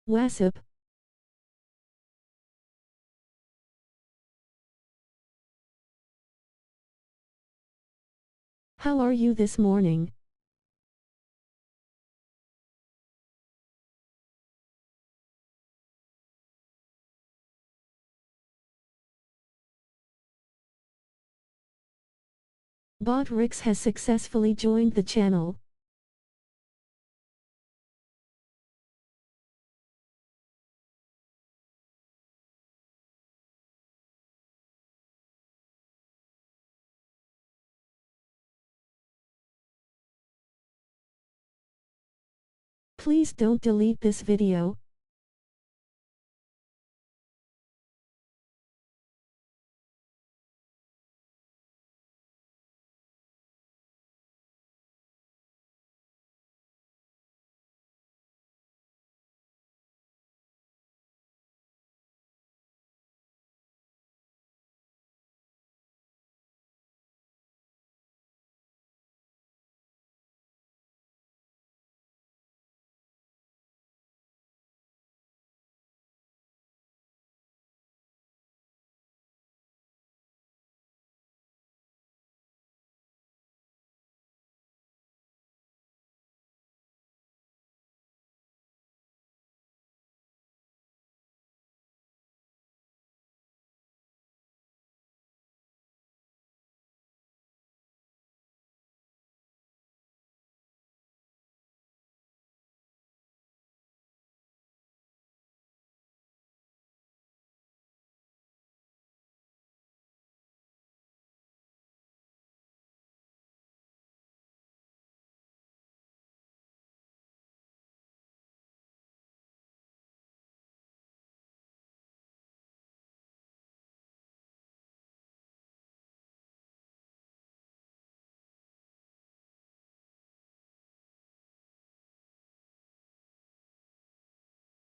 WhatsApp. How are you this morning? Bot Rix has successfully joined the channel. Please don't delete this video.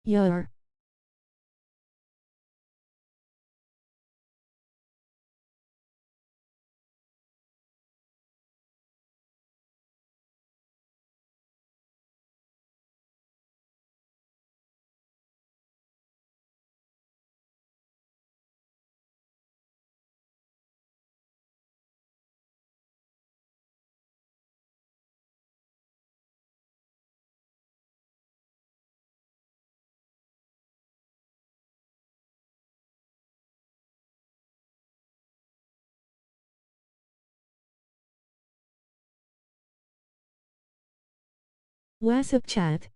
Yar. WhatsApp chat.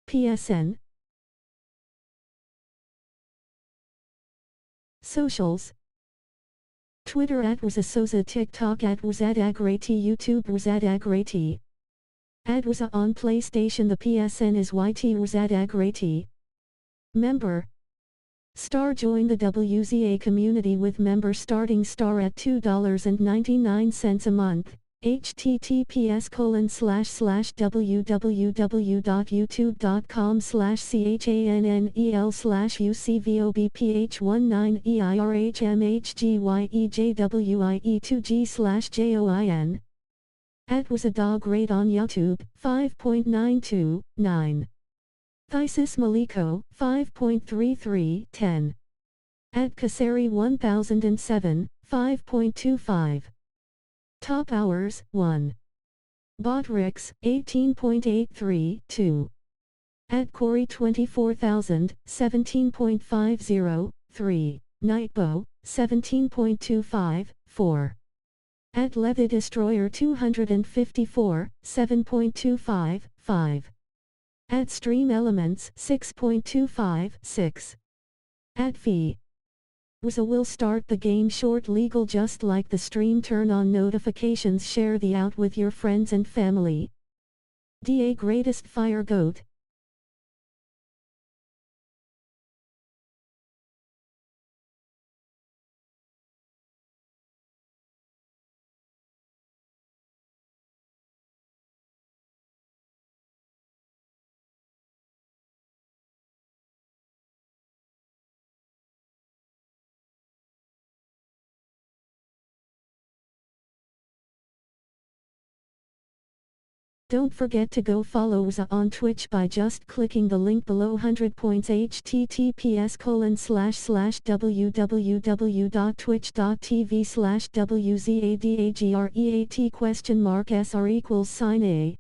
PSN. Socials. Twitter @wasasosa, TikTok @wasadagrati, YouTube wasadagrati. @wasa on PlayStation. The PSN is YT wasadagrati. Member. Star. Join the WZA community with member starting star at $2.99 a month. https://www.youtube.com/channel/cvobph19EL/ucvobph19ERHMHGYEJWIE2G/JOIN. Was a dog rate on YouTube, 5.929. Thesis Maliko, 5.3310. Kasari 1007, 5.25. Top hours, 1. Botrix, 18.832. Corey 24,000, 17.50, 3. Nightbow, 17.25, 4. Levitt Destroyer 254, 7.25, 5. Stream Elements 6.25, 6. Fee. WASA will start the game short legal just like the stream. Turn on notifications, share the out with your friends and family. DA Greatest Fire Goat. Don't forget to go follow us on Twitch by just clicking the link below 100 points https://www.twitch.tv/wzadagreat?sr=sign A.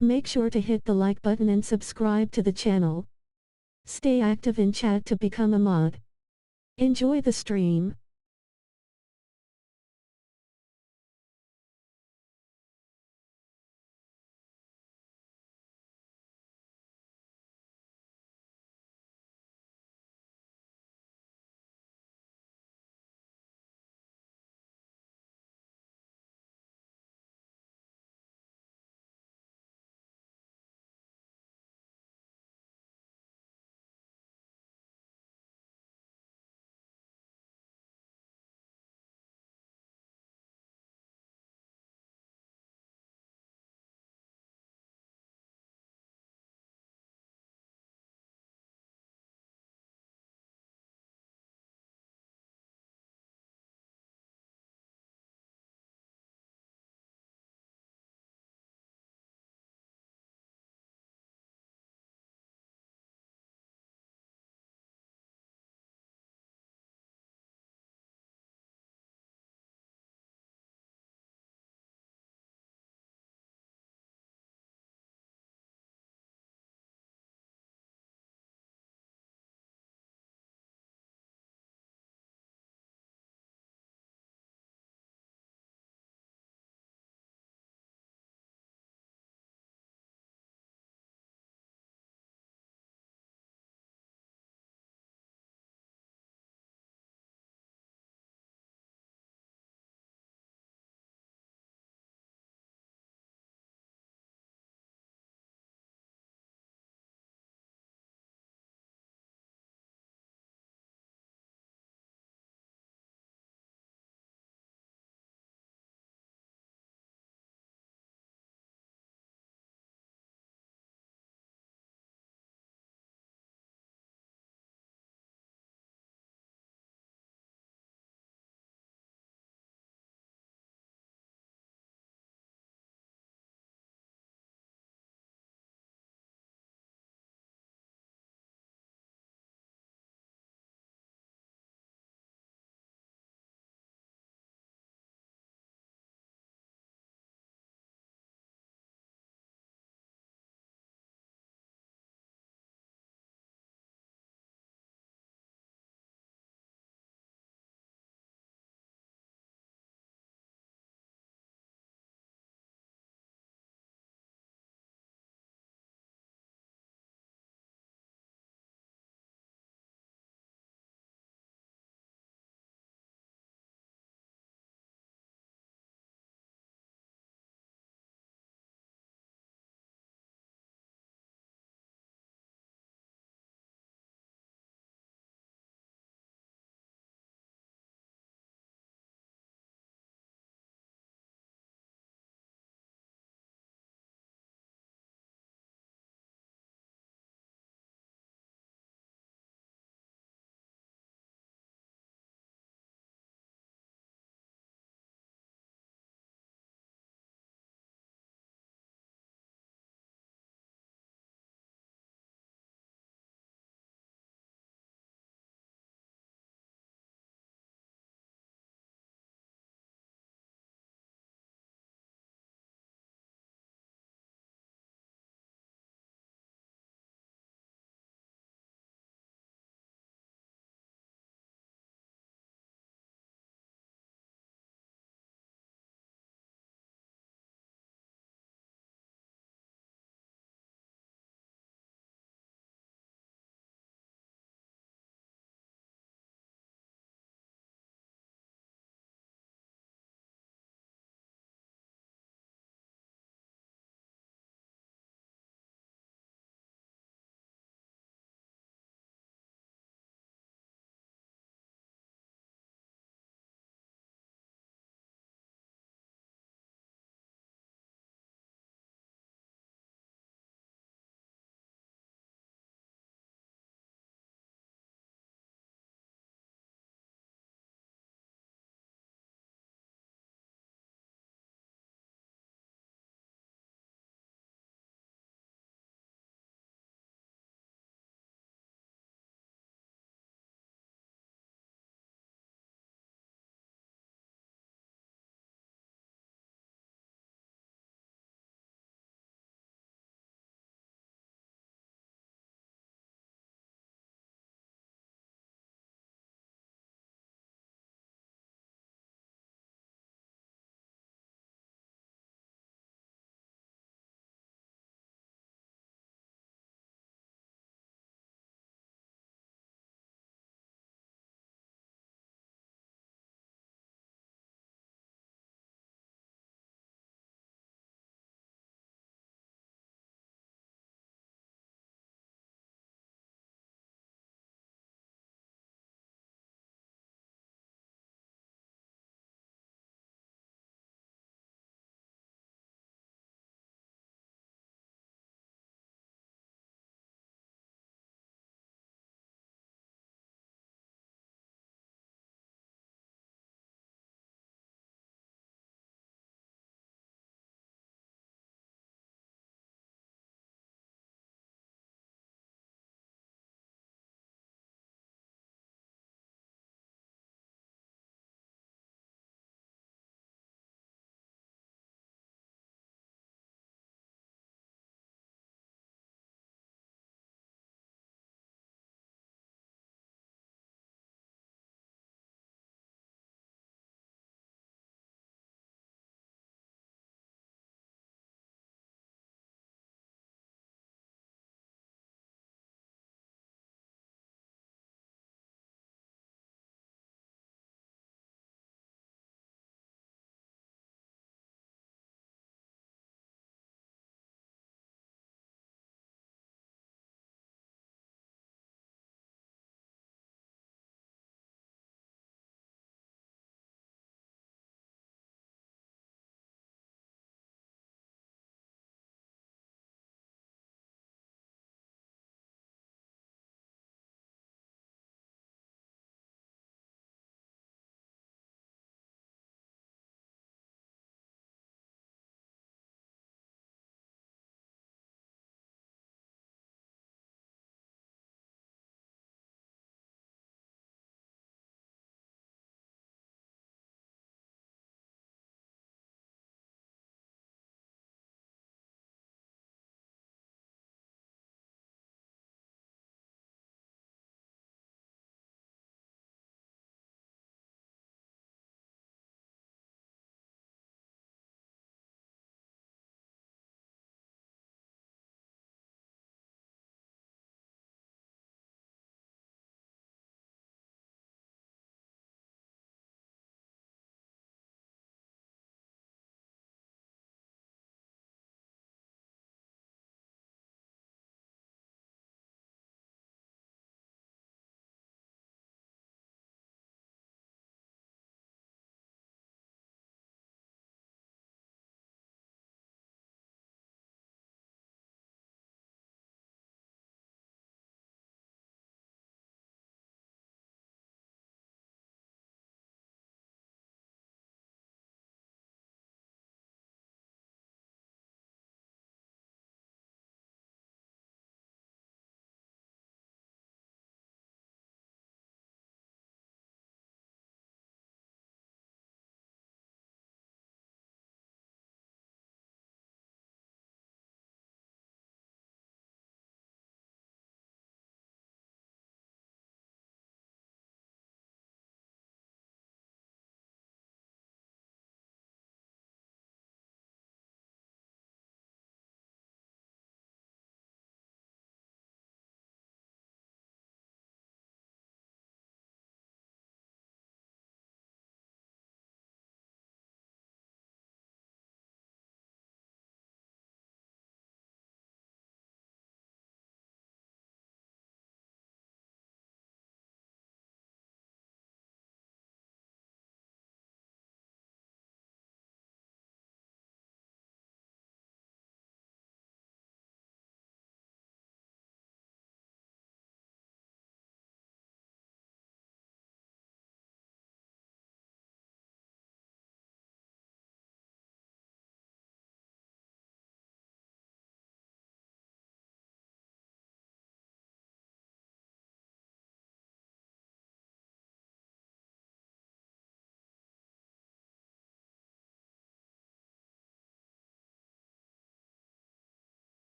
Make sure to hit the like button and subscribe to the channel. Stay active in chat to become a mod. Enjoy the stream.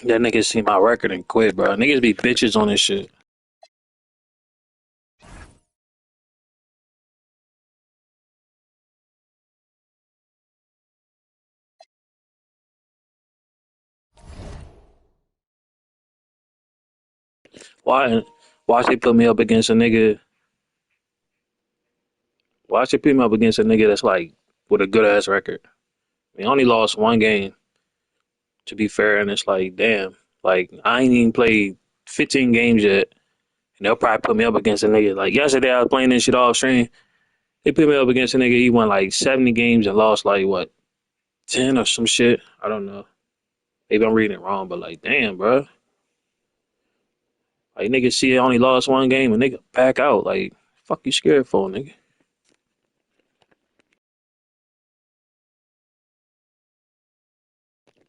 That nigga see my record and quit, bro. Niggas be bitches on this shit. Why? Why they put me up against a nigga? Why should put me up against a nigga that's like with a good ass record? We only lost one game, to be fair, and it's like, damn, like I ain't even played 15 games yet, and they'll probably put me up against a nigga. Like yesterday, I was playing this shit off stream. They put me up against a nigga. He won like 70 games and lost like what 10 or some shit. I don't know. Maybe I'm reading it wrong, but like, damn, bro. Like niggas see I only lost one game and nigga back out. Like, fuck you scared for, nigga?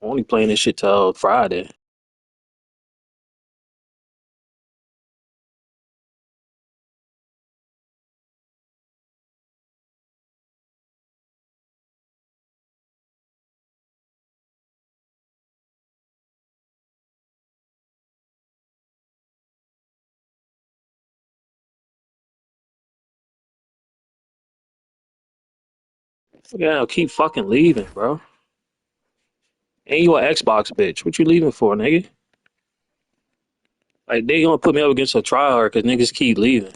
I'm only playing this shit till Friday. Yeah, keep fucking leaving, bro. And you an Xbox bitch. What you leaving for, nigga? Like they gonna put me up against a tryhard because niggas keep leaving.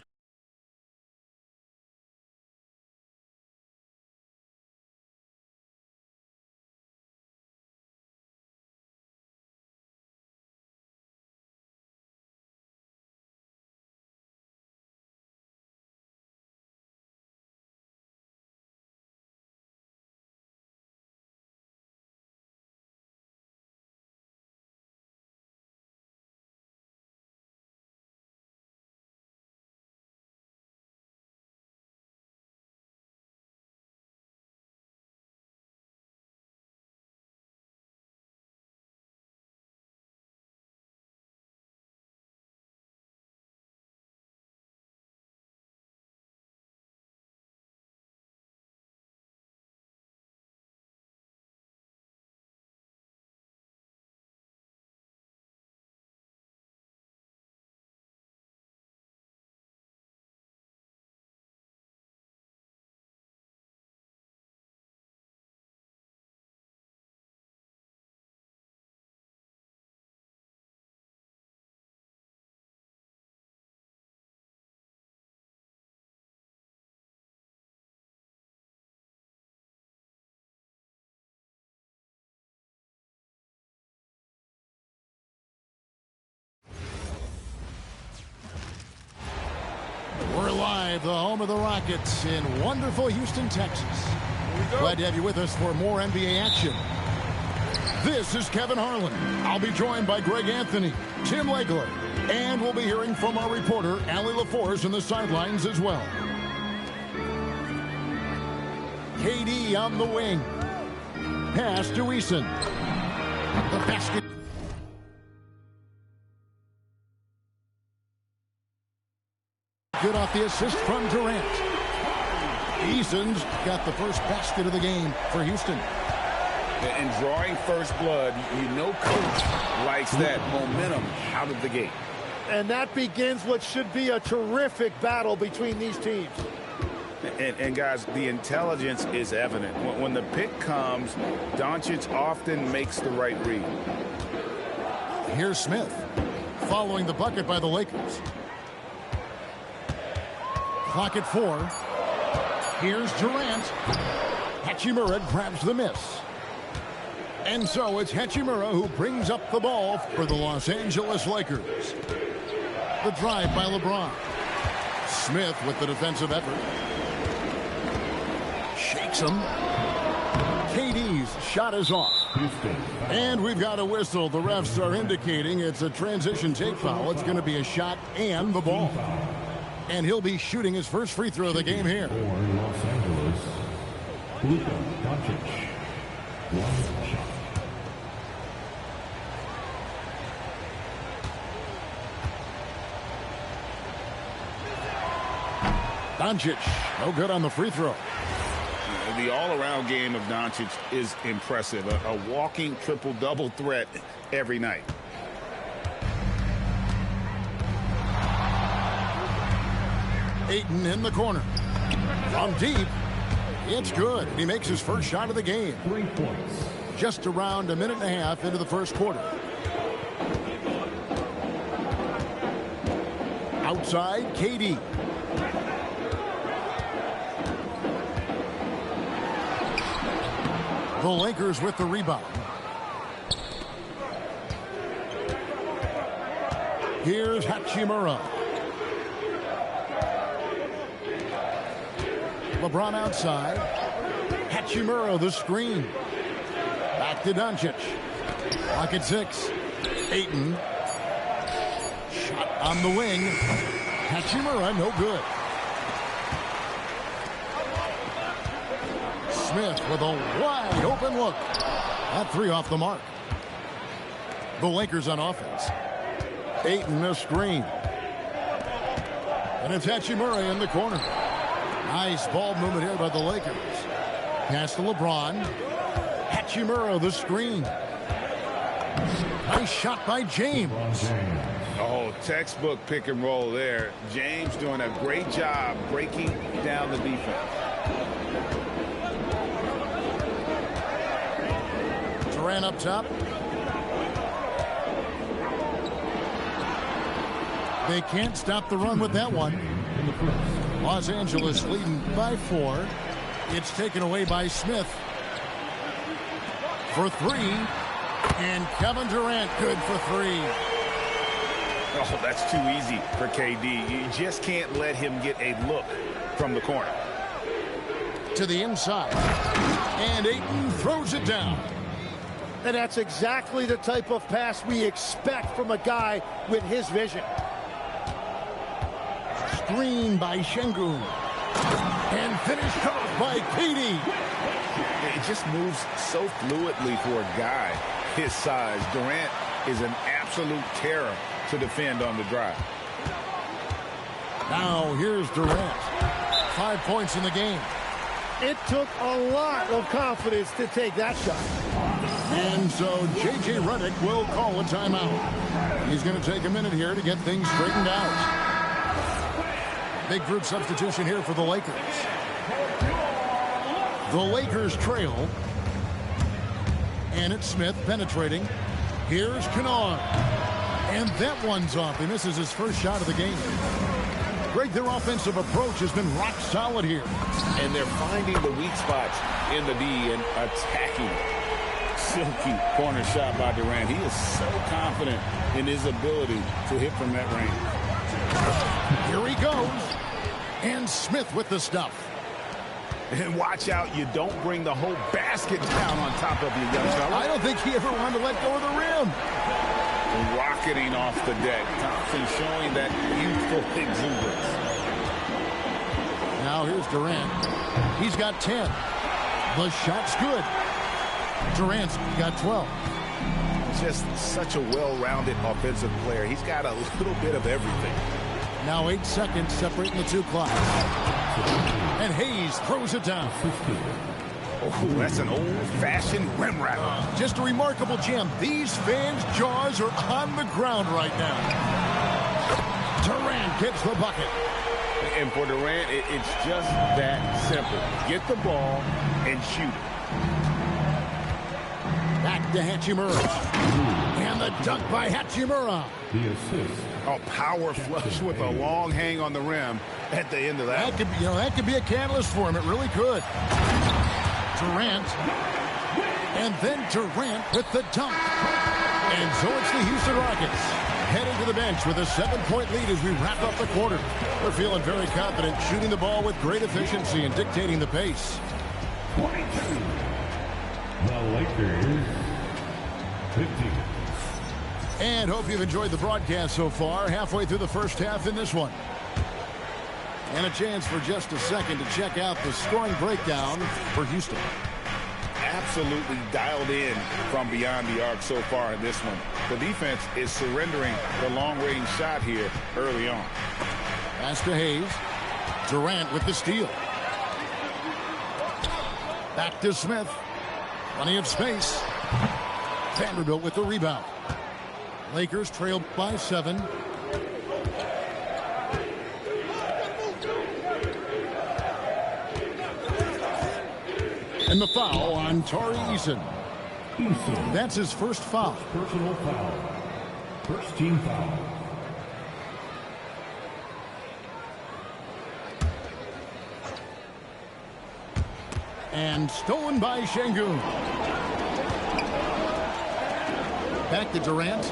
We're live, the home of the Rockets in wonderful Houston, Texas. Glad to have you with us for more NBA action. This is Kevin Harlan. I'll be joined by Greg Anthony, Tim Legler, and we'll be hearing from our reporter, Allie LaForce, in the sidelines as well. KD on the wing. Pass to Eason. The basket. Good off the assist from Durant. Eason's got the first basket of the game for Houston. And drawing first blood, you know coach likes that momentum out of the gate. And that begins what should be a terrific battle between these teams. And guys, the intelligence is evident. When the pick comes, Doncic often makes the right read. Here's Smith, following the bucket by the Lakers. Clock at 4. Here's Durant. Hachimura grabs the miss. And so it's Hachimura who brings up the ball for the Los Angeles Lakers. The drive by LeBron. Smith with the defensive effort. Shakes him. KD's shot is off. And we've got a whistle. The refs are indicating it's a transition take foul. It's going to be a shot and the ball. And he'll be shooting his first free throw of the game here. For Los Angeles, Luka Doncic. One shot. Doncic, no good on the free throw. The all-around game of Doncic is impressive. A walking triple-double threat every night. Ayton in the corner. From deep, it's good. He makes his first shot of the game. 3 points. Just around a minute and a half into the first quarter. Outside, KD. The Lakers with the rebound. Here's Hachimura. LeBron outside. Hachimura the screen. Back to Doncic. Clock at 6. Ayton. Shot on the wing. Hachimura no good. Smith with a wide open look. That 3 off the mark. The Lakers on offense. Ayton a screen. And it's Hachimura in the corner. Nice ball movement here by the Lakers. Pass to LeBron. Hachimura the screen. Nice shot by James. Oh, textbook pick and roll there. James doing a great job breaking down the defense. Durant up top. They can't stop the run with that one. Los Angeles leading by 4. It's taken away by Smith. For 3. And Kevin Durant good for 3. Oh, that's too easy for KD. You just can't let him get a look from the corner. To the inside. And Ayton throws it down. And that's exactly the type of pass we expect from a guy with his vision. Screen by Şengün. And finished off by KD. It just moves so fluidly for a guy his size. Durant is an absolute terror to defend on the drive. Now here's Durant. 5 points in the game. It took a lot of confidence to take that shot. And so J.J. Redick will call a timeout. He's going to take a minute here to get things straightened out. Big group substitution here for the Lakers. The Lakers trail. And it's Smith penetrating. Here's Kennard. And that one's off. He misses his first shot of the game. Greg, their offensive approach has been rock solid here. And they're finding the weak spots in the D and attacking. Silky corner shot by Durant. He is so confident in his ability to hit from that range. Here he goes. And Smith with the stuff. And watch out, you don't bring the whole basket down on top of you, young fella. I don't think he ever wanted to let go of the rim. Rocketing off the deck. Thompson showing that youthful exuberance. Now here's Durant. He's got 10. The shot's good. Durant's got 12. Just such a well-rounded offensive player. He's got a little bit of everything. Now 8 seconds separating the 2 clocks. And Hayes throws it down. Oh, that's an old-fashioned rim rattler. Just a remarkable jam. These fans' jaws are on the ground right now. Durant gets the bucket. And for Durant, it's just that simple. Get the ball and shoot it. Back to Hachimura. And the dunk by Hachimura. The assist. A power flush with a long hang on the rim at the end of that. That could be a catalyst for him. It really could. Durant. And then Durant with the dunk. And so it's the Houston Rockets heading to the bench with a 7-point lead as we wrap up the quarter. They're feeling very confident, shooting the ball with great efficiency and dictating the pace. 22. The Lakers 50. And hope you've enjoyed the broadcast so far. Halfway through the first half in this one. And a chance for just a second to check out the scoring breakdown for Houston. Absolutely dialed in from beyond the arc so far in this one. The defense is surrendering the long-range shot here early on. Pass to Hayes. Durant with the steal. Back to Smith. Plenty of space. Vanderbilt with the rebound. Lakers trail by 7. And the foul on Tari Eason. That's his first foul. Personal foul. First team foul. And stolen by Şengün. Back to Durant.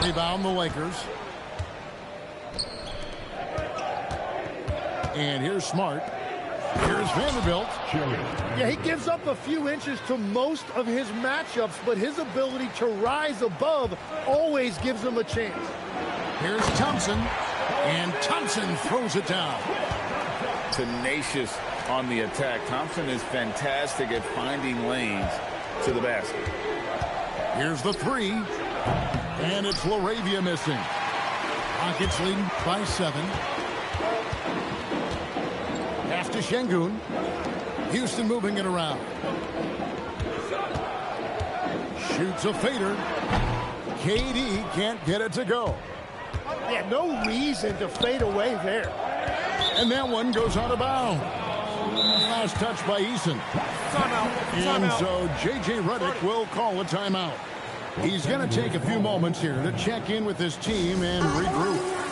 Rebound the Lakers. And here's Smart. Here's Vanderbilt. Yeah, he gives up a few inches to most of his matchups, but his ability to rise above always gives him a chance. Here's Thompson. And Thompson throws it down. Tenacious on the attack. Thompson is fantastic at finding lanes to the basket. Here's the three. And it's Laravia missing. Rockets leading by 7. Pass to Şengün. Houston moving it around. Shoots a fader. KD can't get it to go. Yeah, no reason to fade away there. And that one goes out of bounds. Last touch by Eason. And so J.J. Redick will call a timeout. He's going to take a few moments here to check in with his team and regroup.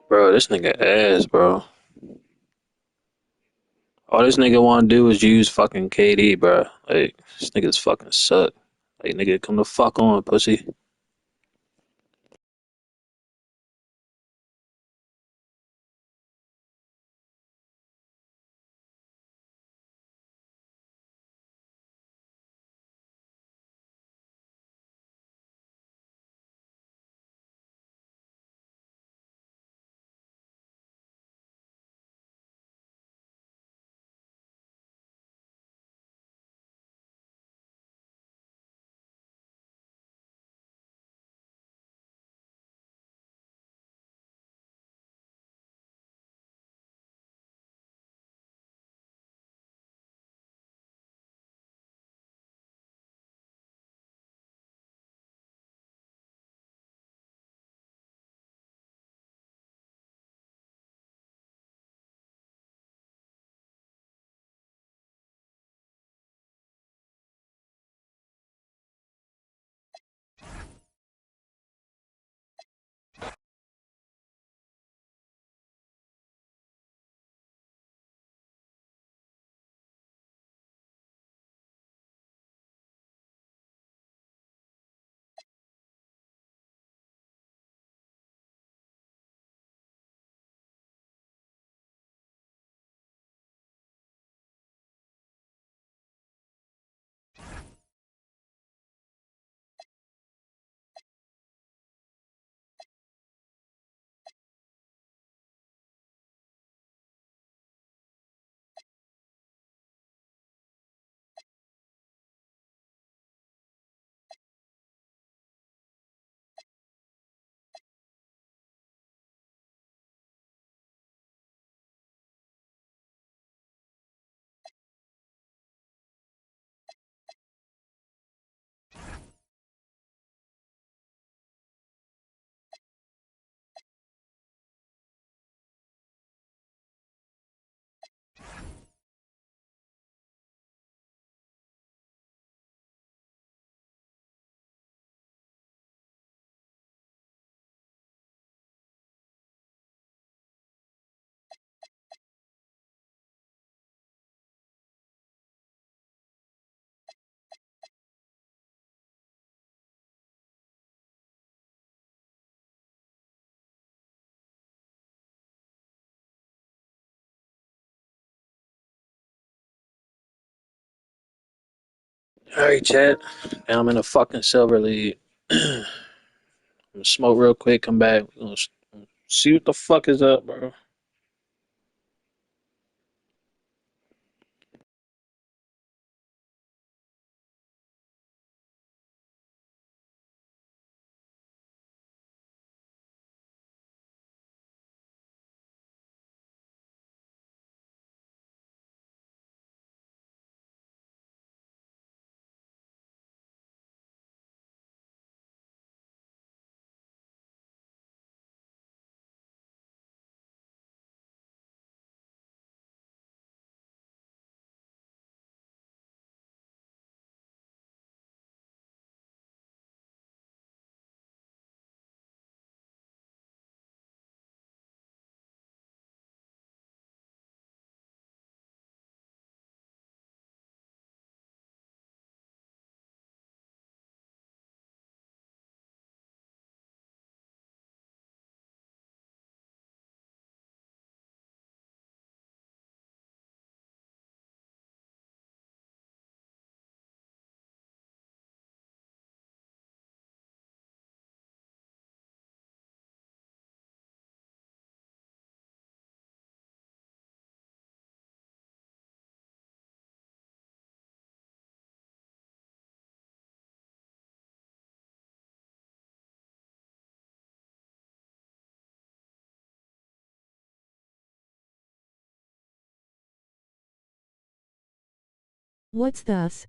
Bro, this nigga ass, bro. All this nigga want to do is use fucking KD, bro. Like, this nigga's fucking suck. Like, nigga, come the fuck on, pussy. All right, chat. Now I'm in a fucking silver league. I'm gonna smoke real quick. Come back. We're gonna see what the fuck is up, bro. What's thus?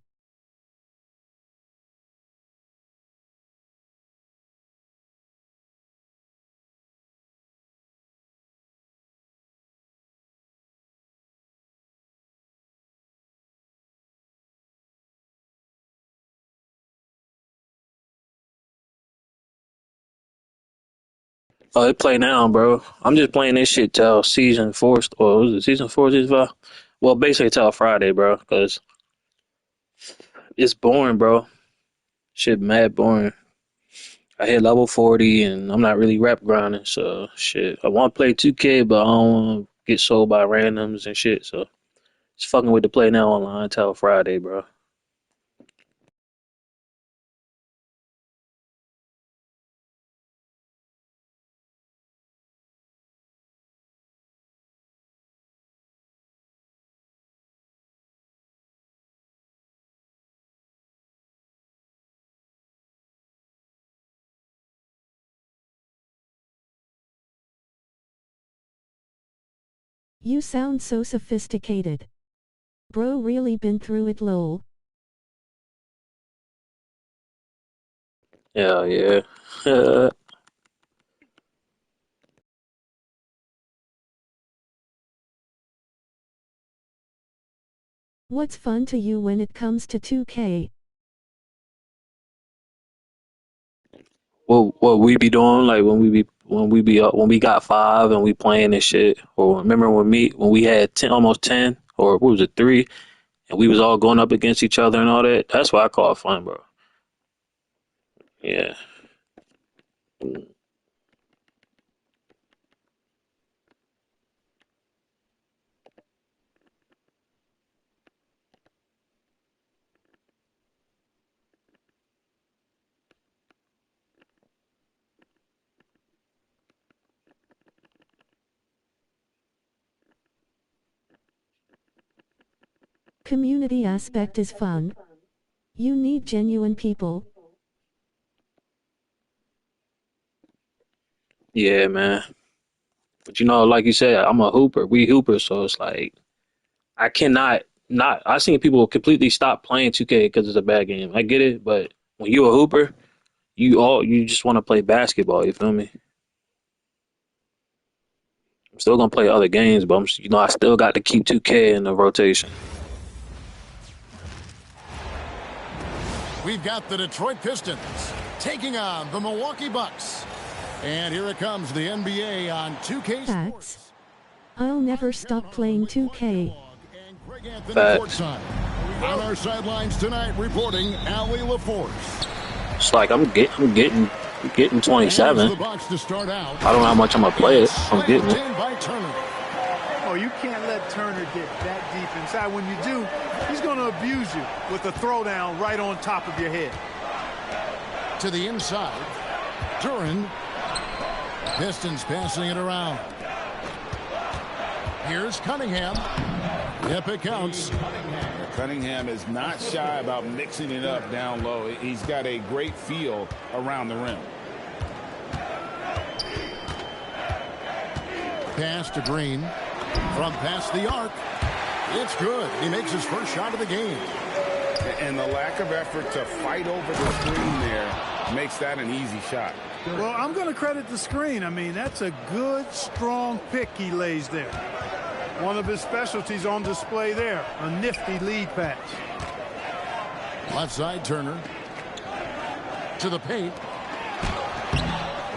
Oh, they play now, bro. I'm just playing this shit till season four. Or was it season four? Well, basically till Friday, bro. Cause it's boring, bro. Shit, mad boring. I hit level 40 and I'm not really rep grinding, so shit. I want to play 2K, but I don't want to get sold by randoms and shit, so it's fucking with the play now online till Friday, bro. You sound so sophisticated. Bro really been through it lol. Yeah, yeah. What's fun to you when it comes to 2K? What we be doing like when we got five and we playing this shit, or remember when we had 10, almost 10, or what was it, 3, and we was all going up against each other and all that. That's what I call fun, bro. Yeah. Community aspect is fun. You need genuine people. Yeah, man. But you know, like you said, I'm a hooper. We hoopers, so it's like I cannot not. I seen people completely stop playing 2K because it's a bad game. I get it, but when you a hooper, you just want to play basketball. You feel me? I'm still gonna play other games, but I still got to keep 2K in the rotation. We've got the Detroit Pistons taking on the Milwaukee Bucks. And here it comes, the NBA on 2K Facts. Sports. I'll never stop playing 2K. And Greg Anthony Facts. courtside. On our sidelines tonight, reporting Ali LaForce. It's like I'm getting As 27. the Bucks to start out. I don't know how much I'm gonna play it. I'm getting it. In by Turner. Oh, you can't let Turner get that deep inside. When you do, he's going to abuse you with a throwdown right on top of your head. To the inside. Duran. Pistons passing it around. Here's Cunningham. Yep, it counts. Cunningham is not shy about mixing it up down low. He's got a great feel around the rim. Pass to Green. From past the arc. It's good. He makes his first shot of the game. And the lack of effort to fight over the screen there makes that an easy shot. Well, I'm going to credit the screen. I mean, that's a good, strong pick he lays there. One of his specialties on display there. A nifty lead pass. Left side, Turner. To the paint.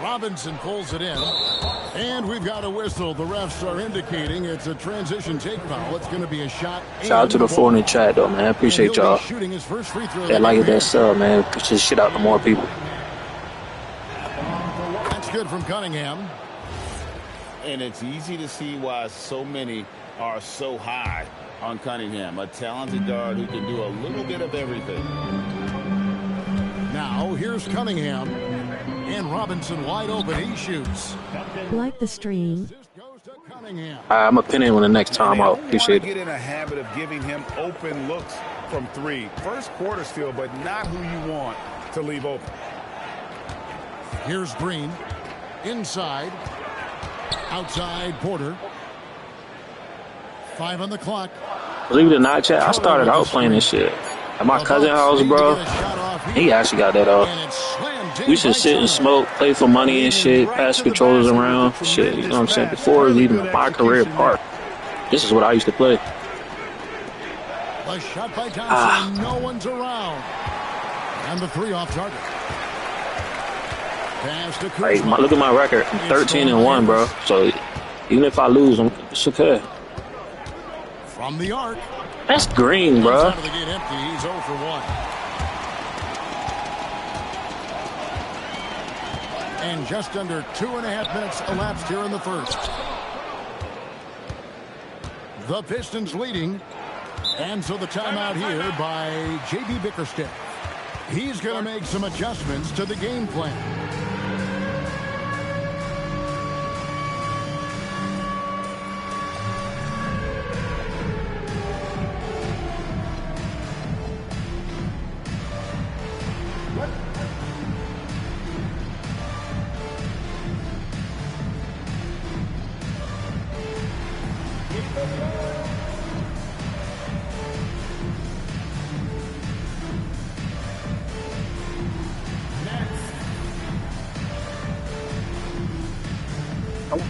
Robinson pulls it in. And we've got a whistle. The refs are indicating it's a transition take foul. It's going to be a shot. Shout out to the four in the chat, though, man. I appreciate y'all. That like it, that sub, man. Push this shit out to more people. That's good from Cunningham. And it's easy to see why so many are so high on Cunningham. A talented guard who can do a little bit of everything. Now, here's Cunningham. And Robinson wide open. He shoots. Like the stream. I'm a pin in when the next time out. Appreciate it. Get in a habit of giving him open looks from three. First quarter still, but not who you want to leave open. Here's Green. Inside. Outside Porter. 5 on the clock. Believe it or not, chat, I started out playing this shit at my cousin's house, bro. He actually got that off. We should sit and smoke, play for money and shit, pass controllers around, shit, you know what I'm saying? Before even my career part, this is what I used to play. The shot by Johnson, no one's around. And the three off target. Like, look at my record, I'm 13-1, bro. So even if I lose, it's okay. From the arc. That's Green, bro. He's 0 for 1. And just under 2.5 minutes elapsed here in the first. The Pistons leading. And so the timeout here by J.B. Bickerstaff. He's going to make some adjustments to the game plan.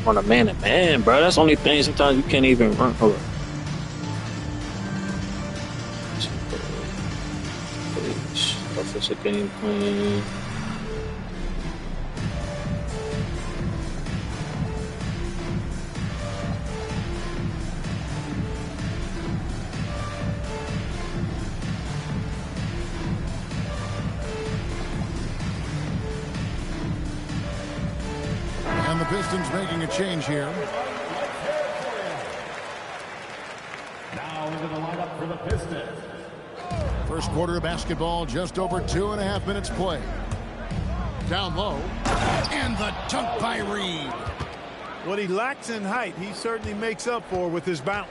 On a man-to-man, bro. That's the only thing sometimes you can't even run over. Offensive game plan. And the Pistons making a change here. Now into the lineup for the Pistons. First quarter of basketball, just over 2.5 minutes play. Down low. And the dunk by Reed. What he lacks in height, he certainly makes up for with his bounce.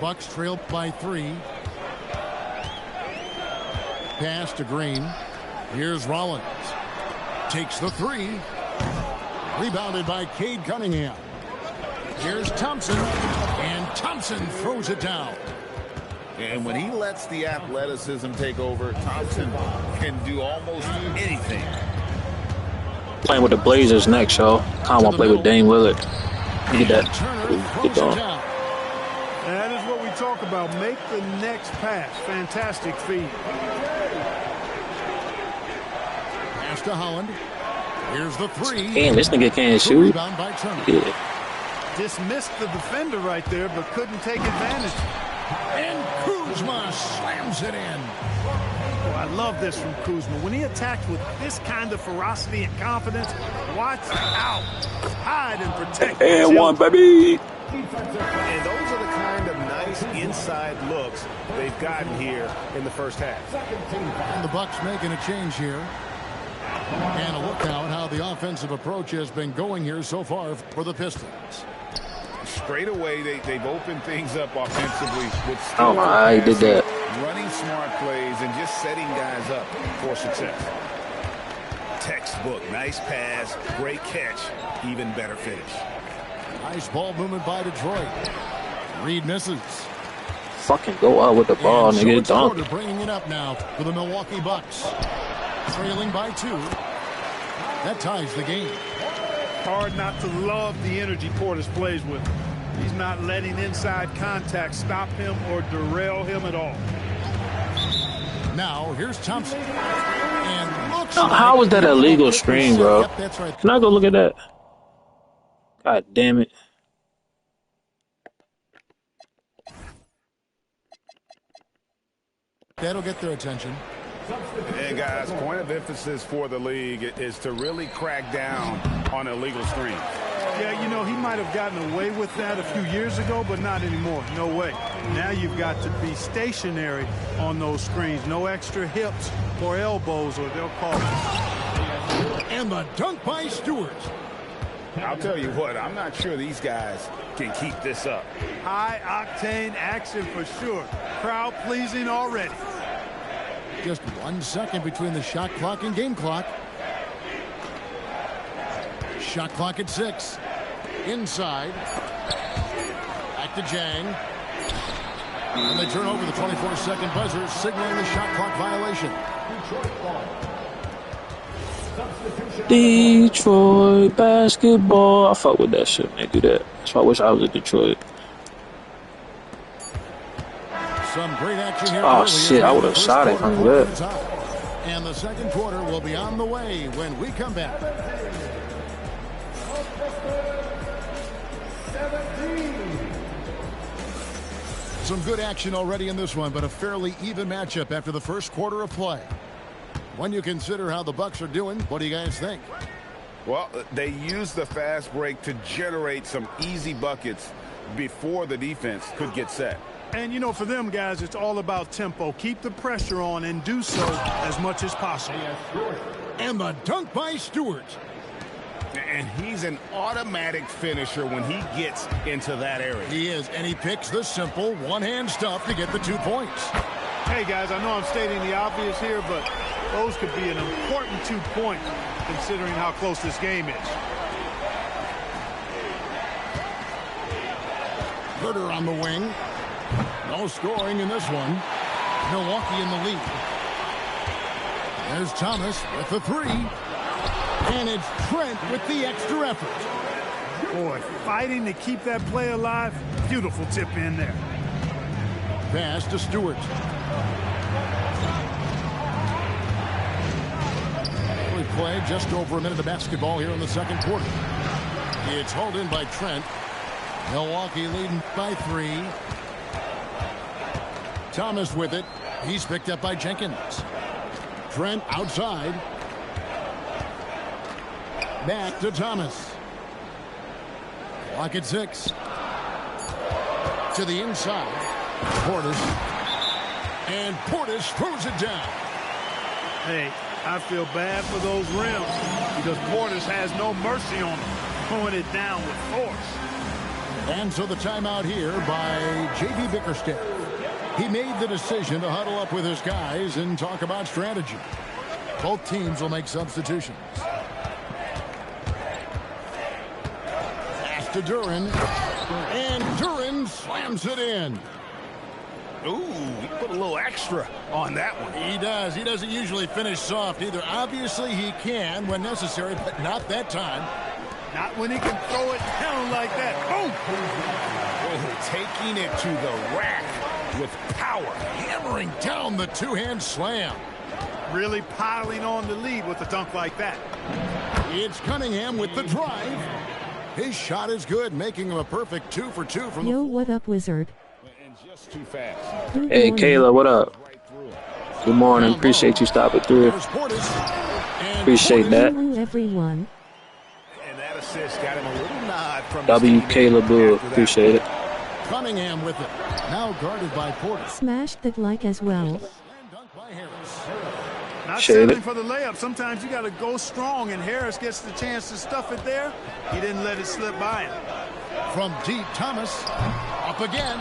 Bucks trail by 3. Pass to Green. Here's Rollins. Takes the 3. Rebounded by Cade Cunningham. Here's Thompson. And Thompson throws it down. And when he lets the athleticism take over, Thompson can do almost anything. Playing with the Blazers next, y'all. I want to play with Dame Lillard. Look at that. Get going. That is what we talk about. Make the next pass. Fantastic feed. Pass to Holland. Here's the 3. Damn, this nigga can't shoot. Rebound by Turner. Yeah. Dismissed the defender right there, but couldn't take advantage. And Kuzma slams it in. Oh, I love this from Kuzma. When he attacks with this kind of ferocity and confidence, watch out. Hide and protect. And one, baby. And those are the kind of nice inside looks they've gotten here in the first half. And the Bucks making a change here. And a look now at how the offensive approach has been going here so far for the Pistons. Straight away, they've opened things up offensively with Oh my, I did that. running smart plays and just setting guys up for success. Textbook, nice pass, great catch, even better finish. Nice ball movement by Detroit. Reed misses. Fucking go out with the ball, And so nigga. it's Dunk. Porter bringing it up now for the Milwaukee Bucks. Trailing by 2. That ties the game. Hard not to love the energy Portis plays with. He's not letting inside contact stop him or derail him at all. Now, here's Thompson. And looks How was that a legal screen, bro? Yep, that's right. Can I go look at that? God damn it. That'll get their attention. And guys, point of emphasis for the league is to really crack down on illegal screens. Yeah, you know, he might have gotten away with that a few years ago, but not anymore. No way. Now you've got to be stationary on those screens. No extra hips or elbows, or they'll call it. And the dunk by Stewart. I'll tell you what, I'm not sure these guys can keep this up. High-octane action for sure. Crowd-pleasing already. Just 1 second between the shot clock and game clock. Shot clock at 6. Inside. Back to Jang. And they turn over the 24-second buzzer, signaling the shot clock violation. Detroit basketball. I fuck with that shit when they do that. That's why I wish I was in Detroit. Some great action here. Oh shit, I would have shot it from that. And the second quarter will be on the way when we come back. Some good action already in this one, but a fairly even matchup after the first quarter of play. When you consider how the Bucks are doing, what do you guys think? Well, they used the fast break to generate some easy buckets before the defense could get set. And, you know, for them guys, it's all about tempo. Keep the pressure on and do so as much as possible. And the dunk by Stewart. And he's an automatic finisher when he gets into that area. He is, and he picks the simple one-hand stuff to get the 2 points. Hey, guys, I know I'm stating the obvious here, but those could be an important 2 points considering how close this game is. Herter on the wing. No scoring in this one. Milwaukee in the lead. There's Thomas with the 3. And it's Trent with the extra effort. Boy, fighting to keep that play alive. Beautiful tip in there. Pass to Stewart. We played just over a minute of basketball here in the second quarter. It's hauled in by Trent. Milwaukee leading by 3. Thomas with it. He's picked up by Jenkins. Trent outside. Back to Thomas. Clock at 6. To the inside. Portis. And Portis throws it down. Hey, I feel bad for those rims because Portis has no mercy on them, throwing it down with force. And so the timeout here by J.B. Bickerstaff. He made the decision to huddle up with his guys and talk about strategy. Both teams will make substitutions. Pass to Duran. And Duran slams it in. Ooh, he put a little extra on that one. He does. He doesn't usually finish soft either. Obviously, he can when necessary, but not that time. Not when he can throw it down like that. Boom! Oh, taking it to the rack with power. Hammering down the two-hand slam. Really piling on the lead with a dunk like that. It's Cunningham with the drive. His shot is good, making him a perfect 2 for 2 from Yo, what up, Wizard? And just too fast. Good Hey, morning. Kayla, what up? Right through. Good morning. Appreciate you stopping through. There's Portis. And Appreciate that. Hello, everyone. And that assist got him a little nod from the W. stadium Caleb Bull. after that. Appreciate it. Cunningham with it. Now guarded by Porter. Smash that like as well. Slam dunk by Harris. Not Shade settling it. for the layup. Sometimes you got to go strong, and Harris gets the chance to stuff it there. He didn't let it slip by him. From deep, Thomas. Up again.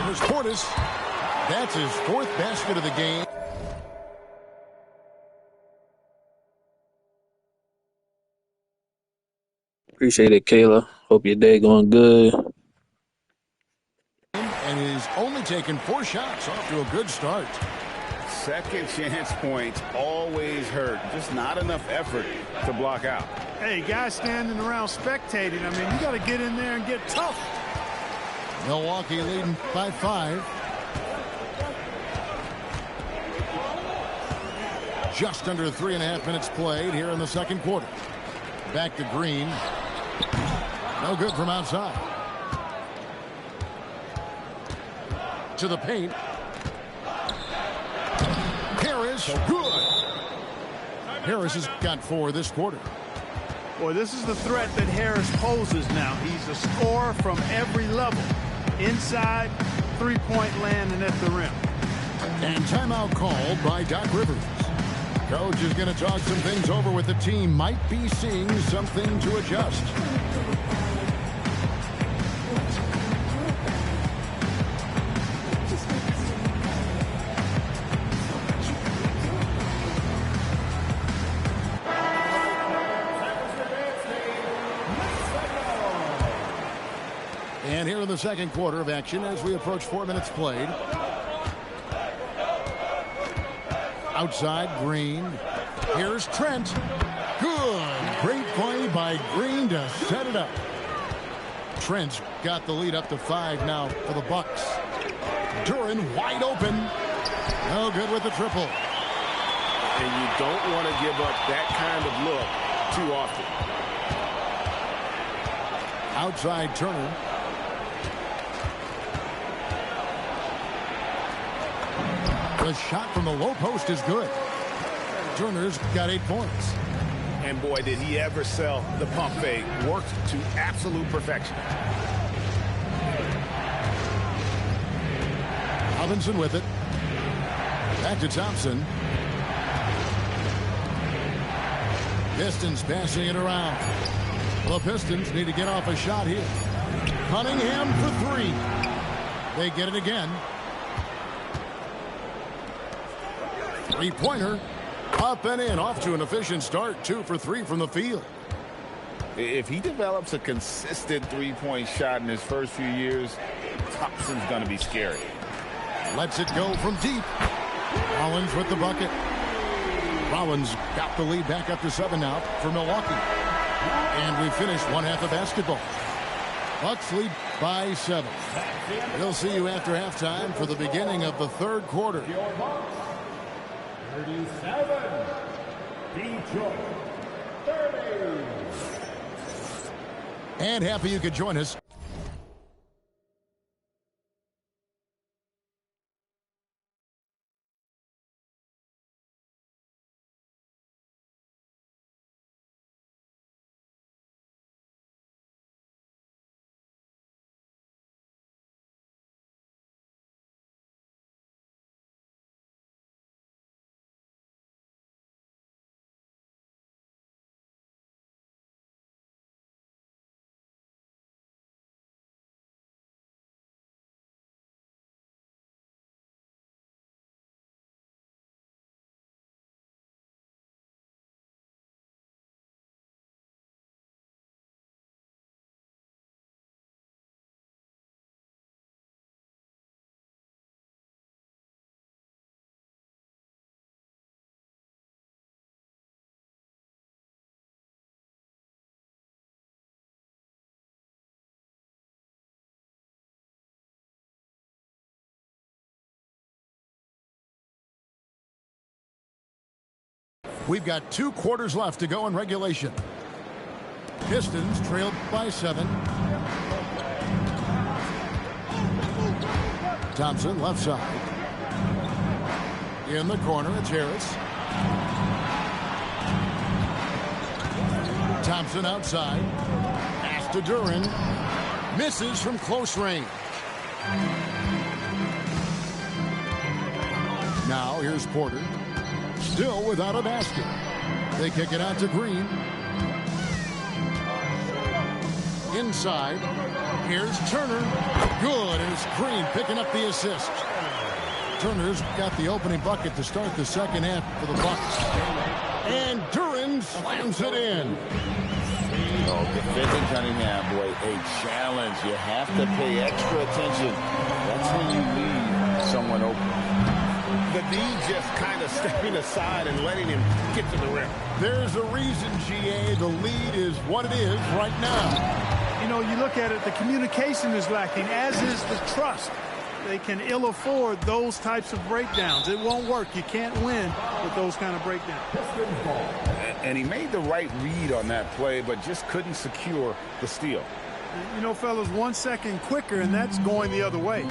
Here's Portis. That's his 4th basket of the game. Appreciate it, Kayla. Hope your day going good. And he's only taken 4 shots, off to a good start. Second chance points always hurt. Just not enough effort to block out. Hey, guys standing around spectating. I mean, you got to get in there and get tough. Milwaukee leading by 5. Just under 3.5 minutes played here in the second quarter. Back to Green. No good from outside. To the paint. Harris, good. Harris has got 4 this quarter. Boy, this is the threat that Harris poses now. He's a scorer from every level. Inside, three-point land, and at the rim. And timeout called by Doc Rivers. Coach is going to talk some things over with the team. Might be seeing something to adjust. And here in the second quarter of action as we approach 4 minutes played. Outside, Green. Here's Trent. Good. Great play by Green to set it up. Trent's got the lead up to 5 now for the Bucks. Duran wide open. No good with the triple. And you don't want to give up that kind of look too often. Outside Turner. The shot from the low post is good. Turner's got 8 points. And boy, did he ever sell the pump fake. Worked to absolute perfection. Robinson with it. Back to Thompson. Pistons passing it around. The Pistons need to get off a shot here. Cunningham for 3. They get it again. 3-pointer. Up and in. Off to an efficient start. 2 for 3 from the field. If he develops a consistent three-point shot in his first few years, Thompson's going to be scary. Lets it go from deep. Rollins with the bucket. Rollins got the lead back up to 7 now for Milwaukee. And we finish one half of basketball. Bucks lead by 7. We'll see you after halftime for the beginning of the third quarter. 37. Detroit. 30. And happy you could join us. We've got 2 quarters left to go in regulation. Pistons trailed by 7. Thompson left side. In the corner, it's Harris. Thompson outside. Pass to Duran. Misses from close range. Now here's Porter. Still without a basket. They kick it out to Green. Inside. Here's Turner. Good. And it's Green picking up the assist. Turner's got the opening bucket to start the second half for the Bucks. And Duran slams it in. Defending Cunningham, boy, a challenge. You have to pay extra attention. That's when you leave someone open. The D just kind of stepping aside and letting him get to the rim. There's a reason, GA, the lead is what it is right now. You know, you look at it, the communication is lacking, as is the trust. They can ill afford those types of breakdowns. It won't work. You can't win with those kind of breakdowns. And he made the right read on that play, but just couldn't secure the steal. You know, fellas, 1 second quicker, and that's going the other way.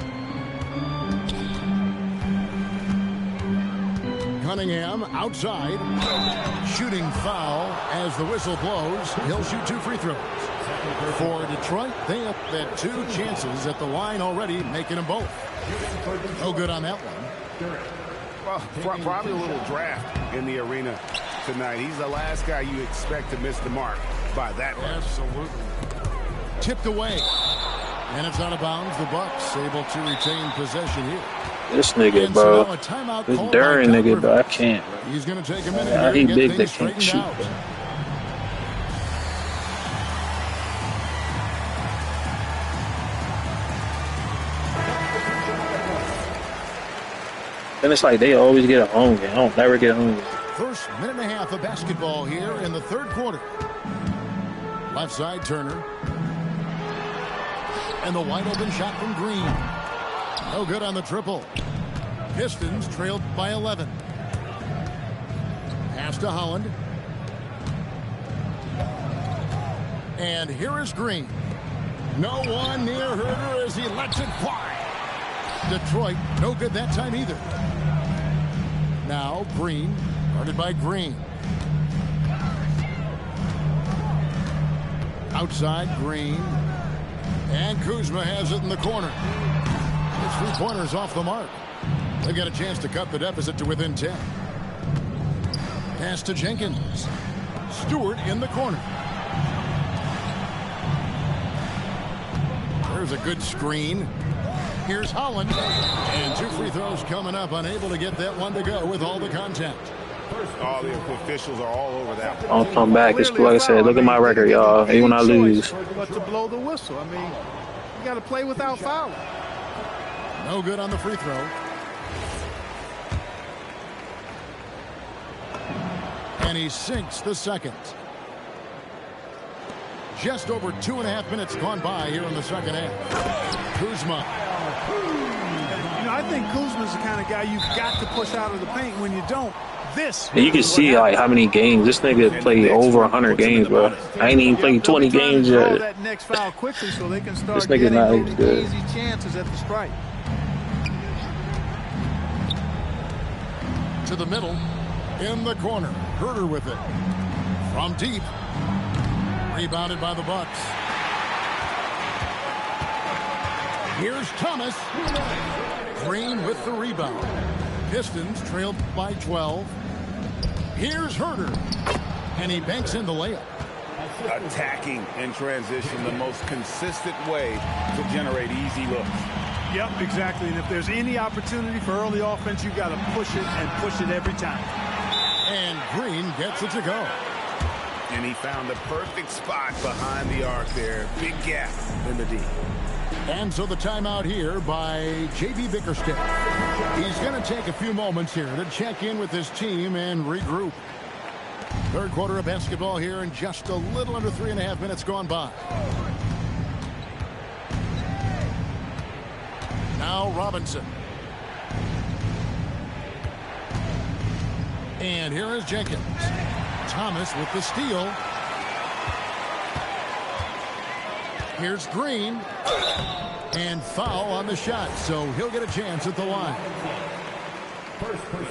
Cunningham outside. Shooting foul as the whistle blows. He'll shoot 2 free throws. For Detroit, they have had 2 chances at the line already, making them both. No good on that one. Well, probably a little draft in the arena tonight. He's the last guy you expect to miss the mark by that much. Absolutely. Tipped away. And it's out of bounds. The Bucks able to retain possession here. This nigga, bro. This Duran nigga, bro. I can't. He's going to take a minute. He big that can't shoot. And it's like they always get a home game. I don't never get a home game. First minute and a half of basketball here in the third quarter. Left side, Turner. And the wide open shot from Green. No good on the triple. Pistons trailed by 11. Pass to Holland. And here is Green. No one near Herder as he lets it fly. Detroit, no good that time either. Now Green, guarded by Green. Outside, Green. And Kuzma has it in the corner. His 3-pointers off the mark. They've got a chance to cut the deficit to within 10. Pass to Jenkins. Stewart in the corner. There's a good screen. Here's Holland. And 2 free throws coming up. Unable to get that one to go with all the contact. All the officials are all over that one. I'll come back. It's like I said, look at my record, y'all. Even when I lose. But to blow the whistle, I mean, you got to play without fouling. No good on the free throw. And he sinks the second. Just over 2.5 minutes gone by here in the second half. Kuzma. You know, I think Kuzma's the kind of guy you've got to push out of the paint. When you don't, this. And you can see like how many games this nigga played over 100 games, bro. I ain't even played 20 games yet. That next foul quickly so they can start this nigga's not getting good. Easy chances at the strike. To the middle, in the corner. Herder with it. From deep. Rebounded by the Bucks. Here's Thomas. Green with the rebound. Pistons trailed by 12. Here's Herder. And he banks in the layup. Attacking in transition, the most consistent way to generate easy looks. Yep, exactly. And if there's any opportunity for early offense, you've got to push it and push it every time. And Green gets it to go. And he found the perfect spot behind the arc there. Big gap in the D. And so the timeout here by J.B. Bickerstaff. He's going to take a few moments here to check in with his team and regroup. Third quarter of basketball here in just a little under 3.5 minutes gone by. Now Robinson. And here is Jenkins. Thomas with the steal. Here's Green. And foul on the shot, so he'll get a chance at the line.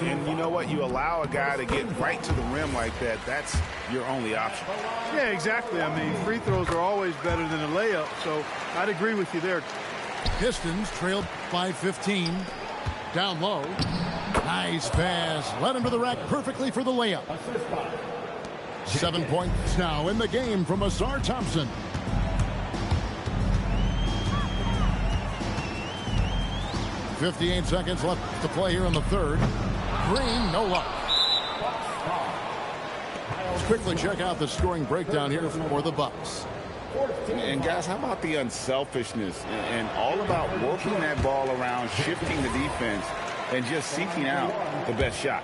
And you know what? You allow a guy to get right to the rim like that. That's your only option. Yeah, exactly. I mean, free throws are always better than a layup, so I'd agree with you there. Pistons trailed by 15. Down low. Nice pass. Led him to the rack perfectly for the layup. 7 points now in the game from Asar Thompson. .58 seconds left to play here in the third. Green, no luck. Let's quickly check out the scoring breakdown here for the Bucks. And guys, how about the unselfishness and all about working that ball around, shifting the defense, and just seeking out the best shot.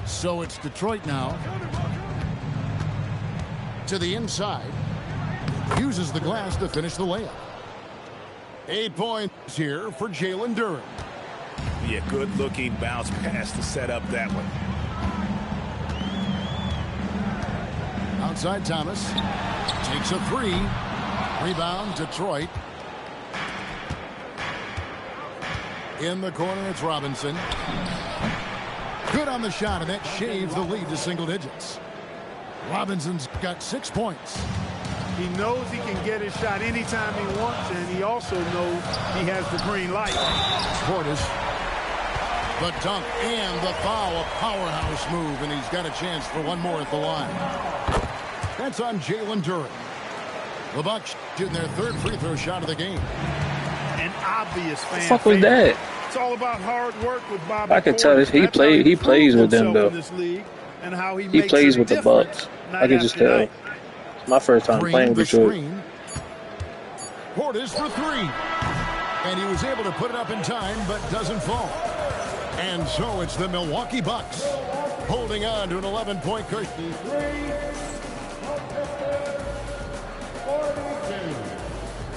So it's Detroit now. To the inside. Uses the glass to finish the layup. 8 points here for Jalen Duren. Yeah, good-looking bounce pass to set up that one. Outside Thomas. Takes a three. Rebound Detroit. In the corner it's Robinson. Good on the shot, and that shaves the lead to single digits. Robinson's got 6 points. He knows he can get his shot anytime he wants, and he also knows he has the green light. Portis. The dunk and the foul, a powerhouse move, and he's got a chance for one more at the line. That's on Jalen Duren. The Bucks shooting their third free throw shot of the game. An obvious fan. What the fuck was that? It's all about hard work with Bobby. I can tell he plays with them though. He plays with the Bucks. I can just tell. My first time playing with Detroit. Portis for three. And he was able to put it up in time, but doesn't fall. And so it's the Milwaukee Bucks holding on to an 11-point cushion.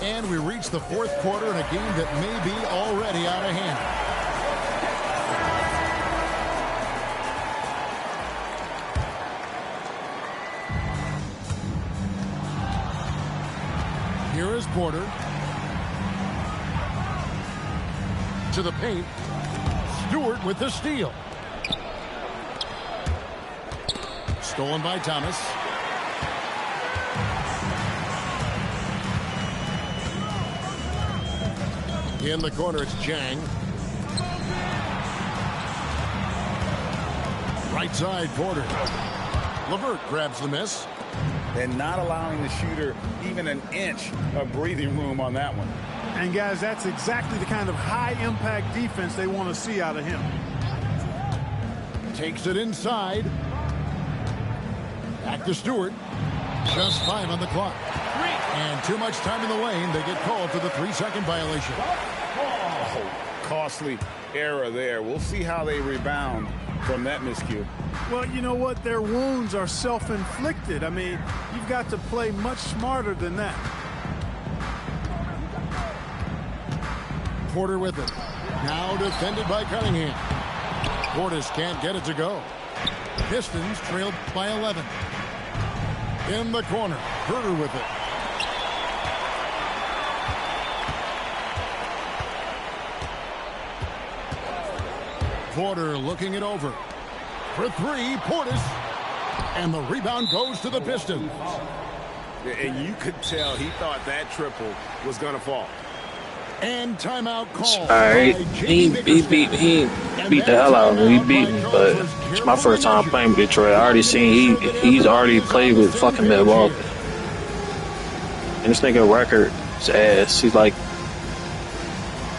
And we reach the fourth quarter in a game that may be already out of hand. Here is Porter. To the paint. Stewart with the steal. Stolen by Thomas. In the corner, it's Jang. Right side, Porter. LeVert grabs the miss. And not allowing the shooter even an inch of breathing room on that one. And guys, that's exactly the kind of high-impact defense they want to see out of him. Takes it inside. Back to Stewart. Just 5 on the clock. And too much time in the lane. They get called for the 3-second violation. Oh, costly error there. We'll see how they rebound from that miscue. Well, you know what? Their wounds are self-inflicted. I mean, you've got to play much smarter than that. Porter with it. Now defended by Cunningham. Portis can't get it to go. Pistons trailed by 11. In the corner. Herter with it. Porter looking it over. For three, Portis. And the rebound goes to the Pistons. And you could tell he thought that triple was going to fall. And timeout call. All right, he beat the hell out of him. He beat him, but it's my first time playing with Detroit. I already seen he's already played with fucking Milwaukee. And this nigga record is ass. He's like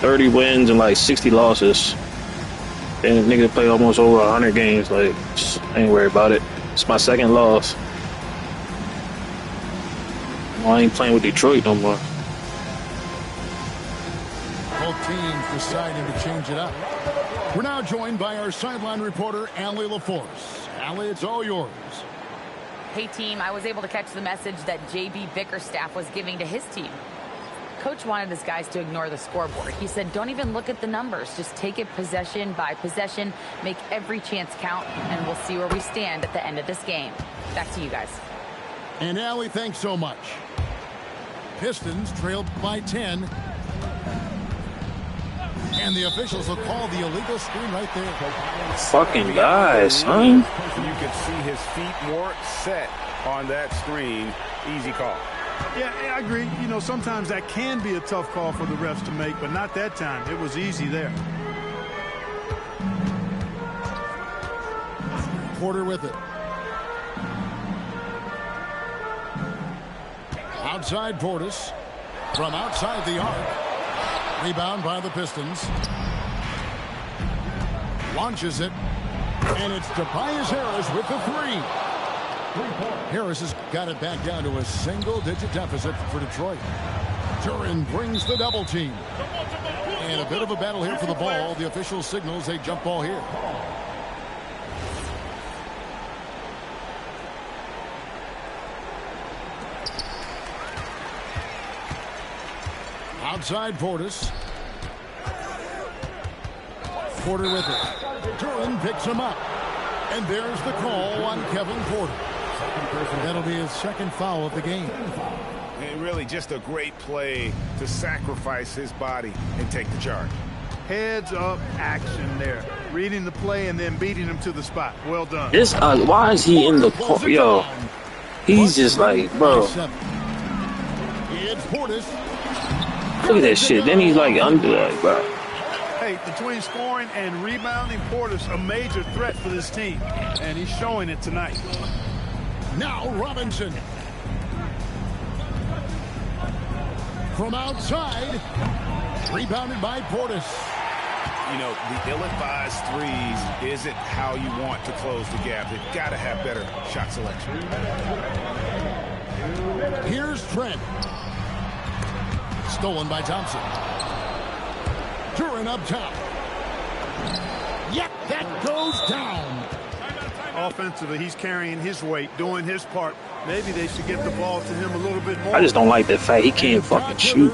30 wins and like 60 losses. And the nigga played almost over 100 games. Like, I ain't worried about it. It's my second loss. I ain't playing with Detroit no more. Both teams deciding to change it up. We're now joined by our sideline reporter, Allie LaForce. Allie, it's all yours. Hey, team, I was able to catch the message that J.B. Bickerstaff was giving to his team. Coach wanted his guys to ignore the scoreboard. He said, don't even look at the numbers. Just take it possession by possession, make every chance count, and we'll see where we stand at the end of this game. Back to you guys. And Allie, thanks so much. Pistons trailed by 10. And the officials will call the illegal screen right there. Fucking guys, son. You can see his feet more set on that screen. Easy call. Yeah, I agree. You know, sometimes that can be a tough call for the refs to make, but not that time. It was easy there. Porter with it. Outside Portis. From outside the arc. Rebound by the Pistons. Launches it. And it's Tobias Harris with the three. Harris has got it back down to a single-digit deficit for Detroit. Duren brings the double team. And a bit of a battle here for the ball. The official signals a jump ball here. Outside Portis. Porter with it. Duren picks him up. And there's the call on Kevin Porter. That'll be his second foul of the game. And really just a great play to sacrifice his body and take the charge. Heads up action there. Reading the play and then beating him to the spot. Well done. This why is he in the yo? He's just like, bro. It's Portis. Look at that shit. Then he's like under that, bro. Hey, between scoring and rebounding, Porter's a major threat for this team, and he's showing it tonight. Now Robinson. From outside. Rebounded by Portis. You know, the ill-advised threes isn't how you want to close the gap. They've got to have better shot selection. Here's Trent. Stolen by Thompson. Duren up top. Yep, that goes down. Offensively, he's carrying his weight, doing his part. Maybe they should get the ball to him a little bit more. I just don't like the fact he can't fucking shoot.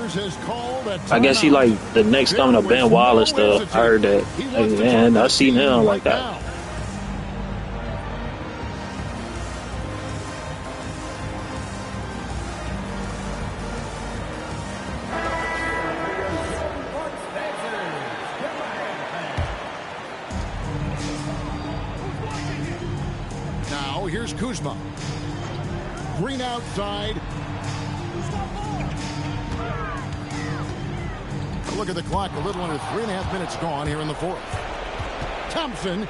I guess he like the next coming to Ben Wallace stuff. I heard that. Like, man, I seen him like that. Now here's Kuzma. Green outside. Look at the clock. A little under 3.5 minutes gone here in the fourth. Thompson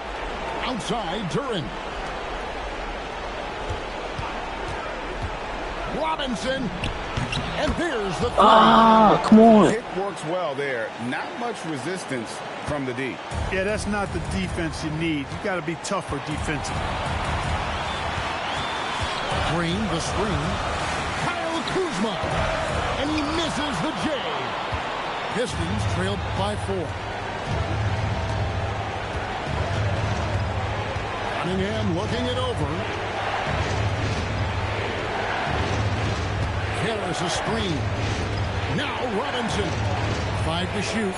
outside. Duren. Robinson. And there's the three. Ah, come on. It works well there. Not much resistance from the D. Yeah, that's not the defense you need. You got to be tougher defensively. Green, the screen. Kyle Kuzma. And he misses the J. Pistons trailed by 4. Cunningham looking it over. Harris a screen. Now Robinson. 5 to shoot.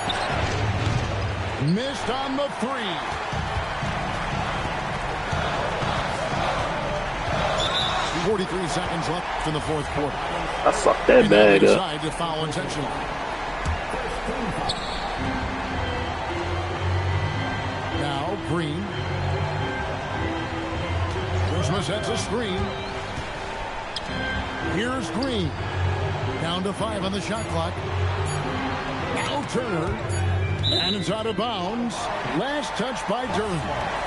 Missed on the 3. 43 seconds left in the fourth quarter. I fucked that bag up. Decide to foul intentionally. Now Green. Kuzma sets a screen. Here's Green. Down to 5 on the shot clock. Now Turner. And it's out of bounds. Last touch by Duren.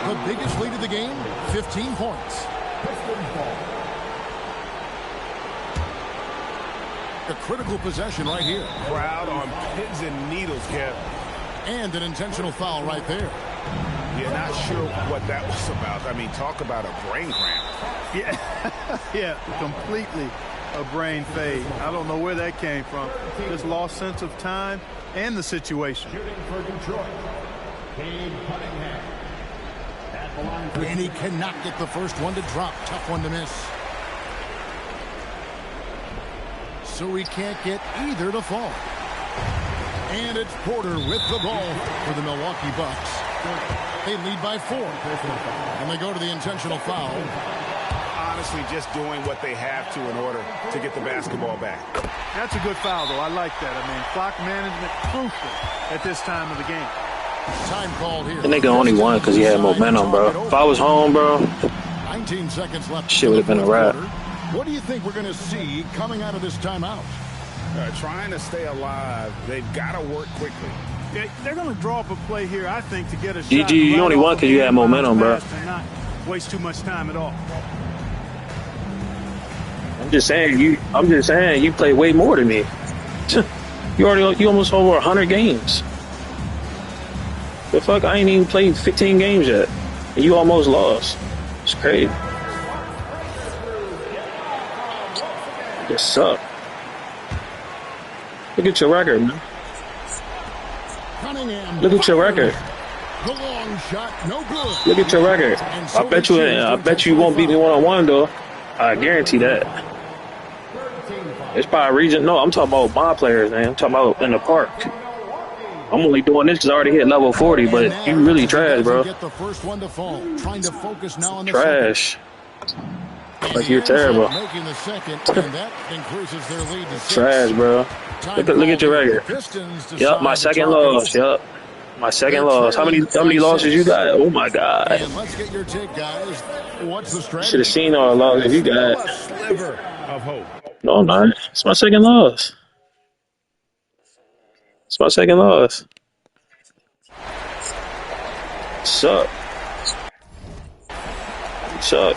The biggest lead of the game, 15 points. A critical possession right here. Crowd on pins and needles, Kev. And an intentional foul right there. Yeah, not sure what that was about. I mean, talk about a brain cramp. Yeah, yeah, completely a brain fade. I don't know where that came from. Just lost sense of time and the situation. Shooting for Detroit, Cade Cunningham. At the line for And he cannot get the first one to drop. Tough one to miss. So he can't get either to fall. And it's Porter with the ball for the Milwaukee Bucks. They lead by 4. And they go to the intentional foul. honestly just doing what they have to in order to get the basketball back. That's a good foul, though. I like that. I mean, clock management crucial at this time of the game. Time called here. The nigga only won because he had momentum, bro. If I was home, bro, 19 seconds left. shit would have been a wrap. What do you think we're going to see coming out of this timeout? Trying to stay alive. They've got to work quickly. They're going to draw up a play here, I think, to get a shot. GG, you only won because you had momentum, bro. And not waste too much time at all. I'm just saying you play way more than me. you almost over 100 games. The fuck, I ain't even played 15 games yet, and you almost lost. It's crazy. You suck. Look at your record, man. Look at your record. The long shot, no good. Look at your record. I bet you won't beat me one-on-one though. I guarantee that. It's by region. No, I'm talking about my players, man. I'm talking about in the park. I'm only doing this because I already hit level 40, but you really trash, bro. Trash. Like you're terrible. Trash, bro. Look at your record. Yup, my second loss. Yup. My second loss. How many losses you got? Oh my god. Should have seen all the losses you got. No, I'm not. It's my second loss. It's my second loss. Suck. Suck.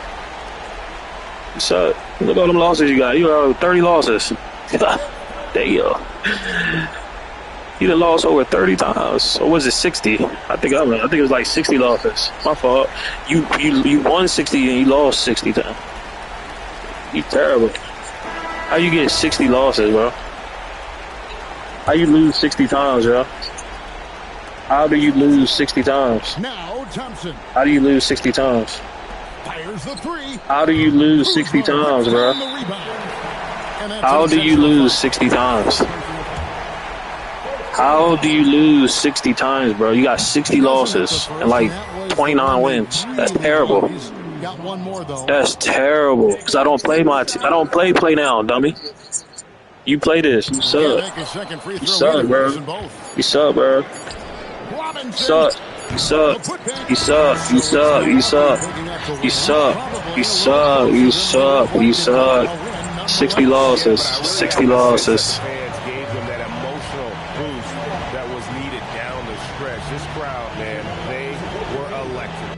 Suck. Look at all them losses you got. You got 30 losses. Damn. You done lost over 30 times. Or was it 60? I think it was like 60 losses. My fault. You won 60 and you lost 60 times. You terrible. How you get 60 losses, bro? How you lose 60 times, bro? How do you lose 60 times? Now Thompson. How do you lose 60 times? Fires the three. How do you lose 60 times, bro? How do you lose 60 times? How do you lose 60 times, bro? You got 60 losses and like 29 wins. That's terrible. That's terrible. Because I don't play I don't play now, dummy. You play this. You suck. You suck, bro. You suck, bro. You suck. You suck. You suck. You suck. You suck. You suck. You suck. You suck. You suck. 60 losses. 60 losses. This crowd, man, they were electric.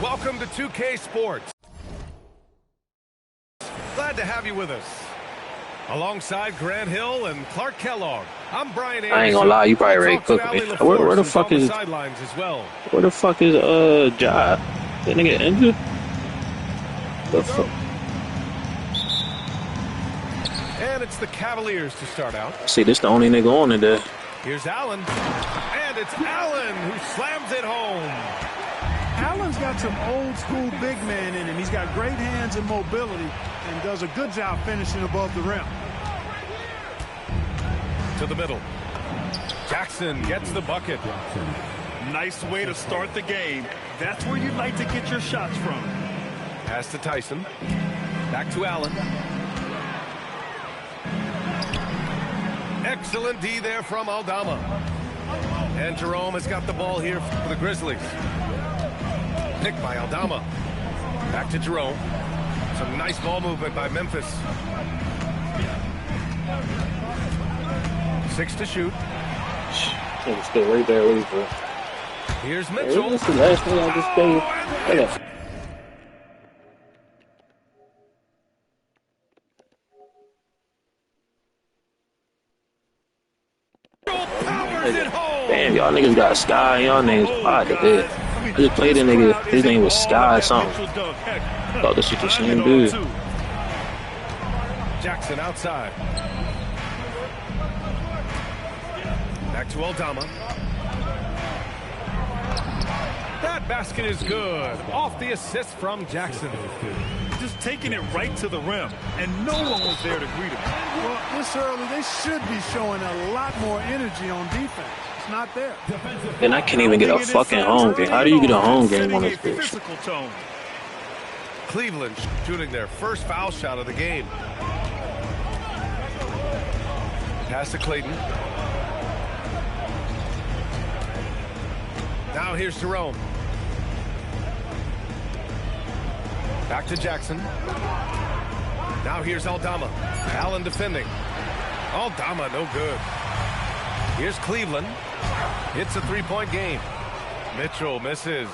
Welcome to 2K Sports. Glad to have you with us. Alongside Grant Hill and Clark Kellogg, I'm Brian Anderson. I ain't gonna lie, you probably already cooked me. Where the fuck is Where the fuck is Ja? That nigga injured? The fuck? And it's the Cavaliers to start out. See, this the only nigga on today. Here's Allen. And it's Allen who slams it home. Allen's got some old school big man in him. He's got great hands and mobility and does a good job finishing above the rim. To the middle. Jackson gets the bucket. Nice way to start the game. That's where you'd like to get your shots from. Pass to Tyson. Back to Allen. Excellent D there from Aldama. And Jerome has got the ball here for the Grizzlies. Picked by Aldama. Back to Jerome. Some nice ball movement by Memphis. 6 to shoot. Stay right there, wait for it. Here's Mitchell. This is the last thing I just played. Damn, y'all niggas got Sky. Y'all names pod today. I just played a nigga. His name was Sky something. Thought this was the same dude. Jackson outside. Back to Aldama. That basket is good. Off the assist from Jackson. Just taking it right to the rim, and no one was there to greet him. Well, this early, they should be showing a lot more energy on defense. It's not there. And I can't even get a fucking home game. How do you get a home game on this bitch? Cleveland shooting their first foul shot of the game. Pass to Clayton. Now here's Jerome. Back to Jackson. Now here's Aldama. Allen defending. Aldama no good. Here's Cleveland. It's a three-point game. Mitchell misses.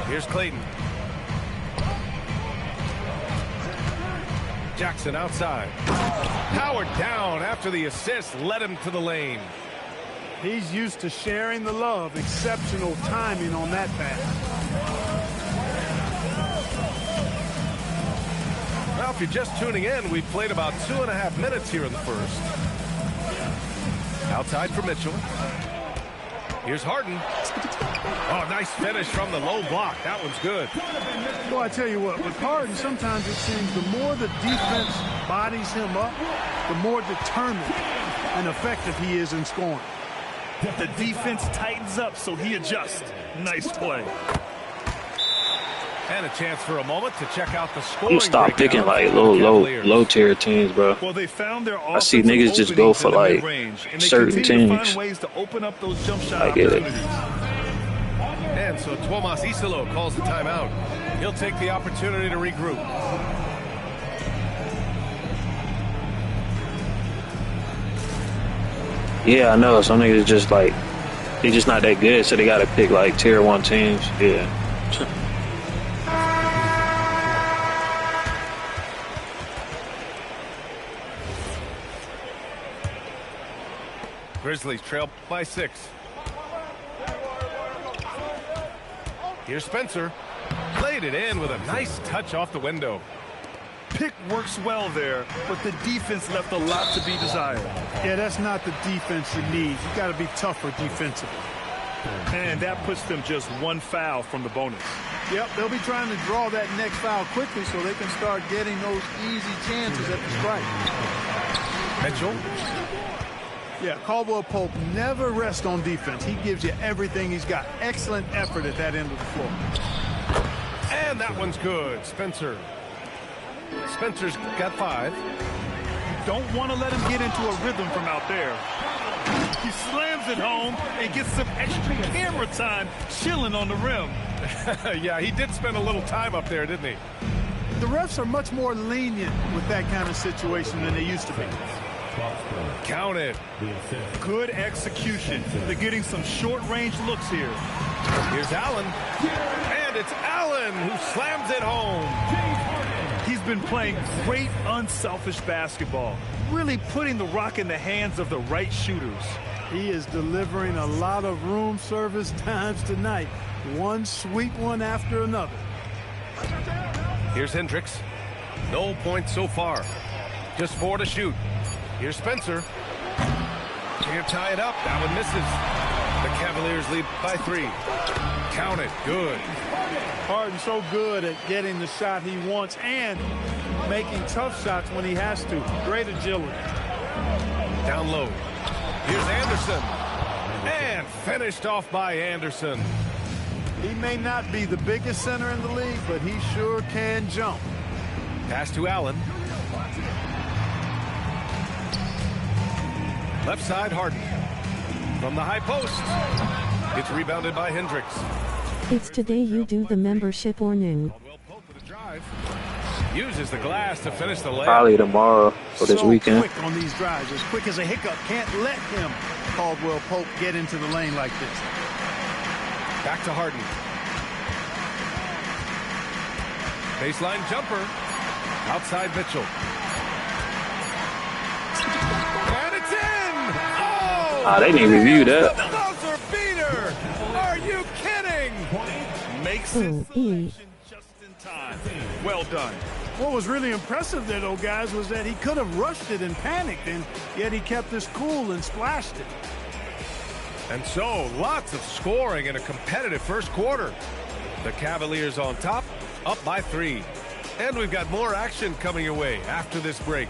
Here's Clayton. Jackson outside. Howard down after the assist led him to the lane. He's used to sharing the love. Exceptional timing on that pass. Well, if you're just tuning in, we've played about 2.5 minutes here in the first. Outside for Mitchell. Here's Harden. Oh, nice finish from the low block. That one's good. Well, I tell you what, with Harden, sometimes it seems the more the defense bodies him up, the more determined and effective he is in scoring. The defense tightens up, so he adjusts. Nice play. And a chance for a moment to check out the scoring. I'm stop picking like low tier teams, bro. Well, they found their I see niggas just go for like certain teams. Ways to open up those jump shot I get it. And so Tomas Isolo calls the timeout. He'll take the opportunity to regroup. Yeah, I know. Some niggas just like they just not that good, so they gotta pick like tier 1 teams. Yeah. Grizzlies trail by 6. Here's Spencer. Played it in with a nice touch off the window. Pick works well there, but the defense left a lot to be desired. Yeah, that's not the defense you need. You got to be tougher defensively. And that puts them just 1 foul from the bonus. Yep, they'll be trying to draw that next foul quickly so they can start getting those easy chances at the strike. Mitchell. Yeah, Caldwell Pope never rests on defense. He gives you everything he's got. Excellent effort at that end of the floor. And that one's good. Spencer's got 5. Don't want to let him get into a rhythm from out there. He slams it home and gets some extra camera time chilling on the rim. Yeah, he did spend a little time up there, didn't he? The refs are much more lenient with that kind of situation than they used to be. Count it. Good execution. They're getting some short-range looks here. Here's Allen. And it's Allen who slams it home. He's been playing great, unselfish basketball, really putting the rock in the hands of the right shooters. He is delivering a lot of room service times tonight. One sweet one after another. Here's Hendricks. No points so far. Just 4 to shoot. Here's Spencer. Can't tie it up. That one misses. The Cavaliers lead by 3. Count it. Good. Harden so good at getting the shot he wants and making tough shots when he has to. Great agility. Down low. Here's Anderson. And finished off by Anderson. He may not be the biggest center in the league, but he sure can jump. Pass to Allen. Left side, Harden. From the high post. It's rebounded by Hendricks. It's today you do the membership or new. Uses the glass to finish the layup. Probably tomorrow or this weekend. Quick on these drives, as quick as a hiccup. Can't let him, Caldwell Pope, get into the lane like this. Back to Harden. Baseline jumper. Outside Mitchell. And it's in! Oh! They didn't review that. The buzzer beater! Are you kidding? Makes it just in time. Well done. What was really impressive there, though, guys, was that he could have rushed it and panicked, and yet he kept his cool and splashed it. And so, lots of scoring in a competitive first quarter. The Cavaliers on top, up by 3. And we've got more action coming your way after this break.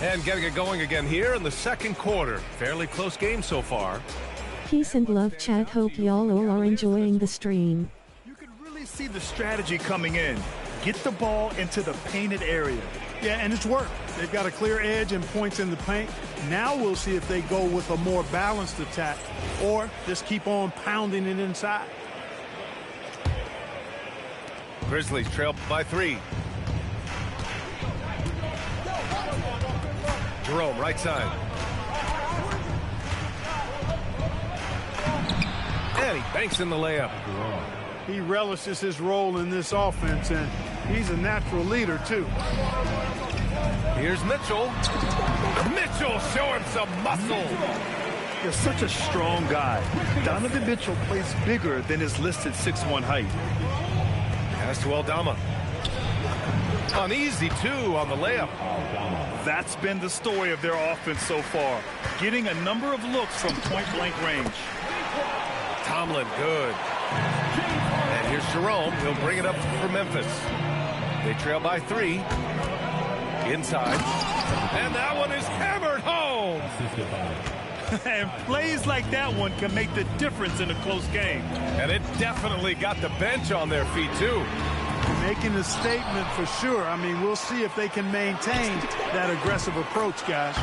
And getting it going again here in the second quarter. Fairly close game so far. Peace and love, chat. Hope y'all all are enjoying the stream. You can really see the strategy coming in. Get the ball into the painted area. Yeah, and it's worked. They've got a clear edge and points in the paint. Now we'll see if they go with a more balanced attack or just keep on pounding it inside. Grizzlies trail by 3. Jerome, right side. And he banks in the layup. He relishes his role in this offense, and he's a natural leader, too. Here's Mitchell. Mitchell showing some muscle. You're such a strong guy. Donovan Mitchell plays bigger than his listed 6'1" height. Pass to Aldama. An easy 2 on the layup. That's been the story of their offense so far. Getting a number of looks from point-blank range. Tomlin, good. And here's Jerome. He'll bring it up for Memphis. They trail by 3. Inside. And that one is hammered home. And plays like that one can make the difference in a close game. And it definitely got the bench on their feet, too. Making a statement for sure. I mean, we'll see if they can maintain that aggressive approach, guys.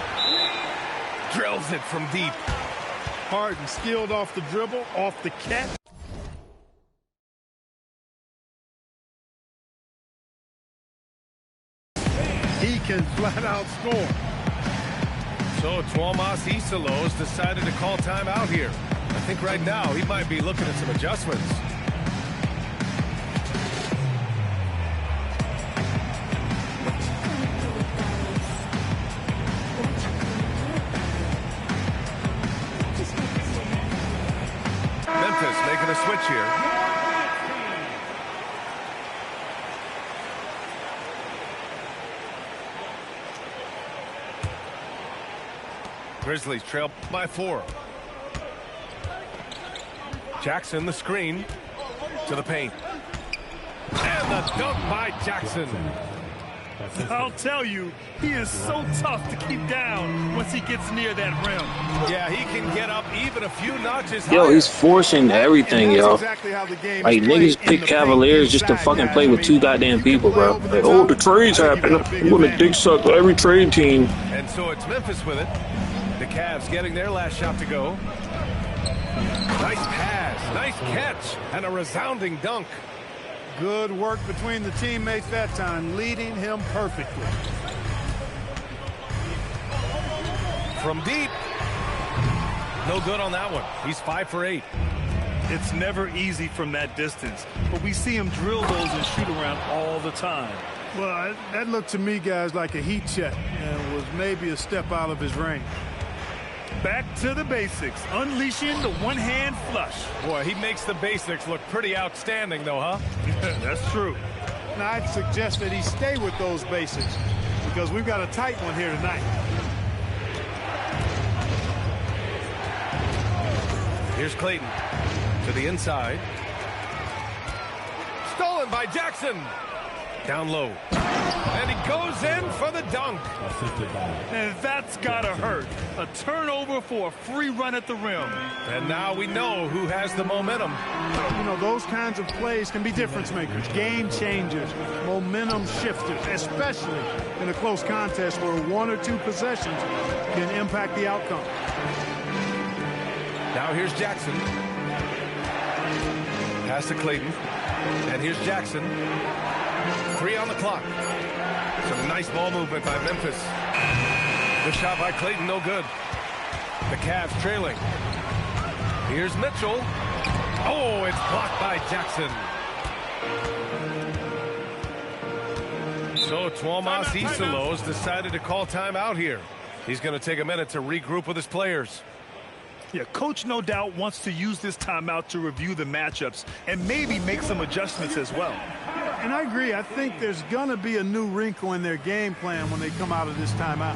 Drills it from deep. Harden skilled off the dribble, off the catch. He can flat out score. So Tuomas Isalos decided to call timeout here. I think right now he might be looking at some adjustments. Memphis making a switch here. Grizzlies trail by 4. Jackson the screen to the paint. And the dunk by Jackson. I'll tell you, he is so tough to keep down once he gets near that rim. Yeah, he can get up even a few notches higher. Yo, he's forcing everything, yo. Exactly how the game Like, niggas pick Cavaliers just to fucking play with 2 goddamn people, bro. Like, oh, the trades happen. I'm gonna dick suck every trade team. And so it's Memphis with it. The Cavs getting their last shot to go. Nice pass, nice catch, and a resounding dunk. Good work between the teammates that time, leading him perfectly. From deep. No good on that one. He's 5 for 8. It's never easy from that distance, but we see him drill those and shoot around all the time. Well, that looked to me, guys, like a heat check and was maybe a step out of his range. Back to the basics, unleashing the one-hand flush. Boy, he makes the basics look pretty outstanding, though, huh? That's true. Now, I'd suggest that he stay with those basics because we've got a tight one here tonight. Here's Clayton to the inside. Stolen by Jackson. Down low. And he goes in for the dunk. And that's gotta hurt. A turnover for a free run at the rim. And now we know who has the momentum. You know, those kinds of plays can be difference makers, game changers, momentum shifters, especially in a close contest where 1 or 2 possessions can impact the outcome. Now here's Jackson. Pass to Clayton. And here's Jackson. 3 on the clock. Some nice ball movement by Memphis. The shot by Clayton, no good. The Cavs trailing. Here's Mitchell. Oh, it's blocked by Jackson. So Tuomas Isalos decided to call timeout here. He's going to take a minute to regroup with his players. Yeah, coach no doubt wants to use this timeout to review the matchups and maybe make some adjustments as well. And I agree. I think there's going to be a new wrinkle in their game plan when they come out of this timeout.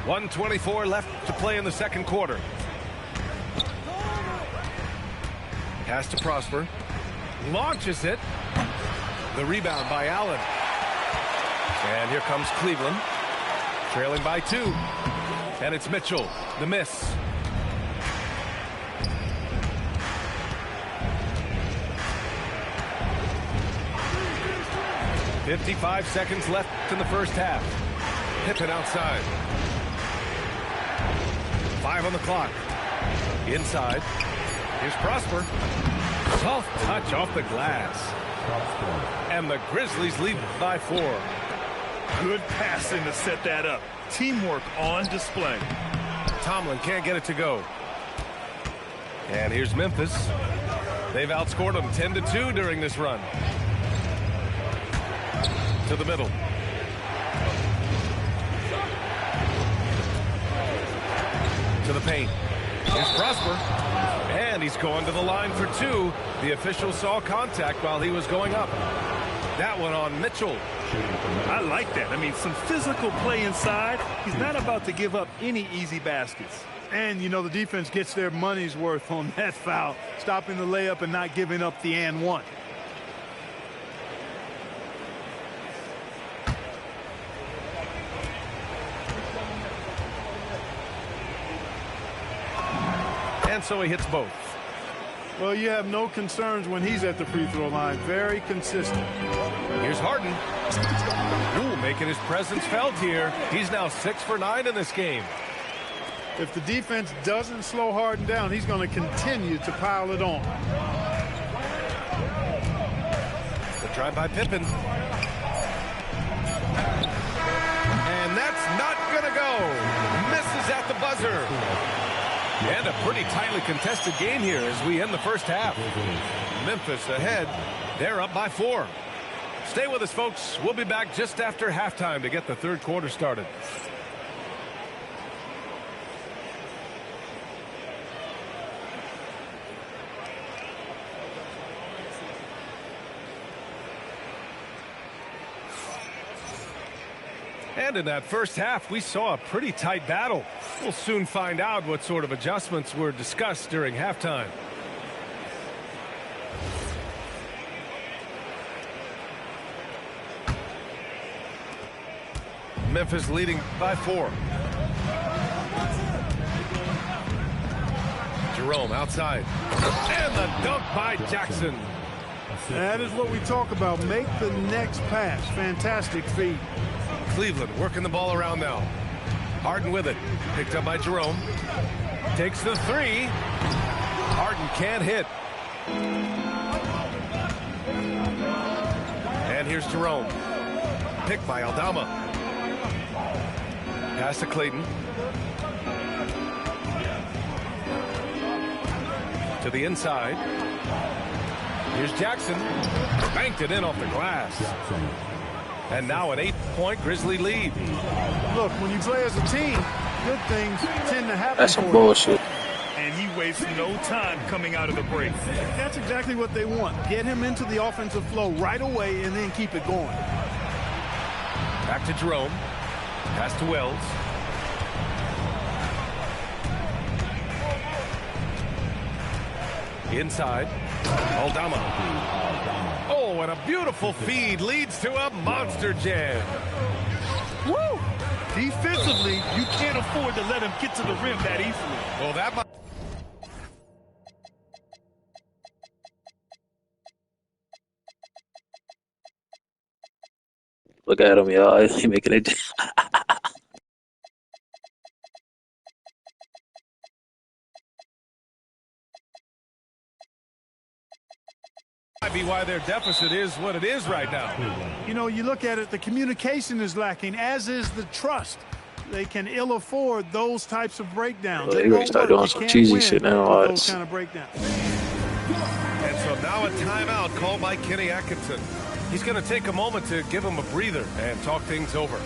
.124 left to play in the second quarter. Pass to Prosper. Launches it. The rebound by Allen. And here comes Cleveland. Trailing by 2. And it's Mitchell. The miss. .55 seconds left in the first half. Pippen outside. 5 on the clock. Inside. Here's Prosper. Soft touch off the glass. And the Grizzlies lead by 4. Good passing to set that up. Teamwork on display. Tomlin can't get it to go. And here's Memphis. They've outscored them 10-2 during this run. To the middle. To the paint. Here's Prosper. And he's going to the line for 2. The official saw contact while he was going up. That one on Mitchell. I like that. I mean, some physical play inside. He's not about to give up any easy baskets. And, you know, the defense gets their money's worth on that foul, stopping the layup and not giving up the and one. And so he hits both. Well, you have no concerns when he's at the free throw line. Very consistent. Here's Harden. Ooh, making his presence felt here. He's now 6 for 9 in this game. If the defense doesn't slow Harden down, he's going to continue to pile it on. The try by Pippen. And that's not going to go. Misses at the buzzer. And And a pretty tightly contested game here as we end the first half. Memphis ahead. They're up by 4. Stay with us, folks. We'll be back just after halftime to get the third quarter started. And in that first half, we saw a pretty tight battle. We'll soon find out what sort of adjustments were discussed during halftime. Memphis leading by 4. Jerome outside. And the dunk by Jackson. That is what we talk about. Make the next pass. Fantastic feed. Cleveland working the ball around now. Harden with it. Picked up by Jerome. Takes the 3. Harden can't hit. And here's Jerome. Picked by Aldama. Pass to Clayton. To the inside. Here's Jackson. Banked it in off the glass. And now an 8-point Grizzly lead. Look, when you play as a team, good things tend to happen. That's some bullshit. And he wastes no time coming out of the break. That's exactly what they want. Get him into the offensive flow right away and then keep it going. Back to Jerome. Pass to Wells. Inside. Aldama. Oh, and a beautiful feed leads to a monster jam. Woo! Defensively, you can't afford to let him get to the rim that easily. Well, that might... Look at him, y'all. He making it. Might be why their deficit is what it is right now. You know, you look at it, the communication is lacking, as is the trust. They can ill afford those types of breakdowns. They're gonna start doing some cheesy shit now. Those kind of breakdowns. And so now a timeout called by Kenny Atkinson. He's going to take a moment to give him a breather and talk things over.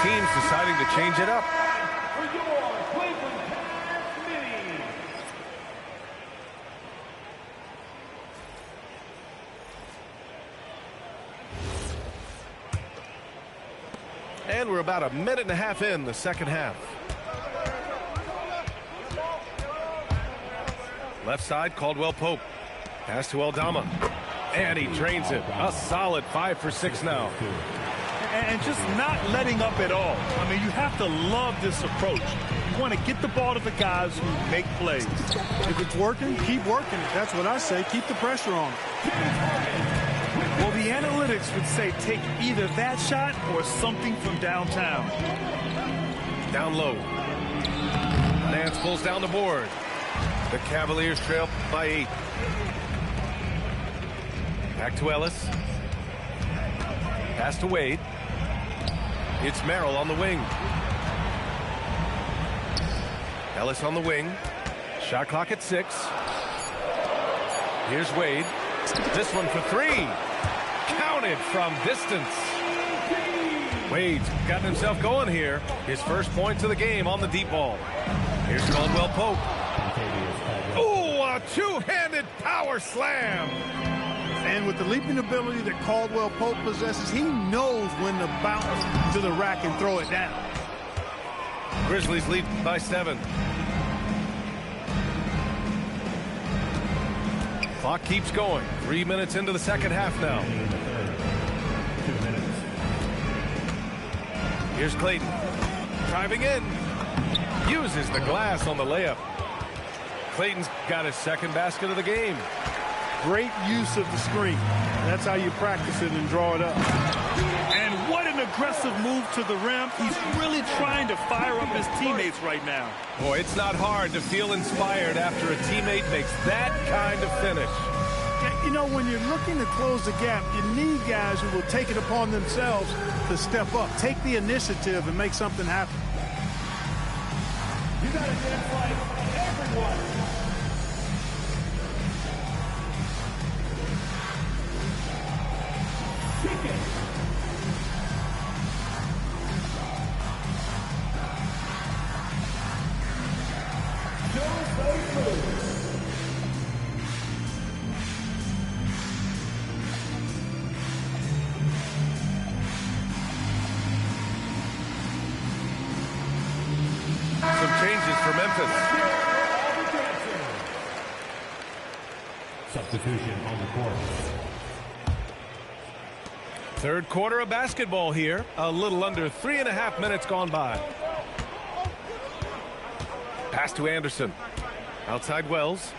Teams deciding to change it up. And we're about a minute and a half in the second half. Left side, Caldwell Pope. Pass to Aldama. And he drains it. A solid 5 for 6 now. And just not letting up at all. I mean, you have to love this approach. You want to get the ball to the guys who make plays. If it's working, keep working it. That's what I say. Keep the pressure on. Well, the analytics would say take either that shot or something from downtown. Down low. Nance pulls down the board. The Cavaliers trail by 8. Back to Ellis. Pass to Wade. It's Merrill on the wing. Ellis on the wing. Shot clock at 6. Here's Wade. This one for 3. Counted from distance. Wade's gotten himself going here. His first points of the game on the deep ball. Here's Caldwell Pope. Oh, a two-handed power slam. And with the leaping ability that Caldwell Pope possesses, he knows when to bounce to the rack and throw it down. Grizzlies lead by 7. Clock keeps going. 3 minutes into the second half now. Here's Clayton. Driving in. Uses the glass on the layup. Clayton's got his second basket of the game. Great use of the screen. That's how you practice it and draw it up. And what an aggressive move to the rim. He's really trying to fire up his teammates right now. Boy, it's not hard to feel inspired after a teammate makes that kind of finish. You know, when you're looking to close the gap, you need guys who will take it upon themselves to step up, take the initiative, and make something happen. You got to dance like everyone. Kick it. Some changes for Memphis. Substitution on the court. Third quarter of basketball here. A little under 3.5 minutes gone by. Pass to Anderson. Outside Wells.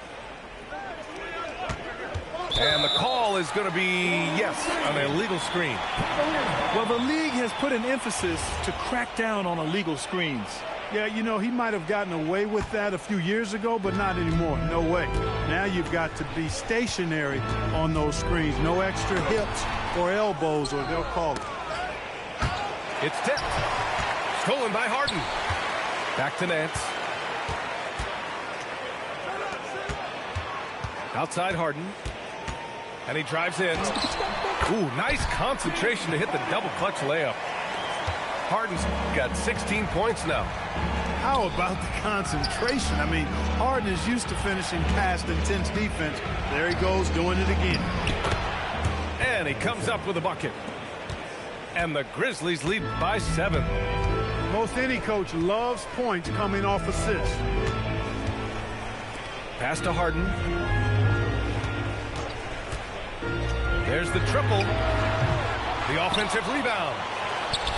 And the call is going to be, yes, an illegal screen. Well, the league has put an emphasis to crack down on illegal screens. Yeah, you know, he might have gotten away with that a few years ago, but not anymore. No way. Now you've got to be stationary on those screens. No extra hips or elbows, or they'll call it. It's tipped. Stolen by Harden. Back to Nance. Outside Harden. And he drives in. Ooh, nice concentration to hit the double clutch layup. Harden's got 16 points now. How about the concentration? I mean, Harden is used to finishing past intense defense. There he goes, doing it again. And he comes up with a bucket. And the Grizzlies lead by 7. Most any coach loves points coming off assists. Pass to Harden. There's the triple. The offensive rebound.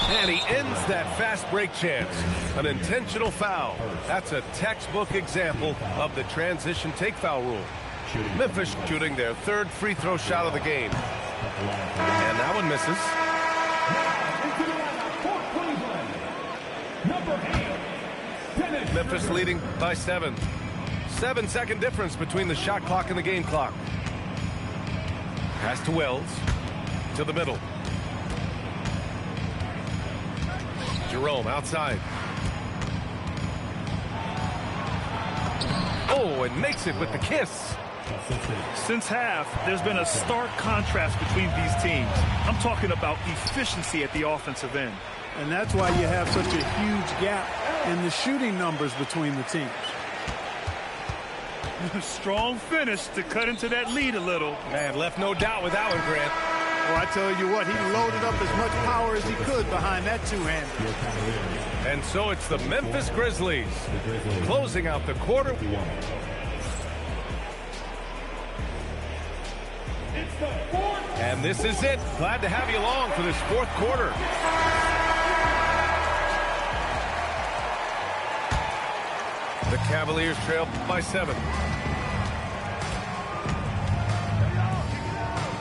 And he ends that fast break chance. An intentional foul. That's a textbook example of the transition take foul rule. Memphis shooting their third free throw shot of the game. And that one misses. Memphis leading by 7. 7-second difference between the shot clock and the game clock. Pass to Wells. To the middle. Jerome outside. Oh, and makes it with the kiss. Since half, there's been a stark contrast between these teams. I'm talking about efficiency at the offensive end. And that's why you have such a huge gap in the shooting numbers between the teams. Strong finish to cut into that lead a little. Man, left no doubt with that one, Grant. Well, I tell you what, he loaded up as much power as he could behind that two-hander. And so it's the Memphis Grizzlies closing out the quarter. And this is it. Glad to have you along for this fourth quarter. The Cavaliers trail by 7.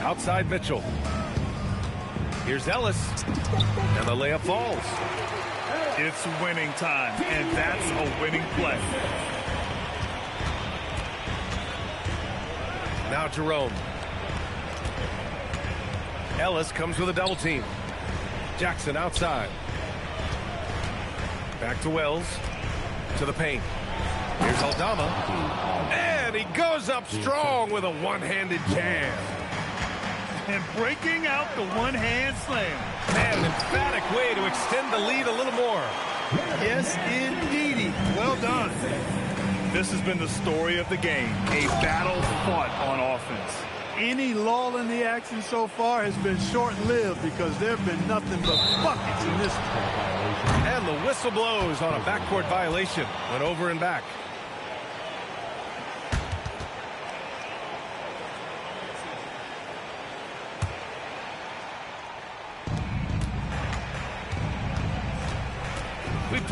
Outside Mitchell. Here's Ellis. And the layup falls. It's winning time, and that's a winning play. Now Jerome. Ellis comes with a double team. Jackson outside. Back to Wells. To the paint. Here's Aldama. And he goes up strong with a one-handed jam. And breaking out the one-hand slam. Man, an emphatic way to extend the lead a little more. Yes, indeedy. Well done. This has been the story of the game. A battle fought on offense. Any lull in the action so far has been short-lived because there have been nothing but buckets in this one. And the whistle blows on a backcourt violation. Went over and back.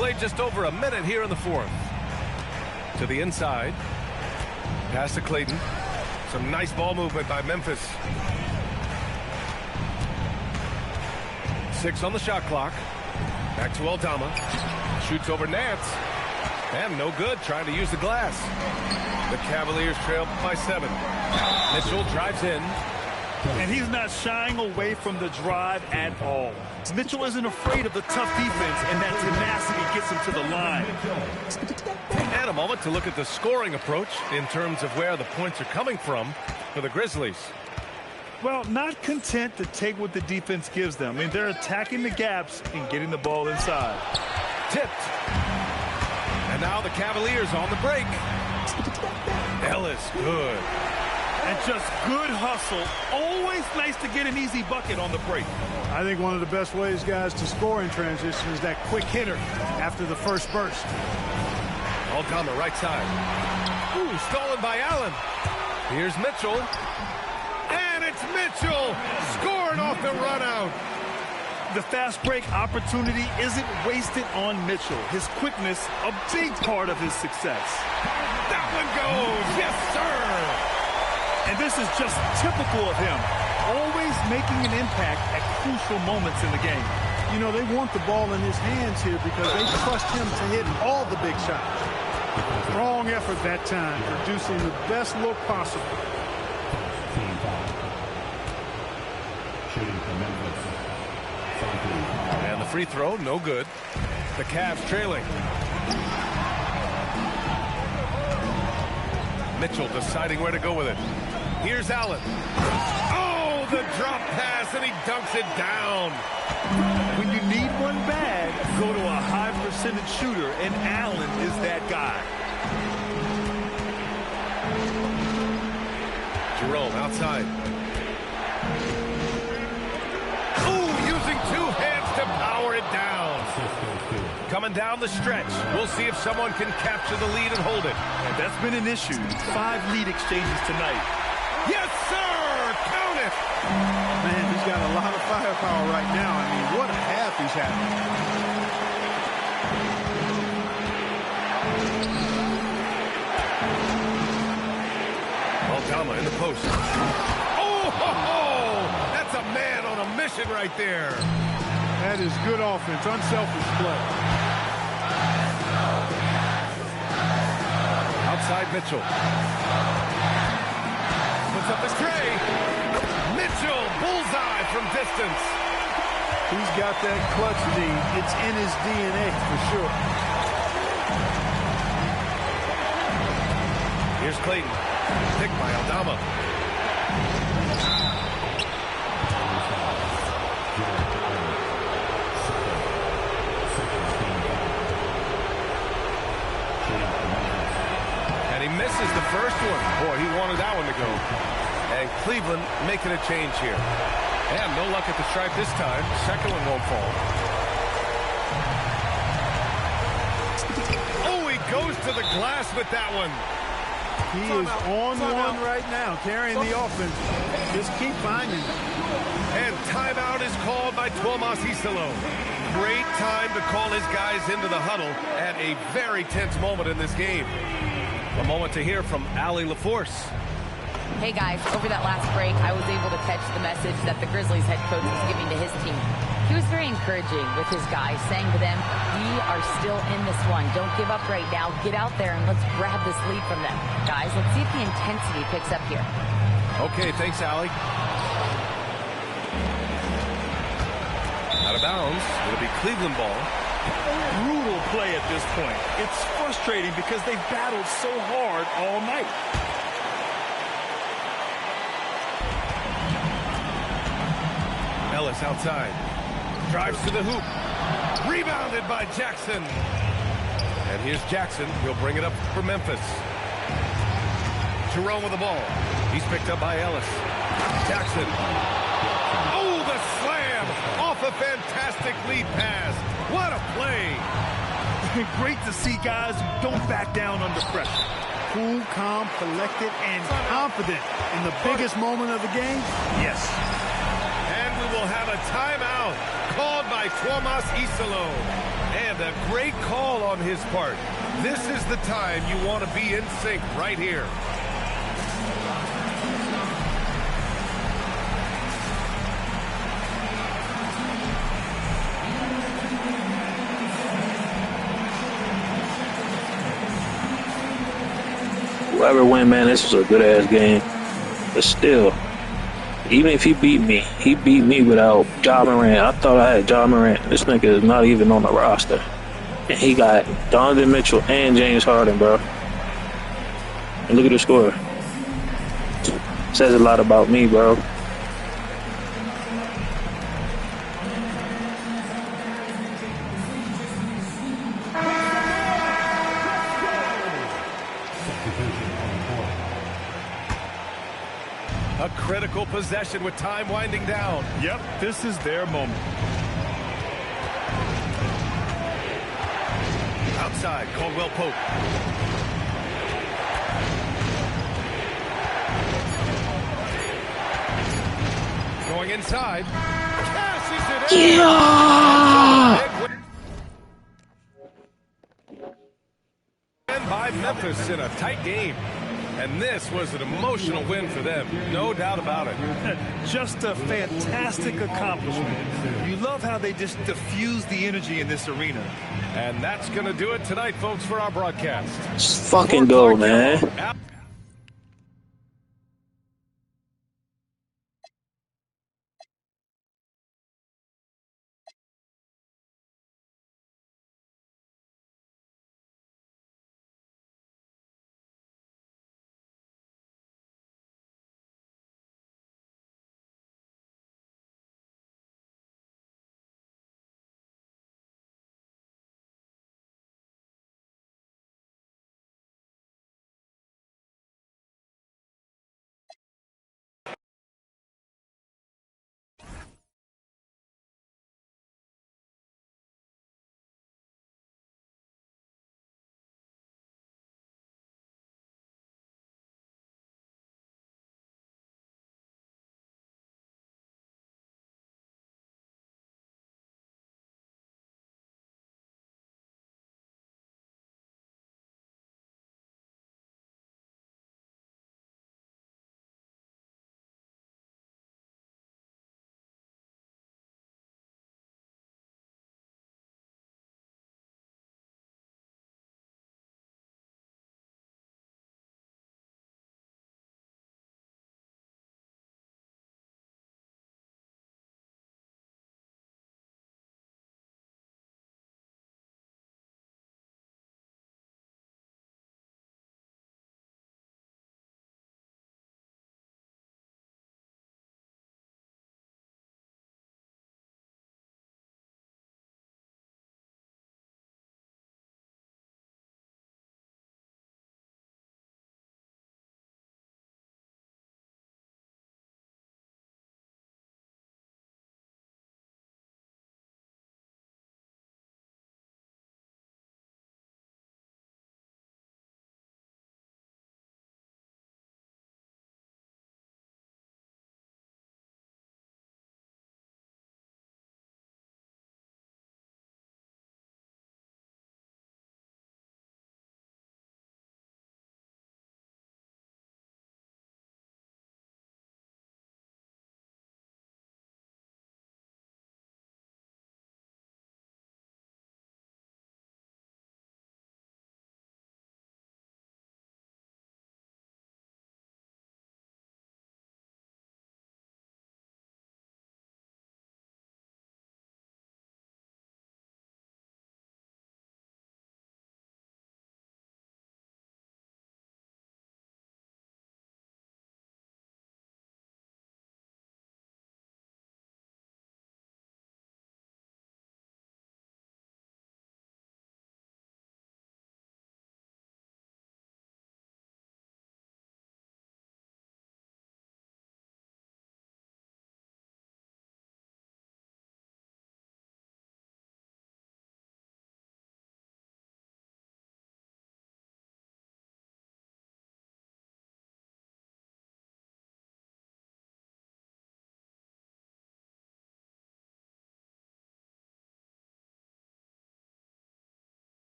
played just over a minute here in the fourth. To the inside. Pass to Clayton. Some nice ball movement by Memphis. 6 on the shot clock. Back to Aldama. Shoots over Nance. And no good, trying to use the glass. The Cavaliers trail by 7. Mitchell drives in. And he's not shying away from the drive at all. Mitchell isn't afraid of the tough defense, and that tenacity gets him to the line. And a moment to look at the scoring approach in terms of where the points are coming from for the Grizzlies. Well, not content to take what the defense gives them. I mean, they're attacking the gaps and getting the ball inside. Tipped. And now the Cavaliers on the break. Ellis, good. And just good hustle. Always nice to get an easy bucket on the break. I think one of the best ways, guys, to score in transition is that quick hitter after the first burst. All down the right side. Ooh, stolen by Allen. Here's Mitchell. And it's Mitchell scoring off the run out. The fast break opportunity isn't wasted on Mitchell. His quickness, a big part of his success. That one goes. Yes, sir. And this is just typical of him. Always making an impact at crucial moments in the game. You know, they want the ball in his hands here because they trust him to hit all the big shots. Strong effort that time, producing the best look possible. And the free throw, no good. The Cavs trailing. Mitchell deciding where to go with it. Here's Allen. Oh, the drop pass, and he dunks it down. When you need one bad, go to a high percentage shooter, and Allen is that guy. Jerome outside. Ooh, using 2 hands to power it down. Coming down the stretch. We'll see if someone can capture the lead and hold it. And that's been an issue. 5 lead exchanges tonight. Yes, sir! Count it! Man, he's got a lot of firepower right now. I mean, what a half he's having. Aldama in the post. Oh, ho, ho! That's a man on a mission right there. That is good offense, unselfish play. Outside Mitchell. Puts up the tray. Mitchell, bullseye from distance. He's got that clutch D. It's in his DNA for sure. Here's Clayton. Picked by Aldama. And he misses the first one. Boy, he wanted that one to go. And Cleveland making a change here. And no luck at the stripe this time. Second one won't fall. Oh, he goes to the glass with that one. He is on one right now, carrying the offense. Just keep finding it. And timeout is called by Tuomas Isalo. Great time to call his guys into the huddle at a very tense moment in this game. A moment to hear from Allie LaForce. Hey guys, over that last break, I was able to catch the message that the Grizzlies head coach was giving to his team. He was very encouraging with his guys, saying to them, we are still in this one. Don't give up right now. Get out there and let's grab this lead from them. Guys, let's see if the intensity picks up here. Okay, thanks, Allie. Out of bounds. It'll be Cleveland ball. Brutal play at this point. It's frustrating because they've battled so hard all night. Ellis outside. Drives to the hoop. Rebounded by Jackson. And here's Jackson. He'll bring it up for Memphis. Jerome with the ball. He's picked up by Ellis. Jackson. Oh, the slam! Off a fantastic lead pass. What a play! Great to see guys who don't back down under pressure. Cool, calm, collected, and confident in the biggest moment of the game. Yes. And we will have a timeout called by Tuomas Isalo. And a great call on his part. This is the time you want to be in sync right here. Whoever win, man, this was a good-ass game. But still, even if he beat me without Ja Morant. I thought I had Ja Morant. This nigga is not even on the roster. And he got Donovan Mitchell and James Harden, bro. And look at the score. Says a lot about me, bro. A critical possession with time winding down. Yep, this is their moment. Outside, Caldwell Pope. Going inside. Cashes it in. Yeah! And by Memphis in a tight game. And this was an emotional win for them, no doubt about it. Just a fantastic accomplishment. You love how they just diffuse the energy in this arena. And that's going to do it tonight, folks, for our broadcast. Let's fucking go, man.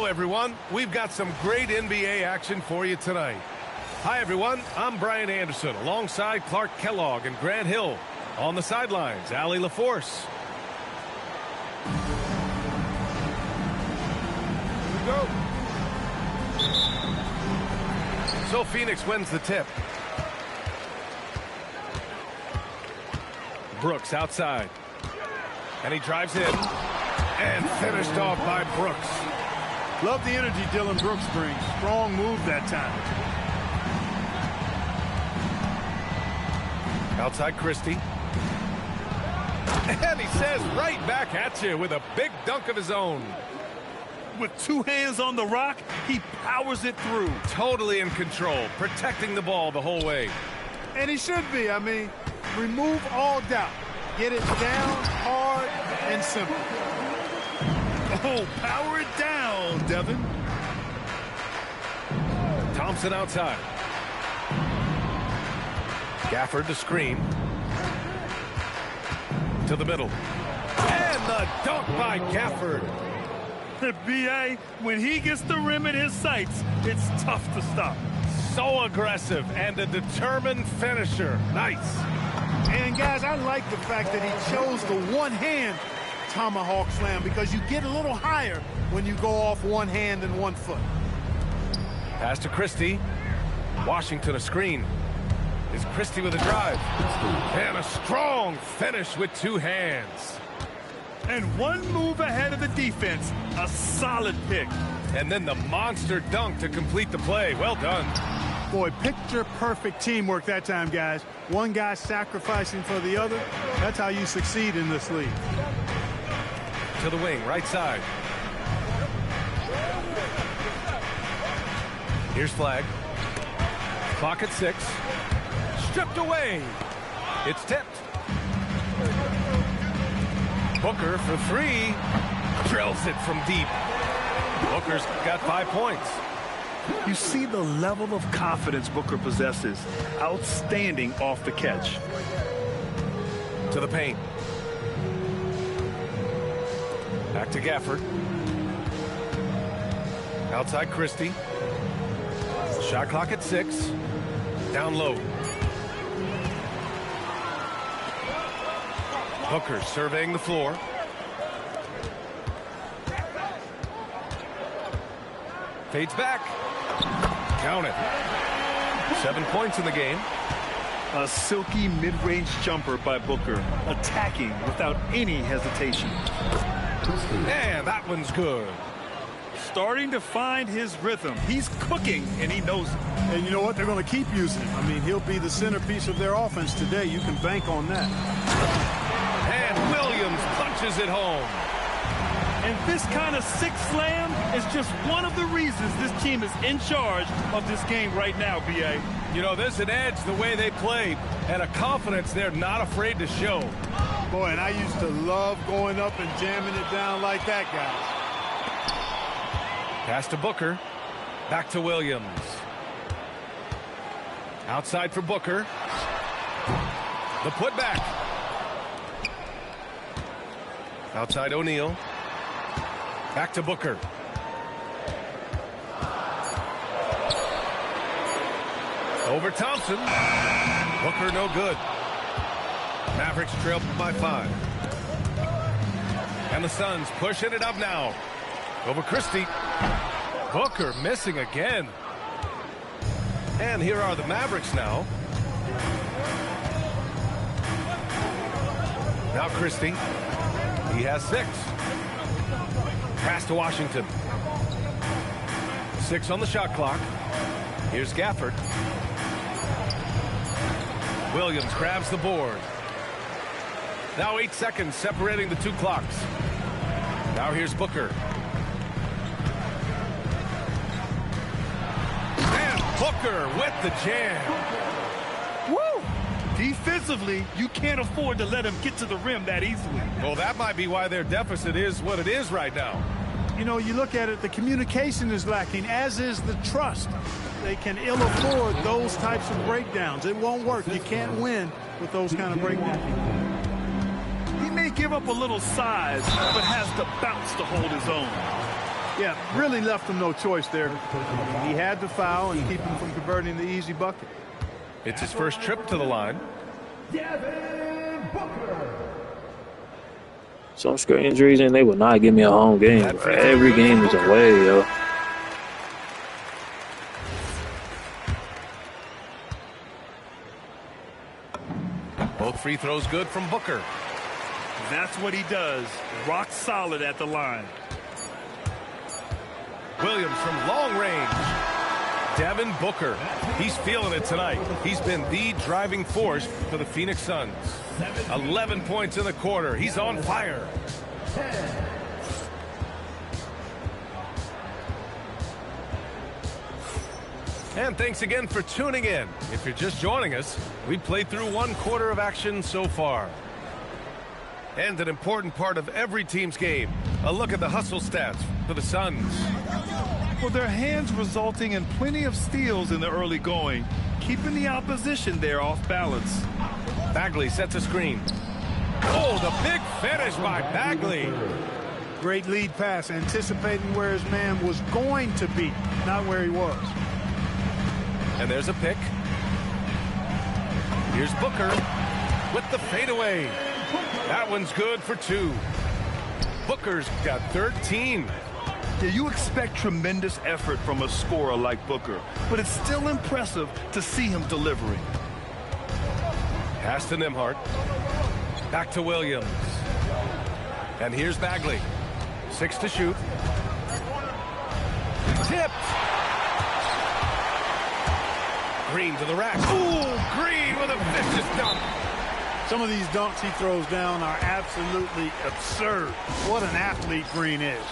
Hello, everyone. We've got some great NBA action for you tonight. Hi, everyone. I'm Brian Anderson alongside Clark Kellogg and Grant Hill. On the sidelines, Allie LaForce. Here we go. So Phoenix wins the tip. Brooks outside. And he drives in. And finished off by Brooks. Love the energy Dylan Brooks brings. Strong move that time. Outside Christie. And he says right back at you with a big dunk of his own. With two hands on the rock, he powers it through. Totally in control, protecting the ball the whole way. And he should be. I mean, remove all doubt. Get it down, hard, and simple. Oh, power it down, Devin. Thompson outside. Gafford to screen. To the middle. And the dunk by Gafford. B.A., when he gets the rim in his sights, it's tough to stop. So aggressive and a determined finisher. Nice. And, guys, I like the fact that he chose the one-hand tomahawk slam because you get a little higher when you go off one hand and 1 foot. Pass to Christie. Washington a screen. Is Christie with a drive. And a strong finish with 2 hands. And 1 move ahead of the defense. A solid pick. And then the monster dunk to complete the play. Well done. Boy, picture-perfect teamwork that time, guys. One guy sacrificing for the other. That's how you succeed in this league. To the wing, right side. Here's Flag. Clock at 6. Stripped away. It's tipped. Booker for 3. Drills it from deep. Booker's got 5 points. You see the level of confidence Booker possesses. Outstanding off the catch. To the paint. Back to Gafford. Outside Christie. Shot clock at 6. Down low. Booker surveying the floor. Fades back. Count it. 7 points in the game. A silky mid-range jumper by Booker, attacking without any hesitation. And that one's good. Starting to find his rhythm. He's cooking, and he knows it. And you know what? They're going to keep using him. I mean, he'll be the centerpiece of their offense today. You can bank on that. And Williams punches it home. And this kind of sick slam is just one of the reasons this team is in charge of this game right now, B.A. You know, there's an edge the way they play and a confidence they're not afraid to show. Boy, and I used to love going up and jamming it down like that, guys. Pass to Booker. Back to Williams. Outside for Booker. The putback. Outside O'Neal. Back to Booker. Over Thompson. Booker no good. Mavericks trail by 5. And the Suns pushing it up now. Over Christie. Booker missing again. And here are the Mavericks now. Now Christie. He has 6. Pass to Washington. 6 on the shot clock. Here's Gafford. Williams grabs the board. Now 8 seconds separating the 2 clocks. Now here's Booker. And Booker with the jam. Woo! Defensively, you can't afford to let him get to the rim that easily. Well, that might be why their deficit is what it is right now. You know, you look at it, the communication is lacking, as is the trust. They can ill afford those types of breakdowns. It won't work. You can't win with those kind of breakdowns. He may give up a little size, but has the bounce to hold his own. Yeah, really left him no choice there. He had to foul and keep him from converting the easy bucket. It's his first trip to the line. Some strange reason they would not give me a home game. Every game is away, yo. Both free throws good from Booker. That's what he does. Rock solid at the line. Williams from long range. Devin Booker. He's feeling it tonight. He's been the driving force for the Phoenix Suns. 11 points in the quarter. He's on fire. And thanks again for tuning in. If you're just joining us, we played through 1 quarter of action so far. And an important part of every team's game, a look at the hustle stats for the Suns. Well, their hands resulting in plenty of steals in the early going, keeping the opposition there off balance. Bagley sets a screen. Oh, the big finish by Bagley. Great lead pass, anticipating where his man was going to be, not where he was. And there's a pick. Here's Booker with the fadeaway. That one's good for 2. Booker's got 13. Yeah, you expect tremendous effort from a scorer like Booker, but it's still impressive to see him delivering. Pass to Nembhard. Back to Williams. And here's Bagley. 6 to shoot. Tipped. Green to the rack. Ooh, Green with a vicious dunk. Some of these dunks he throws down are absolutely absurd. What an athlete Green is.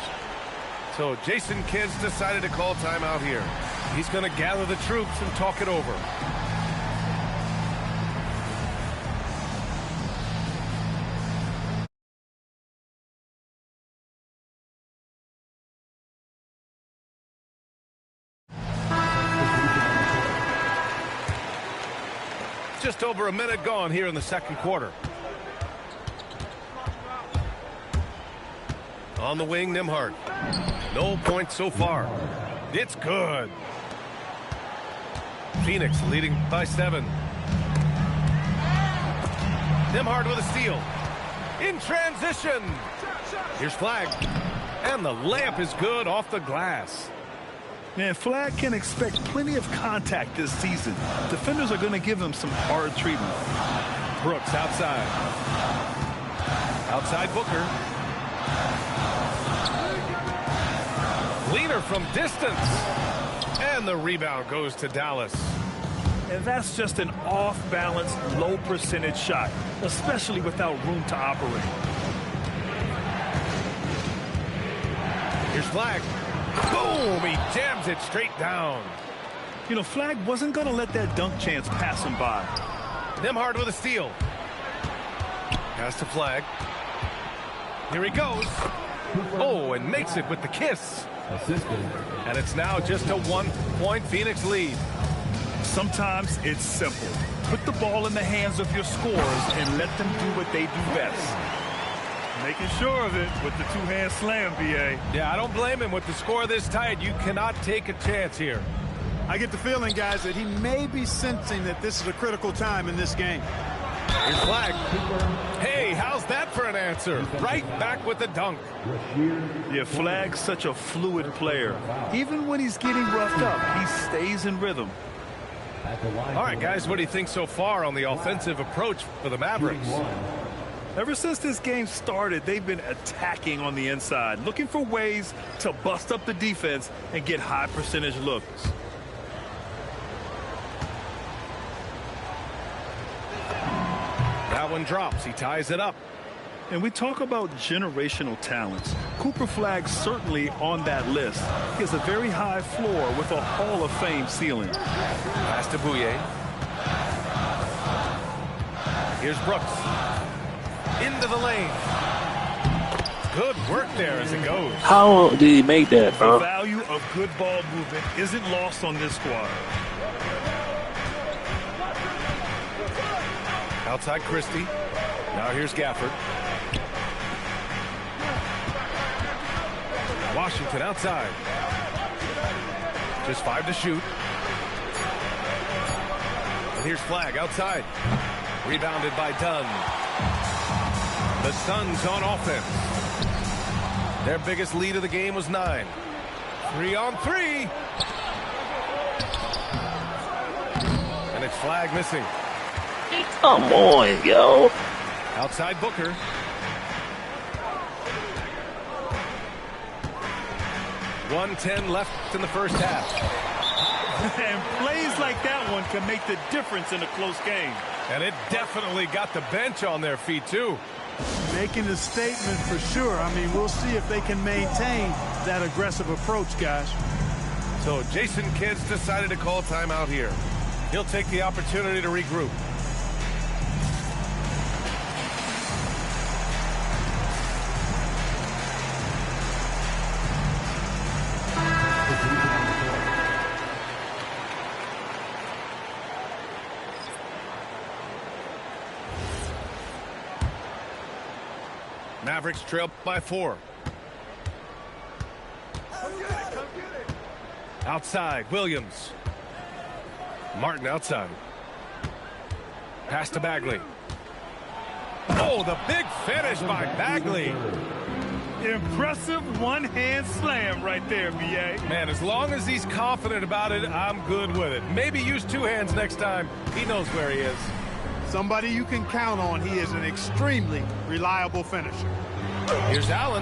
So Jason Kidd's decided to call timeout here. He's going to gather the troops and talk it over. Just over a minute gone here in the second quarter. On the wing, Nembhard. No points so far. It's good. Phoenix leading by 7. Nembhard with a steal. In transition. Here's Flag. And the layup is good off the glass. Man, Flag can expect plenty of contact this season. Defenders are going to give him some hard treatment. Brooks outside. Outside Booker. Leaner from distance. And the rebound goes to Dallas. And that's just an off-balance, low-percentage shot, especially without room to operate. Here's Flag. Boom! He jams it straight down. You know, Flag wasn't going to let that dunk chance pass him by. Nembhard with a steal. Pass to Flag. Here he goes. Oh, and makes it with the kiss. And it's now just a 1-point Phoenix lead. Sometimes it's simple. Put the ball in the hands of your scorers and let them do what they do best. Making sure of it with the two-hand slam, B.A. Yeah, I don't blame him with the score this tight. You cannot take a chance here. I get the feeling, guys, that he may be sensing that this is a critical time in this game. Here's Flag. Hey, how's that for an answer? Right back with the dunk. Yeah, Flag's such a fluid player. Even when he's getting roughed up, he stays in rhythm. All right, guys, what do you think so far on the offensive approach for the Mavericks? Ever since this game started, they've been attacking on the inside, looking for ways to bust up the defense and get high percentage looks. That one drops. He ties it up. And we talk about generational talents. Cooper Flag's certainly on that list. He has a very high floor with a Hall of Fame ceiling. Pass to Bouye. Here's Brooks. Into the lane. Good work there as it goes. How did he make that, bro? The value of good ball movement isn't lost on this squad. Outside Christie. Now here's Gafford. Washington outside. Just 5 to shoot. And here's Flagg outside. Rebounded by Dunn. The Suns on offense. Their biggest lead of the game was 9. 3 on 3. And it's Flagg missing. Come on, yo. Outside Booker. .110 left in the first half. And plays like that one can make the difference in a close game. And it definitely got the bench on their feet, too. Making a statement for sure. I mean, we'll see if they can maintain that aggressive approach, guys. So Jason Kidd's decided to call timeout here. He'll take the opportunity to regroup. Mavericks trail by 4. Outside, Williams. Martin outside. Pass to Bagley. Oh, the big finish by Bagley. Impressive one-hand slam right there, B.A. Man, as long as he's confident about it, I'm good with it. Maybe use 2 hands next time. He knows where he is. Somebody you can count on. He is an extremely reliable finisher. Here's Allen.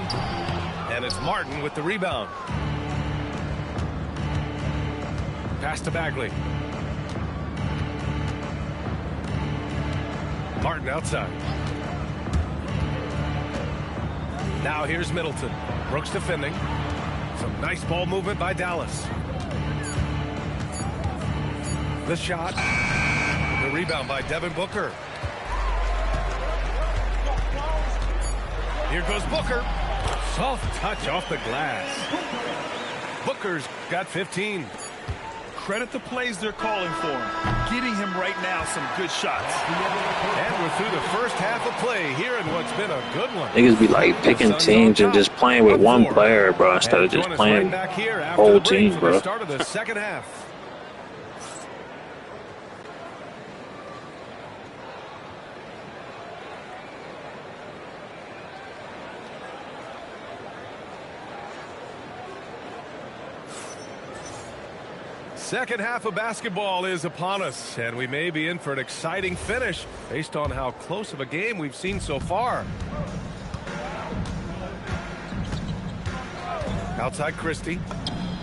And it's Martin with the rebound. Pass to Bagley. Martin outside. Now here's Middleton. Brooks defending. Some nice ball movement by Dallas. The shot. The rebound by Devin Booker. Here goes Booker. Soft touch off the glass. Booker's got 15. Credit the plays they're calling for him. Getting him right now some good shots. And we're through the first half of play here in what's been a good one. Niggas be like picking teams and just playing with one player, bro, instead of just playing whole team, bro. Start of the second half. Second half of basketball is upon us, and we may be in for an exciting finish based on how close of a game we've seen so far. Outside Christie.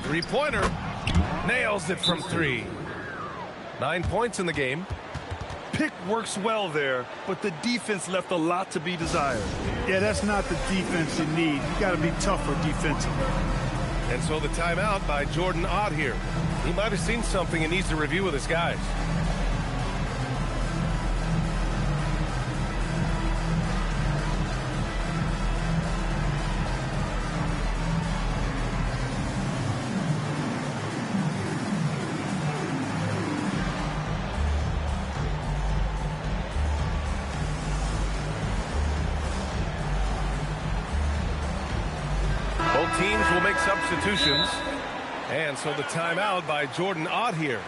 Three-pointer. Nails it from 3. 9 points in the game. Pick works well there, but the defense left a lot to be desired. Yeah, that's not the defense you need. You got to be tougher defensively. And so the timeout by Jordan Ott here. He might have seen something and needs to review with his guys. Both teams will make substitutions. And so the timeout by Jordan Ott here.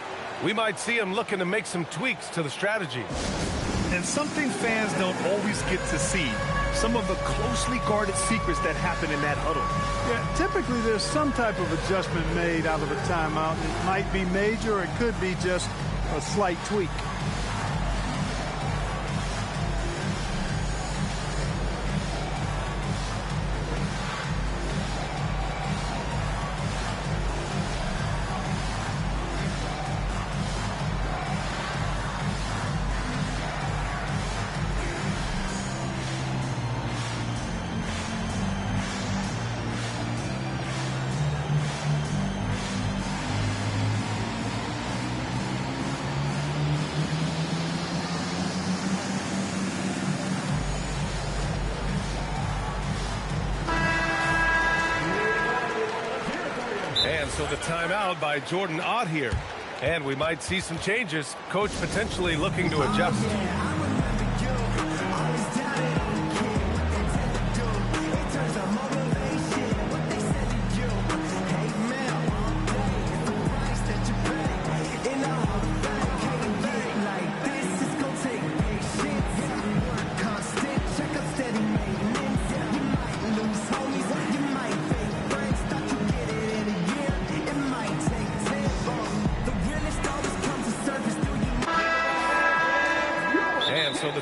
We might see him looking to make some tweaks to the strategy. And something fans don't always get to see. Some of the closely guarded secrets that happen in that huddle. Yeah, typically there's some type of adjustment made out of a timeout. It might be major or it could be just a slight tweak. So the timeout by Jordan Ott here. And we might see some changes. Coach potentially looking to adjust.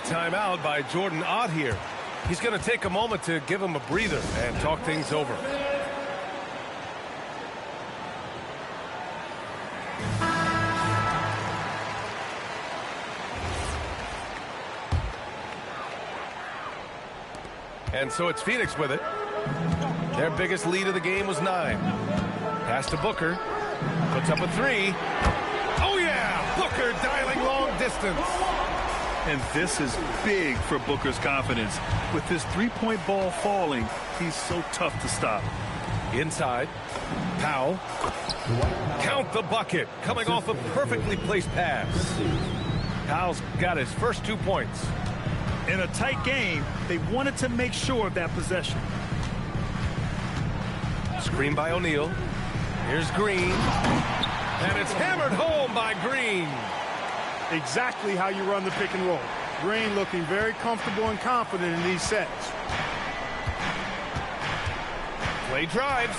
timeout by Jordan Ott here. He's going to take a moment to give him a breather and talk things over. And so it's Phoenix with it. Their biggest lead of the game was 9. Pass to Booker. Puts up a 3. Oh, yeah! Booker dialing long distance. And this is big for Booker's confidence. With his three-point ball falling, he's so tough to stop. Inside. Powell. Count the bucket. Coming off a perfectly placed pass. Powell's got his first 2 points. In a tight game, they wanted to make sure of that possession. Screen by O'Neal. Here's Green. And it's hammered home by Green. Exactly how you run the pick and roll. Green looking very comfortable and confident in these sets. Play drives.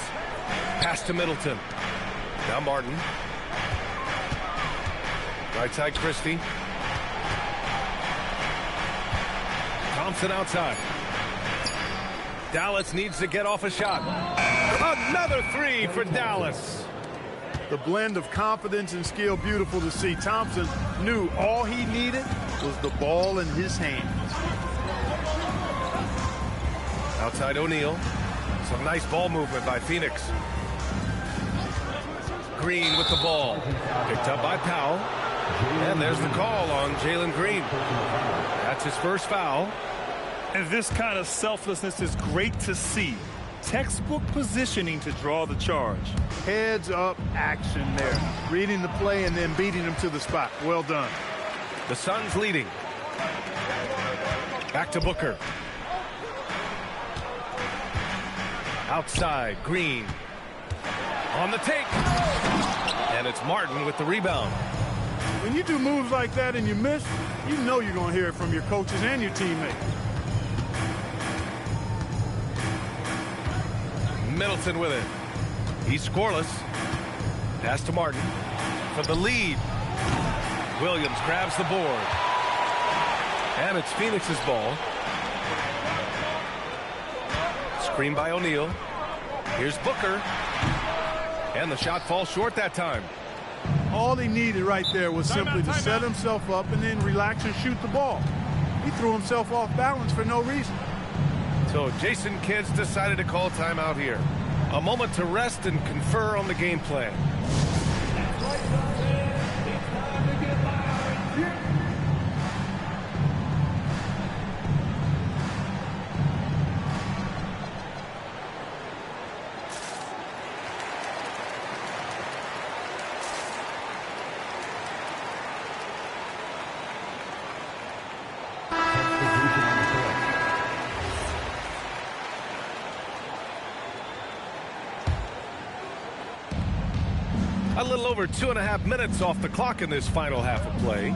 Pass to Middleton. Now Martin. Right side Christie. Thompson outside. Dallas needs to get off a shot. Another 3 for Dallas. The blend of confidence and skill, beautiful to see. Thompson knew all he needed was the ball in his hands. Outside O'Neal. Some nice ball movement by Phoenix. Green with the ball. Picked up by Powell. And there's the call on Jalen Green. That's his first foul. And this kind of selflessness is great to see. Textbook positioning to draw the charge. Heads up action there. Reading the play and then beating him to the spot. Well done. The Suns leading. Back to Booker. Outside, Green. On the take. And it's Martin with the rebound. When you do moves like that and you miss, you know you're going to hear it from your coaches and your teammates. Middleton with it. He's scoreless. Pass to Martin for the lead. Williams grabs the board. And it's Phoenix's ball. Screen by O'Neal. Here's Booker. And the shot falls short that time. All he needed right there was simply to set himself up and then relax and shoot the ball. He threw himself off balance for no reason. So Jason Kidd's decided to call timeout here. A moment to rest and confer on the game plan. A little over 2.5 minutes off the clock in this final half of play.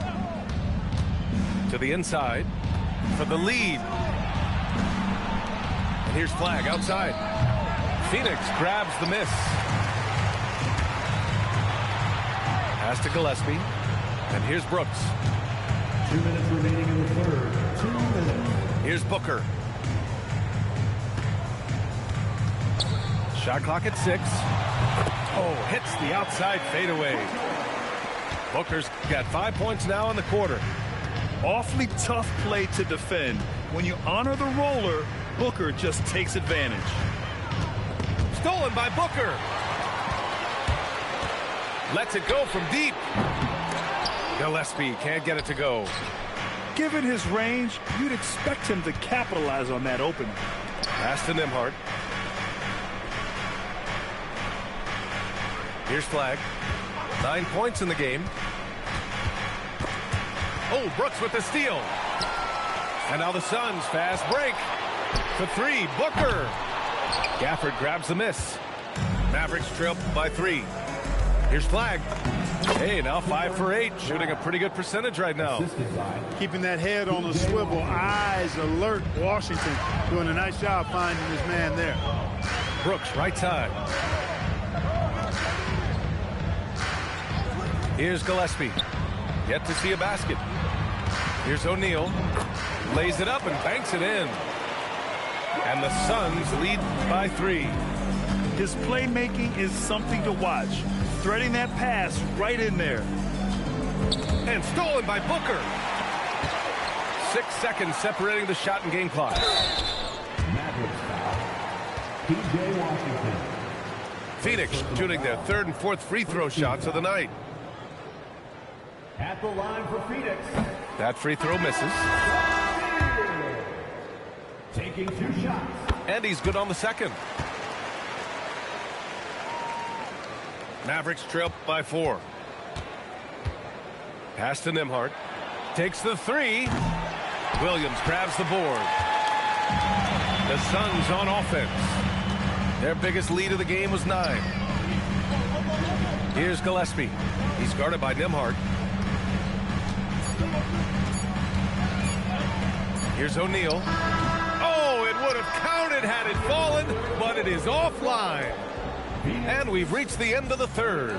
To the inside for the lead. And here's Flag outside. Phoenix grabs the miss. Pass to Gillespie. And here's Brooks. 2 minutes remaining in the third. 2 minutes. Here's Booker. Shot clock at 6. Oh, hits the outside fadeaway. Booker's got 5 points now in the quarter. Awfully tough play to defend. When you honor the roller, Booker just takes advantage. Stolen by Booker. Lets it go from deep. Gillespie can't get it to go. Given his range, you'd expect him to capitalize on that opening. Pass to Nembhard. Here's Flag. 9 points in the game. Oh, Brooks with the steal. And now the Suns fast break. For 3, Booker. Gafford grabs the miss. Mavericks trail by 3. Here's Flag. Hey, now 5 for 8. Shooting a pretty good percentage right now. Keeping that head on the swivel, eyes alert. Washington doing a nice job finding his man there. Brooks, right side. Here's Gillespie. Yet to see a basket. Here's O'Neal. Lays it up and banks it in. And the Suns lead by 3. His playmaking is something to watch. Threading that pass right in there. And stolen by Booker. 6 seconds separating the shot and game clock. Mavericks foul. P.J. Washington. Phoenix shooting their 3rd and 4th free throw shots of the night. At the line for Phoenix. That free throw misses. Taking 2 shots. And he's good on the second. Mavericks trail by 4. Pass to Nembhard. Takes the 3. Williams grabs the board. The Suns on offense. Their biggest lead of the game was 9. Here's Gillespie. He's guarded by Nembhard. Here's O'Neal. Oh, it would have counted had it fallen, but it is offline. And we've reached the end of the 3rd.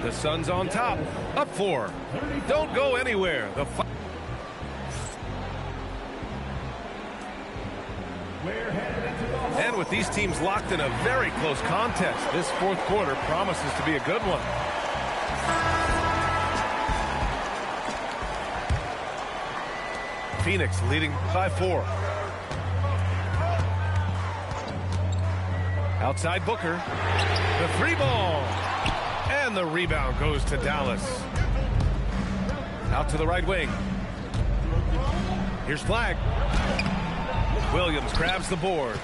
The Suns on top, up 4. Don't go anywhere. And with these teams locked in a very close contest, this 4th quarter promises to be a good one. Phoenix leading by 4. Outside Booker. The 3 ball. And the rebound goes to Dallas. Out to the right wing. Here's Flagg. Williams grabs the board.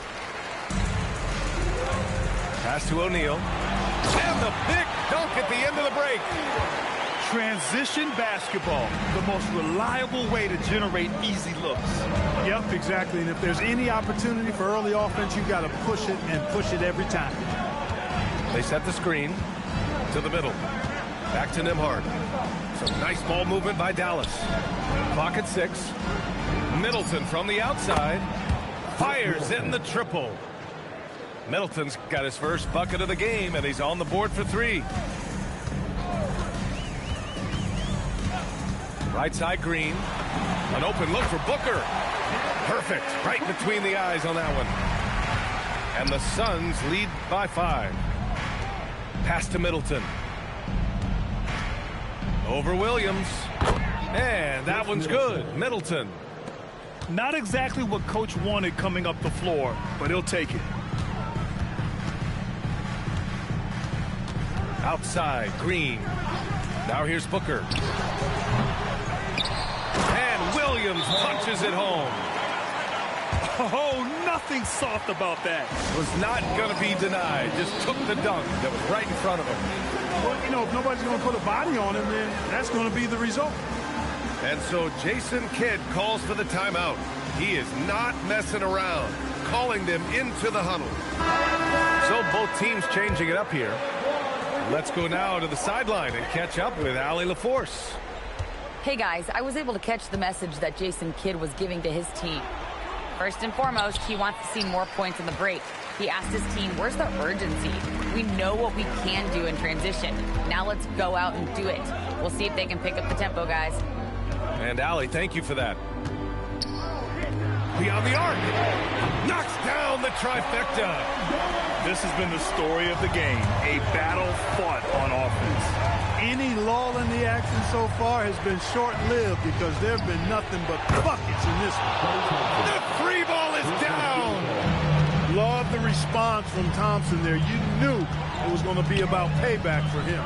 Pass to O'Neal. And the big dunk at the end of the break. Transition basketball, the most reliable way to generate easy looks. Yep, exactly. And if there's any opportunity for early offense, you got to push it and push it every time. They set the screen to the middle. Back to Nembhard. Some nice ball movement by Dallas. Clock at 6. Middleton from the outside. Fires in the triple. Middleton's got his first bucket of the game, and he's on the board for 3. Right side Green. An open look for Booker. Perfect. Right between the eyes on that one. And the Suns lead by 5. Pass to Middleton. Over Williams. And that one's good. Middleton. Not exactly what Coach wanted coming up the floor, but he'll take it. Outside, Green. Now here's Booker. And Williams punches it home. Oh, nothing soft about that. Was not going to be denied. Just took the dunk that was right in front of him. Well, you know, if nobody's going to put a body on him, then that's going to be the result. And so Jason Kidd calls for the timeout. He is not messing around, calling them into the huddle. So both teams changing it up here. Let's go now to the sideline and catch up with Allie LaForce. Hey guys, I was able to catch the message that Jason Kidd was giving to his team. First and foremost, he wants to see more points in the break. He asked his team, where's the urgency? We know what we can do in transition. Now let's go out and do it. We'll see if they can pick up the tempo, guys. And Allie, thank you for that. Beyond the arc. Knocks down the trifecta. This has been the story of the game. A battle fought on offense. Any lull in the action so far has been short-lived because there have been nothing but buckets in this one. The free ball is down. Love the response from Thompson there. You knew it was going to be about payback for him.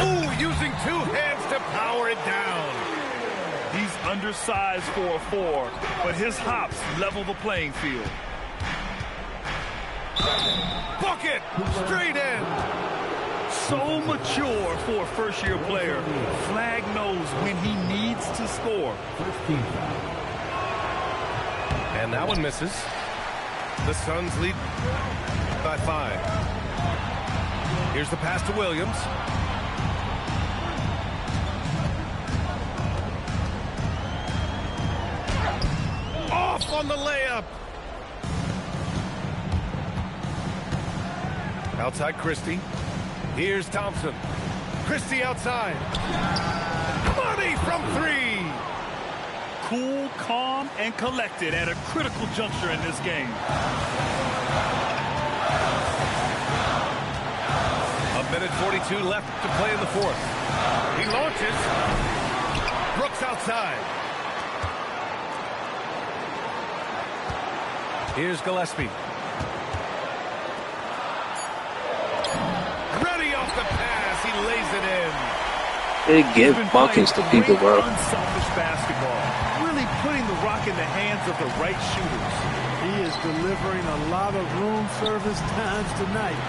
Ooh, using 2 hands to power it down. He's undersized for a 4, but his hops level the playing field. Bucket, straight in. So mature for a first-year player. Flagg knows when he needs to score. And that one misses. The Suns lead by 5. Here's the pass to Williams. Off on the layup. Outside Christie. Here's Thompson. Christie outside. Money from three. Cool, calm, and collected at a critical juncture in this game. A minute 42 left to play in the fourth. He launches. Brooks outside. Here's Gillespie. Ready off the pass. He lays it in. They give buckets to people, bro. Unselfish basketball. Really putting the rock in the hands of the right shooters. He is delivering a lot of room service times tonight.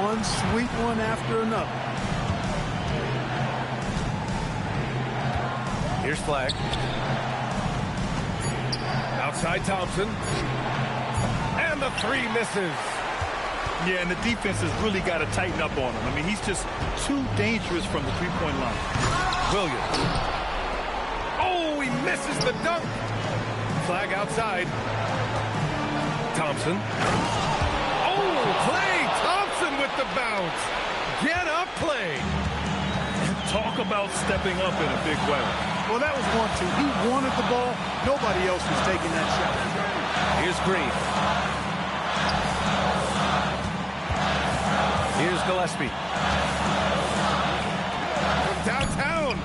One sweet one after another. Here's Flag. Outside Thompson. And the three misses. Yeah, and the defense has really got to tighten up on him. I mean, he's just too dangerous from the three-point line. Williams. Oh, he misses the dunk. Flag outside. Thompson. Oh, Klay Thompson with the bounce. Get up, Klay. Talk about stepping up in a big way. Well, that was 1-2. He wanted the ball. Nobody else was taking that shot. Here's Green. Here's Gillespie. From downtown.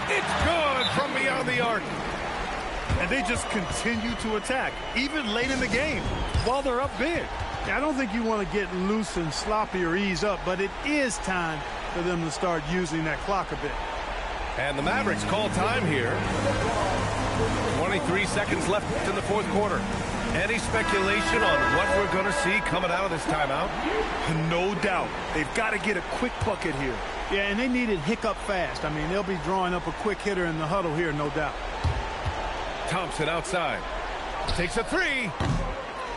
It's good from beyond the arc. And they just continue to attack, even late in the game, while they're up big. I don't think you want to get loose and sloppy or ease up, but it is time for them to start using that clock a bit. And the Mavericks call time here. 23 seconds left in the fourth quarter. Any speculation on what we're going to see coming out of this timeout? No doubt. They've got to get a quick bucket here. Yeah, and they need it hiccup fast. I mean, they'll be drawing up a quick hitter in the huddle here, no doubt. Thompson outside. Takes a three.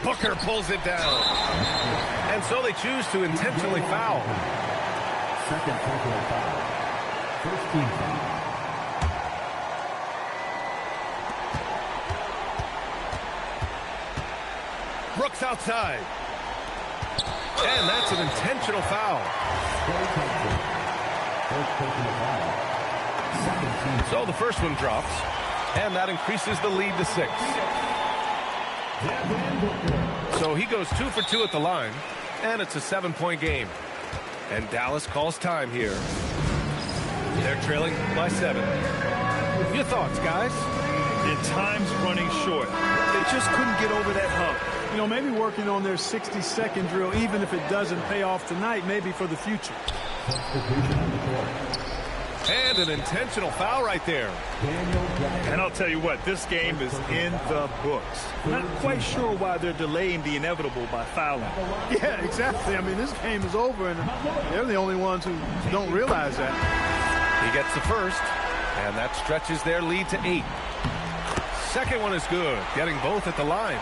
Booker pulls it down. And so they choose to intentionally foul. Second personal foul. First team foul. Brooks outside. And that's an intentional foul. So the first one drops. And that increases the lead to 6. So he goes 2 for 2 at the line. And it's a 7-point game. And Dallas calls time here. They're trailing by 7. Your thoughts, guys? And time's running short. They just couldn't get over that hump. You know, maybe working on their 60-second drill, even if it doesn't pay off tonight, maybe for the future. And an intentional foul right there. And I'll tell you what, this game is in the books. Not quite sure why they're delaying the inevitable by fouling. Yeah, exactly. I mean, this game is over, and they're the only ones who don't realize that. He gets the first, and that stretches their lead to 8. Second one is good, getting both at the line.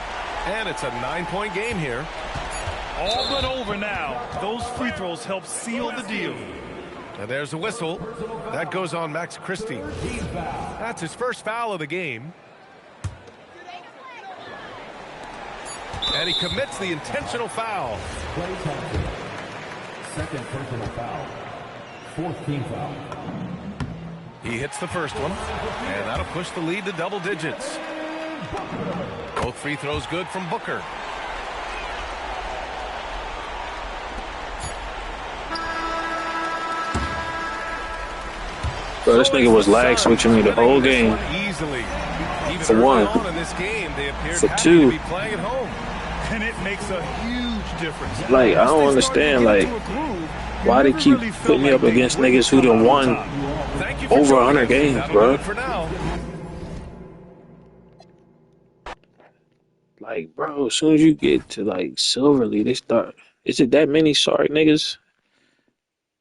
And it's a 9-point game here. All but over now. Those free throws help seal the deal. And there's a whistle. That goes on Max Christie. That's his first foul of the game. And he commits the intentional foul. Second personal foul. Fourth team foul. He hits the first one. And that'll push the lead to double digits. Both free throws good from Booker. Bro, this nigga was lag switching me the whole game. Easily. For one. In this game, they for two. to be playing at home. And it makes a huge difference. Like, I don't understand, like, why they keep putting me up against niggas who done won over 100 games, bro. Like, bro, as soon as you get to, like, Silver League, they start... Is it that many sorry niggas?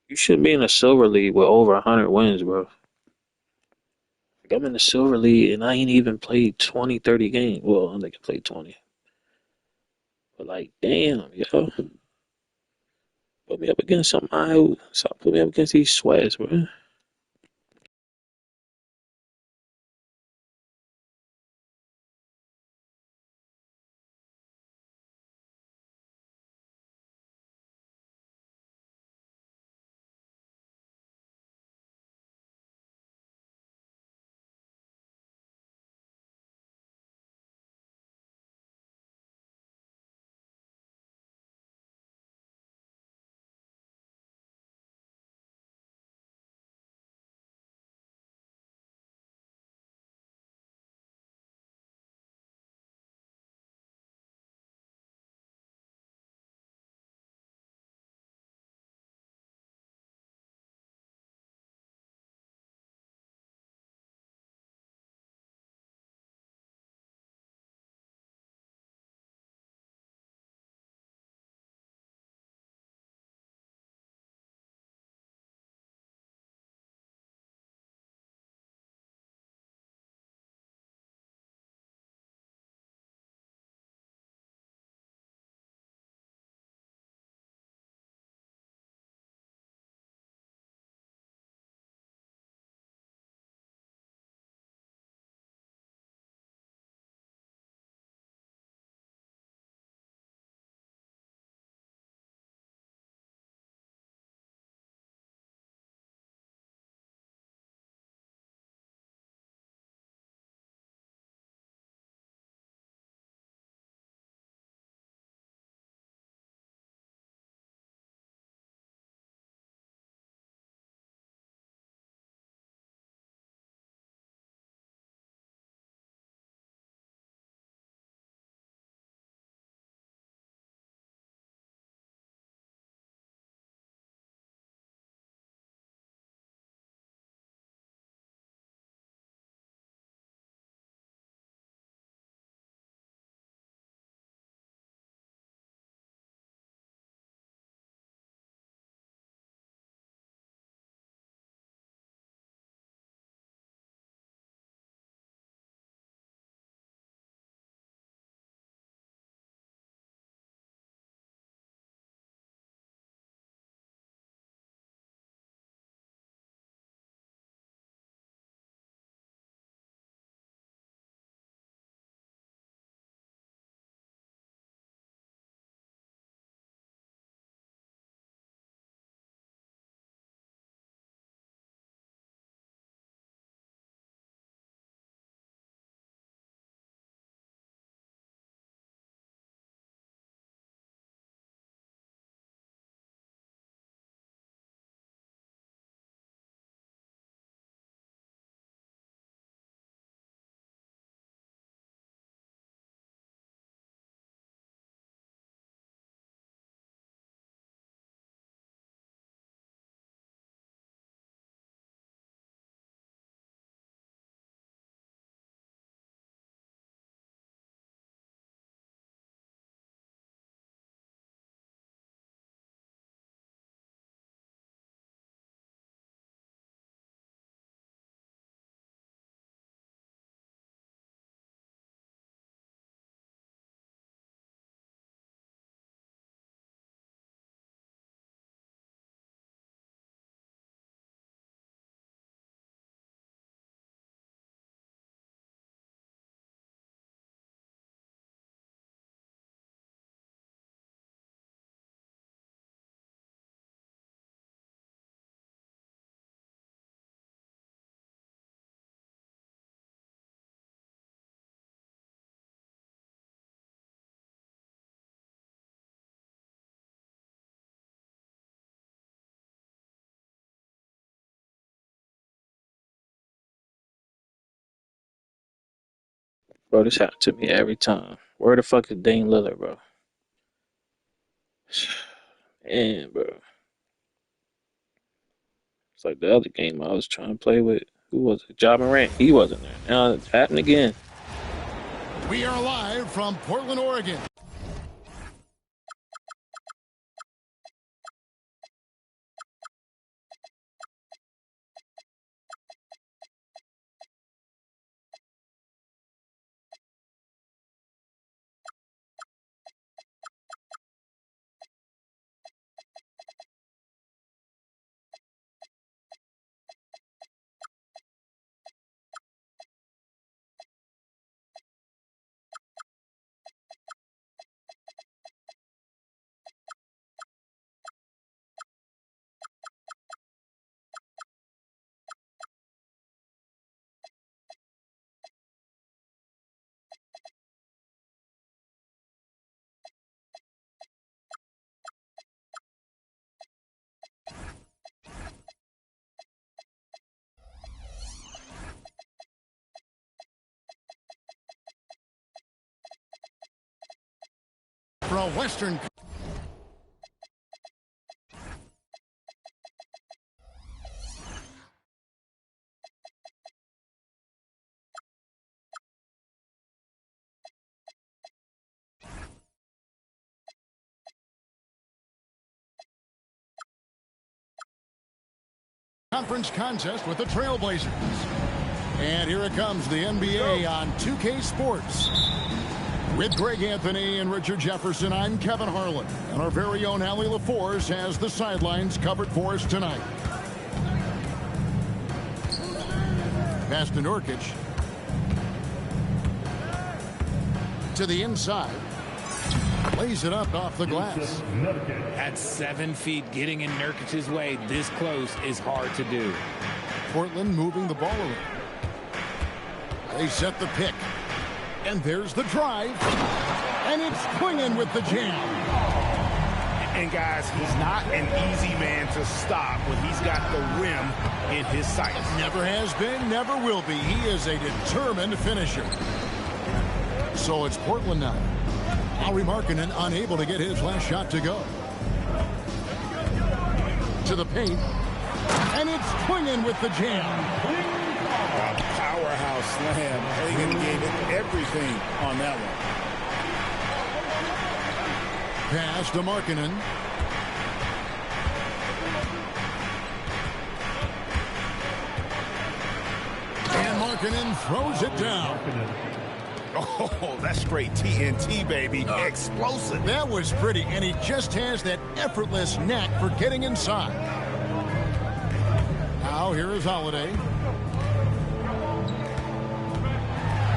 You shouldn't be in a Silver League with over 100 wins, bro. Like, I'm in the Silver League, and I ain't even played 20, 30 games. Well, I think I played 20. But, like, damn, yo. Put me up against somebody who... Stop putting me up against these sweats, bro. Bro, this happened to me every time. Where the fuck is Dame Lillard, bro? Man, bro. It's like the other game I was trying to play with. Who was it? Ja Morant. He wasn't there. Now it's happening again. We are live from Portland, Oregon. For a Western Conference contest with the Trailblazers. And here it comes, the NBA on 2K Sports. With Greg Anthony and Richard Jefferson, I'm Kevin Harlan. And our very own Allie LaForce has the sidelines covered for us tonight. Pass to Nurkic. To the inside. Lays it up off the glass. At 7 feet, getting in Nurkic's way this close is hard to do. Portland moving the ball around. They set the pick. And there's the drive. And it's Quingen with the jam. And guys, he's not an easy man to stop when he's got the rim in his sights. Never has been, never will be. He is a determined finisher. So it's Portland now. Lauri Markkanen unable to get his last shot to go. To the paint. And it's Quingen with the jam. A powerhouse slam. Hagan gave it everything on that one. Pass to Markkanen. And Markkanen throws it down. Oh, that's straight TNT, baby. Explosive. That was pretty, and he just has that effortless knack for getting inside. Now here is Holiday.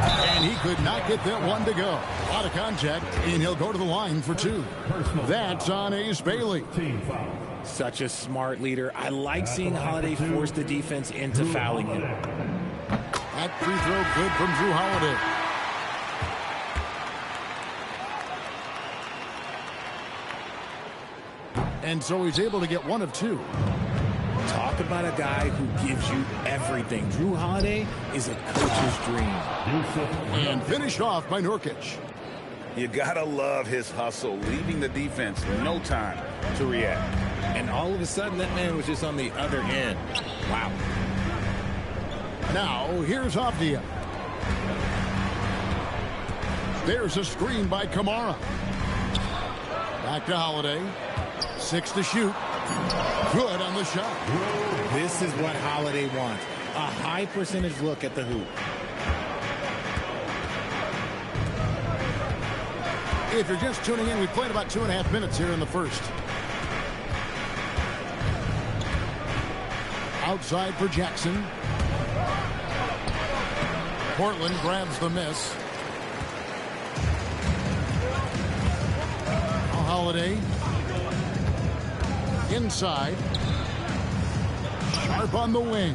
And he could not get that one to go. A lot of contact, and he'll go to the line for two. That's on Ace Bailey. Such a smart leader. I like seeing Holiday force the defense into fouling him. That free throw good from Drew Holiday. And so he's able to get one of two. Talk about a guy who gives you everything. Drew Holiday is a coach's dream. And finished off by Nurkic. You gotta love his hustle, leaving the defense no time to react. And all of a sudden, that man was just on the other end. Wow. Now, here's Avdia. There's a screen by Kamara. Back to Holiday. 6 to shoot. Good on the shot. This is what Holiday wants. A high percentage look at the hoop. If you're just tuning in, we played about 2.5 minutes here in the first. Outside for Jackson. Portland grabs the miss. Holiday. Inside. Sharp on the wing.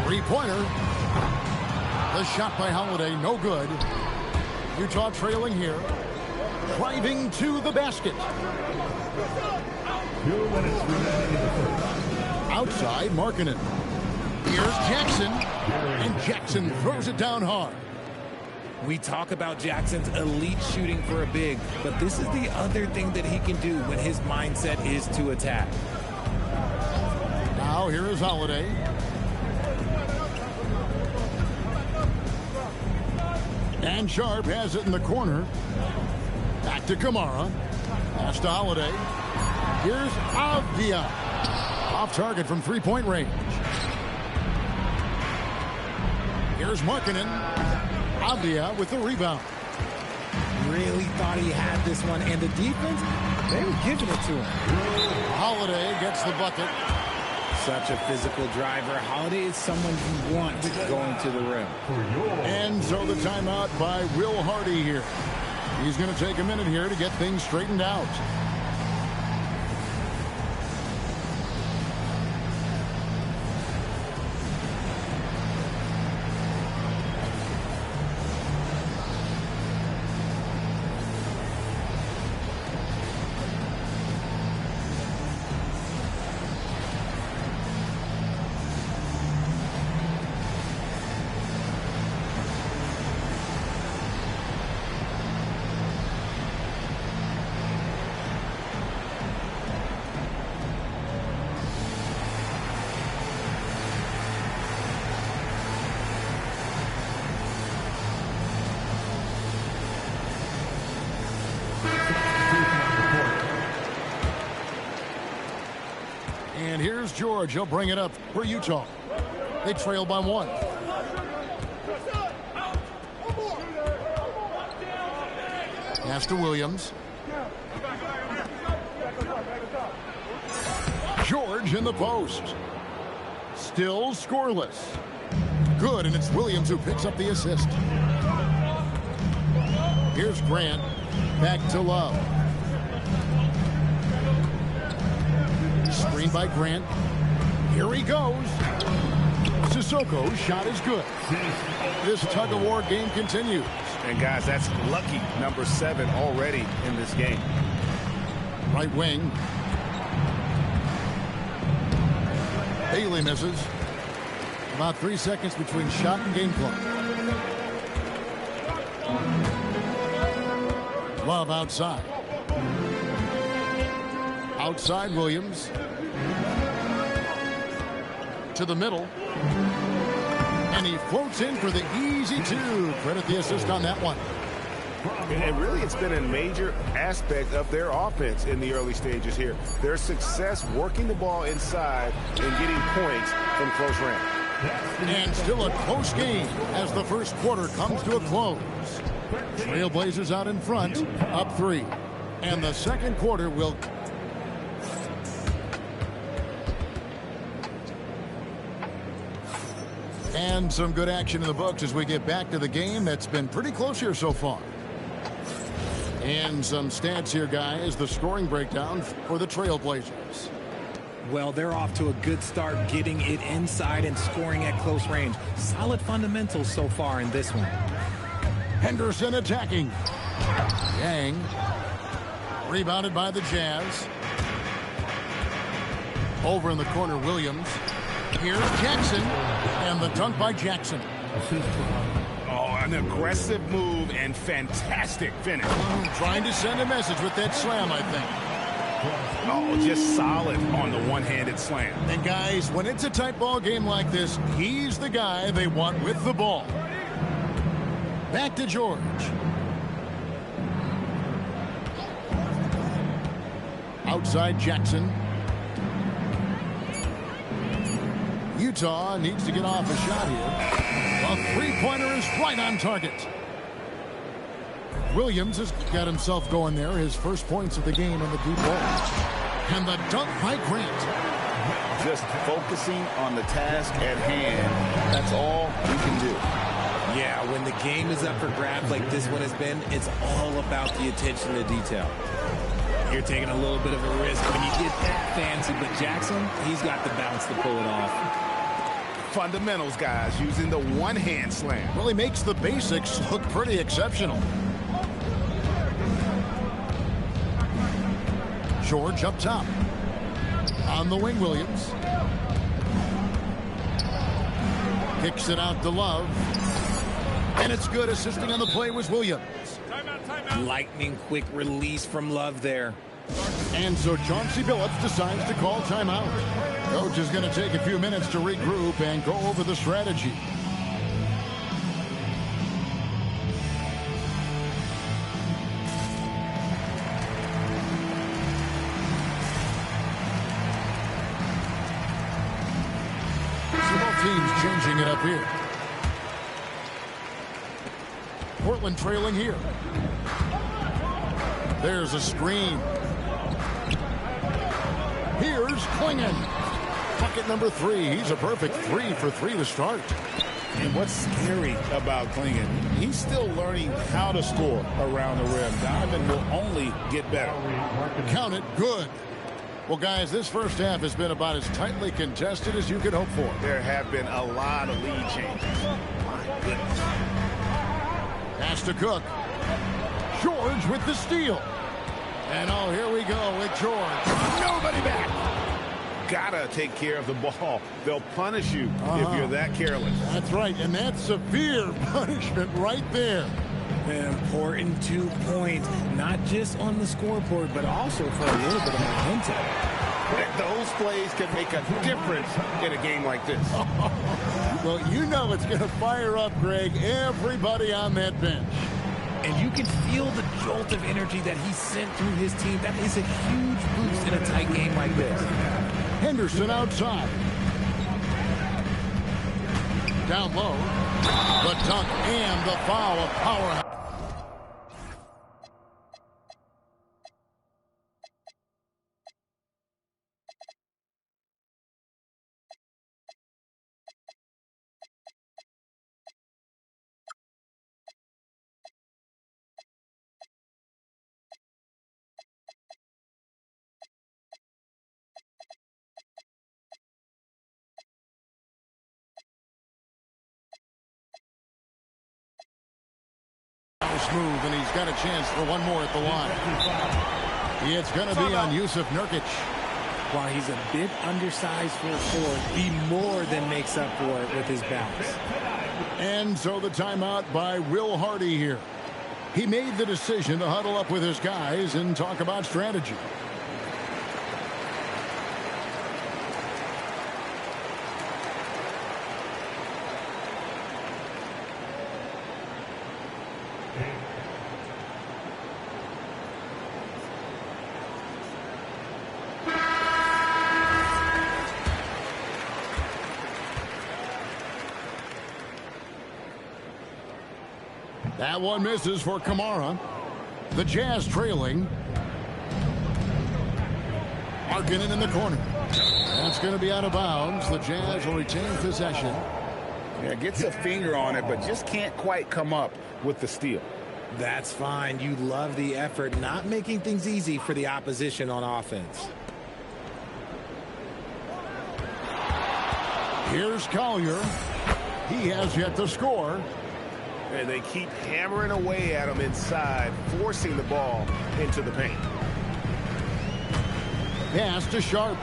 Three-pointer. The shot by Holiday, no good. Utah trailing here. Driving to the basket. Outside, Markkanen. Here's Jackson. And Jackson throws it down hard. We talk about Jackson's elite shooting for a big, but this is the other thing that he can do when his mindset is to attack. Now here is Holiday. And Sharp has it in the corner. Back to Kamara. Pass to Holiday. Here's Avdia. Off target from three-point range. Here's Markkanen. Avdia with the rebound. Really thought he had this one, and the defense, they were giving it to him. Holiday gets the bucket. Such a physical driver. Holiday is someone you want going to the rim. And so the timeout by Will Hardy here. He's going to take a minute here to get things straightened out. And here's George. He'll bring it up for Utah. They trail by 1. Pass to Williams. George in the post. Still scoreless. Good, and it's Williams who picks up the assist. Here's Grant. Back to Love. Screen by Grant. Here he goes. Sissoko's shot is good. This tug-of-war game continues. And guys, that's lucky number 7 already in this game. Right wing. Bailey misses. About 3 seconds between shot and game clock. Love outside. Outside Williams. To the middle. And he floats in for the easy 2. Credit the assist on that one. And really, it's been a major aspect of their offense in the early stages here. Their success working the ball inside and getting points from close range. And still a close game as the first quarter comes to a close. Trailblazers out in front, up 3. And the second quarter will... And some good action in the books as we get back to the game that's been pretty close here so far. And some stats here, guys, the scoring breakdown for the Trailblazers. Well, they're off to a good start getting it inside and scoring at close range. Solid fundamentals so far in this one. Henderson attacking. Yang. Rebounded by the Jazz. Over in the corner, Williams. Here's Jackson. And the dunk by Jackson. Oh, an aggressive move and fantastic finish. Trying to send a message with that slam, I think. Oh, just solid on the one-handed slam. And guys, when it's a tight ball game like this, he's the guy they want with the ball. Back to George. Outside Jackson. Utah needs to get off a shot here. A three-pointer is right on target. Williams has got himself going there. His first points of the game in the deep ball. And the dunk by Grant. Just focusing on the task at hand. That's all you can do. Yeah, when the game is up for grabs like this one has been, it's all about the attention to detail. You're taking a little bit of a risk when you get that fancy, but Jackson, he's got the bounce to pull it off. Fundamentals, guys, using the one-hand slam. Well, he makes the basics look pretty exceptional. George up top. On the wing, Williams. Kicks it out to Love. And it's good. Assisting on the play was Williams. Lightning quick release from Love there. And so Chauncey Billups decides to call timeout. Coach is going to take a few minutes to regroup and go over the strategy. So both teams changing it up here. Portland trailing here. There's a screen. Here's Klingon. Bucket number 3. He's a perfect 3 for 3 to start. And what's scary about Klingon, he's still learning how to score around the rim. Donovan will only get better. Count it. Good. Well, guys, this first half has been about as tightly contested as you could hope for. There have been a lot of lead changes. My goodness. Pass to Cook. George with the steal. And oh, here we go with George. Nobody back. Gotta take care of the ball. They'll punish you if you're that careless. That's right, and that's severe punishment right there. An important 2 points, not just on the scoreboard, but also for a little bit of momentum. Those plays can make a difference in a game like this. Well, you know it's going to fire up, Greg, everybody on that bench. And you can feel the jolt of energy that he sent through his team. That is a huge boost in a tight game like this. Henderson outside. Down low. The dunk and the foul of Powerhouse. Move, and he's got a chance for one more at the line. It's going to be on Yusuf Nurkic. While he's a bit undersized for a forward, he more than makes up for it with his bounce. And so the timeout by Will Hardy here. He made the decision to huddle up with his guys and talk about strategy. That one misses for Kamara. The Jazz trailing. Markkanen in the corner. That's going to be out of bounds. The Jazz will retain possession. Yeah, gets a finger on it, but just can't quite come up with the steal. That's fine. You love the effort, not making things easy for the opposition on offense. Here's Collier. He has yet to score. And they keep hammering away at him inside, forcing the ball into the paint. Pass to Sharp.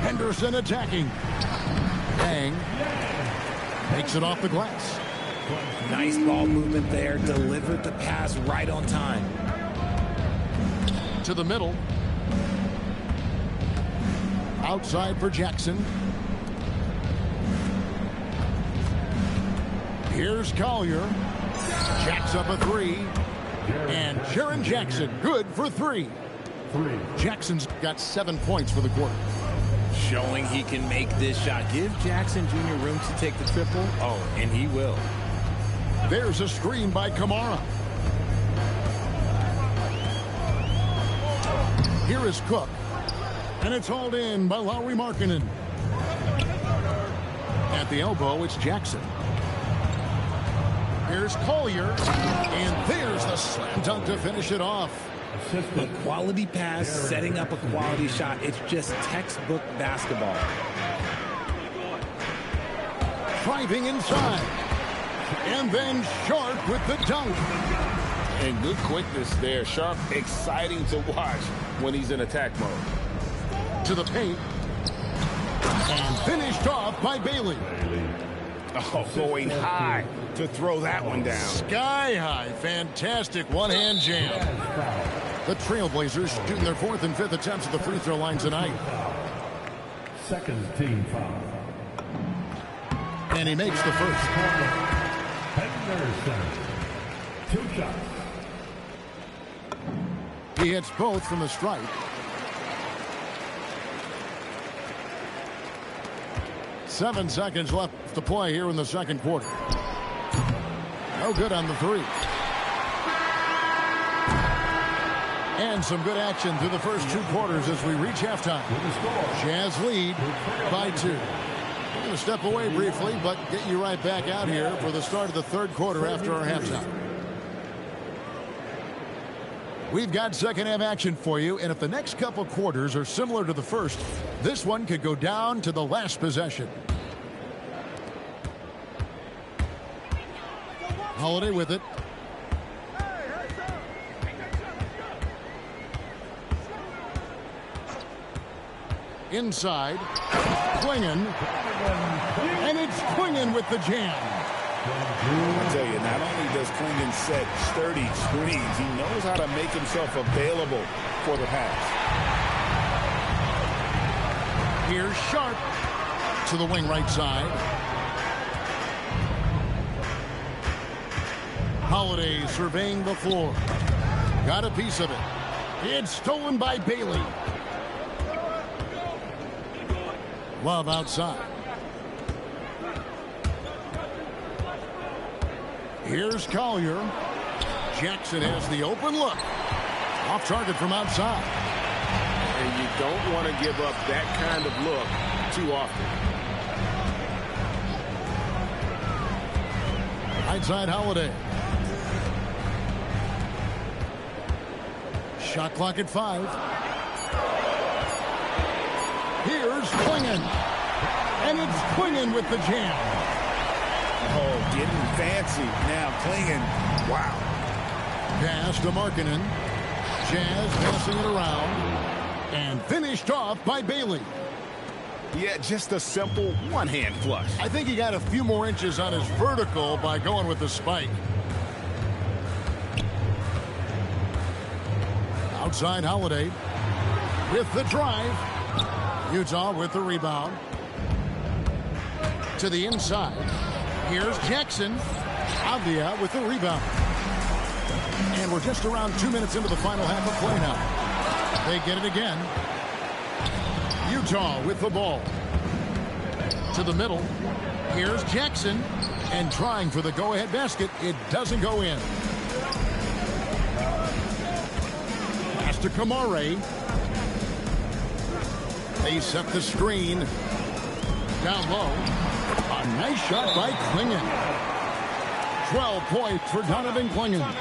Henderson attacking. Bang. Makes it off the glass. Nice ball movement there. Delivered the pass right on time. To the middle. Outside for Jackson. Here's Collier. Jacks up a 3. And Jaren Jackson good for 3. Jackson's got 7 points for the quarter. Showing he can make this shot. Give Jackson Jr. room to take the triple. Oh, and he will. There's a screen by Kamara. Here is Cook. And it's hauled in by Lauri Markkanen. At the elbow, it's Jackson. Here's Collier, and there's the slam dunk to finish it off. A quality pass, setting up a quality shot. It's just textbook basketball. Driving inside. And then Sharp with the dunk. And good quickness there. Sharp, exciting to watch when he's in attack mode. To the paint. And finished off by Bailey. Oh, going high to throw that one down. Sky high. Fantastic one-hand jam. The Trailblazers shooting their 4th and 5th attempts at the free throw line tonight. Second team foul. And he makes the first. Henderson. 2 shots. He hits both from the stripe. Seven seconds left to play here in the second quarter. No good on the three. And some good action through the first 2 quarters as we reach halftime. Jazz lead by 2. We're going to step away briefly, but get you right back out here for the start of the third quarter after our halftime. We've got second half action for you, and if the next couple quarters are similar to the first, this one could go down to the last possession. Holiday with it. Inside. Klingon. And it's Klingon with the jam. I tell you, not only does Klingon set sturdy screens, he knows how to make himself available for the pass. Here's Sharp to the wing right side. Holiday surveying the floor. Got a piece of it. It's stolen by Bailey. Love outside. Here's Collier. Jackson has the open look. Off target from outside. And you don't want to give up that kind of look too often. Right side Holiday. Shot clock at 5. Here's Klingon. And it's Klingon with the jam. Oh, getting fancy. Now Klingon. Wow. Pass to Markkanen. Jazz passing it around. And finished off by Bailey. Yeah, just a simple one-hand flush. I think he got a few more inches on his vertical by going with the spike. Outside Holiday with the drive. Utah with the rebound. To the inside. Here's Jackson. Avdia with the rebound. And we're just around 2 minutes into the final half of play now. They get it again. Utah with the ball. To the middle. Here's Jackson. And trying for the go-ahead basket. It doesn't go in. Pass to Kamare. They set the screen. Down low. A nice shot by Klingon. 12 points for Donovan Klingon.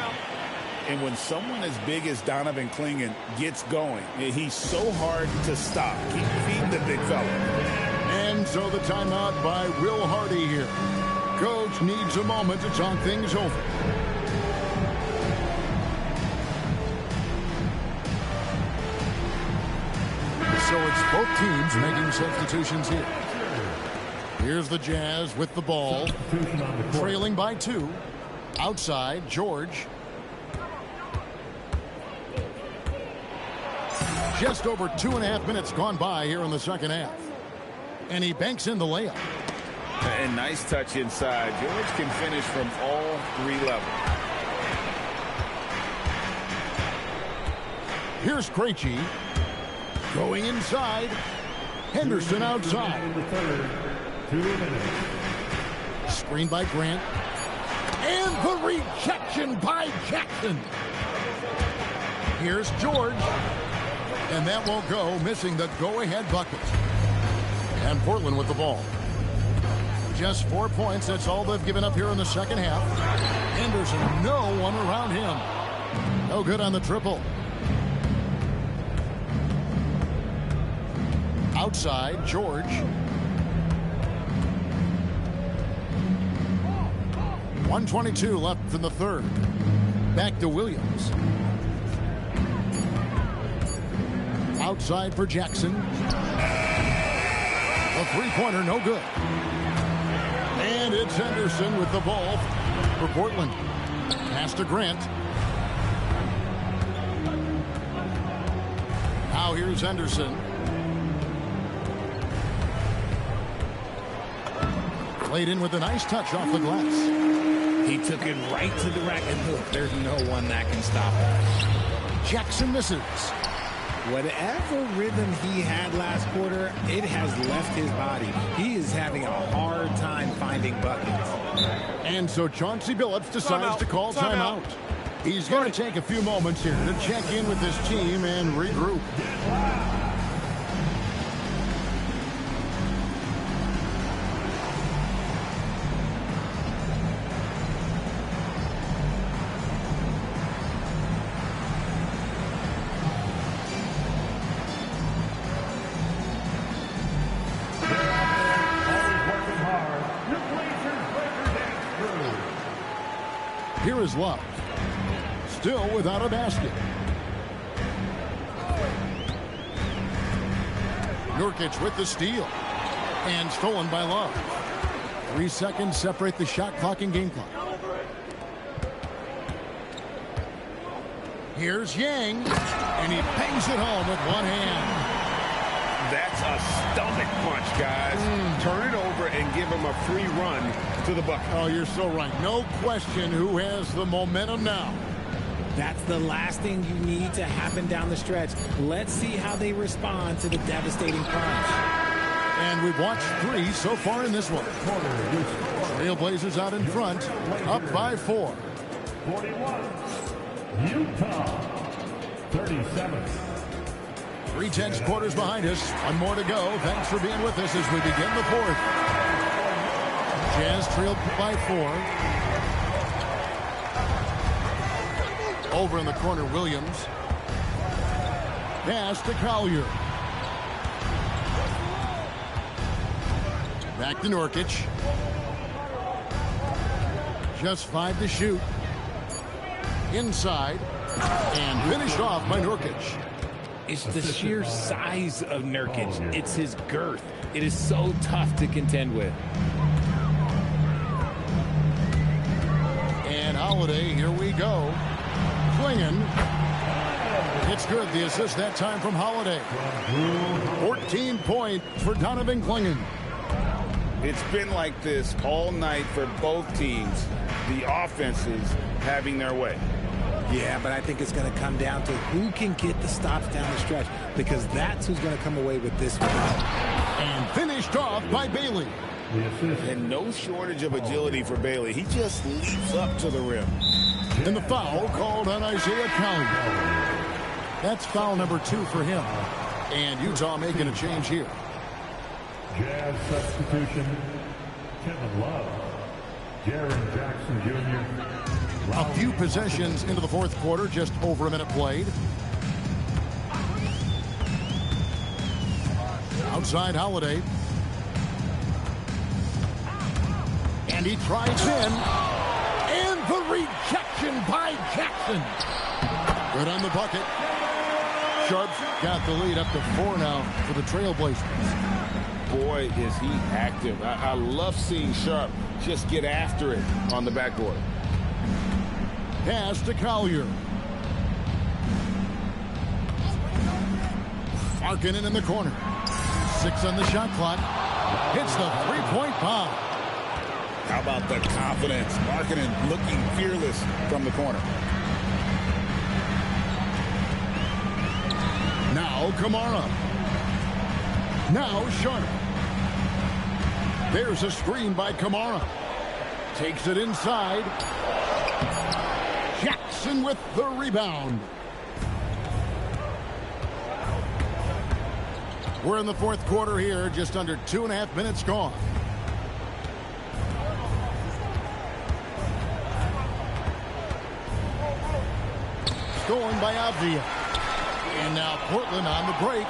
And when someone as big as Donovan Klingon gets going, he's so hard to stop. Keep feeding the big fella. And so the timeout by Will Hardy here. Coach needs a moment to talk things over. So it's both teams making substitutions here. Here's the Jazz with the ball. Trailing by 2. Outside, George. Just over 2.5 minutes gone by here in the second half. And he banks in the layup. And nice touch inside. George can finish from all 3 levels. Here's Krejci. Going inside. Henderson outside. Screen by Grant. And the rejection by Jackson. Here's George. And that won't go, missing the go-ahead bucket. And Portland with the ball. Just 4 points. That's all they've given up here in the second half. Henderson, no one around him. No good on the triple. Outside, George. .122 left in the third. Back to Williams. Outside for Jackson. The A three-pointer, no good. And it's Henderson with the ball for Portland. Pass to Grant. Now here's Henderson. Played in with a nice touch off the glass. He took it right to the rack, and look, there's no one that can stop him. Jackson misses. Whatever rhythm he had last quarter, it has left his body. He is having a hard time finding buckets. And so Chauncey Billups decides to call timeout. He's going to take a few moments here to check in with his team and regroup. Here is Love. Still without a basket. Nurkic with the steal. And stolen by Love. 3 seconds separate the shot clock and game clock. Here's Yang. And he bangs it home with one hand. That's a stomach punch, guys. Turn it over and give him a free run to the bucket. Oh, you're so right. No question who has the momentum now. That's the last thing you need to happen down the stretch. Let's see how they respond to the devastating punch. And we've watched 3 so far in this one. Trailblazers out in front, up by 4. 41, Utah, 37. 3/10 quarters behind us. One more to go. Thanks for being with us as we begin the fourth. Jazz trailed by 4. Over in the corner, Williams. Pass to Collier. Back to Nurkic. Just 5 to shoot. Inside. And finished off by Nurkic. It's the sheer size of Nurkic. It's his girth. It is so tough to contend with. And Holiday, here we go. Clingan. It's good. The assist that time from Holiday. 14 points for Donovan Clingan. It's been like this all night for both teams. The offenses having their way. Yeah, but I think it's going to come down to who can get the stops down the stretch, because that's who's going to come away with this one. And finished off by Bailey. And no shortage of agility for Bailey. He just leaps up to the rim. And the foul called on Isaiah Collier. That's foul number 2 for him. And Utah making a change here. Jazz substitution, Kevin Love, Jaren Jackson Jr. A few possessions into the fourth quarter, just over a minute played. Outside Holiday. And he tries in. And the rejection by Jackson. Good on the bucket. Sharp's got the lead up to 4 now for the Trailblazers. Boy, is he active. I love seeing Sharp just get after it on the backboard. Pass to Collier. Markkanen in the corner. 6 on the shot clock. Hits the three-point bomb. How about the confidence? Markkanen looking fearless from the corner. Now Kamara. Now Sharp. There's a screen by Kamara. Takes it inside. Jackson with the rebound. We're in the fourth quarter here, just under 2.5 minutes gone. Stolen by Avdia. And now Portland on the break.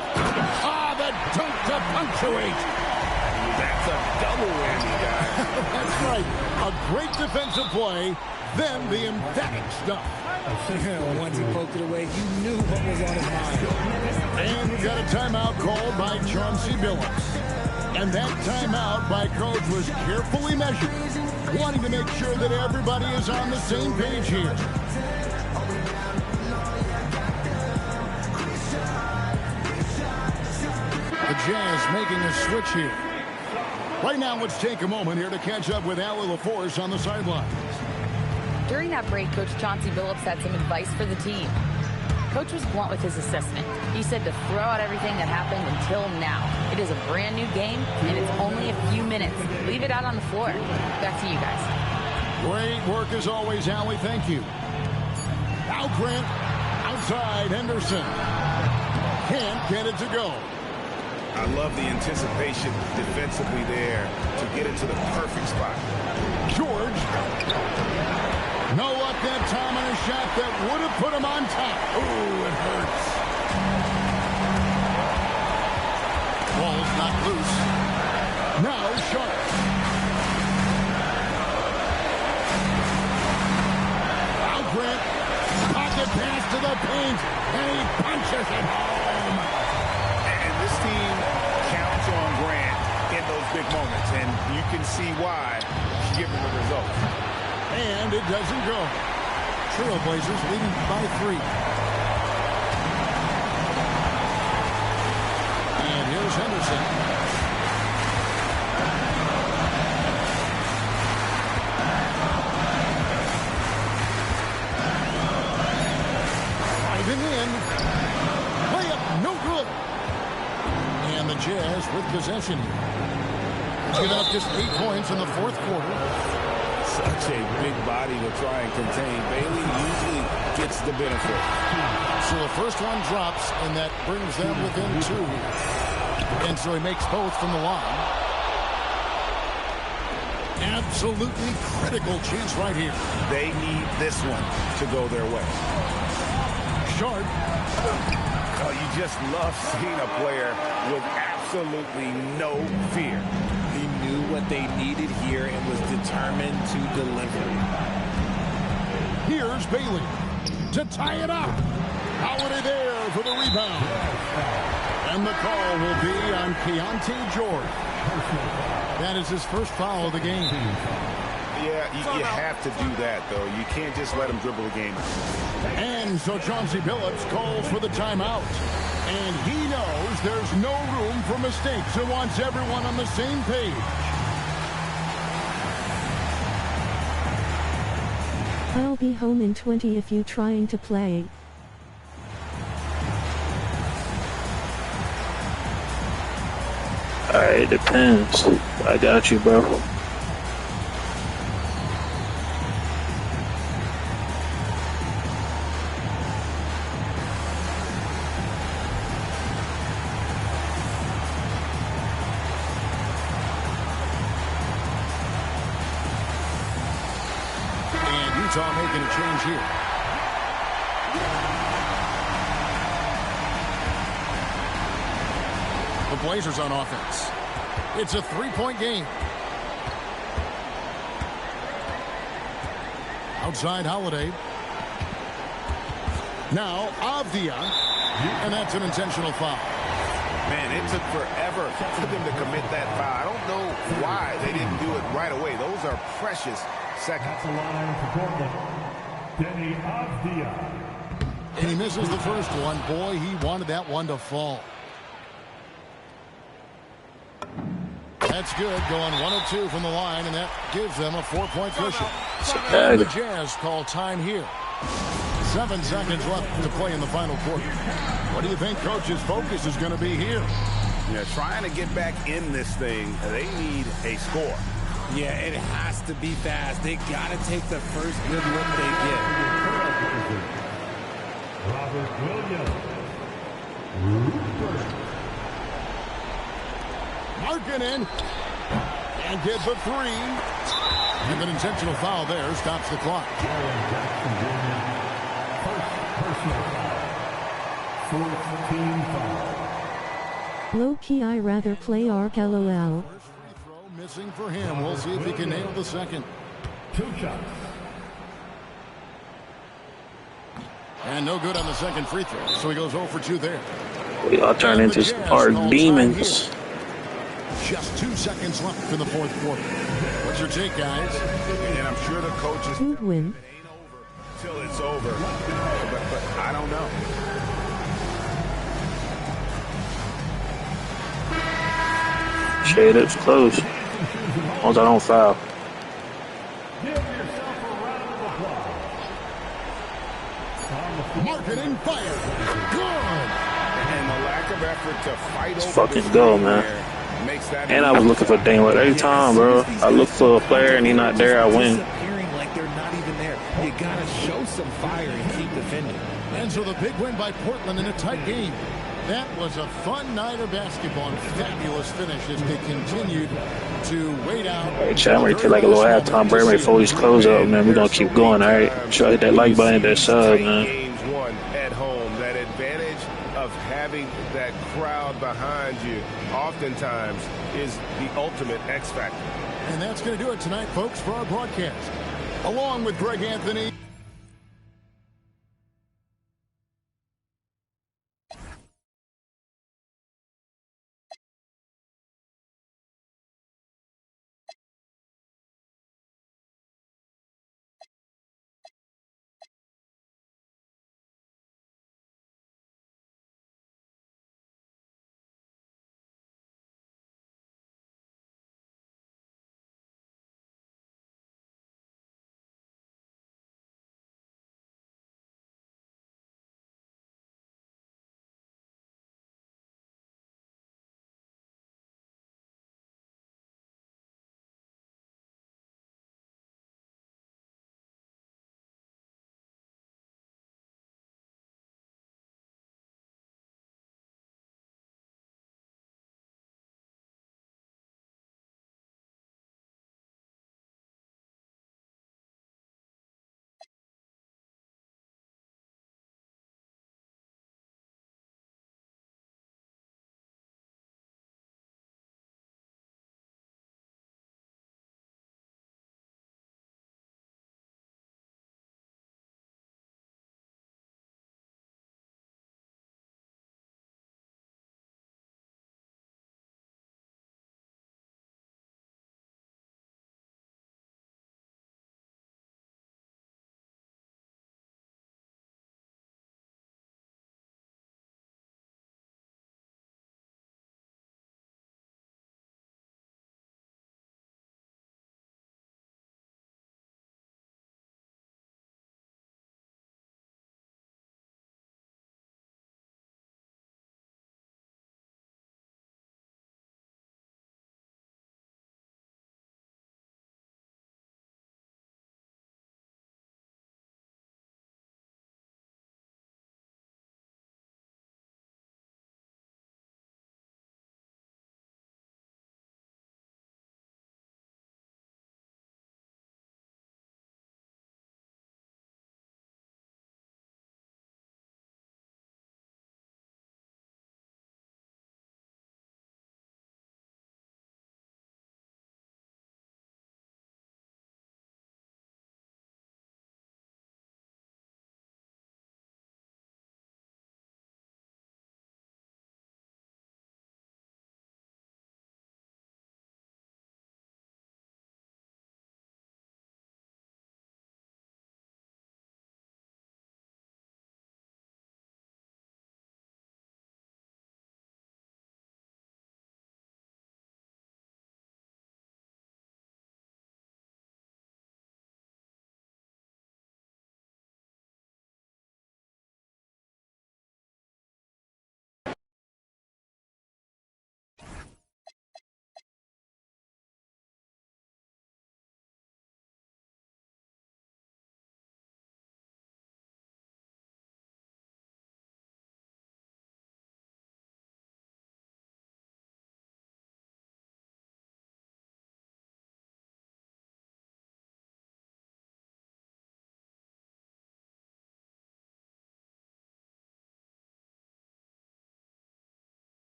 Ah, the dunk to punctuate. That's a double whammy, guys. That's right. A great defensive play, then the emphatic stuff. Once he poked it away, you knew what was on his mind. And we got a timeout called by Chauncey Billups. And that timeout by Coach was carefully measured, wanting to make sure that everybody is on the same page here. The Jazz making a switch here. Right now, let's take a moment here to catch up with Allie LaForce on the sidelines. During that break, Coach Chauncey Billups had some advice for the team. Coach was blunt with his assessment. He said to throw out everything that happened until now. It is a brand new game, and it's only a few minutes. Leave it out on the floor. Back to you guys. Great work as always, Allie. Thank you. Now Grant outside Henderson. Can't get it to go. I love the anticipation defensively there to get it to the perfect spot. George. No luck that time on a shot that would have put him on top. Ooh, it hurts. Ball's not loose. Now Sharp. Now Grant. Pocket pass to the paint. And he punches it home. And this team counts on Grant in those big moments. And you can see why he's giving the results. And it doesn't go. Trailblazers leading by 3. And here's Henderson. Driving in. Layup, no good. And the Jazz with possession here. Giving up just 8 points in the fourth quarter. Such a big body to try and contain. Bailey usually gets the benefit. So the first one drops, and that brings them within 2. And so he makes both from the line. Absolutely critical chance right here. They need this one to go their way. Sharp. Oh, you just love seeing a player with absolutely no fear. He knew what they needed here and was determined to deliver. Here's Bailey to tie it up. Holiday there for the rebound. And the call will be on Keontae George. That is his first foul of the game. Yeah, you have to do that, though. You can't just let him dribble the game. And so Chauncey Billups calls for the timeout. And he knows there's no room for mistakes and wants everyone on the same page. I'll be home in 20 if you trying to play. Alright, it depends. I got you, bro. Utah making a change here. The Blazers on offense. It's a 3-point game. Outside Holiday. Now Avdia. And that's an intentional foul. Man, it took forever for them to commit that foul. I don't know why they didn't do it right away. Those are precious seconds. That's the line for Portland. Denny Avdia. And he misses the first one. Boy, he wanted that one to fall. That's good. Going 1 of 2 from the line, and that gives them a 4-point cushion. And the Jazz call time here. 7 seconds left to play in the final quarter. What do you think Coach's focus is going to be here? Yeah, trying to get back in this thing, they need a score. Yeah, it has to be fast. They got to take the first good look they get. Robert Williams. Markkanen. And get the 3. And an intentional foul there stops the clock. Low-key I rather play Arc LOL. First free throw missing for him. We'll see if he can nail the second. 2 shots. And no good on the second free throw. So he goes 0 for 2 there. We all turn into some hard demons. Just 2 seconds left in the fourth quarter. What's your take, guys? And I'm sure the coaches Good win. it ain't over till it's over. But I don't know. Shade, it's close. As long as I don't foul. Marketing fire. Good. And the lack of effort to fight Let's over fucking this go, lead man. there makes that And I was looking for Dane White every time, bro. I look for a player and he not there, I win. Disappearing like they're not even there. You gotta show some fire and keep defending. And so the big win by Portland in a tight game. That was a fun night of basketball and fabulous finish as they continued to wait out. All right, chat, I'm ready to take like a little halftime break. Ready to fold these clothes up, man. We're going to keep going, all right? Sure, hit that like button, that sub, man. Games won at home. That advantage of having that crowd behind you oftentimes is the ultimate X factor. And that's going to do it tonight, folks, for our broadcast. Along with Greg Anthony.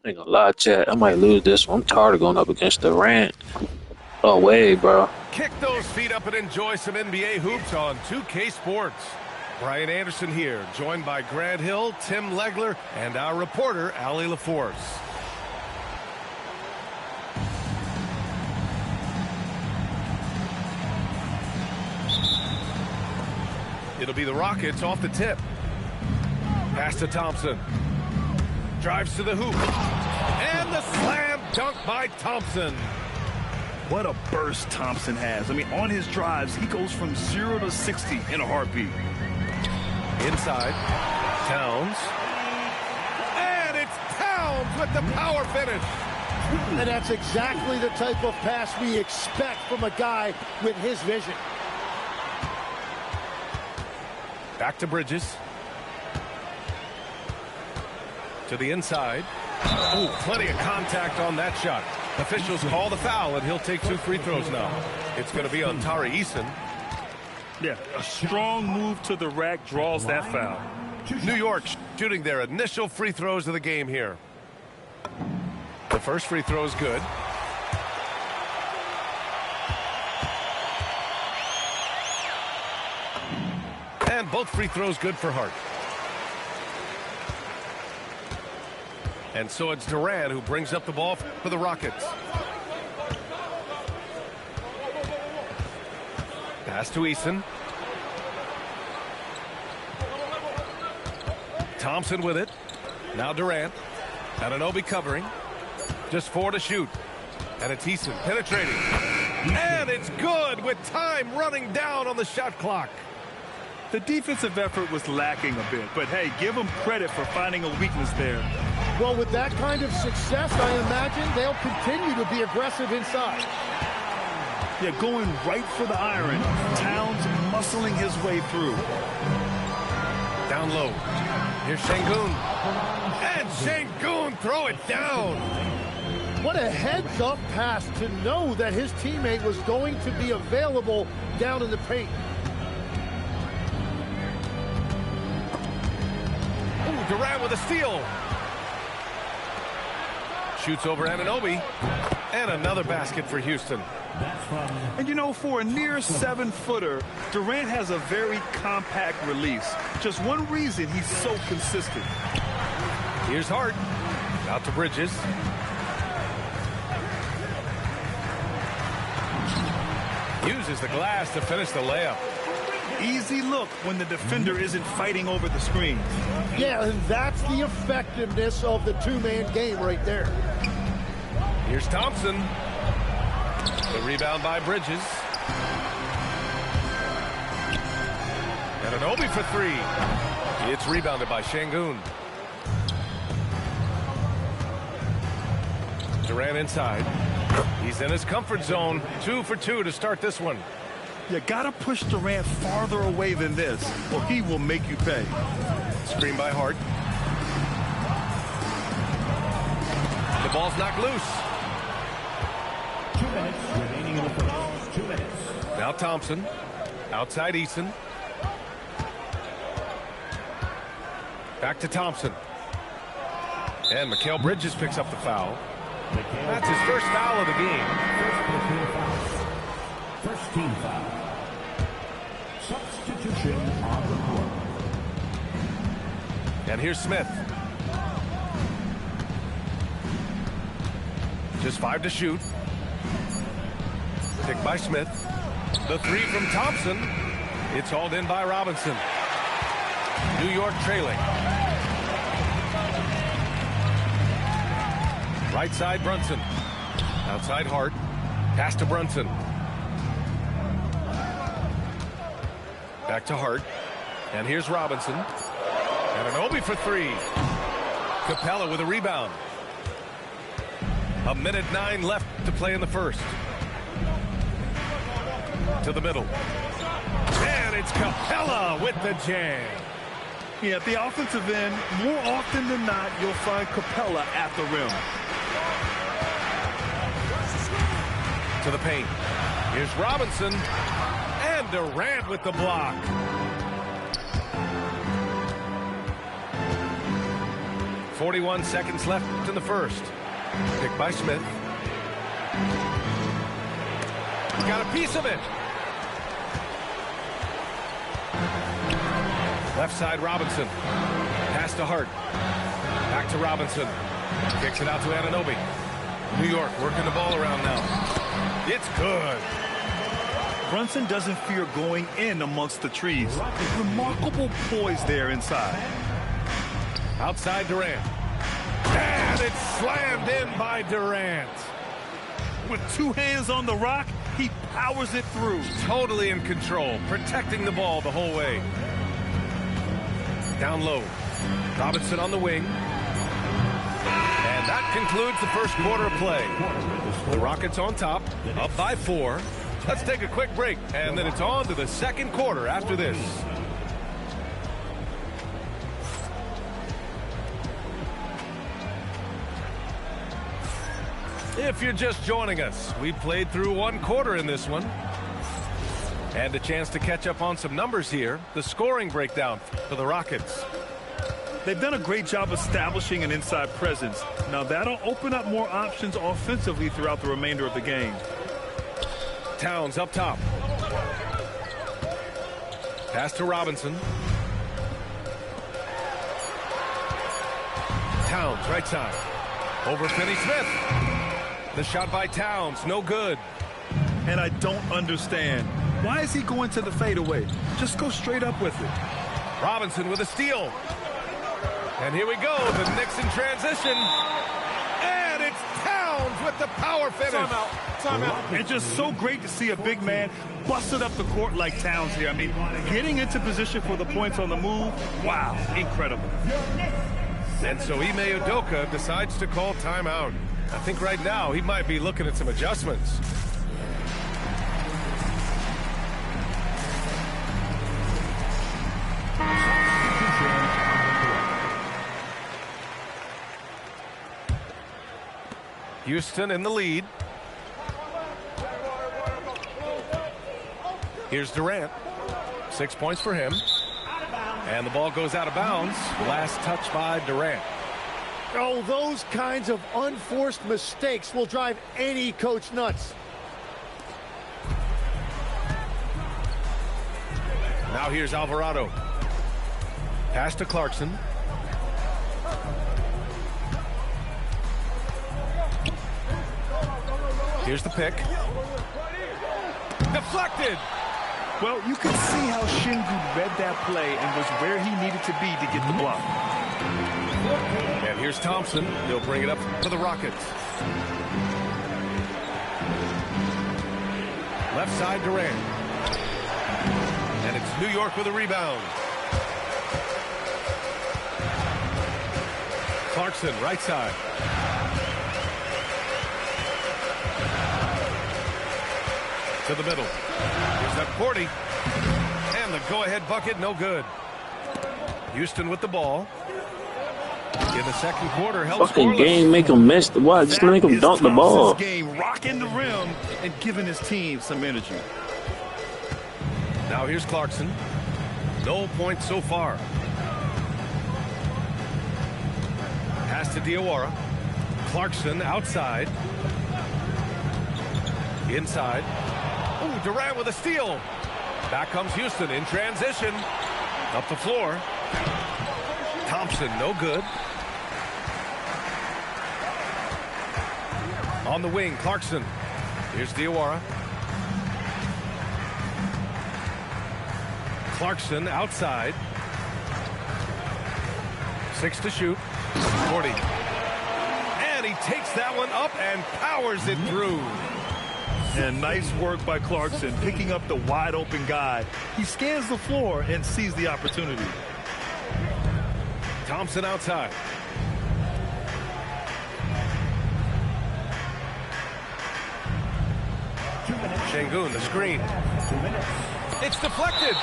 Ain't gonna lie, chat. I might lose this one. I'm tired of going up against Durant. Oh, way, bro. Kick those feet up and enjoy some NBA hoops on 2K Sports. Brian Anderson here, joined by Grant Hill, Tim Legler, and our reporter, Allie LaForce. It'll be the Rockets off the tip. Pass to Thompson. Drives to the hoop. And the slam dunk by Thompson. What a burst Thompson has. I mean, on his drives, he goes from 0 to 60 in a heartbeat. Inside. Towns. And it's Towns with the power finish. And that's exactly the type of pass we expect from a guy with his vision. Back to Bridges. To the inside. Oh, plenty of contact on that shot. Officials call the foul, and he'll take 2 free throws now. It's going to be on Tari Eason. Yeah, a strong move to the rack draws that foul. New York shooting their initial free throws of the game here. The first free throw is good. And both free throws good for Hart. And so it's Durant who brings up the ball for the Rockets. Pass to Eason. Thompson with it. Now Durant. Anunoby covering. Just 4 to shoot. And it's Eason penetrating. And it's good with time running down on the shot clock. The defensive effort was lacking a bit, but hey, give them credit for finding a weakness there. Well, with that kind of success, I imagine they'll continue to be aggressive inside. Yeah, going right for the iron. Towns muscling his way through. Down low. Here's Şengün. And Şengün throw it down. What a heads-up pass to know that his teammate was going to be available down in the paint. Ooh, Durant with a steal. Shoots over Anunoby. And another basket for Houston. And you know, for a near 7-footer, Durant has a very compact release. Just one reason he's so consistent. Here's Hart. Out to Bridges. Uses the glass to finish the layup. Easy look when the defender isn't fighting over the screen. Yeah, and that's the effectiveness of the two-man game right there. Here's Thompson. The rebound by Bridges. Anunoby for 3. It's rebounded by Şengün. Durant inside. He's in his comfort zone. 2 for 2 to start this one. You gotta push Durant farther away than this, or he will make you pay. Screen by Hart. The ball's knocked loose. 2 minutes remaining in the first. 2 minutes. Now Thompson. Outside Eason. Back to Thompson. And Mikal Bridges picks up the foul. That's his first foul of the game. First team foul. Substitution on the court. And here's Smith. Just 5 to shoot. Picked by Smith. The 3 from Thompson. It's hauled in by Robinson. New York trailing. Right side, Brunson. Outside, Hart. Pass to Brunson. Back to Hart. And here's Robinson. Anunoby for 3. Capella with a rebound. 1:09 left to play in the first. To the middle. And it's Capella with the jam. Yeah, at the offensive end, more often than not, you'll find Capella at the rim. To the paint. Here's Robinson. And Durant with the block. 41 seconds left in the first. Pick by Smith. Got a piece of it. Left side, Robinson. Pass to Hart. Back to Robinson. Kicks it out to Anunoby. New York working the ball around now. It's good. Brunson doesn't fear going in amongst the trees. Remarkable poise there inside. Outside Durant. And it's slammed in by Durant. With two hands on the rock, he powers it through. Totally in control, protecting the ball the whole way. Down low. Robinson on the wing. And that concludes the first quarter of play. The Rockets on top, up by 4. Let's take a quick break, and then it's on to the second quarter after this. If you're just joining us, we played through one quarter in this one. And a chance to catch up on some numbers here. The scoring breakdown for the Rockets. They've done a great job establishing an inside presence. Now that'll open up more options offensively throughout the remainder of the game. Towns up top. Pass to Robinson. Towns, right side. Over Finney-Smith. The shot by Towns, no good. And I don't understand. Why is he going to the fadeaway? Just go straight up with it. Robinson with a steal. And here we go, the Knicks in transition. And it's Towns with the power finish. Timeout. It's just so great to see a big man busted up the court like Towns here. I mean, getting into position for the points on the move, wow, incredible. And so Ime Udoka decides to call timeout. I think right now he might be looking at some adjustments. Houston in the lead. Here's Durant. 6 points for him. And the ball goes out of bounds. Last touch by Durant. Oh, those kinds of unforced mistakes will drive any coach nuts. Now here's Alvarado. Pass to Clarkson. Here's the pick. Deflected. Well, you can see how Shingu read that play and was where he needed to be to get the block. And here's Thompson. He'll bring it up for the Rockets. Left side Durant. And it's New York with a rebound. Clarkson, right side. To the middle. Here's that 40. And the go-ahead bucket, no good. Houston with the ball. In the second quarter, held fucking scoreless. game make him miss the what? Just make him dunk the ball. Game rocking the rim and giving his team some energy. Now here's Clarkson. No points so far. Pass to Diawara. Clarkson outside. Inside. Ooh, Durant with a steal. Back comes Houston in transition. Up the floor. Thompson, no good. On the wing, Clarkson. Here's Diawara. Clarkson outside. 6 to shoot. 40. And he takes that one up and powers it through. And nice work by Clarkson, picking up the wide open guy. He scans the floor and sees the opportunity. Thompson outside. Şengün, the screen. It's deflected.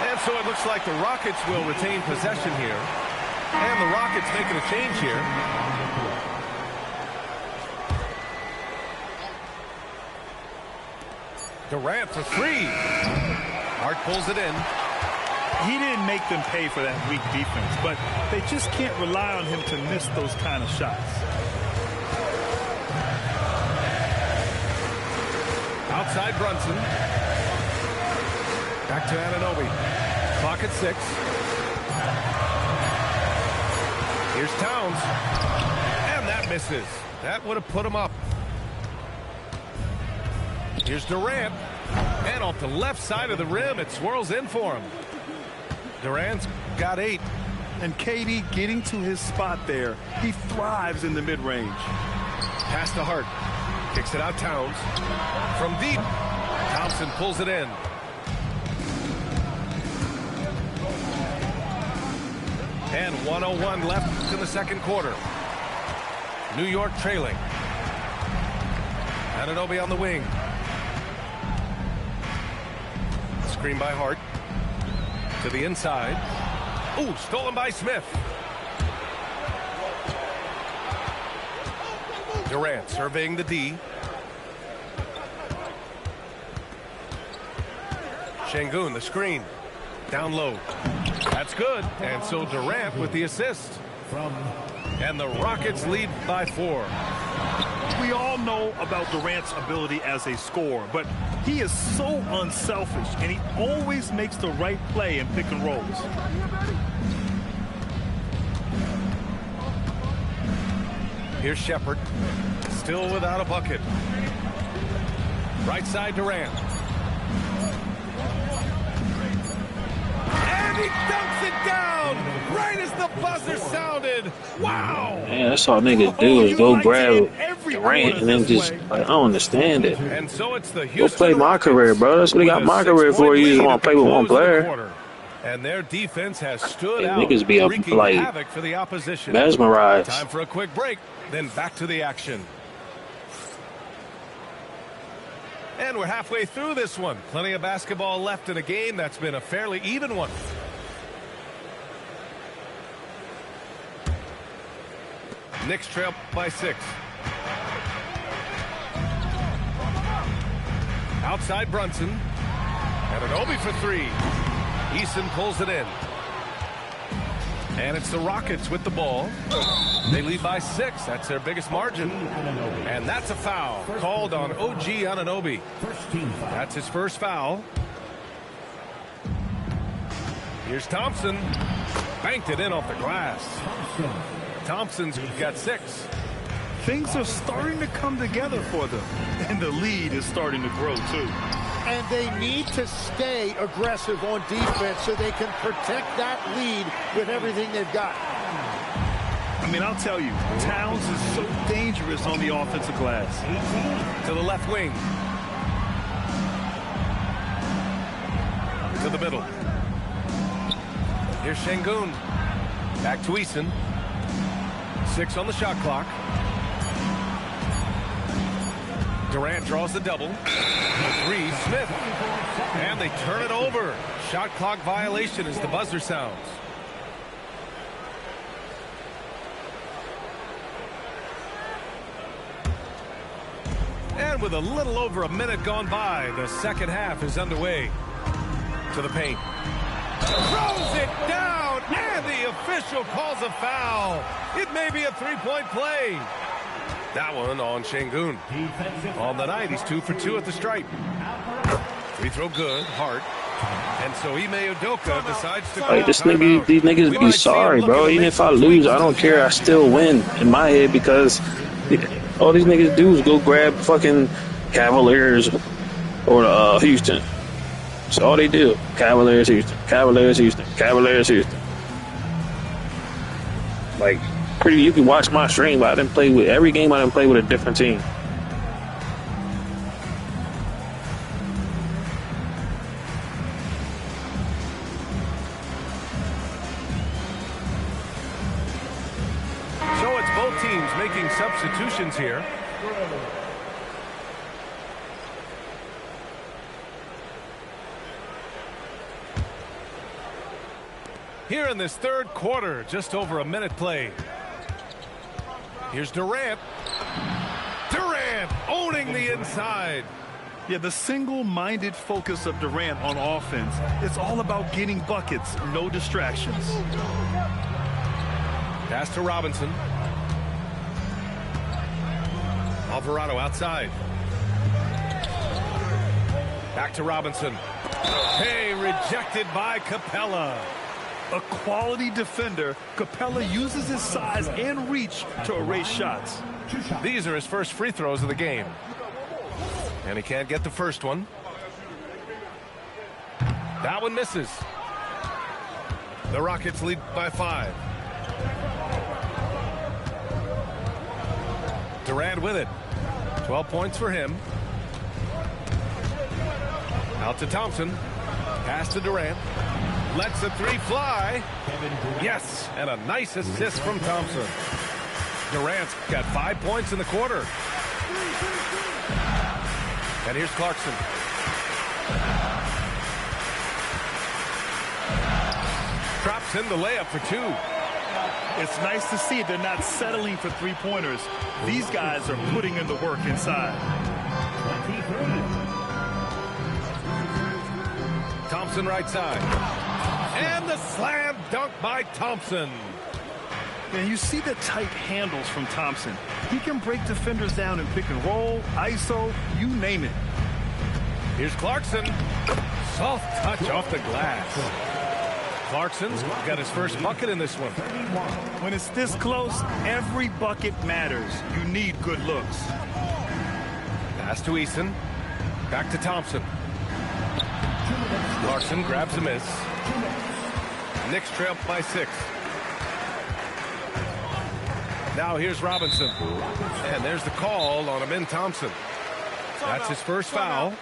And so it looks like the Rockets will retain possession here. And the Rockets making a change here. Durant for 3. Hart pulls it in. He didn't make them pay for that weak defense, but they just can't rely on him to miss those kind of shots. Outside Brunson. Back to Anunoby. Clock at 6. Here's Towns. And that misses. That would have put him up. Here's Durant. And off the left side of the rim, it swirls in for him. Durant's got 8. And KD getting to his spot there. He thrives in the mid-range. Pass to Hart. Kicks it out Towns. From deep. Thompson pulls it in. And 1:01 left in the second quarter. New York trailing. Anunoby on the wing. Screen by Hart. To the inside. Ooh, stolen by Smith. Durant surveying the D. Şengün, the screen. Down low. That's good. And so Durant with the assist. And the Rockets lead by 4. We all know about Durant's ability as a scorer, but he is so unselfish, and he always makes the right play in pick and rolls. Here's Shepard. Still without a bucket. Right side Durant. And he dunks it down right as the buzzer sounded. Wow. Man, that's all niggas do is go grab Durant and then just, like, I don't understand it. And so it's the Go play my career, bro. That's what he got my career for. You just want to play with one player. And their defense has stood Hey, out, niggas be up, wreaking like, havoc for the opposition. mesmerized. Time for a quick break, then back to the action. And we're halfway through this one. Plenty of basketball left in a game that's been a fairly even one. Knicks trail by 6. Outside Brunson. And Anunoby for 3. Eason pulls it in. And it's the Rockets with the ball. They lead by 6. That's their biggest margin. And that's a foul called on OG Anunoby. That's his first foul. Here's Thompson. Banked it in off the glass. Thompson's got 6. Things are starting to come together for them, and the lead is starting to grow too. And they need to stay aggressive on defense so they can protect that lead with everything they've got. I mean, I'll tell you, Towns is so dangerous on the offensive glass. To the left wing. To the middle. Here's Şengün. Back to Eason. 6 on the shot clock. Durant draws the double. 3, Smith. And they turn it over. Shot clock violation as the buzzer sounds. And with a little over a minute gone by, the second half is underway. To the paint. Throws it down, and the official calls a foul. It may be a three-point play. That one on Şengün. On the night, he's 2 for 2 at the stripe. Free throw good, Hart. And so Ime Udoka decides to... Like, these niggas be sorry, bro. Even if I lose, I don't care. I still win in my head because all these niggas do is go grab fucking Cavaliers or Houston. That's all they do. Cavaliers, Houston. Cavaliers, Houston. Cavaliers, Houston. Like, you can watch my stream, but I didn't play with every game. I didn't play with a different team. So it's both teams making substitutions here. Here in this third quarter, just over a minute played. Here's Durant. Durant owning the inside. Yeah, the single-minded focus of Durant on offense. It's all about getting buckets, no distractions. Pass to Robinson. Alvarado outside. Back to Robinson. Hey, rejected by Capella. A quality defender, Capella uses his size and reach to erase shots. These are his first free throws of the game. And he can't get the first one. That one misses. The Rockets lead by 5. Durant with it. 12 points for him. Out to Thompson. Pass to Durant. Lets the 3 fly. Yes, and a nice assist from Thompson. Durant's got 5 points in the quarter. And here's Clarkson. Drops in the layup for 2. It's nice to see they're not settling for three-pointers. These guys are putting in the work inside. Thompson right side. And the slam dunk by Thompson. And you see the tight handles from Thompson. He can break defenders down in pick and roll, ISO, you name it. Here's Clarkson. Soft touch off the glass. Clarkson's got his first bucket in this one. When it's this close, every bucket matters. You need good looks. Pass to Eason. Back to Thompson. Clarkson grabs a miss. Knicks trail by 6. Now here's Robinson. And there's the call on Amin Thompson. That's his first foul.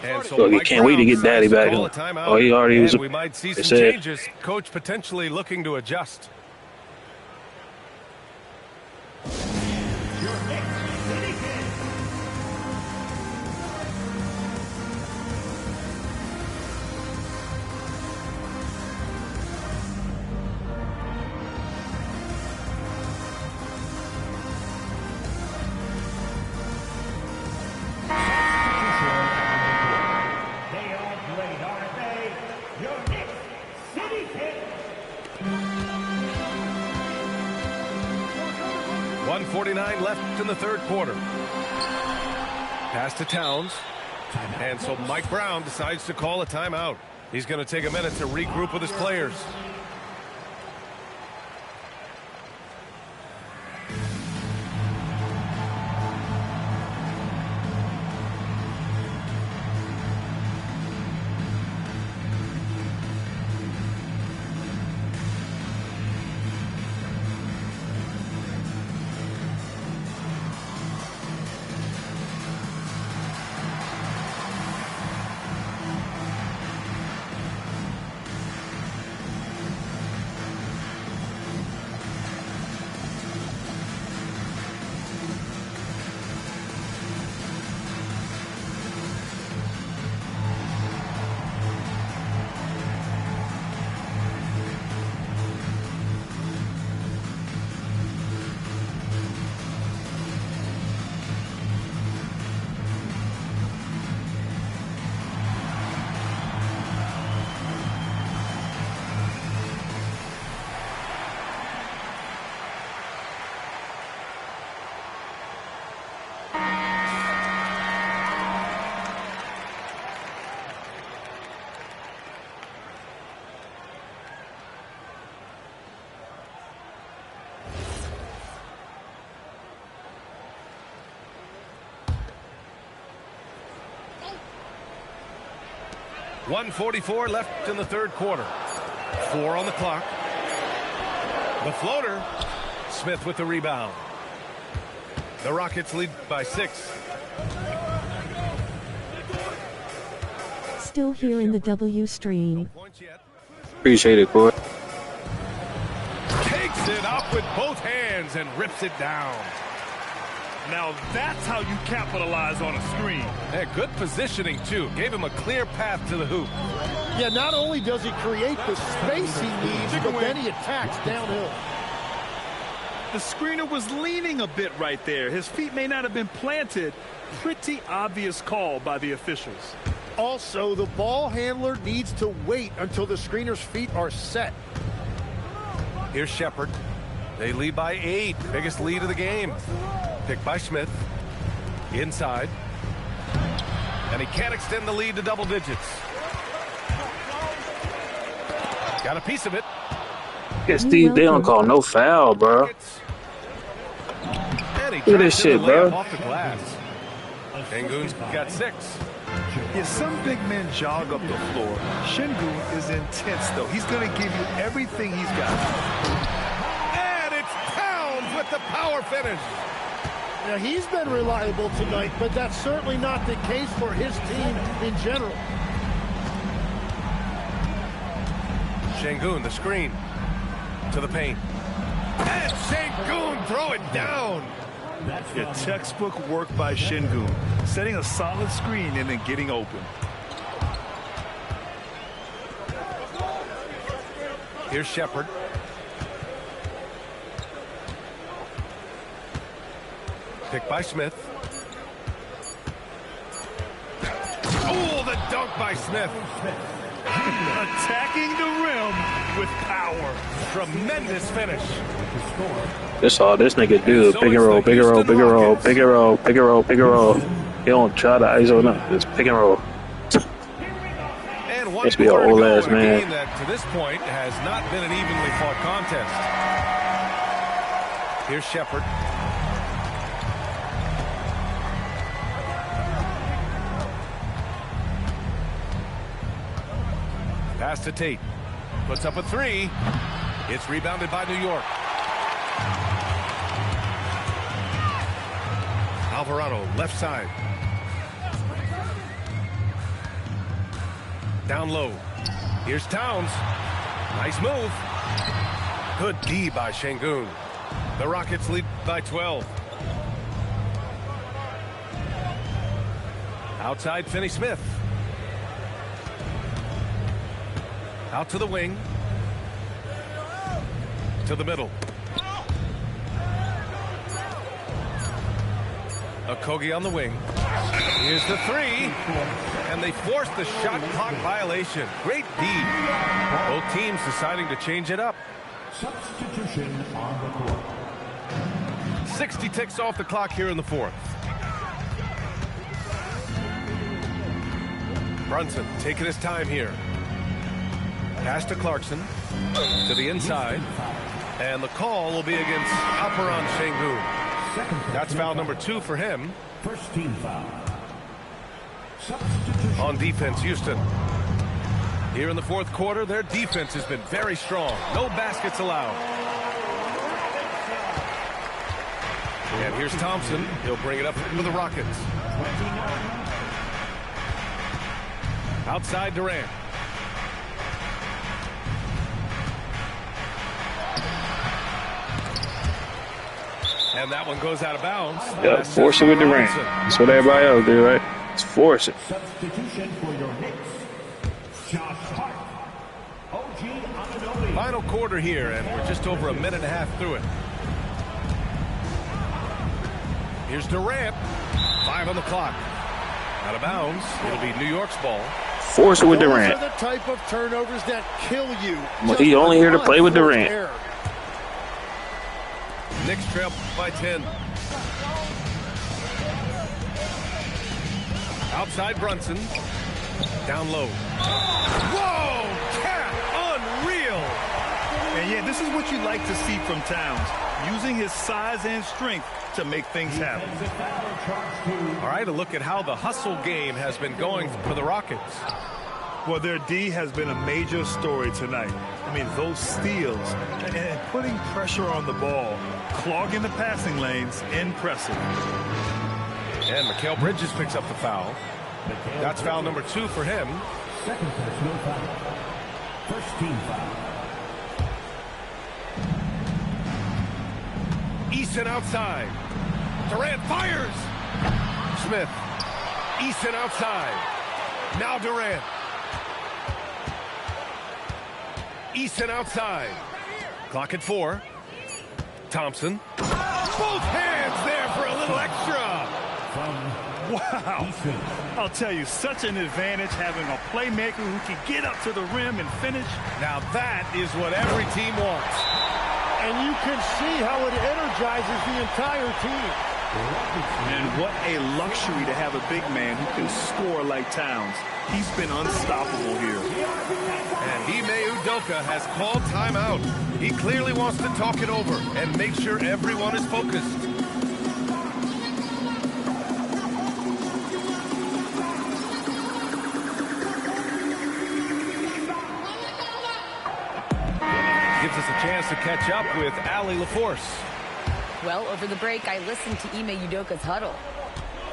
And so look, he can't wait to get Daddy back. Oh, he already was. We might see some changes. Coach potentially looking to adjust. Left in the third quarter. Pass to Towns. And so Mike Brown decides to call a timeout. He's going to take a minute to regroup with his players. .144 left in the third quarter. 4 on the clock. The floater. Smith with the rebound. The Rockets lead by 6. Still here in the W stream. Appreciate it, Corey. Takes it up with both hands and rips it down. Now that's how you capitalize on a screen. Yeah, good positioning, too. Gave him a clear path to the hoop. Yeah, not only does he create the space he needs, but then he attacks downhill. The screener was leaning a bit right there. His feet may not have been planted. Pretty obvious call by the officials. Also, the ball handler needs to wait until the screener's feet are set. Here's Shepard. They lead by 8. Biggest lead of the game. Picked by Smith. Inside. And he can't extend the lead to double digits. Got a piece of it. Yeah, Steve, they don't call no foul, bro. Look at this shit, bro. Off the glass. Şengün's got 6. Yeah, some big men jog up the floor. Şengün is intense, though. He's going to give you everything he's got. And it's Towns with the power finish. Now, he's been reliable tonight, but that's certainly not the case for his team in general. Şengün, the screen. To the paint. And Şengün throw it down. Yeah, textbook work by Şengün. Setting a solid screen and then getting open. Here's Shepard. Picked by Smith. Oh, the dunk by Smith. Attacking the rim with power. Tremendous finish. That's all this nigga do. Pick and roll, pick and roll, pick and roll, pick and roll, pick and roll, pick and roll. He don't try to ISO nothing. Just pick and roll. And one Must be an old ass man. Game that to this point has not been an evenly fought contest. Here's Shepard. Pass to Tate. Puts up a 3. It's rebounded by New York. Alvarado, left side. Down low. Here's Towns. Nice move. Good D by Şengün. The Rockets lead by 12. Outside, Finney-Smith. Out to the wing. To the middle. Okogie on the wing. Here's the 3. And they forced the shot clock violation. Great D. Both teams deciding to change it up. Substitution on the court. 60 ticks off the clock here in the 4th. Brunson taking his time here. Pass to Clarkson. To the inside. And the call will be against Alperen Şengün. That's foul number 2 for him. First team foul. On defense, Houston. Here in the 4th quarter, their defense has been very strong. No baskets allowed. And here's Thompson. He'll bring it up for the Rockets. Outside Durant. And that one goes out of bounds. Yeah, force it with Durant. That's what everybody else do, right? It's force it. Substitution for your Knicks. Josh Hart. OG Anunoby. Final quarter here, and we're just over a minute and a half through it. Here's Durant. 5 on the clock. Out of bounds. It'll be New York's ball. Force it with Durant. Those are the type of turnovers that kill you. Well, he only here to play with Durant. Error. Knicks trail by 10. Outside Brunson. Down low. Whoa! Cat! Unreal! And yeah, this is what you like to see from Towns. Using his size and strength to make things happen. All right, a look at how the hustle game has been going for the Rockets. Well, their D has been a major story tonight. I mean, those steals and putting pressure on the ball, clogging the passing lanes, impressive. And Mikal Bridges picks up the foul. That's foul number 2 for him. Second personal foul. First team foul. Eason outside. Durant fires. Smith. Eason outside. Now Durant. Eason outside. Clock at 4. Thompson. Both hands there for a little extra. Wow. I'll tell you, such an advantage having a playmaker who can get up to the rim and finish. Now that is what every team wants. And you can see how it energizes the entire team. And what a luxury to have a big man who can score like Towns. He's been unstoppable here. And Ime Udoka has called timeout. He clearly wants to talk it over and make sure everyone is focused. Gives us a chance to catch up with Allie LaForce. Well, over the break, I listened to Ime Udoka's huddle.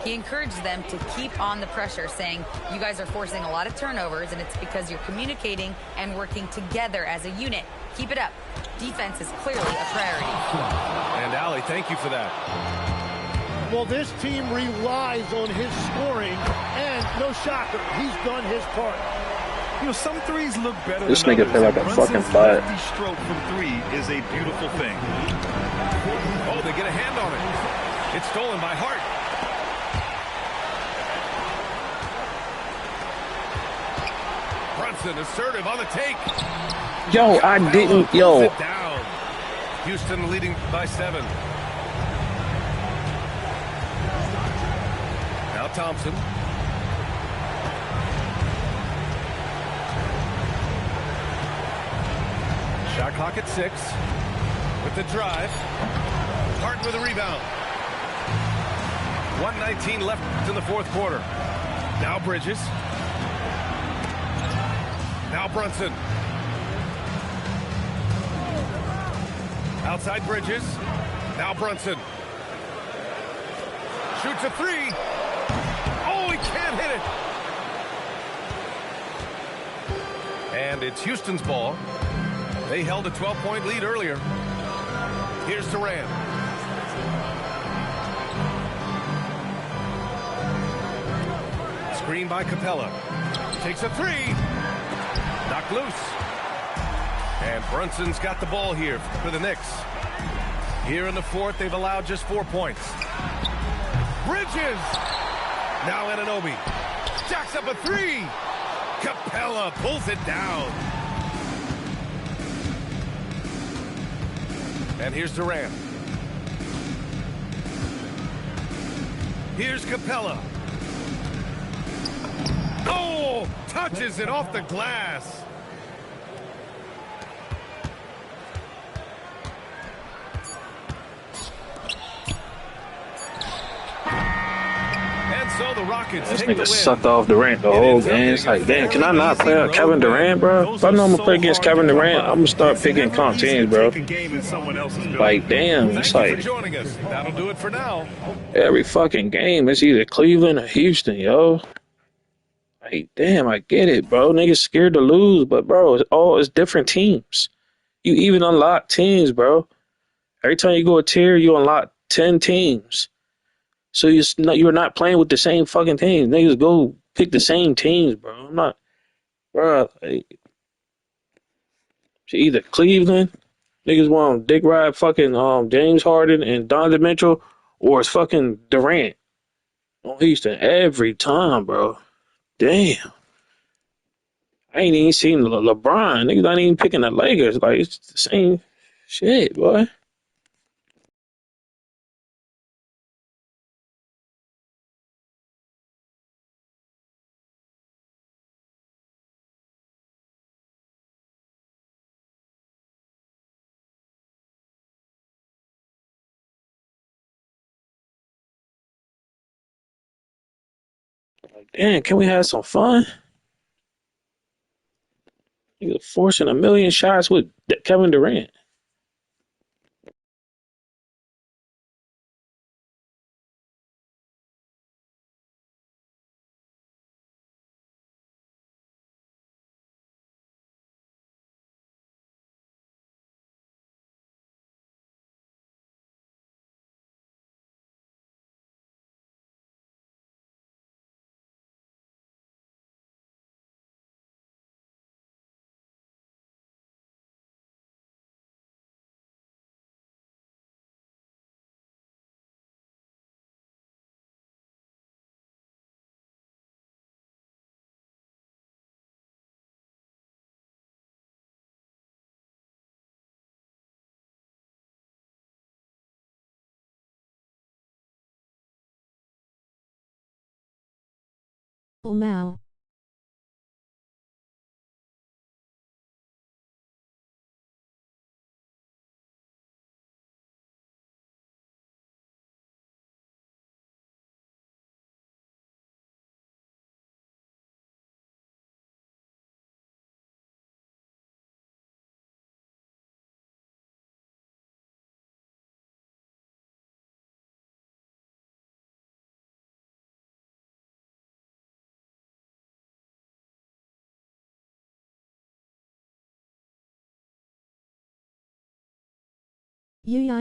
He encouraged them to keep on the pressure, saying, you guys are forcing a lot of turnovers, and it's because you're communicating and working together as a unit. Keep it up. Defense is clearly a priority. And Allie, thank you for that. Well, this team relies on his scoring, and no shocker, he's done his part. You know, some threes look better This than nigga others. feel like a Brunson's fucking butt. lefty stroke from three is a beautiful thing. Oh, they get a hand on it. It's stolen by Hart. Brunson assertive on the take. Yo, I didn't. Yo. It down. Houston leading by 7. Now Thompson. Shot clock at 6. With the drive. Hart with a rebound. 1:19 left in the fourth quarter. Now Bridges. Now Brunson. Outside Bridges. Now Brunson. Shoots a 3. Oh, he can't hit it. And it's Houston's ball. They held a 12-point lead earlier. Here's Durant. Screen by Capella. Takes a 3. Knocked loose. And Brunson's got the ball here for the Knicks. Here in the fourth, they've allowed just 4 points. Bridges. Now Anunoby. Jacks up a 3. Capella pulls it down. And here's Durant. Here's Capella. Oh, touches it off the glass. And so the Rockets This take the nigga win. sucked off Durant the whole game. It's like, damn, can I not play Kevin Durant, bro? If I know I'm gonna play against Kevin Durant, I'm gonna start picking comp teams, bro. Like, damn, it's Thank you for like joining us. That'll do it for now. every fucking game it's either Cleveland or Houston, yo. Like, damn, I get it, bro. Niggas scared to lose, but bro, it's different teams. You even unlock teams, bro. Every time you go a tier, you unlock 10 teams. So you're not playing with the same fucking teams. Niggas go pick the same teams, bro. I'm not, bro. Like, it's either Cleveland, niggas want Dick Ride, fucking James Harden and Donovan Mitchell, or it's fucking Durant on Houston every time, bro. Damn. I ain't even seen LeBron. Niggas not even picking the Lakers. Like, it's the same shit, boy. Damn, can we have some fun? Niggas forcing a million shots with Kevin Durant. Mao.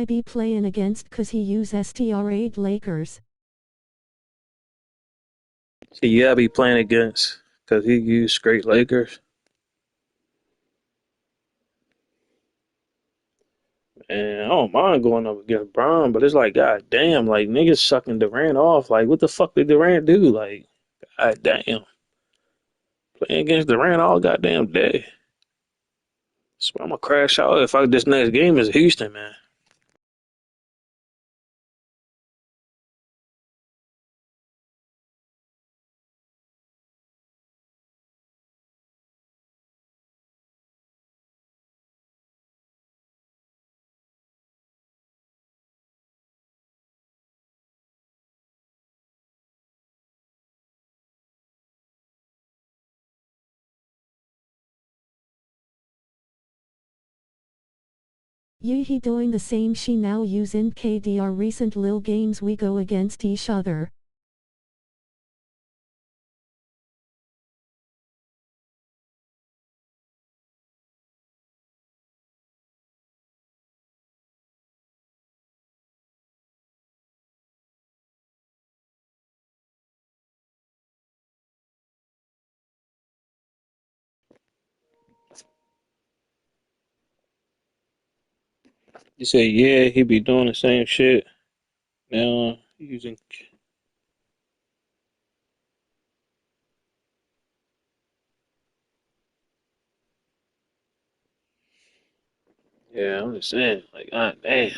I be playing against cause he use STR8 Lakers. See, yeah, I be playing against because he used straight Lakers. And I don't mind going up against Brown, but it's like, god damn, like niggas sucking Durant off. Like, what the fuck did Durant do? Like, god damn. Playing against Durant all goddamn day. So I'm gonna crash out if this next game is Houston, man. He doing the same she now use in KDR recent lil games we go against each other. You say, yeah, he be doing the same shit. Now using. Yeah, I'm just saying, like, god damn.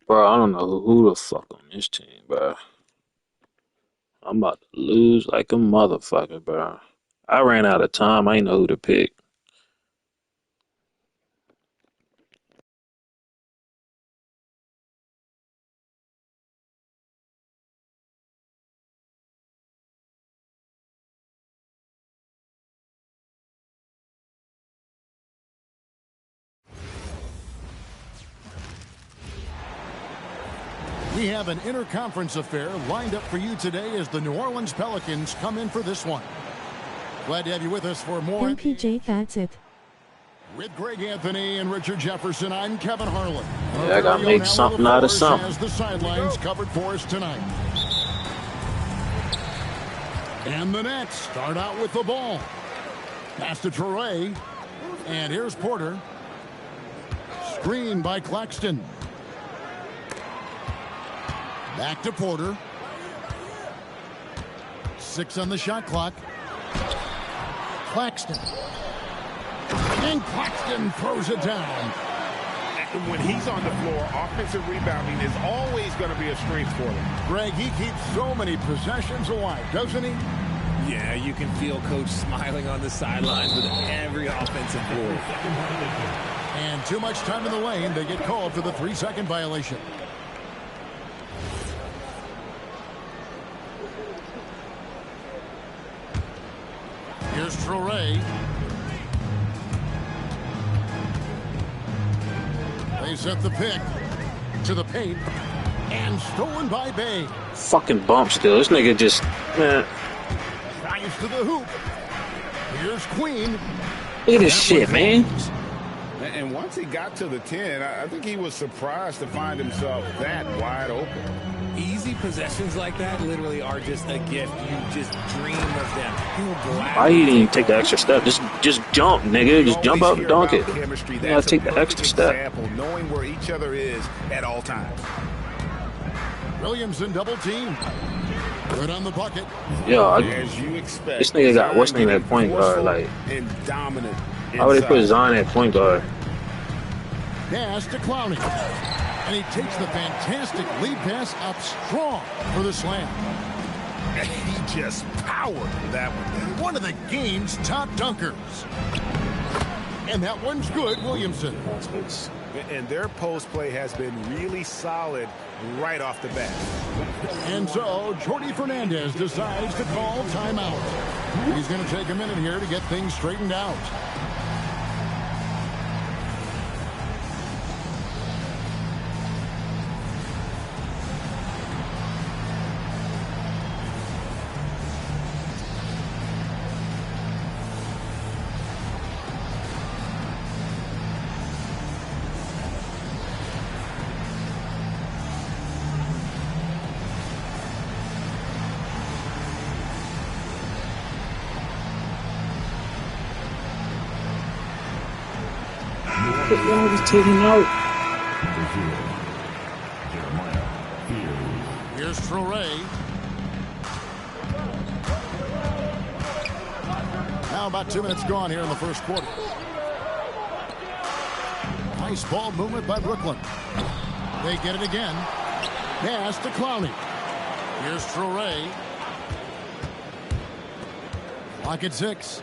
Bro, I don't know who the fuck on this team, bro. I'm about to lose like a motherfucker, bro. I ran out of time. I ain't know who to pick. We have an interconference affair lined up for you today as the New Orleans Pelicans come in for this one. Glad to have you with us for more. MPJ, that's it. With Greg Anthony and Richard Jefferson, I'm Kevin Harlan. Yeah, I gotta make something out of something. Has the sidelines covered for us tonight. And the Nets start out with the ball. Pass to Traore. And here's Porter. Screen by Claxton. Back to Porter. 6 on the shot clock. Claxton. And Claxton throws it down. When he's on the floor, offensive rebounding is always going to be a strength for them. Greg, he keeps so many possessions alive, doesn't he? Yeah, you can feel Coach smiling on the sidelines with every offensive board. And too much time in the lane. They get called for the 3-second violation. Here's Traore. They set the pick to the paint and stolen by Bay. Fucking bump still. This nigga just, man. Drives to the hoop. Here's Queen. Look at this shit, man. And once he got to the 10, I think he was surprised to find himself that wide open. Easy possessions like that literally are just a gift. You just dream of them. Why he didn't take the extra step? Just jump, nigga. Just jump up and dunk it. You gotta take the extra step. Knowing where each other is at all times. Williamson double team. Good on the bucket. Yo, as you expect, this nigga got what's name at point guard? Like, and dominant. How would they put Zion at point guard? Pass to Clowney. And he takes the fantastic lead pass up strong for the slam. He just powered that one. One of the game's top dunkers. And that one's good, Williamson. And their post play has been really solid right off the bat. And so Jordi Fernandez decides to call timeout. He's going to take a minute here to get things straightened out. Taking out. Here's Traore. Now about 2 minutes gone here in the first quarter. Nice ball movement by Brooklyn. They get it again. Pass to Clowney. Here's Traore. Clock at 6.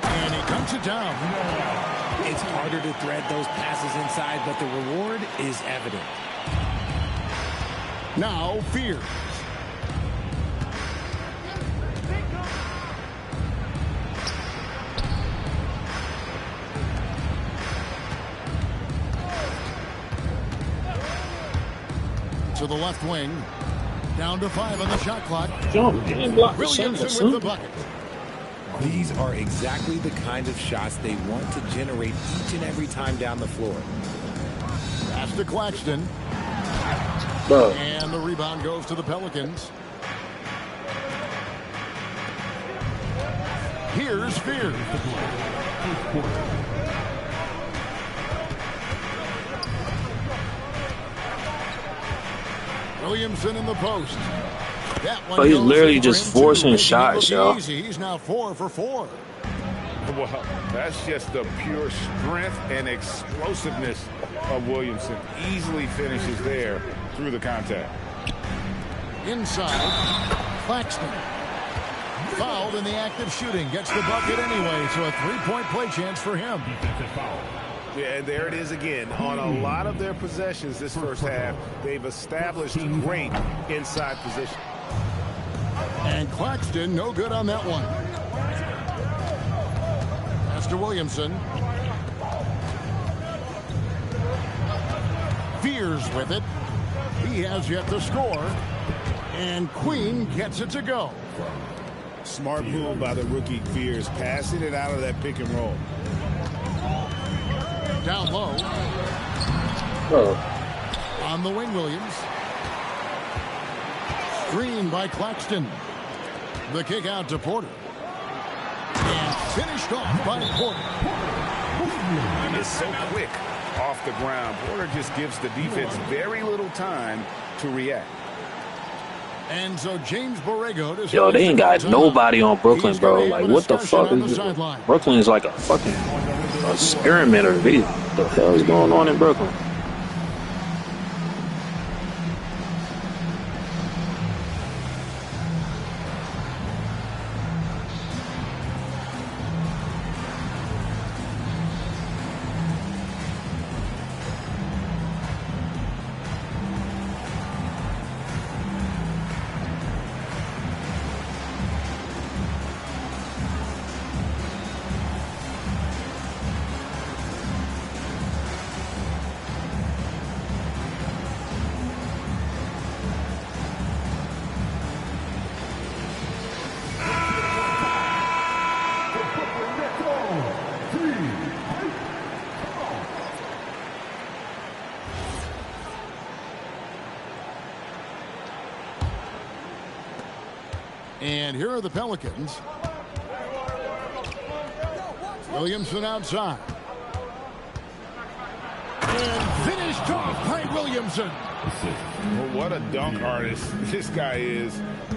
And he dunks it down. It's harder to thread those passes inside, but the reward is evident. Now, Fear. To the left wing. Down to 5 on the shot clock. Williamson with the bucket. These are exactly the kind of shots they want to generate each and every time down the floor. Pass to Claxton. Bro. And the rebound goes to the Pelicans. Here's Fear. Williamson in the post. Oh, he's literally just forcing shots, y'all. He's now 4 for 4. Well, that's just the pure strength and explosiveness of Williamson. Easily finishes there through the contact. Inside, Claxton. Fouled in the act of shooting. Gets the bucket anyway, so a 3-point play chance for him. Yeah, and there it is again. On a lot of their possessions this first half, they've established great inside position. And Claxton, no good on that one. Pass to Williamson. Fears with it. He has yet to score. And Queen gets it to go. Smart move by the rookie Fears, passing it out of that pick and roll. Down low. Oh. On the wing, Williams. Screen by Claxton. The kick out to Porter. And finished off by Porter. He is so quick off the ground. Porter just gives the defense very little time to react. And so James Borrego, yo, they ain't got nobody on Brooklyn, bro. Like, what the fuck is Brooklyn is like a fucking experiment, or what the hell is going on in Brooklyn? And here are the Pelicans. Williamson outside. And finished off by Williamson. Well, what a dunk artist this guy is.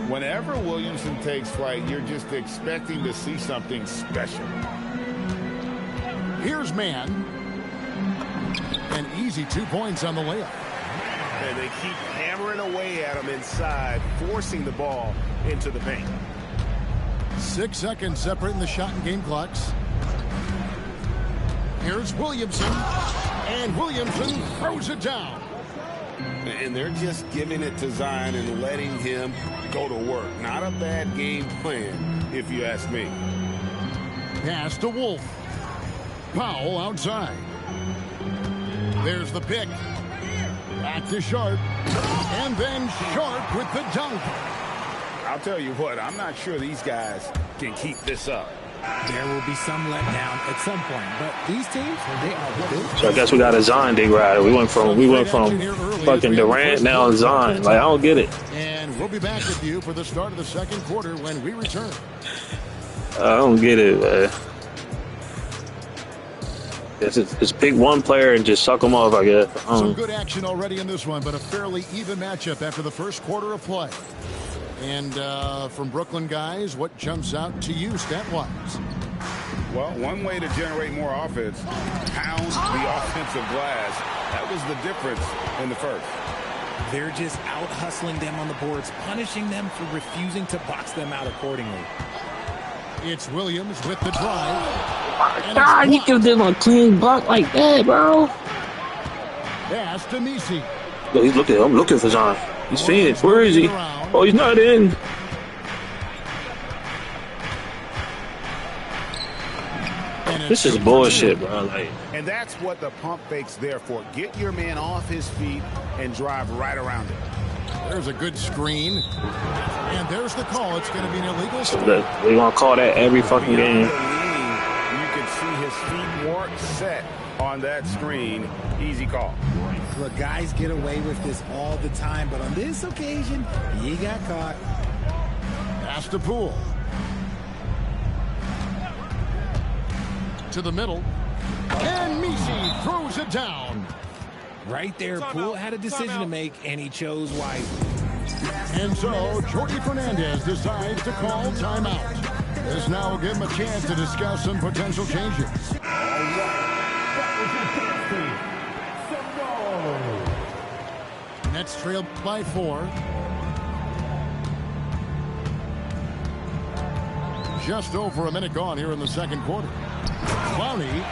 Whenever Williamson takes flight, you're just expecting to see something special. Here's Mann. An easy 2 points on the layup. And they keep hammering away at him inside, forcing the ball into the paint. 6 seconds separating the shot and game clocks. Here's Williamson. And Williamson throws it down. And they're just giving it to Zion and letting him go to work. Not a bad game plan, if you ask me. Pass to Wolf. Powell outside. There's the pick. Back to Sharp. And then Sharp with the dunk. I'll tell you what, I'm not sure these guys can keep this up. There will be some letdown at some point, but these teams, they are built. So I guess we got a Zion dig rider. We went from fucking Durant now to Zion. Like, I don't get it. And we'll be back with you for the start of the second quarter when we return. I don't get it, man. Just pick one player and just suck them off, I guess. Some good action already in this one, but a fairly even matchup after the first quarter of play. And from Brooklyn guys, what jumps out to you stat-wise? Well, one way to generate more offense, pound the offensive glass. That was the difference in the first. They're just out-hustling them on the boards, punishing them for refusing to box them out accordingly. It's Williams with the drive. God, you give them a clean block like that, bro. Pass to Misi. Yo, he's looking. I'm looking for Zion. He's finished. Where is he? Oh, he's not in. This is bullshit, bro. Like, and that's what the pump fake's there for. Get your man off his feet and drive right around it. There's a good screen. And there's the call. It's going to be an illegal screen. We're going to call that every fucking game. You can see his feet weren't set on that screen. Easy call. Look, guys get away with this all the time, but on this occasion, he got caught. Pass to Poole. To the middle. And Misi throws it down. Right there, Poole had a decision to make, and he chose wisely. And so, Jordy Fernandez decides to call timeout. This now will give him a chance to discuss some potential changes. Nets trailed by 4. Just over a minute gone here in the second quarter. Clowney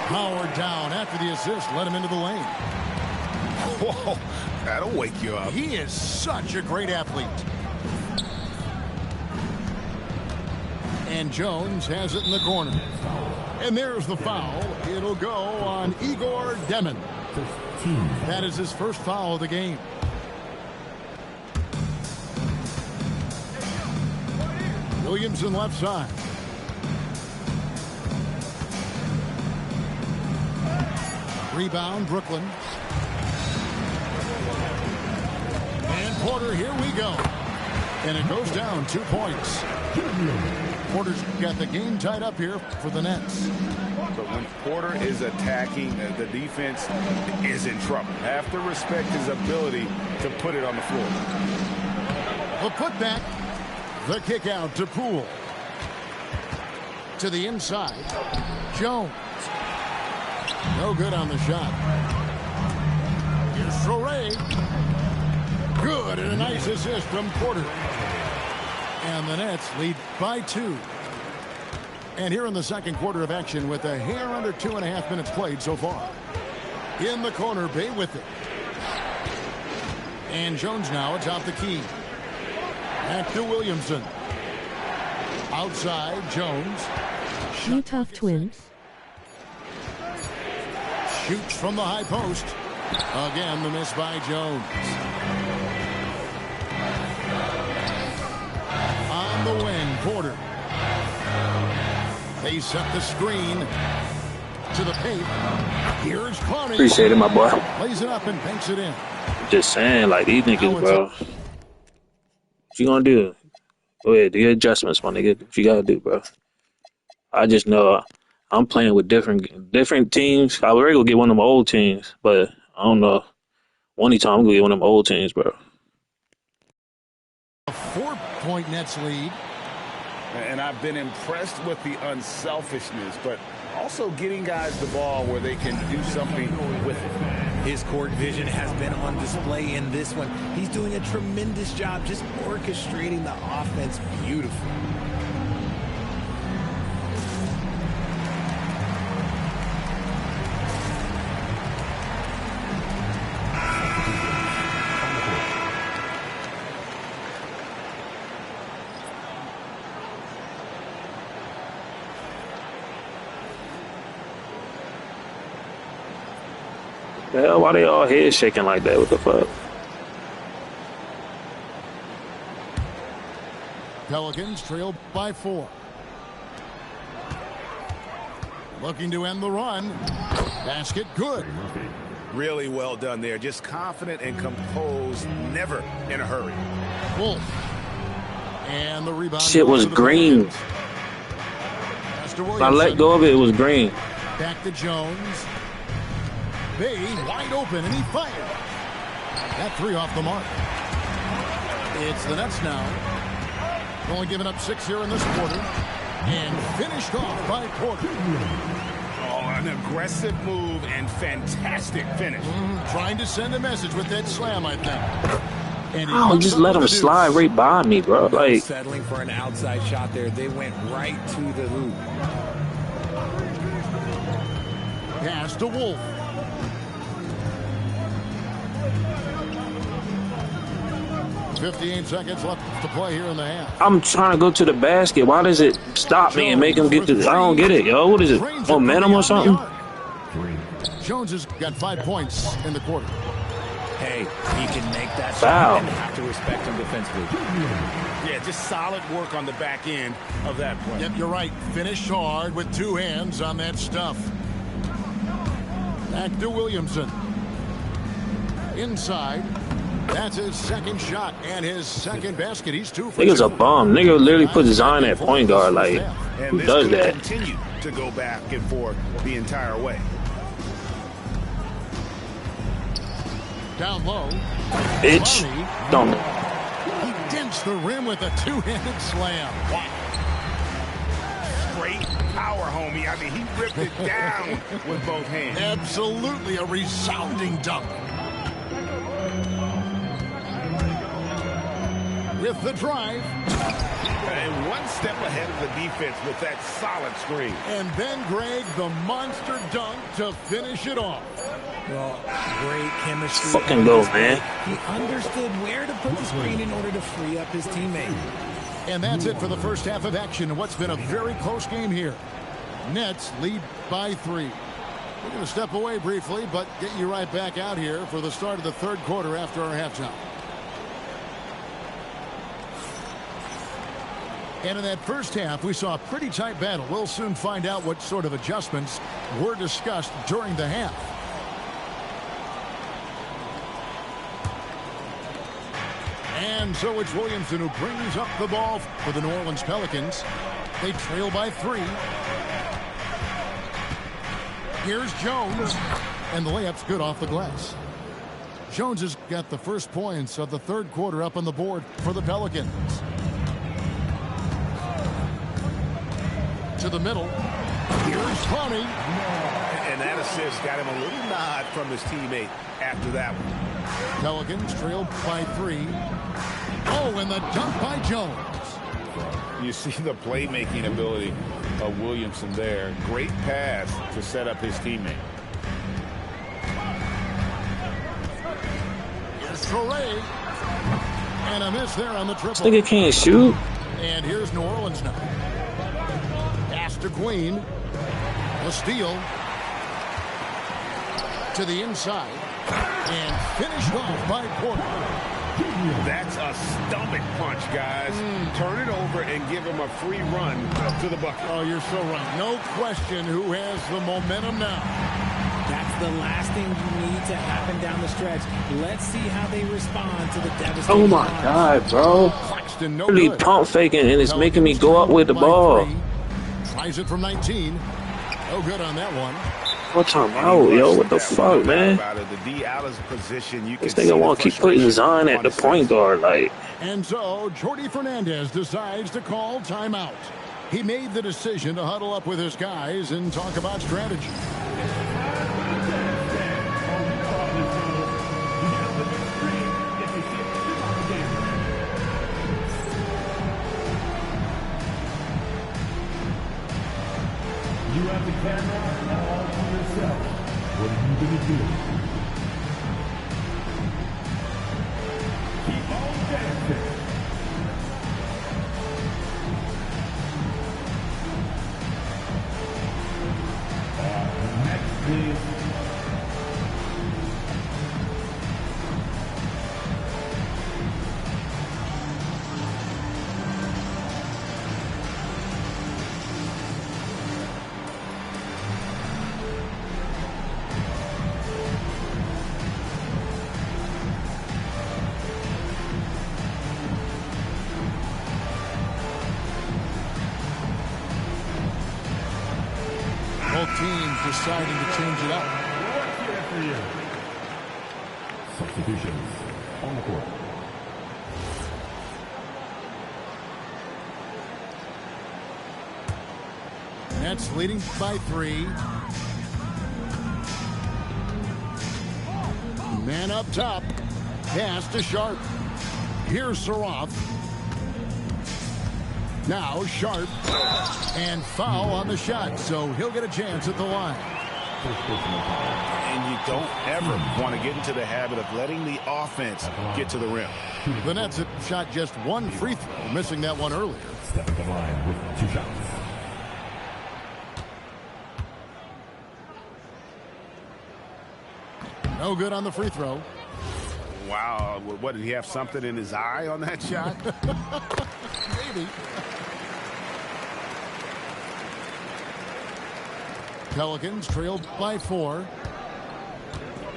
powered down after the assist, led him into the lane. Whoa, that'll wake you up. He is such a great athlete. And Jones has it in the corner. And there's the foul. It'll go on Igor Demon. That is his first foul of the game. Williamson left side. Rebound, Brooklyn. And Porter, here we go. And it goes down 2 points. Porter's got the game tied up here for the Nets. But when Porter is attacking, the defense is in trouble. Have to respect his ability to put it on the floor. The putback. The kick out to Poole. To the inside. Jones. No good on the shot. Here's Sorey. Good, and a nice assist from Porter. And the Nets lead by 2. And here in the second quarter of action with a hair under 2.5 minutes played so far. In the corner, Bay with it. And Jones now atop the key. Back to Williamson. Outside, Jones. Utah Twins. Shoots from the high post. Again, the miss by Jones. On the wing, Porter. They set the screen to the paint. Here's Clowney. Appreciate it, my boy. Lays it up and banks it in. Just saying, like, these niggas, bro. What you gonna do? Go ahead, do your adjustments, my nigga. What you gotta do, bro? I just know I'm playing with different teams. I was ready to get one of them old teams, but I don't know. One time I'm gonna get one of them old teams, bro. A 4-point Nets lead. And I've been impressed with the unselfishness, but also getting guys the ball where they can do something with it. His court vision has been on display in this one. He's doing a tremendous job just orchestrating the offense beautifully. The hell, why they all head shaking like that? What the fuck? Pelicans trail by 4. Looking to end the run. Basket good. Really well done there. Just confident and composed. Never in a hurry. Wolf. And the rebound. Shit was green. If I let go of it, it was green. Back to Jones. Bay wide open, and he fired. That 3 off the mark. It's the Nets now. Only giving up 6 here in this quarter. And finished off by Porter. Oh, an aggressive move and fantastic finish. Trying to send a message with that slam, I think. And Oh, just let him slide right by me, bro. Like, settling for an outside shot there. They went right to the hoop. Pass to Wolf. .58 seconds left to play here in the half. I'm trying to go to the basket. Why does it stop me and make him get to the... I don't get it, yo. What is it? Momentum or something? Jones has got 5 points in the quarter. Hey, he can make that foul. shot and have to respect him defensively. Yeah, just solid work on the back end of that play. Yep, you're right. Finished hard with 2 hands on that stuff. Back to Williamson. Inside. That's his second shot and his second basket. He's 2 for 2. Nigga's a bum. Nigga literally put Zion at point guard. Like, who does that? Continue to go back and forth the entire way. Down low. Bitch. Don't. He dents the rim with a 2-handed slam. Wow. Straight power, homie. I mean, he ripped it down with both hands. Absolutely a resounding dunk. With the drive. And one step ahead of the defense with that solid screen. And then Greg, the monster dunk to finish it off. Well, great chemistry. Fucking go, man. He understood where to put the screen in order to free up his teammate. And that's it for the first half of action in what's been a very close game here. Nets lead by 3. We're going to step away briefly, but get you right back out here for the start of the third quarter after our halftime. And in that first half, we saw a pretty tight battle. We'll soon find out what sort of adjustments were discussed during the half. And so it's Williamson who brings up the ball for the New Orleans Pelicans. They trail by 3. Here's Jones. And the layup's good off the glass. Jones has got the first points of the third quarter up on the board for the Pelicans. To the middle. Here's Funny. And that assist got him a little nod from his teammate after that one. Pelicans trail by 3. Oh, and the dunk by Jones. You see the playmaking ability of Williamson there. Great pass to set up his teammate. Here's Torrey. And a miss there on the triple. This nigga can't shoot. And here's New Orleans now. Pass to Queen. A steal. To the inside. And finished off by Porter. That's a stomach punch, guys. Turn it over and give him a free run to the bucket. Oh, you're so right. No question who has the momentum now. That's the last thing you need to happen down the stretch. Let's see how they respond to the devastating. Oh my God, bro. Claxton, no Really good. pump faking, and it's making me go up with the ball. Tries it from 19. No good on that one. What time out, yo? What the fuck, man? This nigga want to keep putting Zion at the point guard, like. And so Jordi Fernandez decides to call timeout. He made the decision to huddle up with his guys and talk about strategy. You have the camera all to yourself. What are you going to do? Keep on dancing. Next, please. Both teams deciding to change it up. What's here for you? Substitutions on the court. Nets leading by 3. Man up top. Pass to Sharp. Here's Saroff. Now Sharp. And foul on the shot, so he'll get a chance at the line. And you don't ever want to get into the habit of letting the offense get to the rim. The Nets have shot just one free throw, missing that one earlier. Step at the line with 2 shots. No good on the free throw. Wow, what, did he have something in his eye on that shot? Maybe. Pelicans trailed by 4.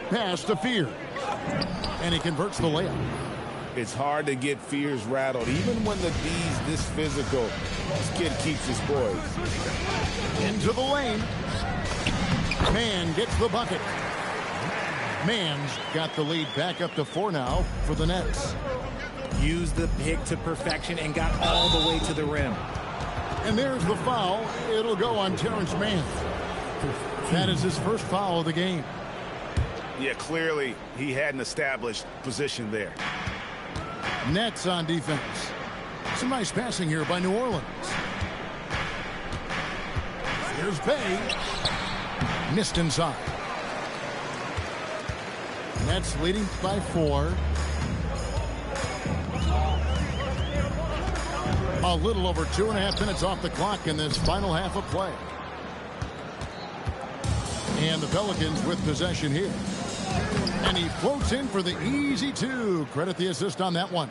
Pass to Fear. And he converts the layup. It's hard to get Fears rattled, even when the D's this physical. This kid keeps his poise. Into the lane. Man gets the bucket. Man's got the lead back up to 4 now for the Nets. Used the pick to perfection and got all the way to the rim. And there's the foul. It'll go on Terrence Mann. That is his first foul of the game. Yeah, clearly he had an established position there. Nets on defense. Some nice passing here by New Orleans. Here's Bay. Missed inside. Nets leading by 4. A little over 2.5 minutes off the clock in this final half of play. And the Pelicans with possession here. And he floats in for the easy 2. Credit the assist on that one.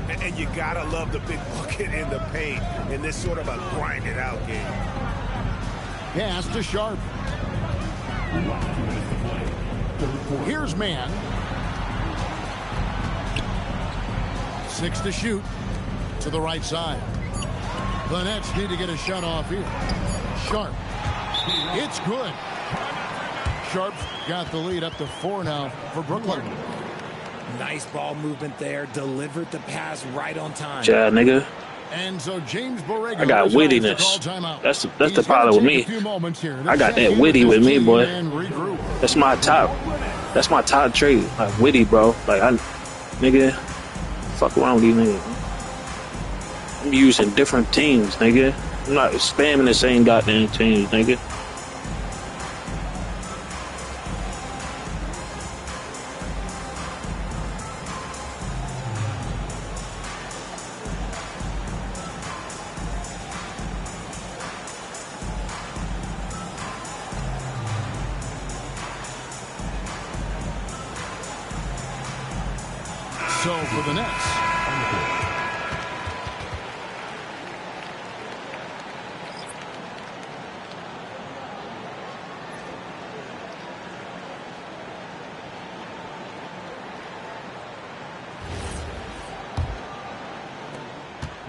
And you gotta love the big bucket in the paint in this sort of a grinded out game. Pass to Sharp. Here's Mann. 6 to shoot to the right side. The Nets need to get a shot off here. Sharp. It's good. Sharp's got the lead up to 4 now for Brooklyn. Nice ball movement there. Delivered the pass right on time. Yeah, nigga. And so James Borrego, I got wittiness. That's the problem with me. I got that witty with me, boy. That's my top trait. Like witty, bro. Like nigga, fuck around with these niggas. I'm using different teams, nigga. I'm not spamming the same goddamn teams, nigga. So for the Nets.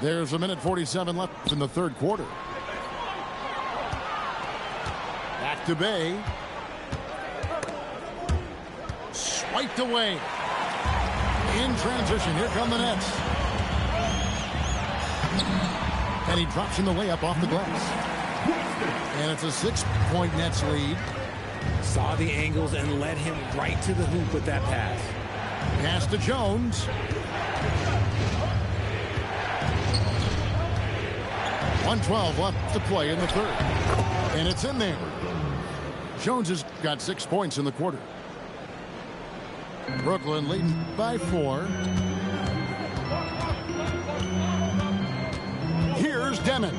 There's a minute 47 left in the third quarter. Back to Bay. Swiped away. In transition, here come the Nets. And he drops in the layup off the glass. And it's a 6-point Nets lead. Saw the angles and led him right to the hoop with that pass. Pass to Jones. .112 left to play in the third. And it's in there. Jones has got 6 points in the quarter. Brooklyn leads by 4. Here's Demon.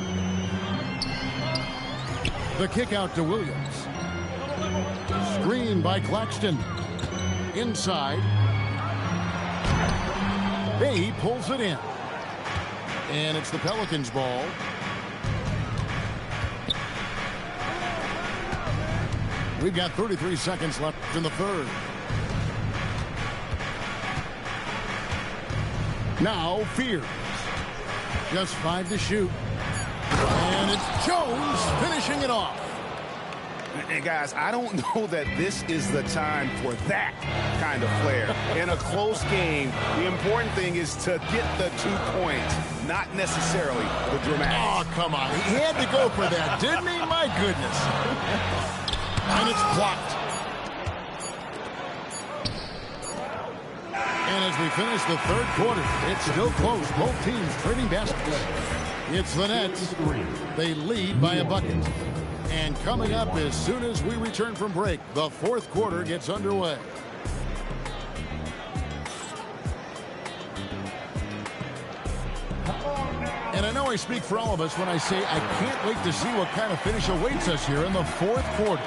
The kick out to Williams. Screen by Claxton. Inside. Bay pulls it in. And it's the Pelicans' ball. We've got 33 seconds left in the third. Now Fears. Just 5 to shoot. And it's Jones finishing it off. And guys, I don't know that this is the time for that kind of flair. In a close game, the important thing is to get the 2 points, not necessarily the dramatic. Oh, come on. He had to go for that, didn't he? My goodness. And it's blocked. And as we finish the third quarter, it's still close. Both teams trading baskets. It's the Nets. They lead by a bucket. And coming up as soon as we return from break, the fourth quarter gets underway. And I know I speak for all of us when I say I can't wait to see what kind of finish awaits us here in the fourth quarter.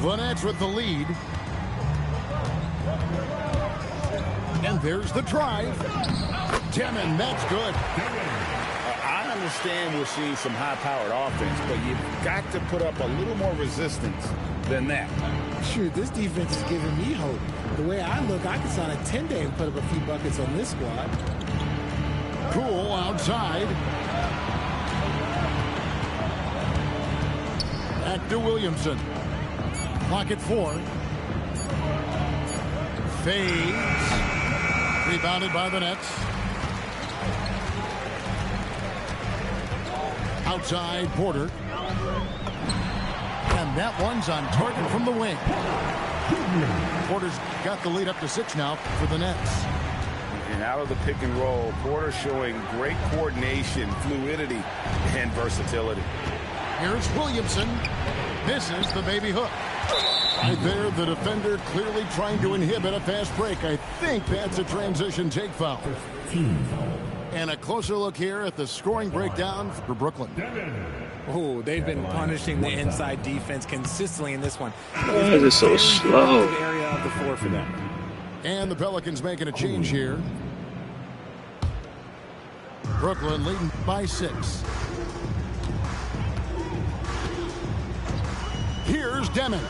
The Nets with the lead. And there's the drive. Demon, that's good. I understand we're seeing some high-powered offense, but you've got to put up a little more resistance than that. Shoot, this defense is giving me hope. The way I look, I could sign a 10-day and put up a few buckets on this squad. Poole outside. Back to Williamson. Clock at 4. Fades. Rebounded by the Nets. Outside Porter. And that one's on target from the wing. Porter's got the lead up to 6 now for the Nets. And out of the pick and roll, Porter showing great coordination, fluidity, and versatility. Here's Williamson. Misses the baby hook. Right there, the defender clearly trying to inhibit a fast break. I think that's a transition take foul. And a closer look here at the scoring breakdown for Brooklyn. Oh, they've been punishing the inside defense consistently in this one. Why is it so slow? Area of the floor for them. And the Pelicans making a change here. Brooklyn leading by 6. Here's Demon.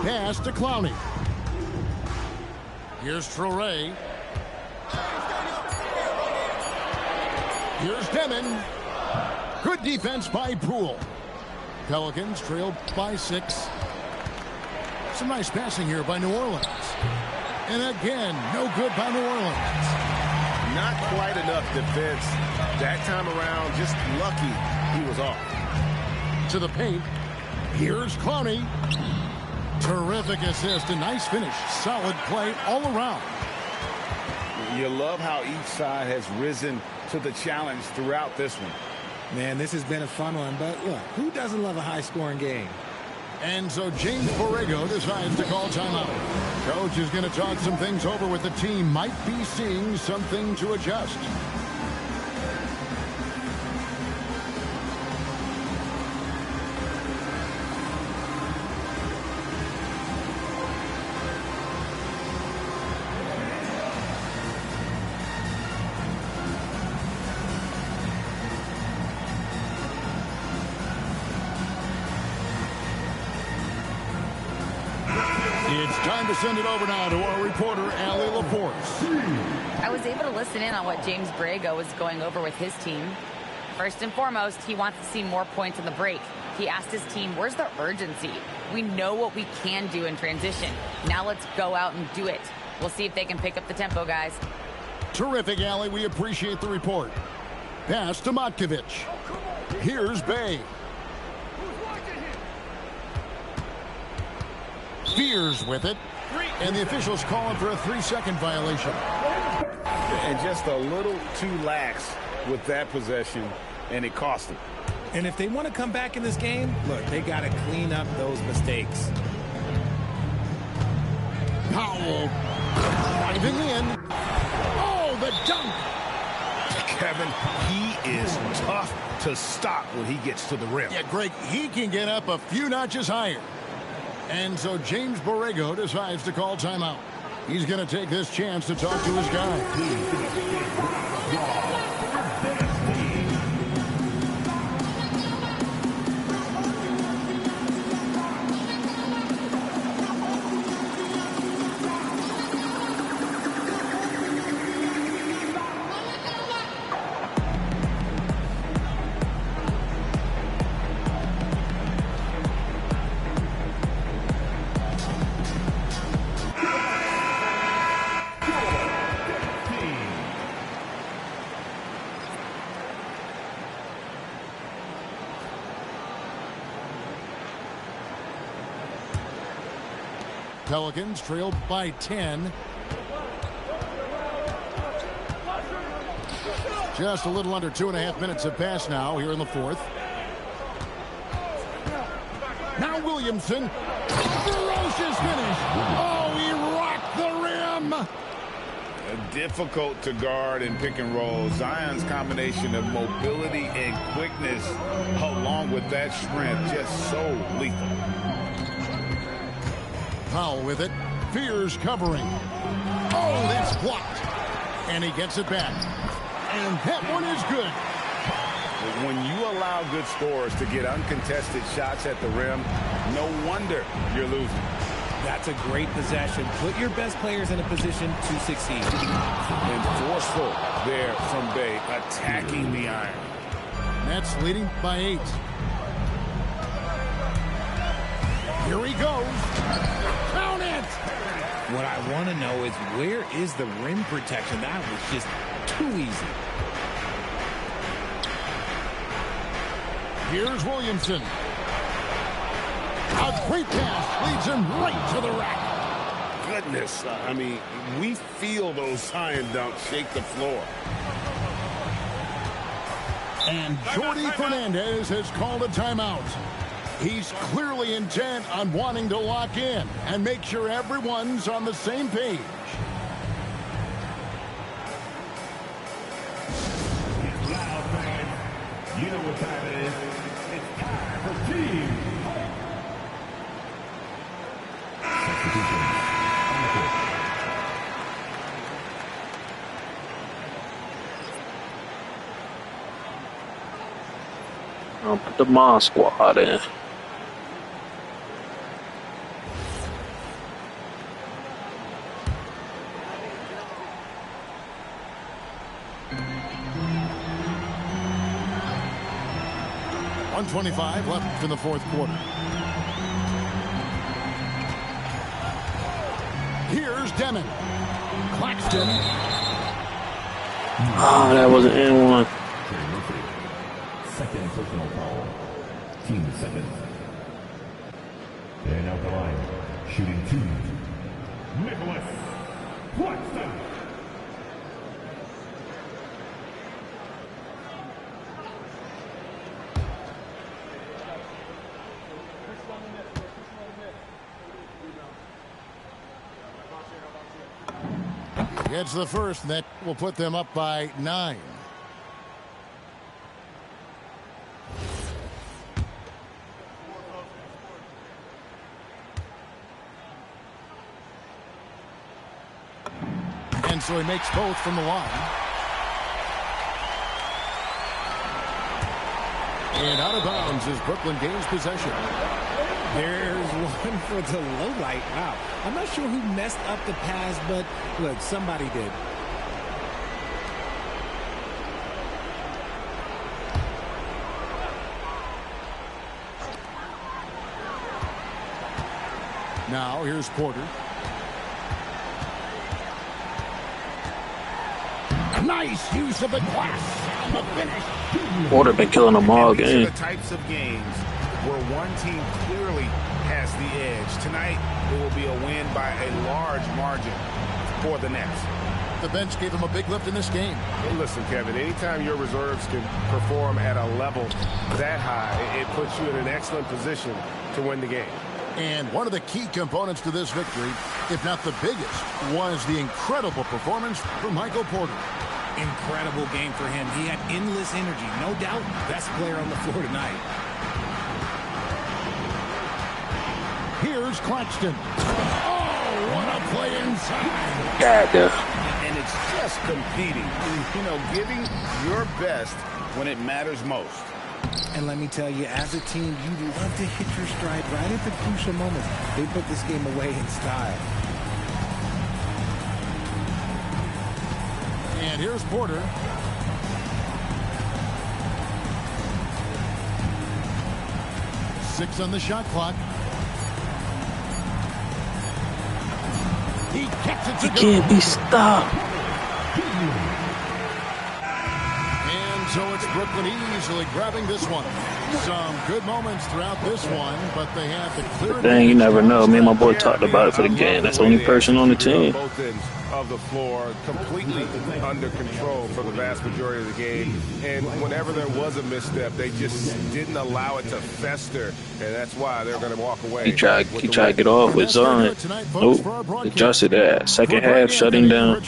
pass to Clowney. Here's Traore. Here's Demon. Good defense by Poole. Pelicans trailed by 6. Some nice passing here by New Orleans. And again, no good by New Orleans. Not quite enough defense. That time around, just lucky he was off. To the paint. Here's Clowney. Terrific assist. A nice finish. Solid play all around. You love how each side has risen to the challenge throughout this one. Man, this has been a fun one, but look, who doesn't love a high-scoring game? And so James Borrego decides to call timeout. Coach is going to talk some things over with the team. Might be seeing something to adjust. It's time to send it over now to our reporter, Allie LaForce. I was able to listen in on what James Borrego was going over with his team. First and foremost, he wants to see more points in the break. He asked his team, where's the urgency? We know what we can do in transition. Now let's go out and do it. We'll see if they can pick up the tempo, guys. Terrific, Allie. We appreciate the report. Pass to Matkovic. Here's Bay. Spears with it. And the officials calling for a 3-second violation. And just a little too lax with that possession, and it cost them. And if they want to come back in this game, look, they got to clean up those mistakes. Powell driving in. Oh, the dunk. Kevin, he is tough to stop when he gets to the rim. Yeah, Greg, he can get up a few notches higher. And so James Borrego decides to call timeout. He's going to take this chance to talk to his guy. Pelicans trailed by 10. Just a little under 2.5 minutes have passed now here in the fourth. Now Williamson. Ferocious finish. Oh, he rocked the rim. Difficult to guard in pick and roll. Zion's combination of mobility and quickness along with that strength just so lethal. Powell with it. Fears covering. Oh, that's blocked. And he gets it back. And that one is good. When you allow good scorers to get uncontested shots at the rim, no wonder you're losing. That's a great possession. Put your best players in a position to succeed. And forceful there from Bay, attacking the iron. Nets leading by 8. Here he goes. Count it! What I want to know is, where is the rim protection? That was just too easy. Here's Williamson. A great pass leads him right to the rack. Goodness, I mean, we feel those Zion dunks shake the floor. And Jordi Fernandez has called a timeout. He's clearly intent on wanting to lock in and make sure everyone's on the same page. Loud fans, you know what time it is. It's time for team. I'll put the Mod squad in. 1:25 left in the fourth quarter. Here's Demon. Claxton. Oh, that was an N1. Second personal foul. Team second. And out the line, shooting 2. Nicholas Claxton. Gets the first, and that will put them up by 9. And so he makes both from the line. And out of bounds as Brooklyn gains possession. There's one for the low light. Wow. I'm not sure who messed up the pass, but look, somebody did. Now here's Porter. Nice use of the glass on the finish. Porter been killing them all These are game. the types of games where one team clearly has the edge. Tonight, it will be a win by a large margin for the Nets. The bench gave him a big lift in this game. Hey, listen, Kevin, anytime your reserves can perform at a level that high, it puts you in an excellent position to win the game. And one of the key components to this victory, if not the biggest, was the incredible performance from Michael Porter. Incredible game for him. He had endless energy. No doubt, best player on the floor tonight. Here's Claxton. Oh, what a play inside. And it's just competing. You know, giving your best when it matters most. And let me tell you, as a team, you love to hit your stride right at the crucial moments. They put this game away in style. And here's Porter. Six on the shot clock. He gets it to He can't be stopped. And so it's Brooklyn easily grabbing this one. Some good moments throughout this one, but they have the clear. Dang, you never know. Me and my boy talked about it for the game. That's the only person on the team. Both ends of the floor, completely under control for the vast majority of the game. And whenever there was a misstep, they just didn't allow it to fester, and that's why they're going to walk away. He tried to get off with Zion. Nope. Adjusted that. Second half, shutting down.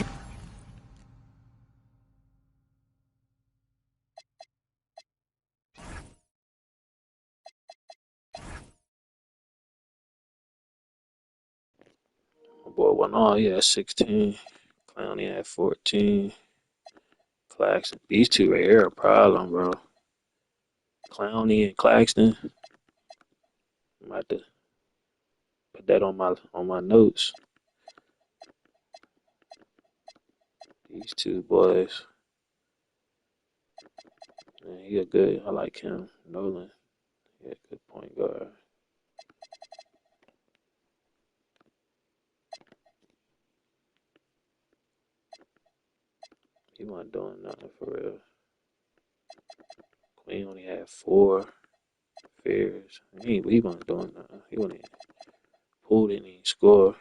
Boy went on. He had 16. Clowney had 14. Claxton. These two right here are a problem, bro. Clowney and Claxton. I'm about to put that on my notes. These two boys. Man, he a good. I like him. Nolan. He a good point guard. He wasn't doing nothing for real. Queen only had 4 fears. He wasn't doing nothing. He wasn't even pulled, didn't even score.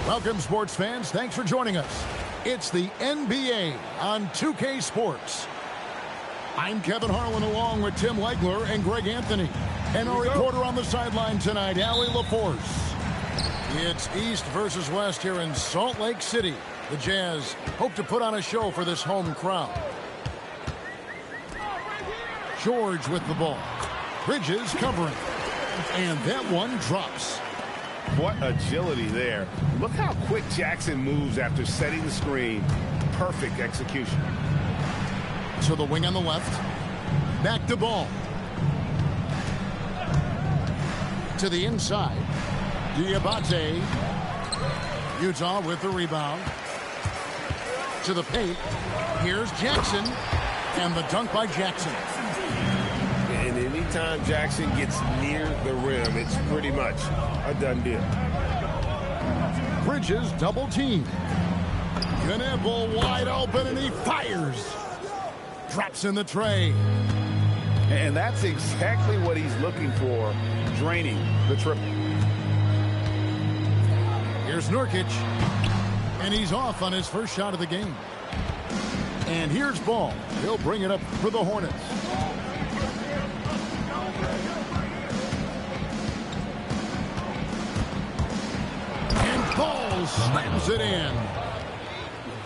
Welcome, sports fans. Thanks for joining us. It's the NBA on 2K Sports. I'm Kevin Harlan along with Tim Legler and Greg Anthony. And our reporter on the sideline tonight, Allie LaForce. It's East versus West here in Salt Lake City. The Jazz hope to put on a show for this home crowd. George with the ball. Bridges covering. And that one drops. What agility there. Look how quick Jackson moves after setting the screen. Perfect execution. To the wing on the left. Back to ball. To the inside. Diabate. Utah with the rebound. To the paint. Here's Jackson. And the dunk by Jackson. And anytime Jackson gets near the rim, it's pretty much a done deal. Bridges double team. Knebel wide open and he fires. Drops in the tray. And that's exactly what he's looking for, draining the triple. Here's Nurkic. And he's off on his first shot of the game. And here's Ball. He'll bring it up for the Hornets. And Ball slams it in.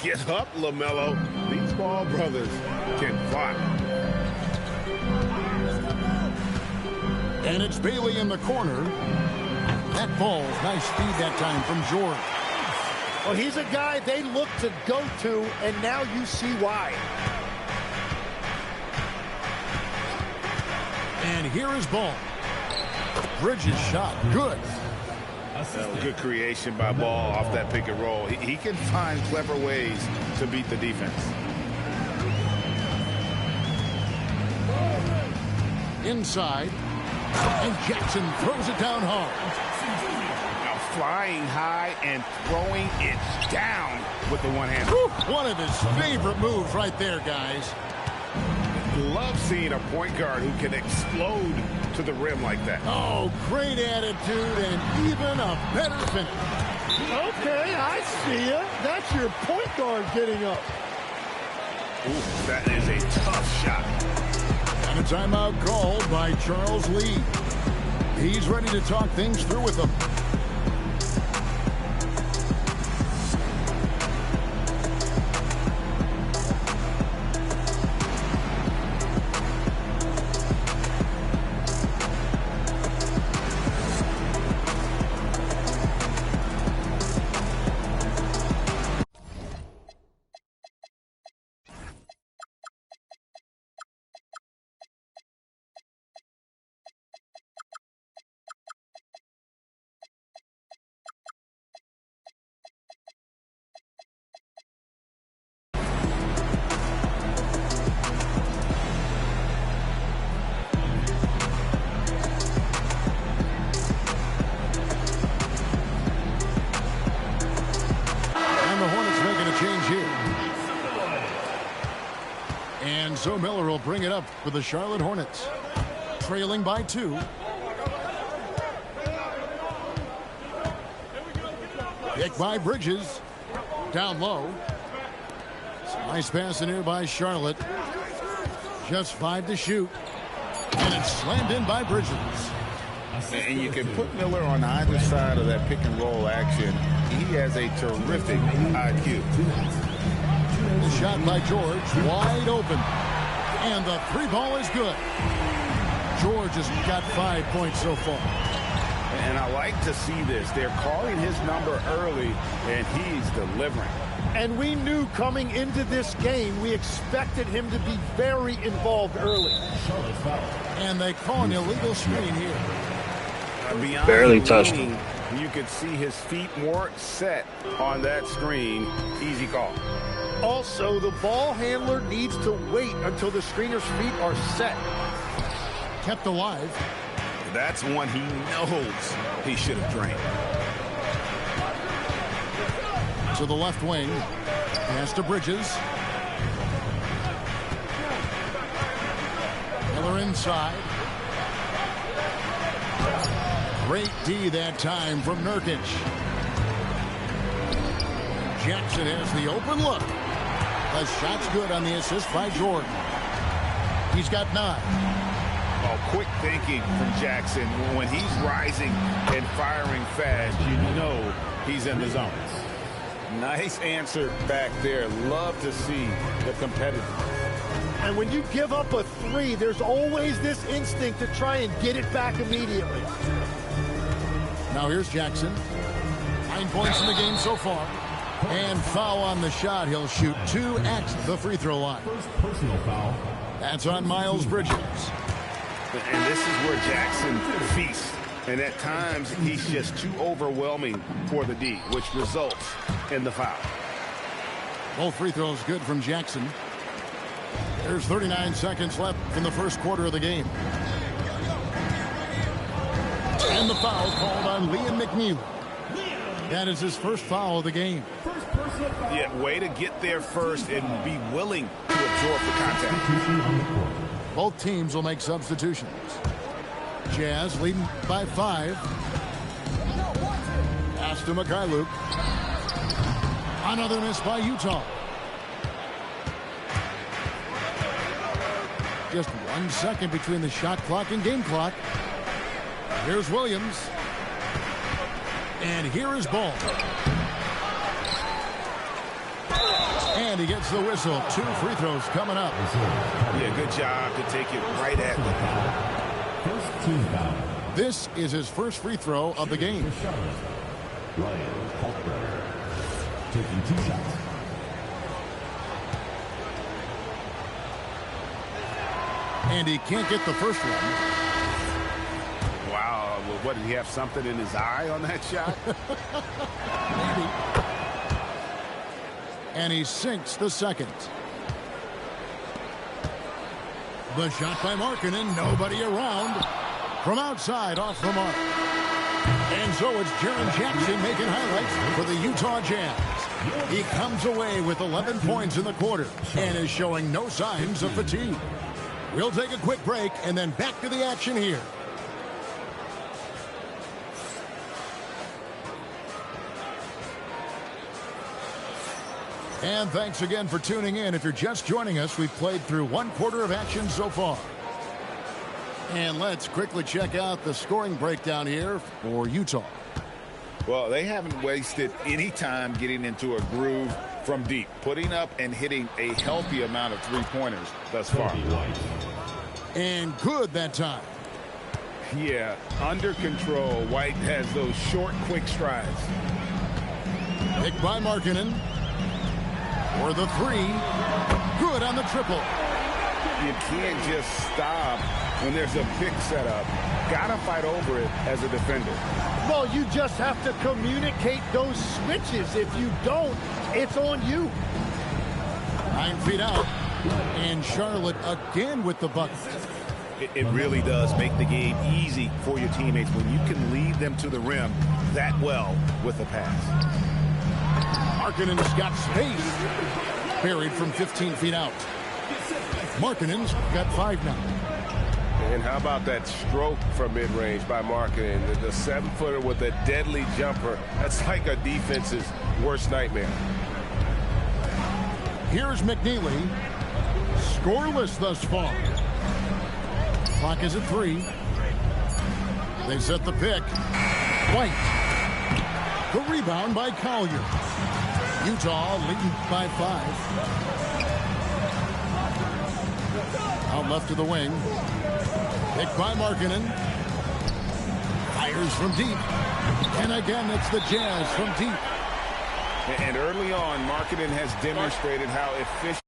Get up, LaMelo. These Ball brothers can fly. And it's Bailey in the corner. That Ball's nice speed that time from George. Well, he's a guy they look to go to, and now you see why. And here is Ball. Bridges shot. Good. Good creation by Ball off that pick and roll. He can find clever ways to beat the defense. Inside. And Jackson throws it down hard. Flying high and throwing it down with the one hand. One of his favorite moves right there, guys. Love seeing a point guard who can explode to the rim like that. Oh, great attitude and even a better finish. Okay, I see you. That's your point guard getting up. Ooh, that is a tough shot. And a timeout called by Charles Lee. He's ready to talk things through with them. So Miller will bring it up for the Charlotte Hornets. Trailing by 2. Pick by Bridges. Down low. Nice pass in here by Charlotte. Just 5 to shoot. And it's slammed in by Bridges. And you can put Miller on either side of that pick and roll action. He has a terrific IQ. The shot by George, wide open. And the 3 ball is good. George has got 5 points so far. And I like to see this. They're calling his number early, and he's delivering. And we knew coming into this game, we expected him to be very involved early. And they call an illegal screen here. Beyond barely touched him. You could see his feet more set on that screen. Easy call. Also, the ball handler needs to wait until the screener's feet are set. Kept alive. That's one he knows he should have drained. To the left wing. Pass to Bridges. Miller inside. Great D that time from Nurkic. Jackson has the open look. The shot's good on the assist by Jordan. He's got 9. Oh, quick thinking from Jackson. When he's rising and firing fast, you know he's in the zone. Nice answer back there. Love to see the competitor. And when you give up a 3, there's always this instinct to try and get it back immediately. Now here's Jackson. 9 points in the game so far. And foul on the shot. He'll shoot 2 at the free throw line. First personal foul. That's on Miles Bridges. And this is where Jackson feasts. And at times, he's just too overwhelming for the D, which results in the foul. Both free throws good from Jackson. There's 39 seconds left in the first quarter of the game. And the foul called on Liam McNeely. That is his first foul of the game. Yeah, way to get there first and be willing to absorb the contact. Both teams will make substitutions. Jazz leading by 5. Pass to Mikhailuk. Another miss by Utah. Just 1 second between the shot clock and game clock. Here's Williams. And here is Ball. And he gets the whistle. 2 free throws coming up. Yeah, good job to take it right at them. First team foul. This is his first free throw of the game. Ryan Kalkbrenner taking 2 shots. And he can't get the first one. Wow, well, what, did he have something in his eye on that shot? Maybe. And he sinks the second. The shot by Markkanen, nobody around. From outside, off the mark. And so it's Jaren Jackson making highlights for the Utah Jazz. He comes away with 11 points in the quarter and is showing no signs of fatigue. We'll take a quick break and then back to the action here. And thanks again for tuning in. If you're just joining us, we've played through 1 quarter of action so far. And let's quickly check out the scoring breakdown here for Utah. Well, they haven't wasted any time getting into a groove from deep, putting up and hitting a healthy amount of 3-pointers thus far. And good that time. Yeah, under control. White has those short, quick strides. Picked by Markkanen. For the 3. Good on the triple. You can't just stop when there's a pick set up. Gotta fight over it as a defender. Well, you just have to communicate those switches. If you don't, it's on you. 9 feet out. And Charlotte again with the bucket. It really does make the game easy for your teammates when you can lead them to the rim that well with a pass. Markkanen's got space. Buried from 15 feet out. Markkanen's got 5 now. And how about that stroke from mid-range by Markkanen? The 7-footer with a deadly jumper. That's like a defense's worst nightmare. Here's McNeely. Scoreless thus far. Clock is at 3. They set the pick. White. The rebound by Collier. Utah leading by 5. Out left to the wing. Picked by Markkanen. Fires from deep. And again, it's the Jazz from deep. And early on, Markkanen has demonstrated how efficient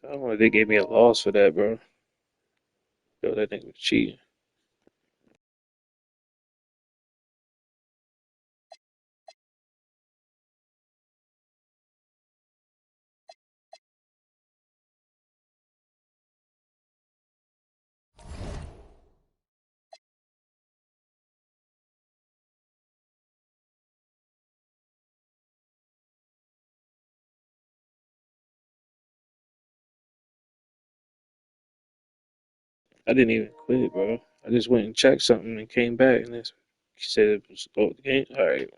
I don't know if they gave me a loss for that, bro. Yo, that nigga was cheating. I didn't even quit, bro. I just went and checked something and came back, and he said it was the game. All right.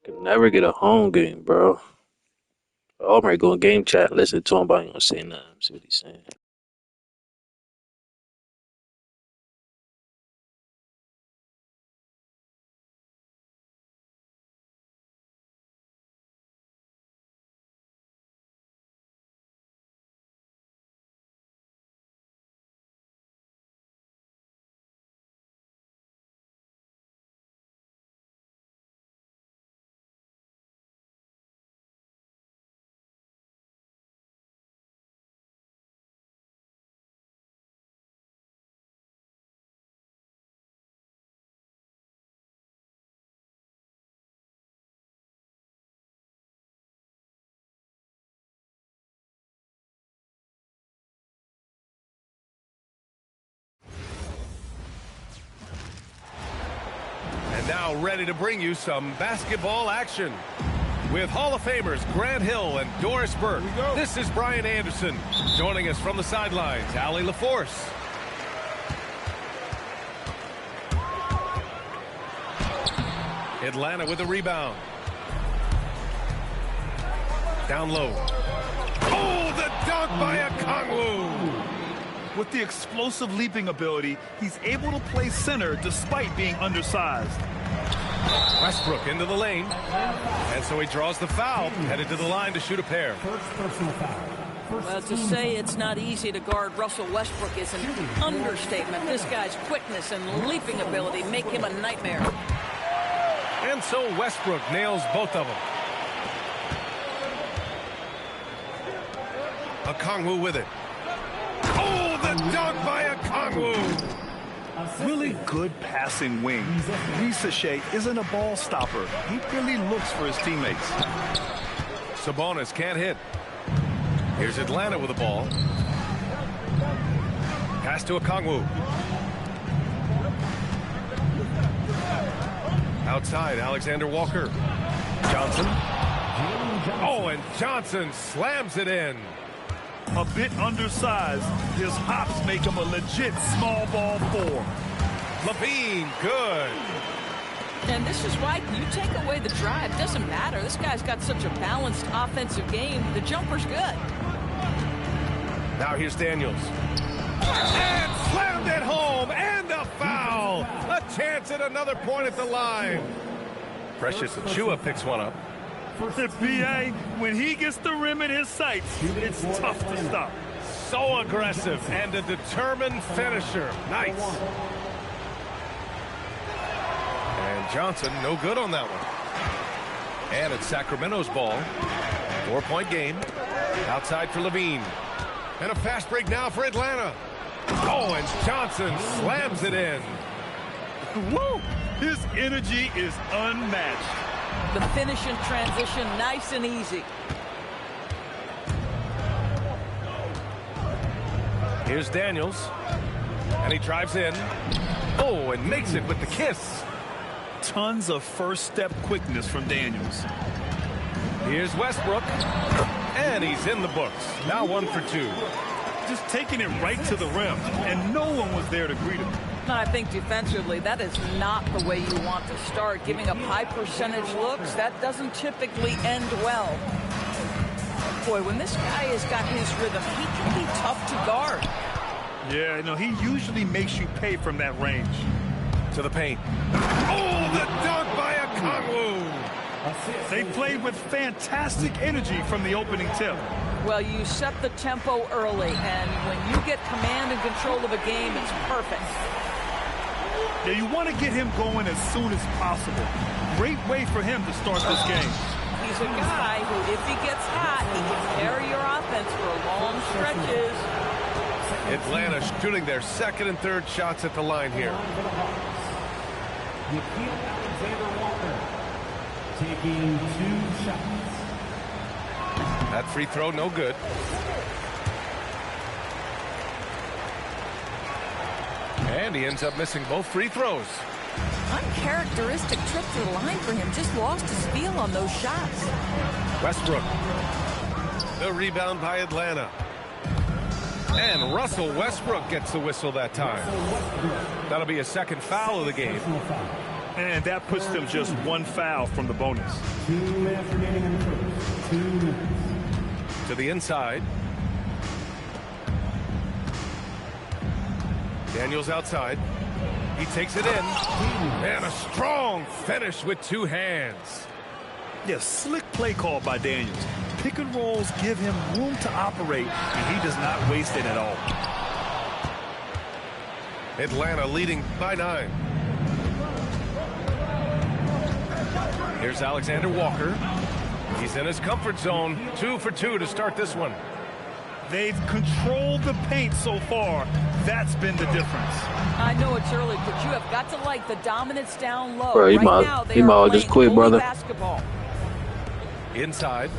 Could never get a home game, bro. I might go in game chat, listen to him, but I ain't gonna say nothing. See what he's saying. And now ready to bring you some basketball action. With Hall of Famers Grant Hill and Doris Burke, this is Brian Anderson. Joining us from the sidelines, Allie LaForce. Atlanta with a rebound. Down low. Oh, the dunk by Okongwu. With the explosive leaping ability, he's able to play center despite being undersized. Westbrook into the lane. And so he draws the foul, headed to the line to shoot a pair. Well, to say it's not easy to guard Russell Westbrook is an understatement. This guy's quickness and leaping ability make him a nightmare. And so Westbrook nails both of them. Okongwu with it. Oh, the dunk by Okongwu. Really good passing wing. Risachet isn't a ball stopper. He really looks for his teammates. Sabonis can't hit. Here's Atlanta with the ball. Pass to Okongwu. Outside, Alexander Walker. Johnson. Oh, and Johnson slams it in. A bit undersized, his hops make him a legit small ball four. Levine, good. And this is right. You take away the drive, doesn't matter. This guy's got such a balanced offensive game. The jumper's good. Now here's Daniels. And slammed it home, and a foul. A chance at another point at the line. Precious Achiuwa picks one up. B.A., when he gets the rim in his sights, it's tough to stop. So aggressive and a determined finisher. Nice. Johnson, no good on that one. And it's Sacramento's ball. 4-point game. Outside for Levine. And a fast break now for Atlanta. Oh, and Johnson slams it in. Woo! His energy is unmatched. The finish in transition, nice and easy. Here's Daniels. And he drives in. Oh, and makes it with the kiss. Tons of first step quickness from Daniels. Here's Westbrook. And he's in the books. Now 1 for 2. Just taking it right to the rim, and no one was there to greet him. I think defensively, that is not the way you want to start. Giving up high percentage looks, that doesn't typically end well. Boy, when this guy has got his rhythm, he can be tough to guard. Yeah, no, he usually makes you pay from that range. To the paint. Oh, the dunk by Okongwu. They played with fantastic energy from the opening tip. Well, you set the tempo early, and when you get command and control of a game, it's perfect. Yeah, you want to get him going as soon as possible. Great way for him to start this game. He's a guy who, if he gets hot, he can carry your offense for long stretches. Atlanta shooting their second and third shots at the line here. Taking 2 shots. That free throw, no good. And he ends up missing both free throws. Uncharacteristic trip to the line for him. Just lost his feel on those shots. Westbrook. The rebound by Atlanta. And Russell Westbrook gets the whistle that time. That'll be a second foul of the game. And that puts them just 1 foul from the bonus. 2 minutes remaining in the first. 2 minutes. To the inside. Daniels outside. He takes it in. And a strong finish with 2 hands. Yeah, slick play call by Daniels. Pick and rolls give him room to operate, and he does not waste it at all. Atlanta leading by 9. Here's Alexander Walker. He's in his comfort zone. 2 for 2 to start this one. They've controlled the paint so far. That's been the difference. I know it's early, but you have got to like the dominance down low. Bro, right now, they are just playing quit, brother. Basketball. Inside.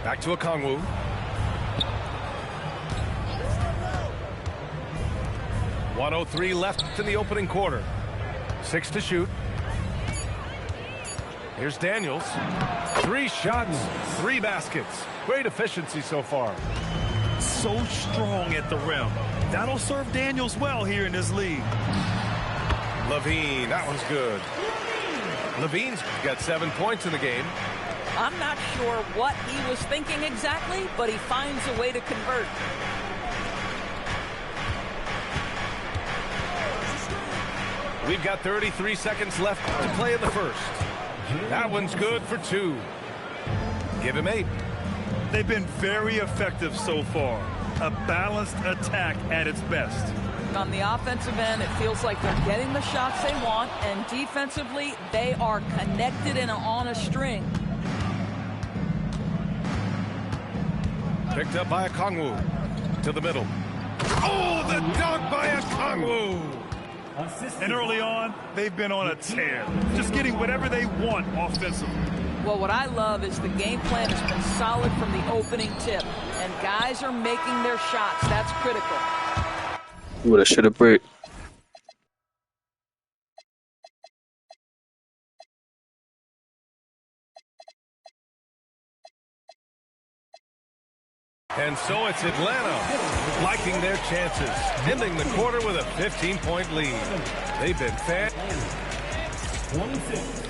Back to Okongwu. .103 left in the opening quarter. 6 to shoot. Here's Daniels. 3 shots, 3 baskets. Great efficiency so far. So strong at the rim. That'll serve Daniels well here in this league. Levine, that one's good. Levine's got 7 points in the game. I'm not sure what he was thinking exactly, but he finds a way to convert. We've got 33 seconds left to play in the first. That one's good for 2. Give him 8. They've been very effective so far. A balanced attack at its best. On the offensive end, it feels like they're getting the shots they want, and defensively, they are connected and on a string. Picked up by Okongwu. To the middle. Oh, the dunk by Okongwu! And early on, they've been on a tear. Just getting whatever they want offensively. Well, what I love is the game plan has been solid from the opening tip. And guys are making their shots. That's critical. Would have should have break. And so it's Atlanta liking their chances, ending the quarter with a 15-point lead. They've been fast. 26.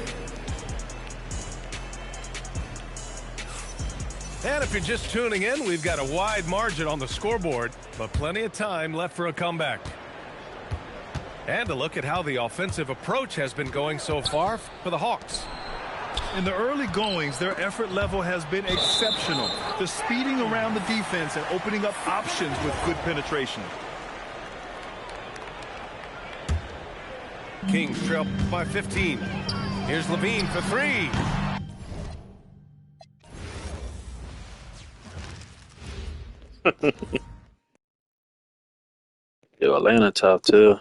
And if you're just tuning in, we've got a wide margin on the scoreboard, but plenty of time left for a comeback. And a look at how the offensive approach has been going so far for the Hawks. In the early goings, their effort level has been exceptional. The speeding around the defense and opening up options with good penetration. Kings trail by 15. Here's Levine for three. Yo, Atlanta top two.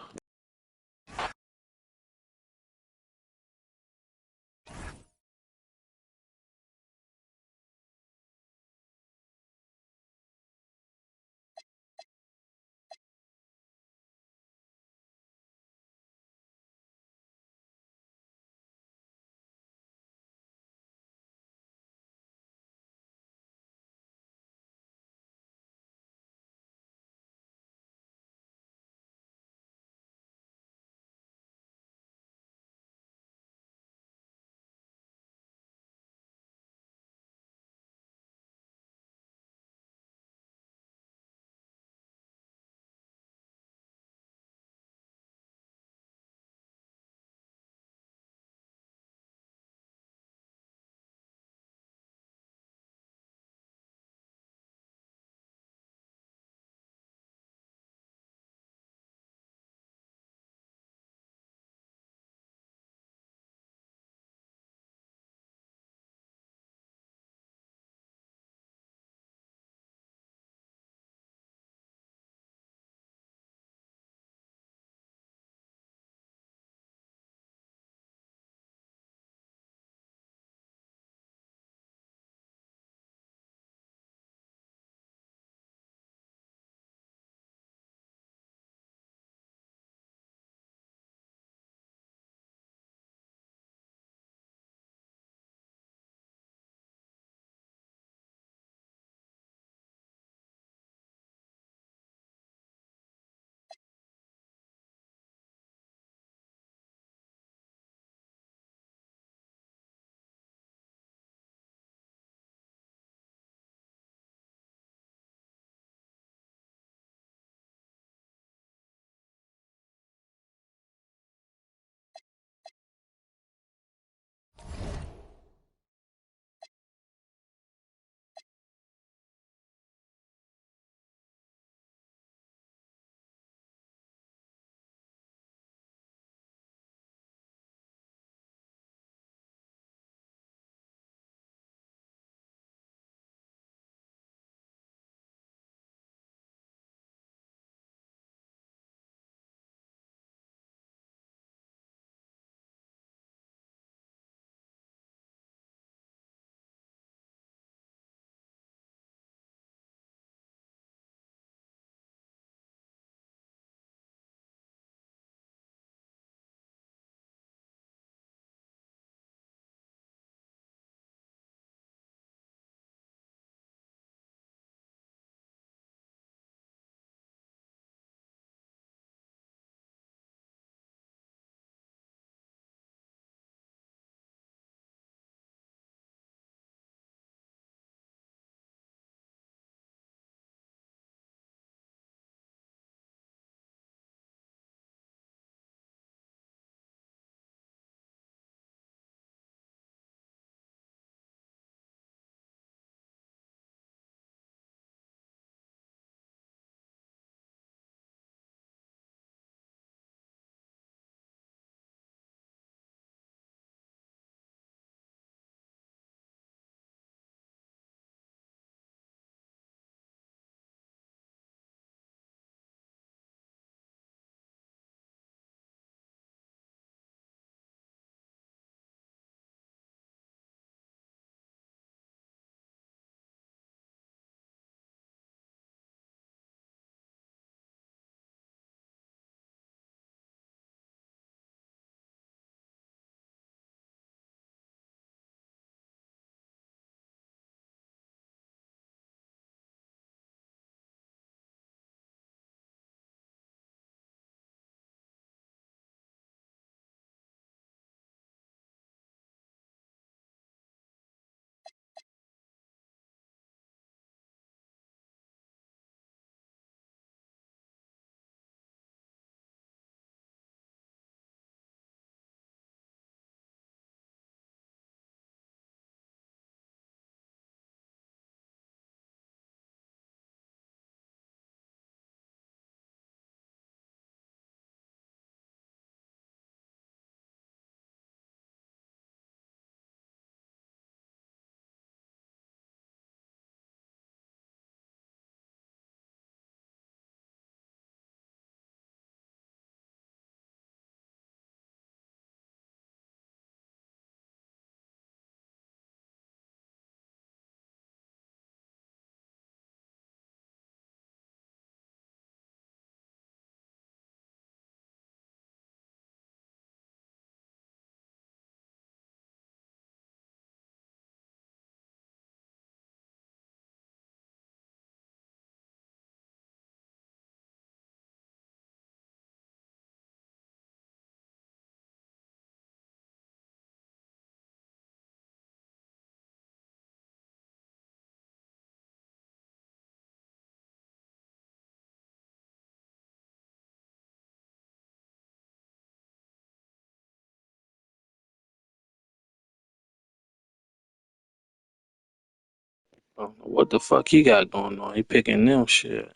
I don't know what the fuck he got going on. He picking them shit.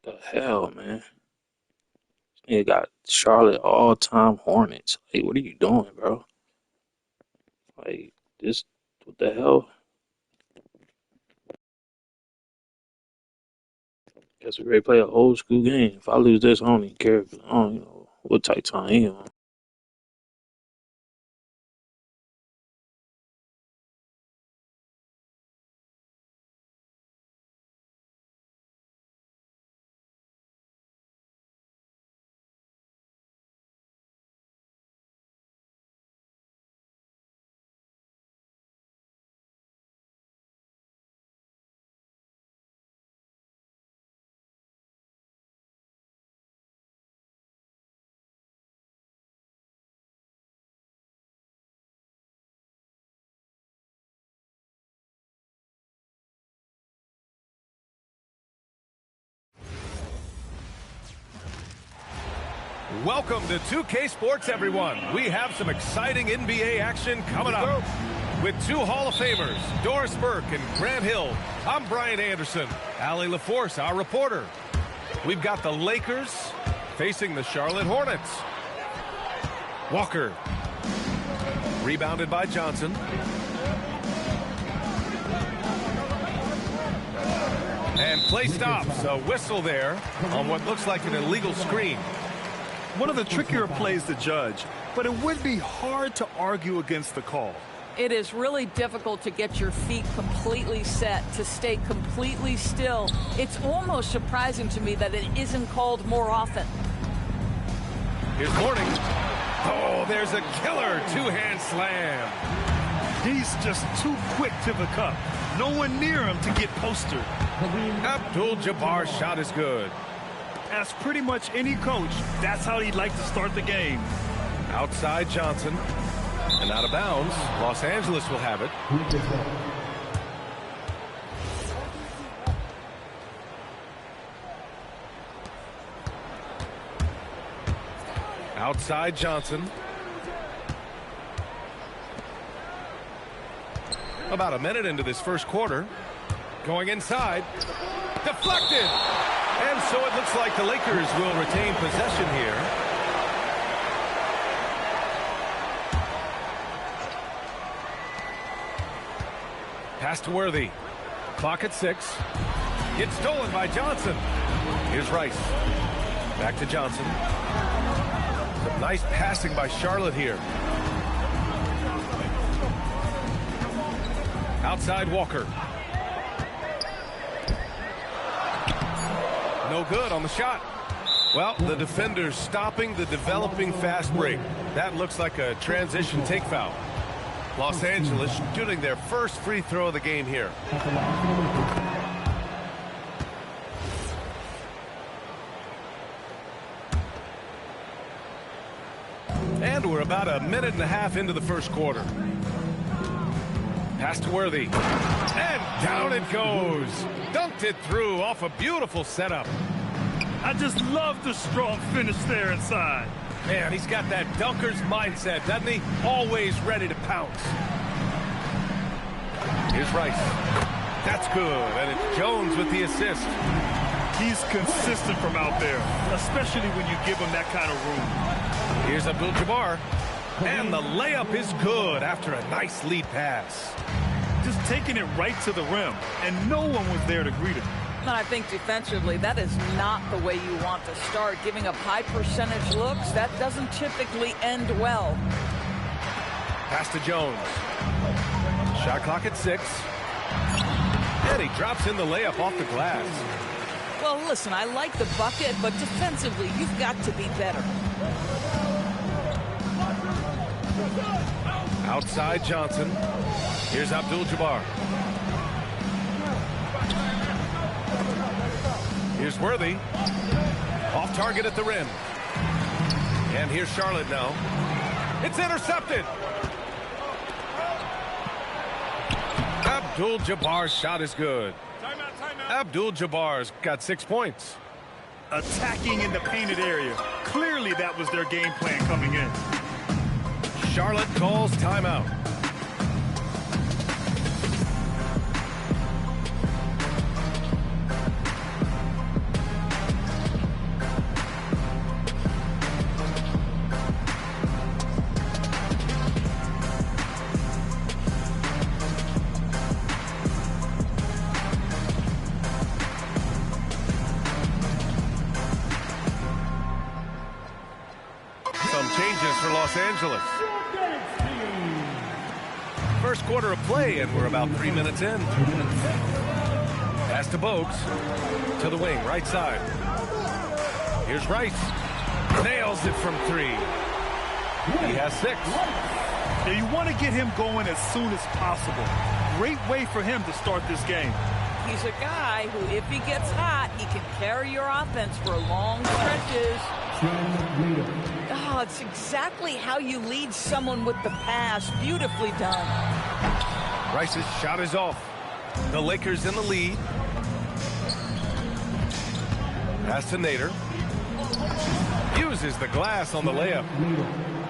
The hell, man. He got Charlotte all-time Hornets. Like, what are you doing, bro? Like, this, what the hell? Guess we ready to play an old school game. If I lose this, I don't even care. I don't even know what type time he on. Welcome to 2K Sports, everyone. We have some exciting NBA action coming up. With two Hall of Famers, Doris Burke and Grant Hill, I'm Brian Anderson. Allie LaForce, our reporter. We've got the Lakers facing the Charlotte Hornets. Walker. Rebounded by Johnson. And play stops. A whistle there on what looks like an illegal screen. One of the trickier plays to judge, but it would be hard to argue against the call. It is really difficult to get your feet completely set, to stay completely still. It's almost surprising to me that it isn't called more often. Here's Morning. Oh, there's a killer two-hand slam. He's just too quick to the cup. No one near him to get postered. Abdul-Jabbar's shot is good. As pretty much any coach, that's how he'd like to start the game. Outside Johnson. And out of bounds. Los Angeles will have it. Outside Johnson. About a minute into this first quarter. Going inside. Deflected. And so it looks like the Lakers will retain possession here. Pass to Worthy. Clock at 6. Gets stolen by Johnson. Here's Rice. Back to Johnson. Some nice passing by Charlotte here. Outside Walker. No good on the shot. Well, the defender's stopping the developing fast break. That looks like a transition take foul. Los Angeles shooting their first free throw of the game here. And we're about a minute and a half into the first quarter. Pass to Worthy. And down it goes. Dunked it through off a beautiful setup. I just love the strong finish there inside. Man, he's got that dunker's mindset, doesn't he? Always ready to pounce. Here's Rice. That's good, and it's Jones with the assist. He's consistent from out there, especially when you give him that kind of room. Here's Abdul-Jabbar. And the layup is good after a nice lead pass. Just taking it right to the rim, and no one was there to greet him. And I think defensively, that is not the way you want to start. Giving up high percentage looks, that doesn't typically end well. Pass to Jones. Shot clock at 6. And he drops in the layup off the glass. Well, listen, I like the bucket, but defensively, you've got to be better. Outside Johnson. Here's Abdul-Jabbar. Here's Worthy. Off target at the rim. And here's Charlotte now. It's intercepted. Abdul-Jabbar's shot is good. Abdul-Jabbar's got 6 points. Attacking in the painted area. Clearly that was their game plan coming in. Charlotte calls timeout. for Los Angeles. First quarter of play, and we're about 3 minutes in. Pass to Bogues. To the wing, right side. Here's Rice. Nails it from 3. He has 6. Yeah, you want to get him going as soon as possible. Great way for him to start this game. He's a guy who, if he gets hot, he can carry your offense for long stretches. Oh, it's exactly how you lead someone with the pass. Beautifully done. Rice's shot is off. The Lakers in the lead. Pass to Nader. Uses the glass on the layup.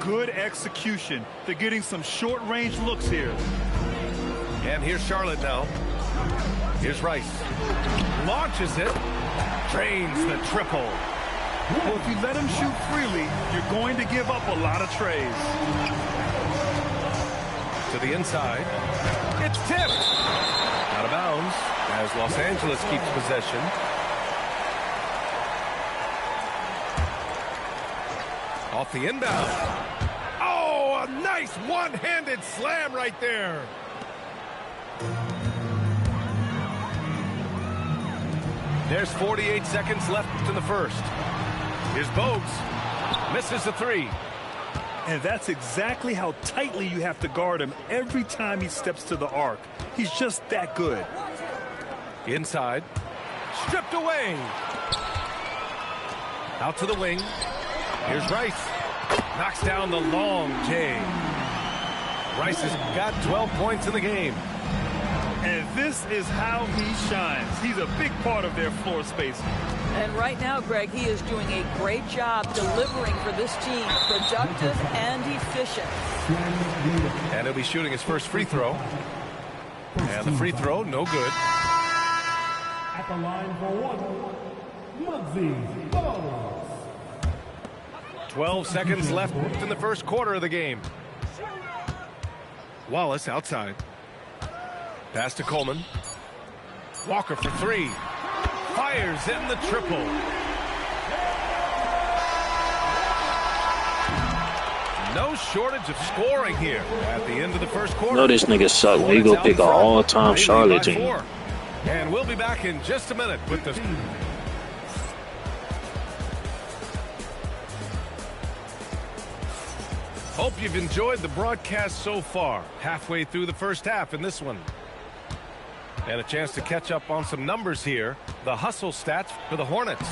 Good execution. They're getting some short-range looks here. And here's Charlotte now. Here's Rice. Launches it. Drains the triple. Well, if you let him shoot freely, you're going to give up a lot of trays. To the inside. It's tipped. Out of bounds as Los Angeles keeps possession. Off the inbound. Oh, a nice one-handed slam right there. There's 48 seconds left in the first. Here's Bogues. Misses the 3. And that's exactly how tightly you have to guard him every time he steps to the arc. He's just that good. Inside. Stripped away. Out to the wing. Here's Rice. Knocks down the long J. Rice has got 12 points in the game. And this is how he shines. He's a big part of their floor space. And right now, Greg, he is doing a great job delivering for this team. Productive and efficient. And he'll be shooting his first free throw. And the free throw, no good. At the line for one, Muggsy Bogues. 12 seconds left in the first quarter of the game. Wallace outside. Pass to Coleman. Walker for 3. Fires in the triple. No shortage of scoring here at the end of the first quarter. No, this nigga suck when he go pick an all-time Charlotte team. 4. And we'll be back in just a minute with the... Hope you've enjoyed the broadcast so far. Halfway through the first half in this one. And a chance to catch up on some numbers here. The hustle stats for the Hornets.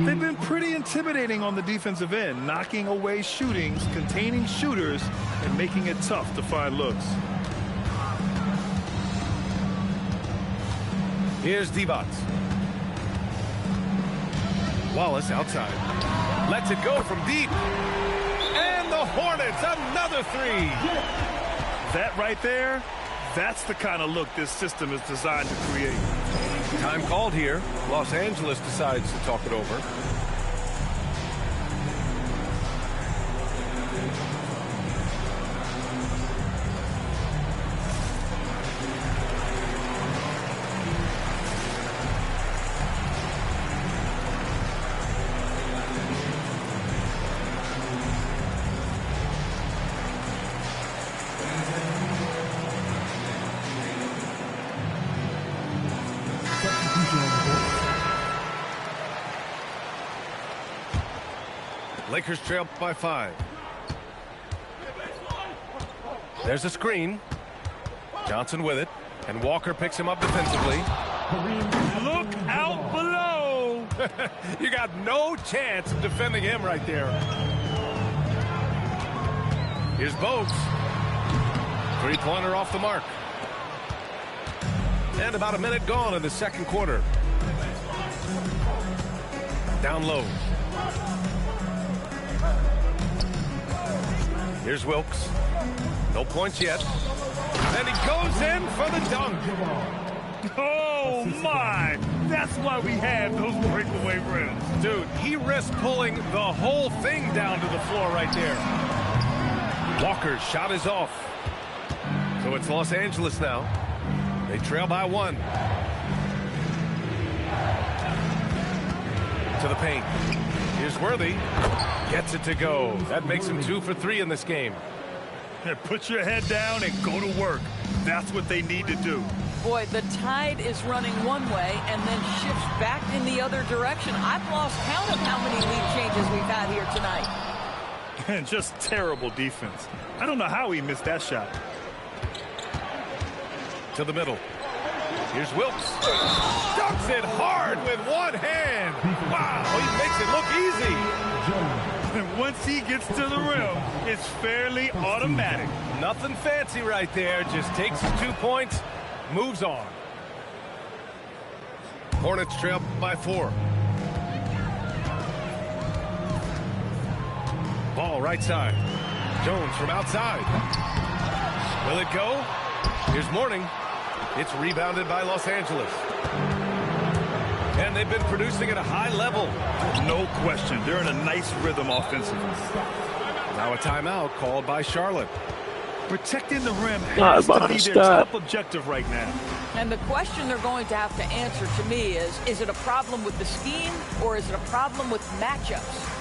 They've been pretty intimidating on the defensive end, knocking away shootings, containing shooters, and making it tough to find looks. Here's Divac. Wallace outside. Lets it go from deep. And the Hornets, another 3. That right there, that's the kind of look this system is designed to create. Time called here. Los Angeles decides to talk it over. Lakers trail by 5. There's a screen. Johnson with it. And Walker picks him up defensively. Look out below. You got no chance of defending him right there. Here's Bogues. 3-pointer off the mark. And about a minute gone in the second quarter. Down low. Here's Wilkes. No points yet. And he goes in for the dunk. Oh, my. That's why we have those breakaway rims. Dude, he risked pulling the whole thing down to the floor right there. Walker's shot is off. So it's Los Angeles now. They trail by 1. To the paint. Here's Worthy. Gets it to go. That makes him 2 for 3 in this game. Put your head down and go to work. That's what they need to do. Boy, the tide is running one way and then shifts back in the other direction. I've lost count of how many lead changes we've had here tonight. And just terrible defense. I don't know how he missed that shot. To the middle. Here's Wilkes. Dunks it hard with one hand. Wow, he makes it look easy. And once he gets to the rim, it's fairly automatic. Nothing fancy right there. Just takes his 2 points, moves on. Hornets trail by 4. Ball right side. Jones from outside. Will it go? Here's Mourning. It's rebounded by Los Angeles. And they've been producing at a high level. No question. They're in a nice rhythm offensively. Now a timeout called by Charlotte. Protecting the rim has to be their top objective right now. And the question they're going to have to answer to me is it a problem with the scheme or is it a problem with matchups?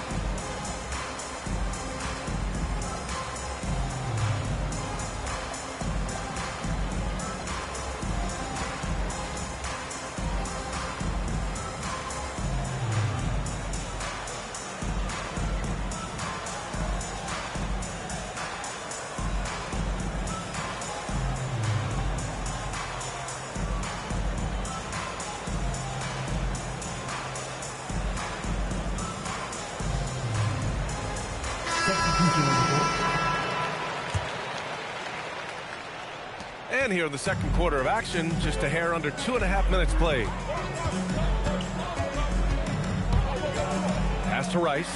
And here in the second quarter of action, just a hair under 2.5 minutes played. Pass to Rice.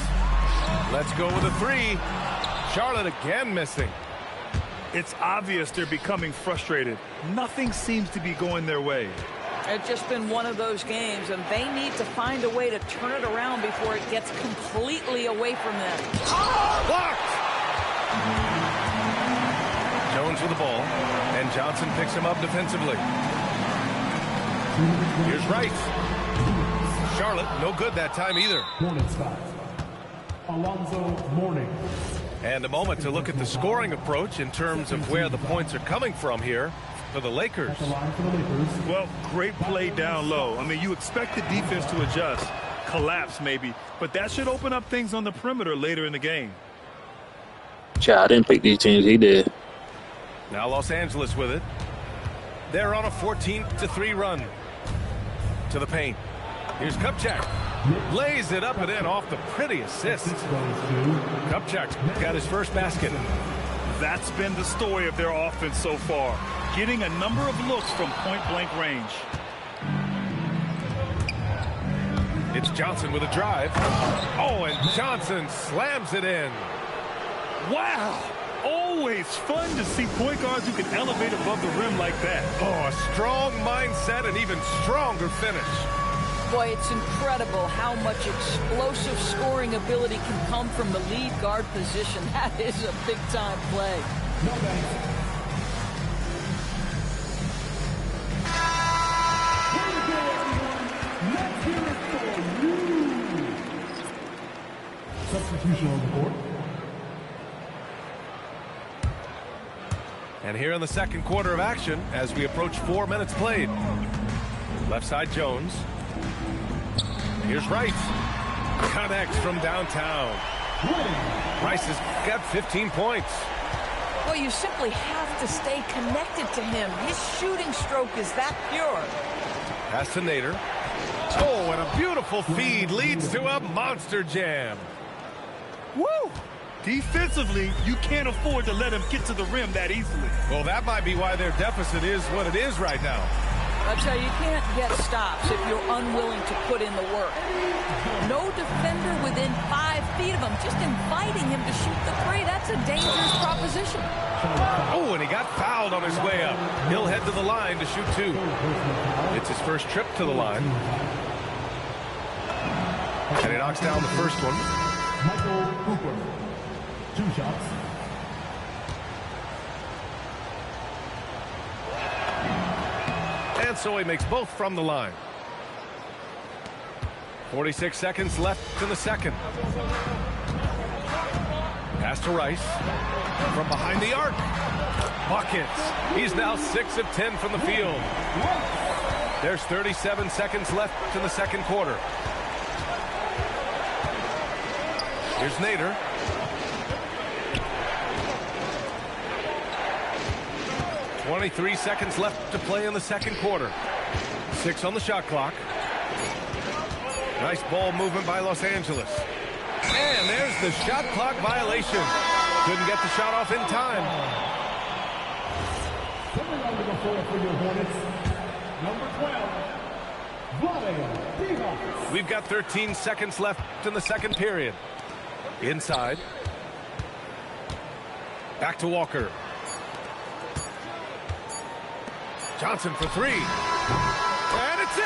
Let's go with a 3. Charlotte again missing. It's obvious they're becoming frustrated. Nothing seems to be going their way. It's just been one of those games, and they need to find a way to turn it around before it gets completely away from them. Blocked! Jones with the ball, and Johnson picks him up defensively. Here's Rice. Charlotte, no good that time either. Hornets foul. Alonzo Mourning. And a moment to look at the scoring approach in terms of where the points are coming from here for the Lakers. Well, great play down low. I mean, you expect the defense to adjust, collapse maybe, but that should open up things on the perimeter later in the game. I didn't pick these teams. He did. Now Los Angeles with it. They're on a 14-3 run. To the paint. Here's Kupchak. Lays it up and in off the pretty assist. Kupchak's got his first basket. That's been the story of their offense so far. Getting a number of looks from point-blank range. It's Johnson with a drive. Oh, and Johnson slams it in. Wow! Always fun to see point guards who can elevate above the rim like that. Oh, a strong mindset and even stronger finish. Boy, it's incredible how much explosive scoring ability can come from the lead guard position. That is a big-time play. Substitution on the court. And here in the second quarter of action, as we approach 4 minutes played. Left side Jones. Here's Rice. Connects from downtown. Rice has got 15 points. Well, you simply have to stay connected to him. His shooting stroke is that pure. Pass to Nader. Oh, and a beautiful feed leads to a monster jam. Woo! Defensively, you can't afford to let him get to the rim that easily. Well, that might be why their deficit is what it is right now. I tell you, you can't get stops if you're unwilling to put in the work. No defender within 5 feet of him, just inviting him to shoot the 3. That's a dangerous proposition. Oh, and he got fouled on his way up. He'll head to the line to shoot 2. It's his first trip to the line. And he knocks down the first one. Michael Cooper. 2 shots. And so he makes both from the line. 46 seconds left in the second. Pass to Rice. From behind the arc. Buckets. He's now 6 of 10 from the field. There's 37 seconds left in the second quarter. Here's Nader. .23 seconds left to play in the second quarter. 6 on the shot clock. Nice ball movement by Los Angeles. And there's the shot clock violation. Couldn't get the shot off in time. Coming onto the floor for your Hornets, number 12, We've got 13 seconds left in the second period. Inside. Back to Walker. Johnson for 3. And it's in!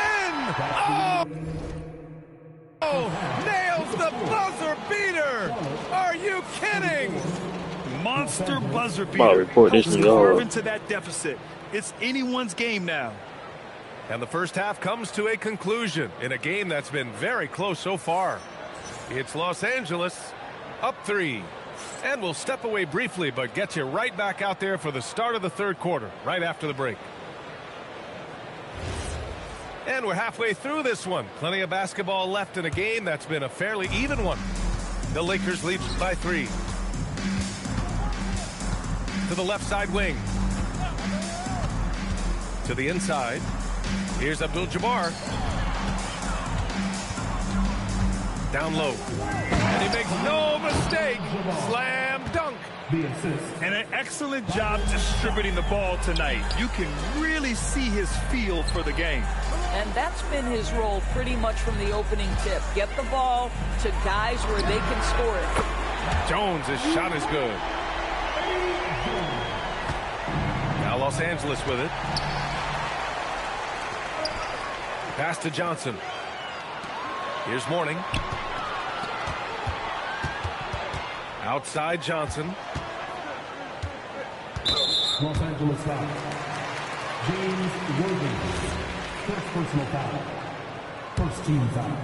Oh! Nails the buzzer beater! Are you kidding? Monster buzzer beater. Helps carve into that deficit. It's anyone's game now. And the first half comes to a conclusion in a game that's been very close so far. It's Los Angeles up 3. And we'll step away briefly, but get you right back out there for the start of the third quarter, right after the break. And we're halfway through this one. Plenty of basketball left in a game that's been a fairly even one. The Lakers lead by 3. To the left side wing. To the inside. Here's Abdul-Jabbar. Down low. And he makes no mistake. Slam dunk. And an excellent job distributing the ball tonight. You can really see his feel for the game. And that's been his role pretty much from the opening tip. Get the ball to guys where they can score it. Jones' shot is good. Now Los Angeles with it. Pass to Johnson. Here's Mourning. Outside Johnson. Los Angeles foul. James Worthing. First personal foul. First team foul.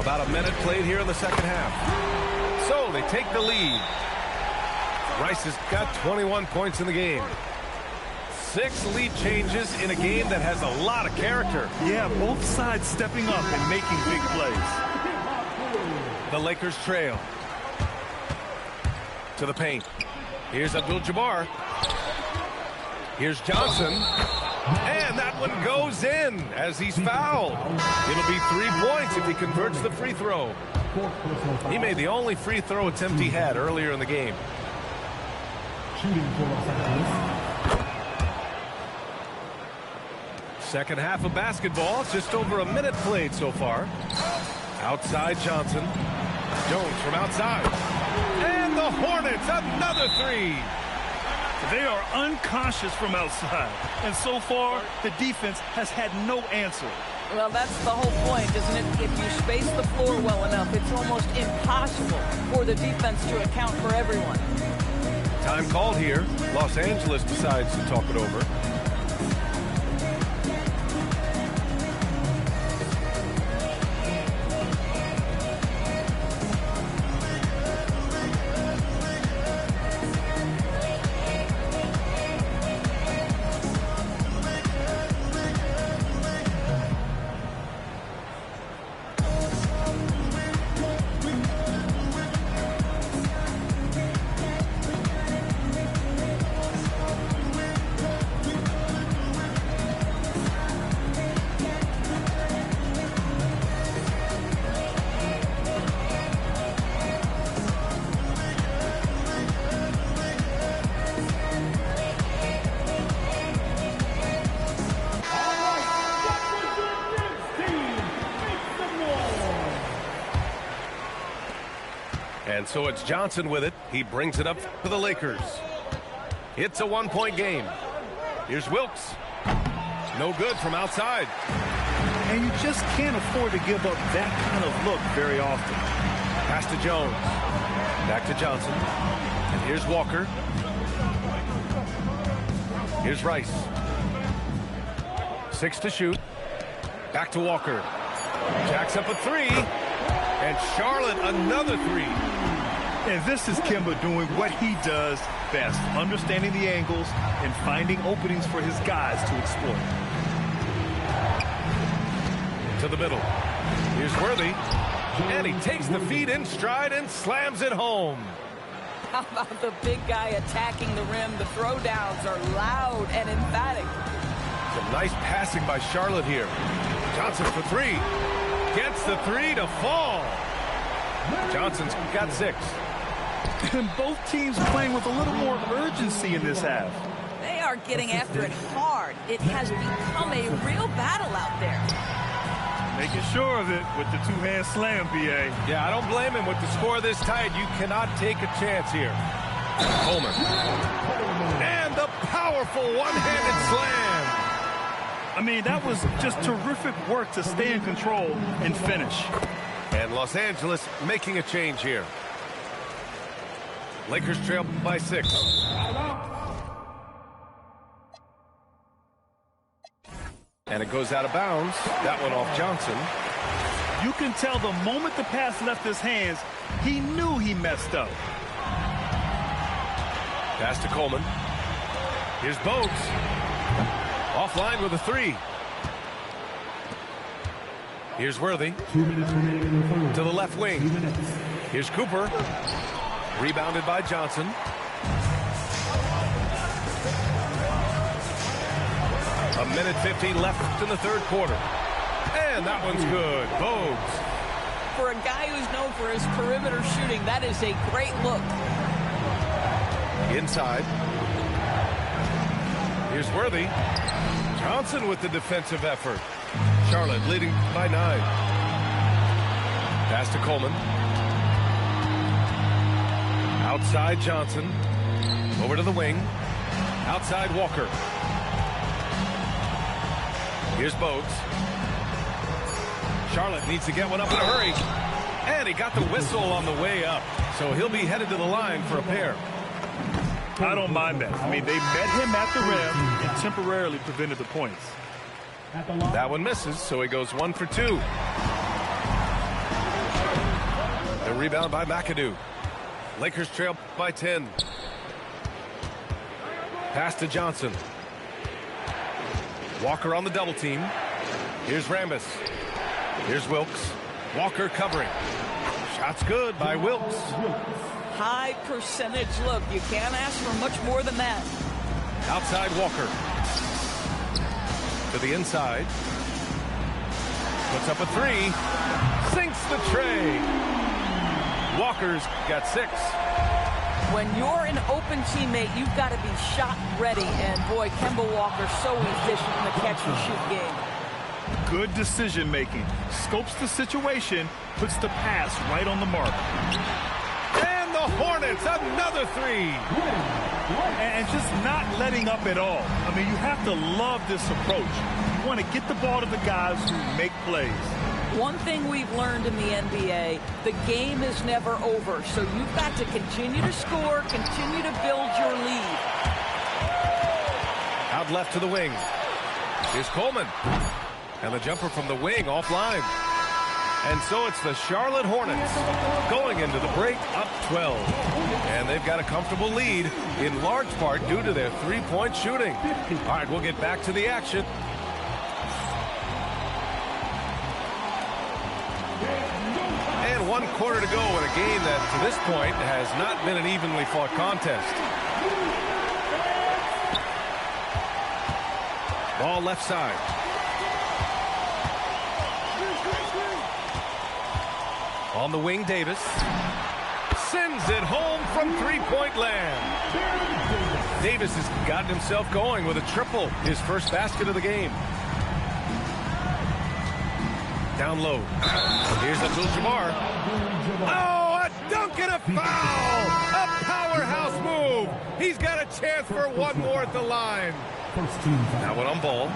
About a minute played here in the second half. So they take the lead. Rice has got 21 points in the game. 6 lead changes in a game that has a lot of character. Yeah, both sides stepping up and making big plays. The Lakers trail. To the paint. Here's Abdul-Jabbar. Here's Johnson. And that one goes in as he's fouled. It'll be 3 points if he converts the free throw. He made the only free throw attempt he had earlier in the game. Shooting for Los Angeles. Second half of basketball, just over a minute played so far. Outside Johnson. Jones from outside. And the Hornets, another 3. They are unconscious from outside. And so far, the defense has had no answer. Well, that's the whole point, isn't it? If you space the floor well enough, it's almost impossible for the defense to account for everyone. Time called here. Los Angeles decides to talk it over. And so it's Johnson with it. He brings it up to the Lakers. It's a 1-point game. Here's Wilkes. No good from outside. And you just can't afford to give up that kind of look very often. Pass to Jones. Back to Johnson. And here's Walker. Here's Rice. 6 to shoot. Back to Walker. Jacks up a three. And Charlotte another three. And this is Kemba doing what he does best, understanding the angles and finding openings for his guys to exploit. To the middle. Here's Worthy. And he takes the feed in stride and slams it home. How about the big guy attacking the rim? The throwdowns are loud and emphatic. Some nice passing by Charlotte here. Johnson for three. Gets the three to fall. Johnson's got 6. And both teams playing with a little more urgency in this half. They are getting after it hard. It has become a real battle out there. Making sure of it with the two-hand slam, B.A. Yeah, I don't blame him with the score this tight. You cannot take a chance here. Coleman. And the powerful one-handed slam. I mean, that was just terrific work to stay in control and finish. And Los Angeles making a change here. Lakers trail by 6. And it goes out of bounds. That one off Johnson. You can tell the moment the pass left his hands, he knew he messed up. Pass to Coleman. Here's Bogues. Offline with a three. Here's Worthy. 2 minutes remaining in the third. To the left wing. 2 minutes. Here's Cooper. Rebounded by Johnson. A minute 15 left in the third quarter. And that one's good. Bogues. For a guy who's known for his perimeter shooting, that is a great look. Inside. Here's Worthy. Johnson with the defensive effort. Charlotte leading by 9. Pass to Coleman. Outside Johnson. Over to the wing. Outside Walker. Here's Bogues. Charlotte needs to get one up in a hurry. And he got the whistle on the way up. So he'll be headed to the line for a pair. I don't mind that. I mean, they met him at the rim and temporarily prevented the points. That one misses, so he goes 1 for 2. The rebound by McAdoo. Lakers trail by 10. Pass to Johnson. Walker on the double team. Here's Rambis. Here's Wilkes. Walker covering. Shot's good by Wilkes. High percentage look. You can't ask for much more than that. Outside Walker. To the inside. Puts up a three. Sinks the tray. Walker's got 6. When you're an open teammate, you've got to be shot ready. And boy, Kemba Walker so efficient in the catch and shoot game. Good decision making. Scopes the situation, puts the pass right on the mark. And the Hornets, another three. And just not letting up at all. I mean, you have to love this approach. You want to get the ball to the guys who make plays. One thing we've learned in the NBA, the game is never over. So you've got to continue to score, continue to build your lead. Out left to the wing. Here's Coleman. And the jumper from the wing offline. And so it's the Charlotte Hornets going into the break up 12. And they've got a comfortable lead in large part due to their three-point shooting. All right, we'll get back to the action. And 1 quarter to go in a game that to this point has not been an evenly fought contest. Ball left side. On the wing, Davis sends it home from three-point land. Davis has gotten himself going with a triple, his first basket of the game. Down low. Here's Abdul-Jabbar. Oh, a dunk and a foul! A powerhouse move. He's got a chance for one more at the line. Now one on ball.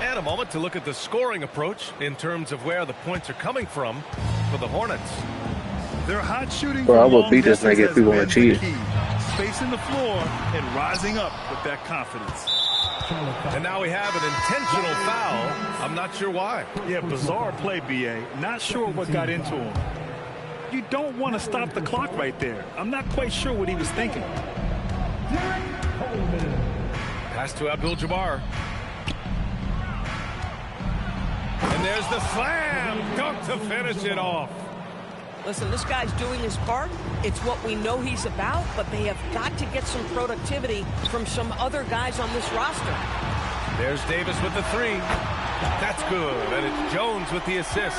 And a moment to look at the scoring approach in terms of where the points are coming from for the Hornets. Their hot shooting. Bro, I will beat this nigga if we want to cheat. Spacing the floor and rising up with that confidence. And now we have an intentional foul. I'm not sure why. Yeah, bizarre play, B.A. Not sure what got into him. You don't want to stop the clock right there. I'm not quite sure what he was thinking. Pass to Abdul-Jabbar. And there's the slam dunk to finish it off. Listen, this guy's doing his part. It's what we know he's about, but they have got to get some productivity from some other guys on this roster. There's Davis with the three. That's good. And it's Jones with the assist.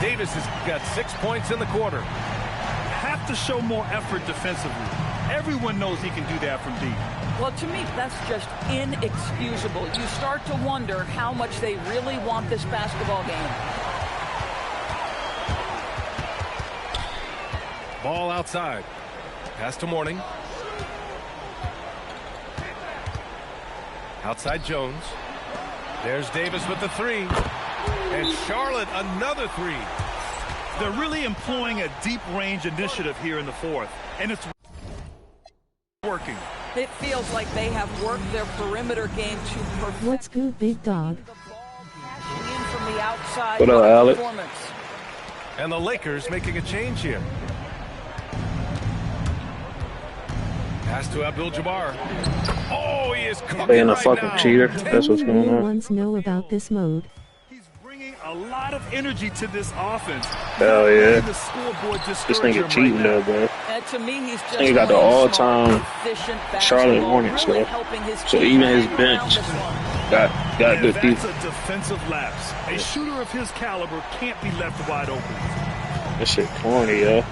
Davis has got 6 points in the quarter. Have to show more effort defensively. Everyone knows he can do that from deep. Well, to me, that's just inexcusable. You start to wonder how much they really want this basketball game. Ball outside. Pass to Mourning. Outside Jones. There's Davis with the three. And Charlotte another three. They're really employing a deep range initiative here in the fourth. And it's working. It feels like they have worked their perimeter game to perfection. What's good, big dog? From the outside. What up, Alex? And the Lakers making a change here. Pass to Abdul-Jabbar. Oh, he is cooking Playing a right fucking now. cheater. That's what's going No on. ones know about this mode. Bringing a lot of energy to this offense. Hell yeah. The scoreboard This discourage nigga him cheating right though, now. bro. To me, he's just Nigga got the playing all-time smart, efficient Charlotte basketball, Hornets, really bro. helping his So team even his hang around bench this one. got And good that's people. a defensive lapse. A shooter of his caliber can't be left wide open. That shit corny, yo.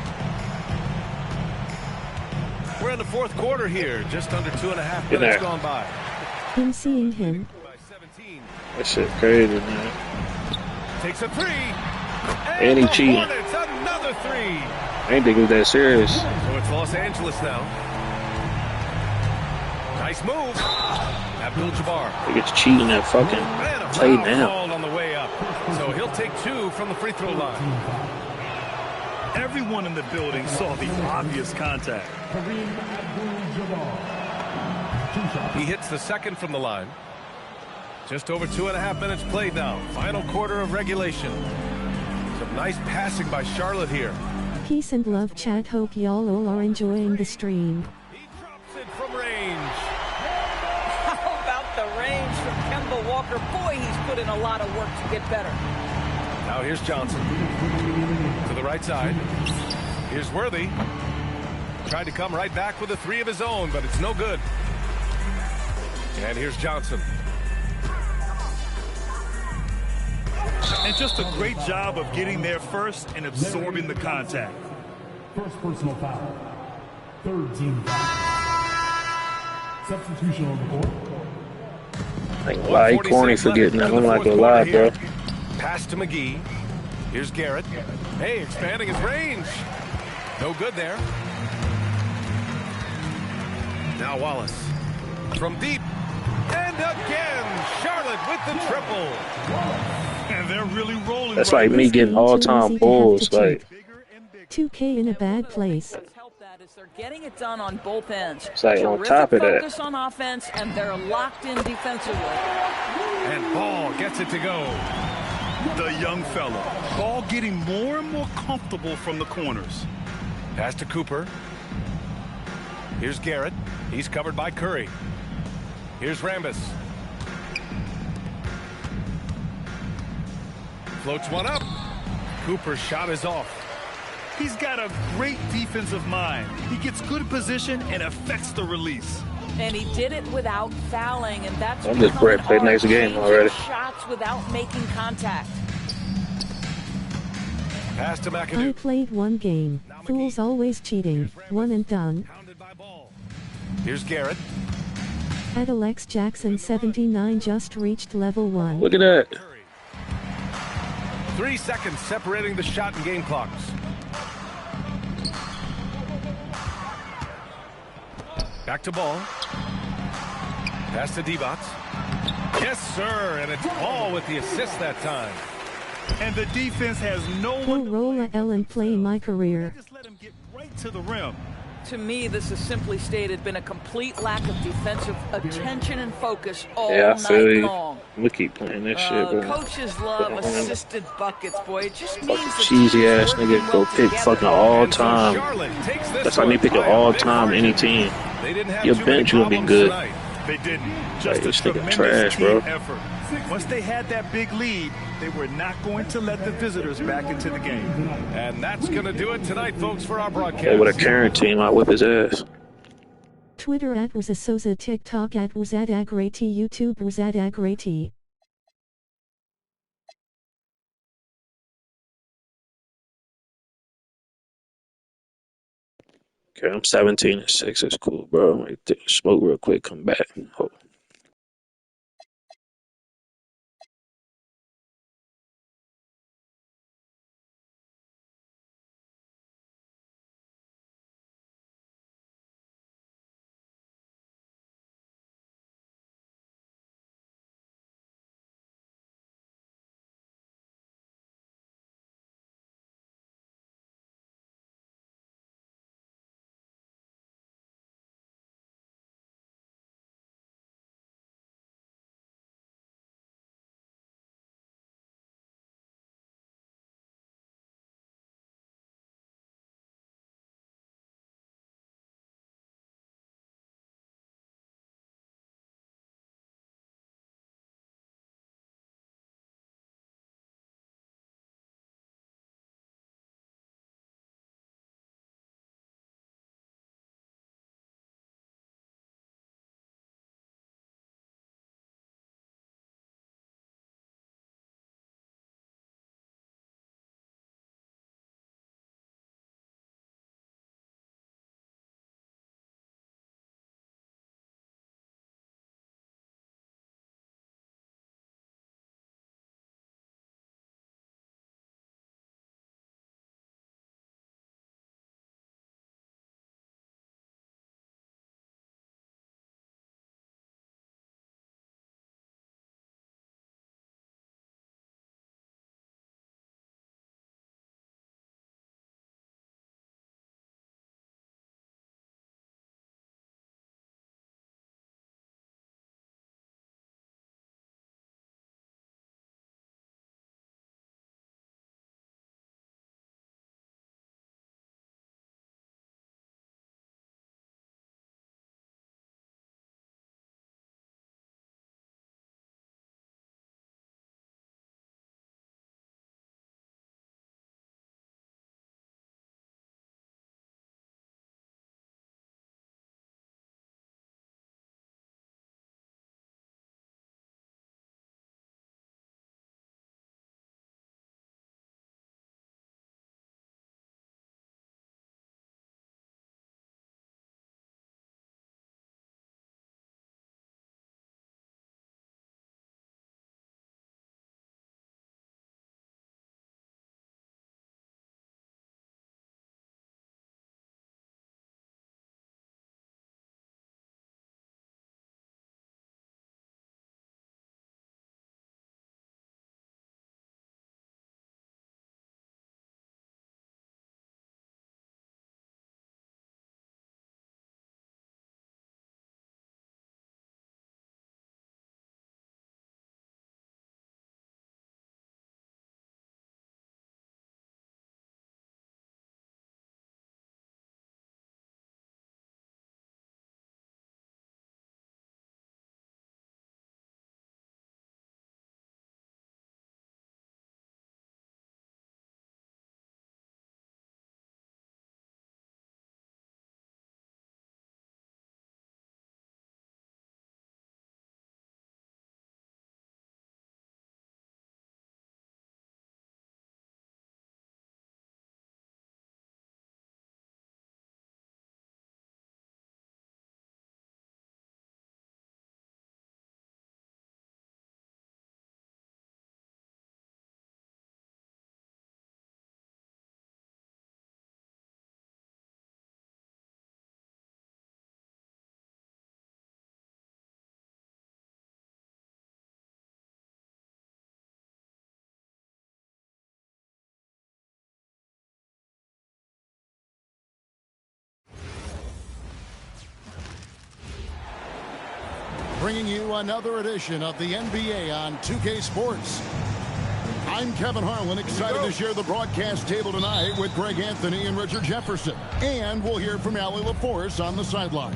We're in the fourth quarter here. Just under 2.5 Get minutes there. gone by. Been seeing him. That shit crazy, man. Takes a three. And he the cheating. Hornets, another three. I didn't think it was that serious. So it's Los Angeles now. Nice move. Abdul-Jabbar. Niggas cheating at fucking And a play foul now. called on the way up. So he'll take two from the free throw line. Everyone in the building saw the obvious contact. He hits the second from the line. Just over 2.5 minutes played now. Final quarter of regulation. Some nice passing by Charlotte here. Peace and love, chat. Hope y'all all are enjoying the stream. From range. How about the range from Kemba Walker? Boy, he's put in a lot of work to get better. Now here's Johnson. To the right side. Here's Worthy. Tried to come right back with a three of his own, but it's no good. And here's Johnson. And just a great job of getting there first and absorbing the contact. First personal foul. Third team foul. Substitution on the court. Like, why he corny for getting that? I'm not gonna lie, bro. Pass to McGee. Here's Garrett. Hey, expanding his range. No good there. Now Wallace. From deep. And again, Charlotte with the triple. And they're really rolling. That's like me getting all-time Bulls. Like, 2K in a bad place. They're getting it done on both ends. it's like on Terrific top of that. focus on offense, and they're locked in defensively. And Ball gets it to go. The young fella. Ball getting more and more comfortable from the corners. Pass to Cooper. Here's Garrett. He's covered by Curry. Here's Rambis. Floats one up. Cooper's shot is off. He's got a great defensive mind. He gets good position and affects the release. And he did it without fouling, and that's I'm just ready to play next game already. Shots without making contact. Pass to McAdoo. I played one game. Fools always cheating. One and done. Here's Garrett. At Alex Jackson 79 just reached level 1. Look at that. 3 seconds separating the shot and game clocks. Back to Ball. Pass to D-Bots. Yes, sir. And it's Ball with the assist that time. And the defense has no Go one roll a L and play my career. just let him get right to the rim. To me, this is simply stated been a complete lack of defensive attention and focus all Yeah, I feel night you. long. I'm gonna keep playing this shit, bro. Coaches love assisted buckets, boy. It just means Fucking the cheesy team's ass working nigga well go pick together. fucking all And so time. Charlotte takes this That's like me one picking by a all big time any margin. team. They didn't have Your too many bench gonna be problems good. tonight. They didn't. Like, Just a this nigga tremendous trash, team bro. effort. Once they had that big lead, they were not going to let the visitors back into the game. And that's going to do it tonight, folks, for our broadcast. Hey, with a current team, I whip his ass. Twitter @RosaSosa, TikTok @RosadaGrati, YouTube RosadaGrati. Okay, I'm 17-6. It's cool, bro. I'm gonna smoke real quick, come back. Hold. bringing you another edition of the NBA on 2K Sports. I'm Kevin Harlan, excited to share the broadcast table tonight with Greg Anthony and Richard Jefferson. And we'll hear from Allie LaForce on the sideline.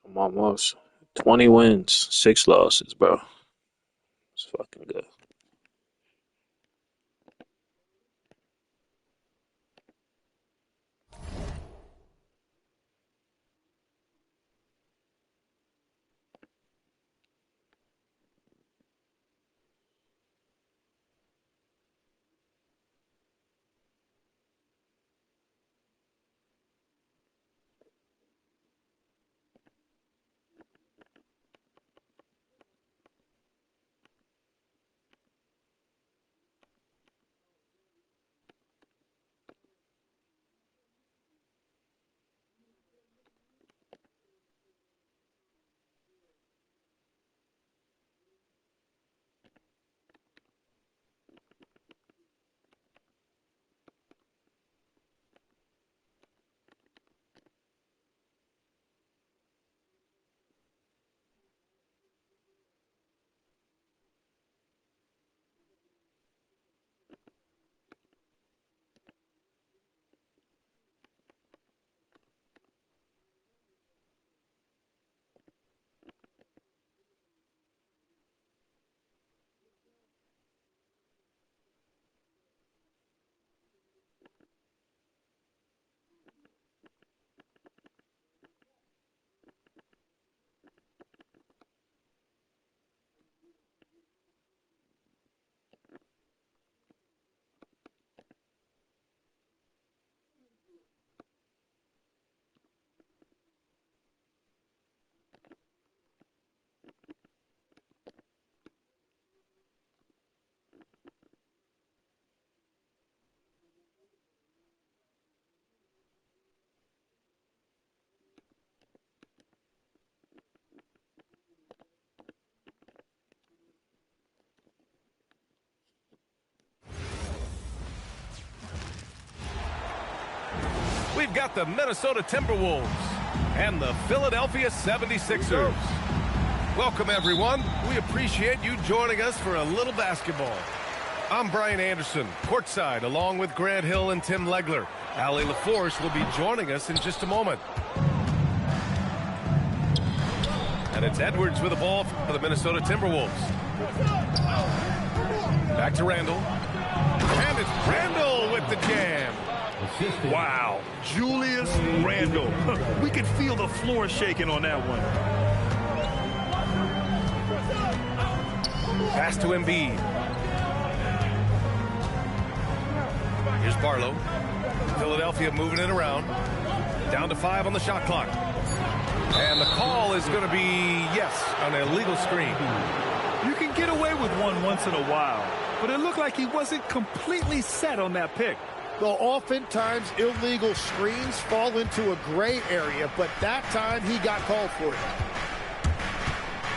I'm almost 20 wins, 6 losses, bro. It's fucking good. We've got the Minnesota Timberwolves and the Philadelphia 76ers. Welcome, everyone. We appreciate you joining us for a little basketball. I'm Brian Anderson, courtside, along with Grant Hill and Tim Legler. Allie LaForce will be joining us in just a moment. And it's Edwards with the ball for the Minnesota Timberwolves. Back to Randall. And it's Randall with the jam. Wow, Julius Randle. We could feel the floor shaking on that one. Pass to Embiid. Here's Barlow. Philadelphia moving it around. Down to 5 on the shot clock. And the call is going to be, yes, an illegal screen. You can get away with one once in a while, but it looked like he wasn't completely set on that pick. Though oftentimes illegal screens fall into a gray area, but that time he got called for it.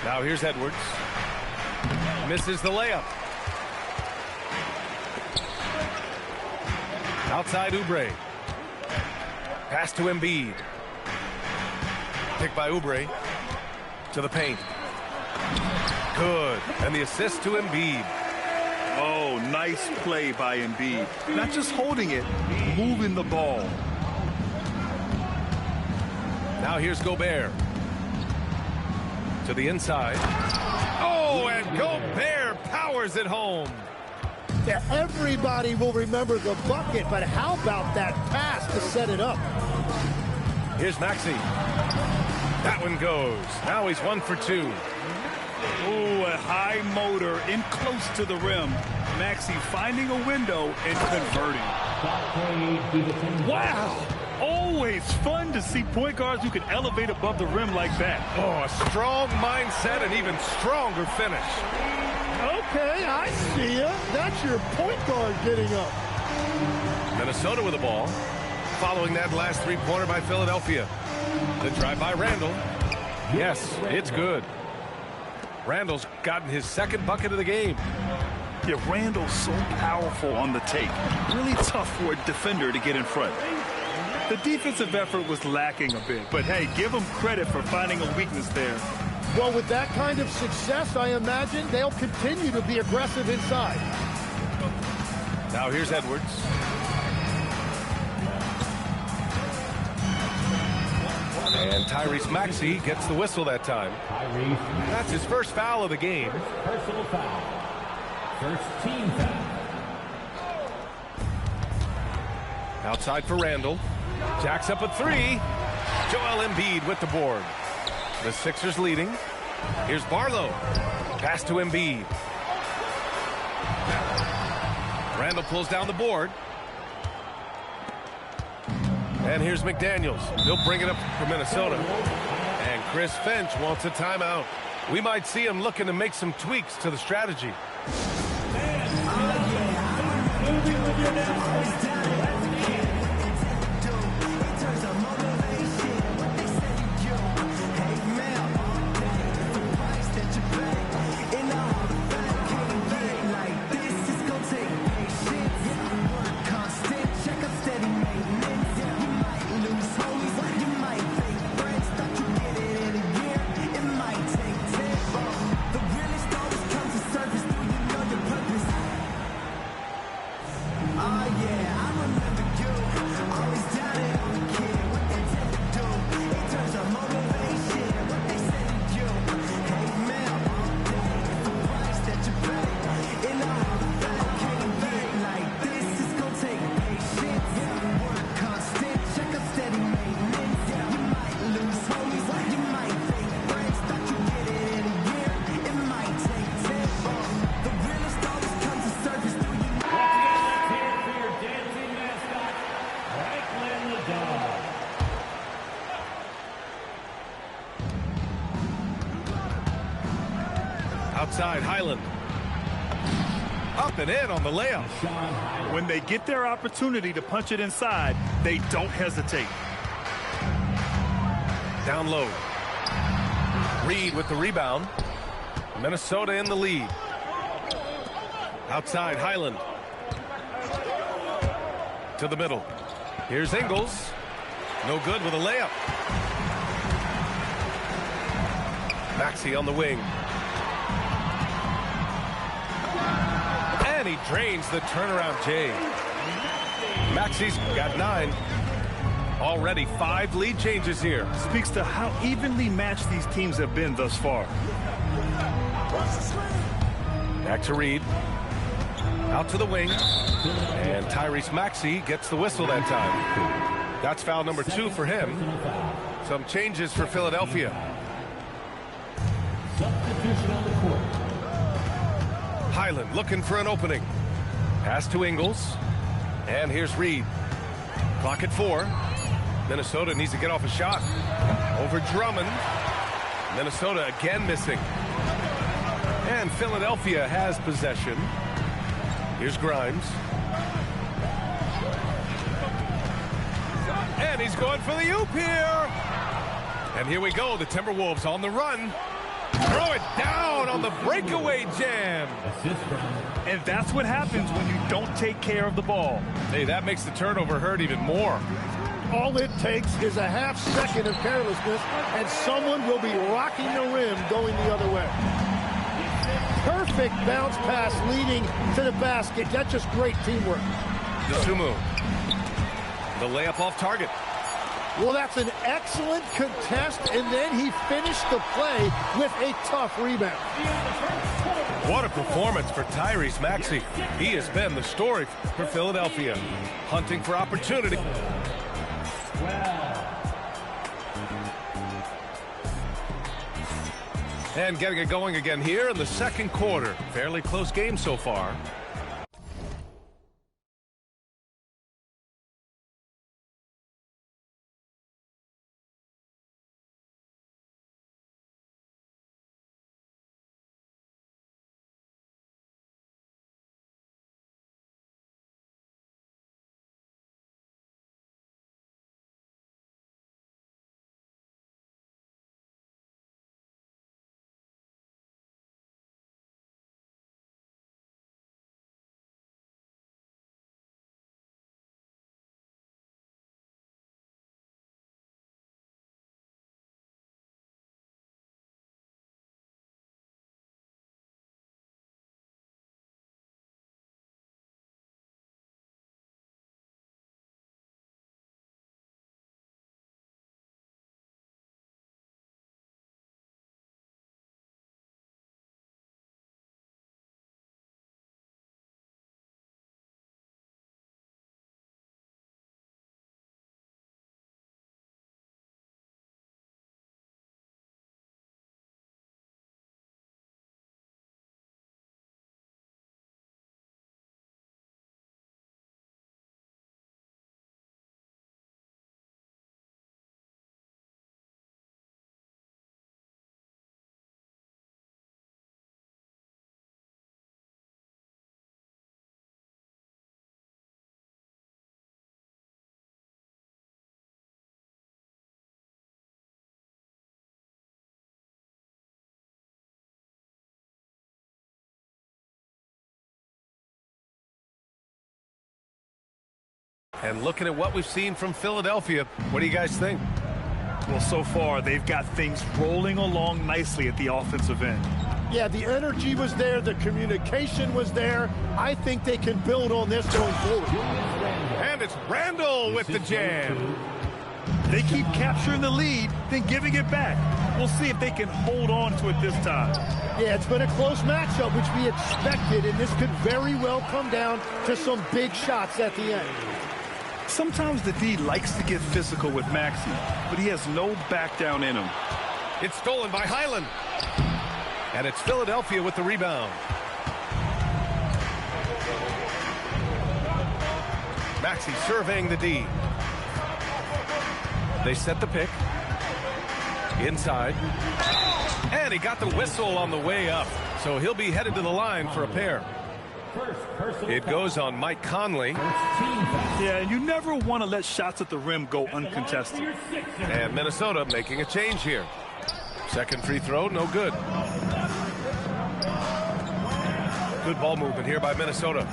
Now here's Edwards. Misses the layup. Outside Oubre. Pass to Embiid. Pick by Oubre. To the paint. Good. And the assist to Embiid. Oh, nice play by Embiid. Not just holding it, moving the ball. Now here's Gobert. To the inside. Oh, and Gobert powers it home. Yeah, everybody will remember the bucket, but how about that pass to set it up? Here's Maxey. That one goes. Now he's 1 for 2. Ooh, a high motor in close to the rim. Maxey finding a window and converting. Wow, always fun fun to see point guards who can elevate above the rim like that. Oh, a strong mindset and even stronger finish. Okay, I see ya. That's your point guard getting up. Minnesota with the ball. Following that last three-pointer by Philadelphia. The drive by Randall. Yes, it's good. Randall's gotten his second bucket of the game. Yeah, Randall's so powerful on the take. Really tough for a defender to get in front. The defensive effort was lacking a bit, but hey, give them credit for finding a weakness there. Well, with that kind of success, I imagine they'll continue to be aggressive inside. Now here's Edwards. And Tyrese Maxey gets the whistle that time. That's his first foul of the game. Personal foul. First team foul. Outside for Randall. Jacks up a three. Joel Embiid with the board. The Sixers leading. Here's Barlow. Pass to Embiid. Randall pulls down the board. And here's McDaniels. He'll bring it up for Minnesota. And Chris Finch wants a timeout. We might see him looking to make some tweaks to the strategy. Outside, Highland. Up and in on the layup. When they get their opportunity to punch it inside, they don't hesitate. Down low. Reed with the rebound. Minnesota in the lead. Outside, Highland. To the middle. Here's Ingles. No good with a layup. Maxey on the wing. And he drains the turnaround J. Maxey's got 9. Already 5 lead changes here. Speaks to how evenly matched these teams have been thus far. Back to Reed. Out to the wing. And Tyrese Maxey gets the whistle that time. That's foul number 2 for him. Some changes for Philadelphia. Substitution on the court. Highland looking for an opening. Pass to Ingles. And here's Reed. Clock at 4. Minnesota needs to get off a shot. Over Drummond. Minnesota again missing. And Philadelphia has possession. Here's Grimes. And he's going for the oop here. And here we go. The Timberwolves on the run. Throw it down on the breakaway jam. And that's what happens when you don't take care of the ball. Hey, that makes the turnover hurt even more. All it takes is a half second of carelessness, and someone will be rocking the rim going the other way. Perfect bounce pass leading to the basket. That's just great teamwork. Dosunmu. The layup off target. Well, that's an excellent contest, and then he finished the play with a tough rebound. What a performance for Tyrese Maxey. He has been the story for Philadelphia. Hunting for opportunity. And getting it going again here in the second quarter. Fairly close game so far. And looking at what we've seen from Philadelphia, what do you guys think? Well, so far, they've got things rolling along nicely at the offensive end. Yeah, the energy was there. The communication was there. I think they can build on this going forward. And it's Randall with the jam. They keep capturing the lead, then giving it back. We'll see if they can hold on to it this time. Yeah, it's been a close matchup, which we expected, and this could very well come down to some big shots at the end. Sometimes the D likes to get physical with Maxey, but he has no back down in him. It's stolen by Highland. And it's Philadelphia with the rebound. Maxey surveying the D. They set the pick. Inside. And he got the whistle on the way up. So he'll be headed to the line for a pair. It goes on Mike Conley. Yeah, and you never want to let shots at the rim go uncontested. And Minnesota making a change here. Second free throw, no good. Good ball movement here by Minnesota.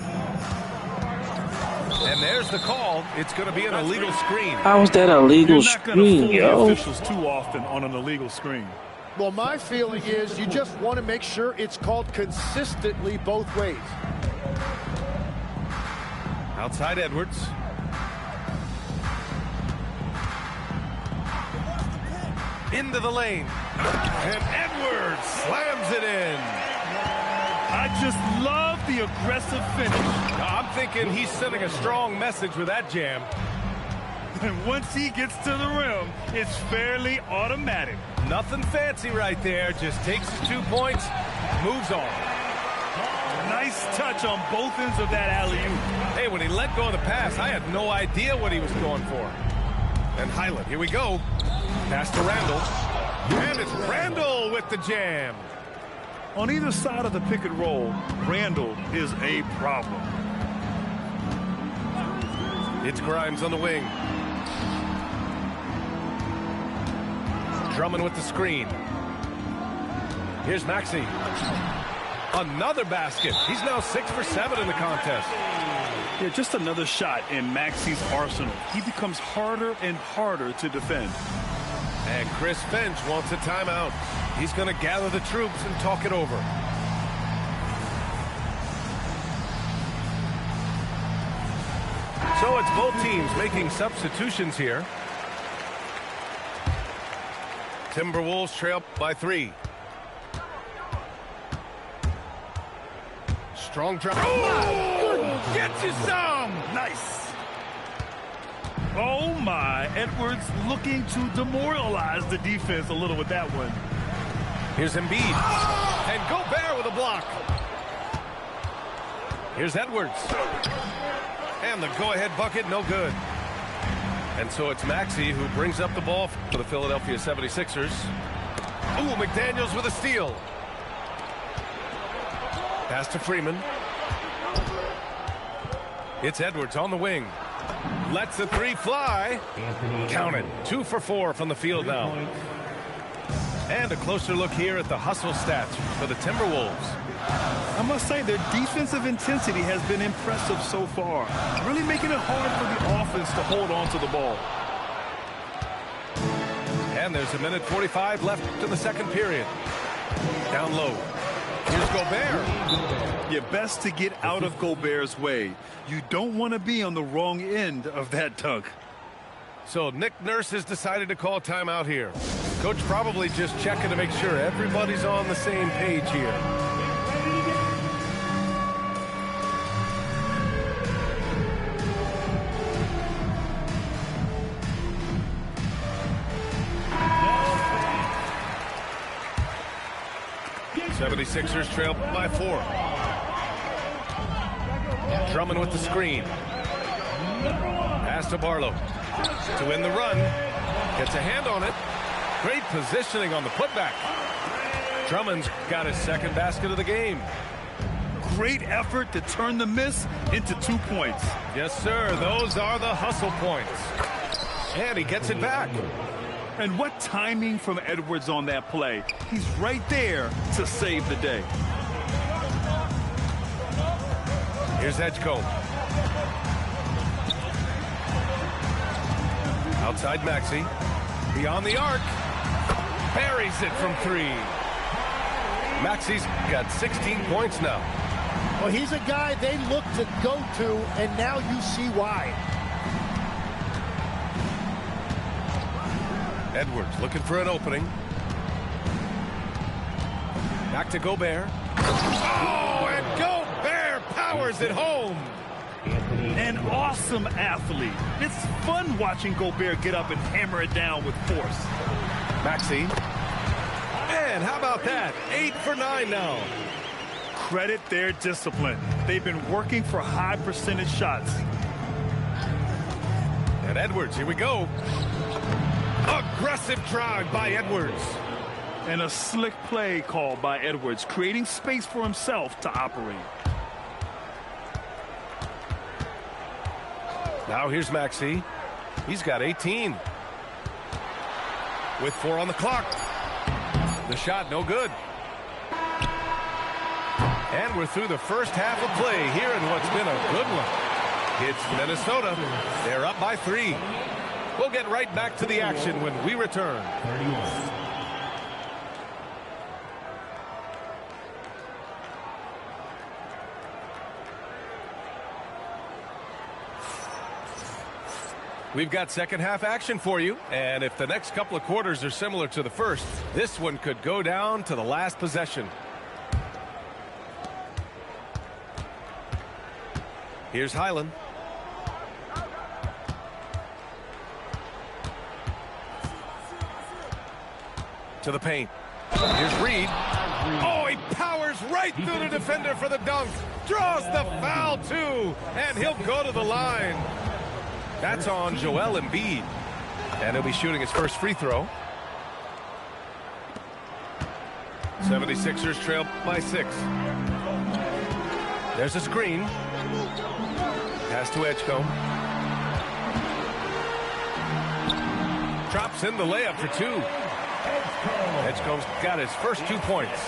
And there's the call. It's going to be an illegal screen. How is that a legal screen, yo? The officials too often on an illegal screen. Well, my feeling is you just want to make sure it's called consistently both ways. Outside Edwards. Into the lane. And Edwards slams it in. I just love the aggressive finish. I'm thinking he's sending a strong message with that jam. And once he gets to the rim, it's fairly automatic. Nothing fancy right there. Just takes his 2 points, moves on. Nice touch on both ends of that alley-oop. Hey, when he let go of the pass, I had no idea what he was going for. And Highland, here we go. Pass to Randall. And it's Randall with the jam. On either side of the pick and roll, Randall is a problem. It's Grimes on the wing. Drummond with the screen. Here's Maxey. Another basket. He's now 6 for 7 in the contest. Yeah, just another shot in Maxey's arsenal. He becomes harder and harder to defend. And Chris Finch wants a timeout. He's going to gather the troops and talk it over. So it's both teams making substitutions here. Timberwolves trail by 3. Strong drop. Oh, get you some. Nice. Oh, my. Edwards looking to demoralize the defense a little with that one. Here's Embiid. And Gobert with a block. Here's Edwards. And the go-ahead bucket, no good. And so it's Maxey who brings up the ball for the Philadelphia 76ers. Ooh, McDaniels with a steal. Pass to Freeman. It's Edwards on the wing. Lets the 3 fly. Counted. 2 for 4 from the field now. And a closer look here at the hustle stats for the Timberwolves. I must say their defensive intensity has been impressive so far. Really making it hard for the offense to hold on to the ball. And there's 1:45 left to the second period. Down low. Here's Gobert. You're best to get out of Gobert's way. You don't want to be on the wrong end of that dunk. So Nick Nurse has decided to call timeout here. Coach probably just checking to make sure everybody's on the same page here. '76ers trail by 4. Drummond with the screen. Pass to Barlow. To win the run. Gets a hand on it. Great positioning on the putback. Drummond's got his second basket of the game. Great effort to turn the miss into 2 points. Yes, sir. Those are the hustle points. And he gets it back. And what timing from Edwards on that play. He's right there to save the day. Here's Edgecombe. Outside Maxey. Beyond the arc. Buries it from 3. Maxey's got 16 points now. Well, he's a guy they look to go to, and now you see why. Edwards looking for an opening. Back to Gobert. Oh, and Gobert powers it home. An awesome athlete. It's fun watching Gobert get up and hammer it down with force. Maxey. And how about that? 8 for 9 now. Credit their discipline. They've been working for high percentage shots. And Edwards, here we go. Aggressive drive by Edwards. And a slick play called by Edwards, creating space for himself to operate. Now here's Maxey. He's got 18. With 4 on the clock. The shot no good. And we're through the first half of play here in what's been a good one. It's Minnesota. They're up by 3. We'll get right back to the action when we return. We've got second half action for you, and if the next couple of quarters are similar to the first, this one could go down to the last possession. Here's Highland. To the paint. Here's Reed. Oh, he powers right through the defender for the dunk. Draws the foul, too, and he'll go to the line. That's on Joel Embiid. And he'll be shooting his first free throw. 76ers trail by 6. There's a screen. Pass to Edgecombe. Drops in the layup for 2. Edgecombe's got his first 2 points.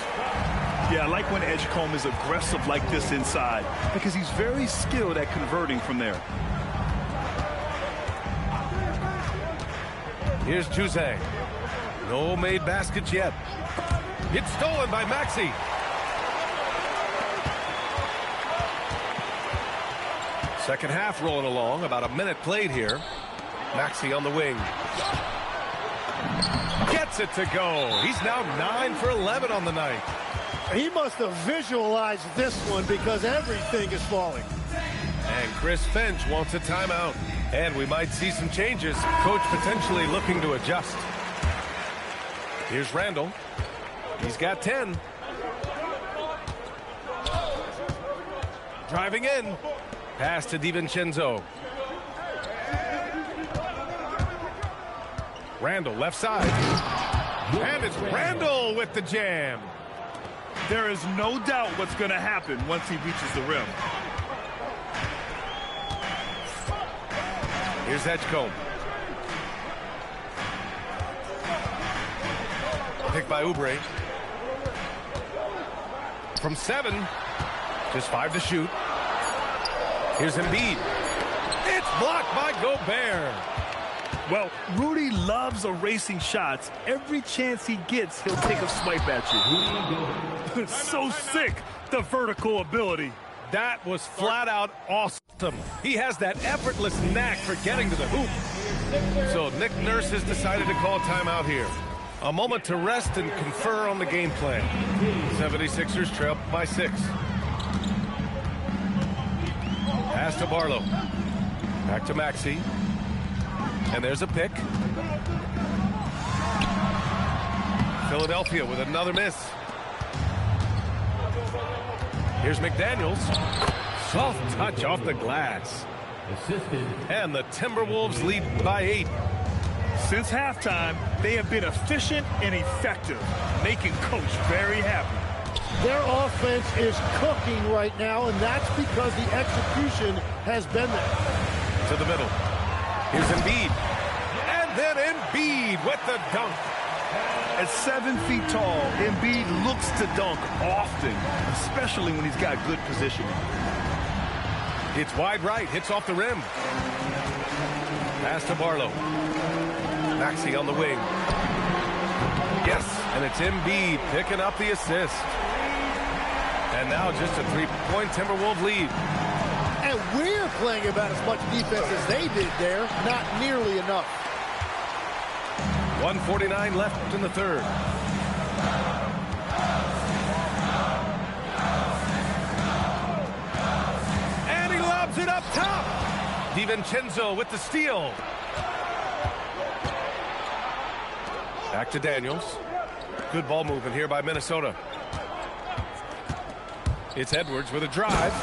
Yeah, I like when Edgecombe is aggressive like this inside because he's very skilled at converting from there. Here's Juzang. No made baskets yet. It's stolen by Maxey. Second half rolling along. About a minute played here. Maxey on the wing. Gets it to go. He's now 9 for 11 on the night. He must have visualized this one because everything is falling. And Chris Finch wants a timeout. And we might see some changes. Coach potentially looking to adjust. Here's Randall. He's got 10. Driving in. Pass to DiVincenzo. Randall left side. And it's Randall with the jam. There is no doubt what's going to happen once he reaches the rim. Here's Edgecombe. Picked by Oubre. From 7. Just 5 to shoot. Here's Embiid. It's blocked by Gobert. Well, Rudy loves erasing shots. Every chance he gets, he'll take a swipe at you. So sick, the vertical ability. That was flat out awesome. He has that effortless knack for getting to the hoop. So Nick Nurse has decided to call timeout here. A moment to rest and confer on the game plan. 76ers trail by 6. Pass to Barlow. Back to Maxey. And there's a pick. Philadelphia with another miss. Here's McDaniels. Soft touch off the glass. And the Timberwolves lead by 8. Since halftime, they have been efficient and effective, making Coach very happy. Their offense is cooking right now, and that's because the execution has been there. To the middle. Here's Embiid. And then Embiid with the dunk. At 7 feet tall, Embiid looks to dunk often, especially when he's got good positioning. It's wide right, hits off the rim. Pass to Barlow. Maxey on the wing. Yes, and it's Embiid picking up the assist. And now just a three-point Timberwolves lead. And we're playing about as much defense as they did there. Not nearly enough. 1:49 left in the third. And he lobs it up top. DiVincenzo with the steal. Back to Daniels. Good ball movement here by Minnesota. It's Edwards with a drive.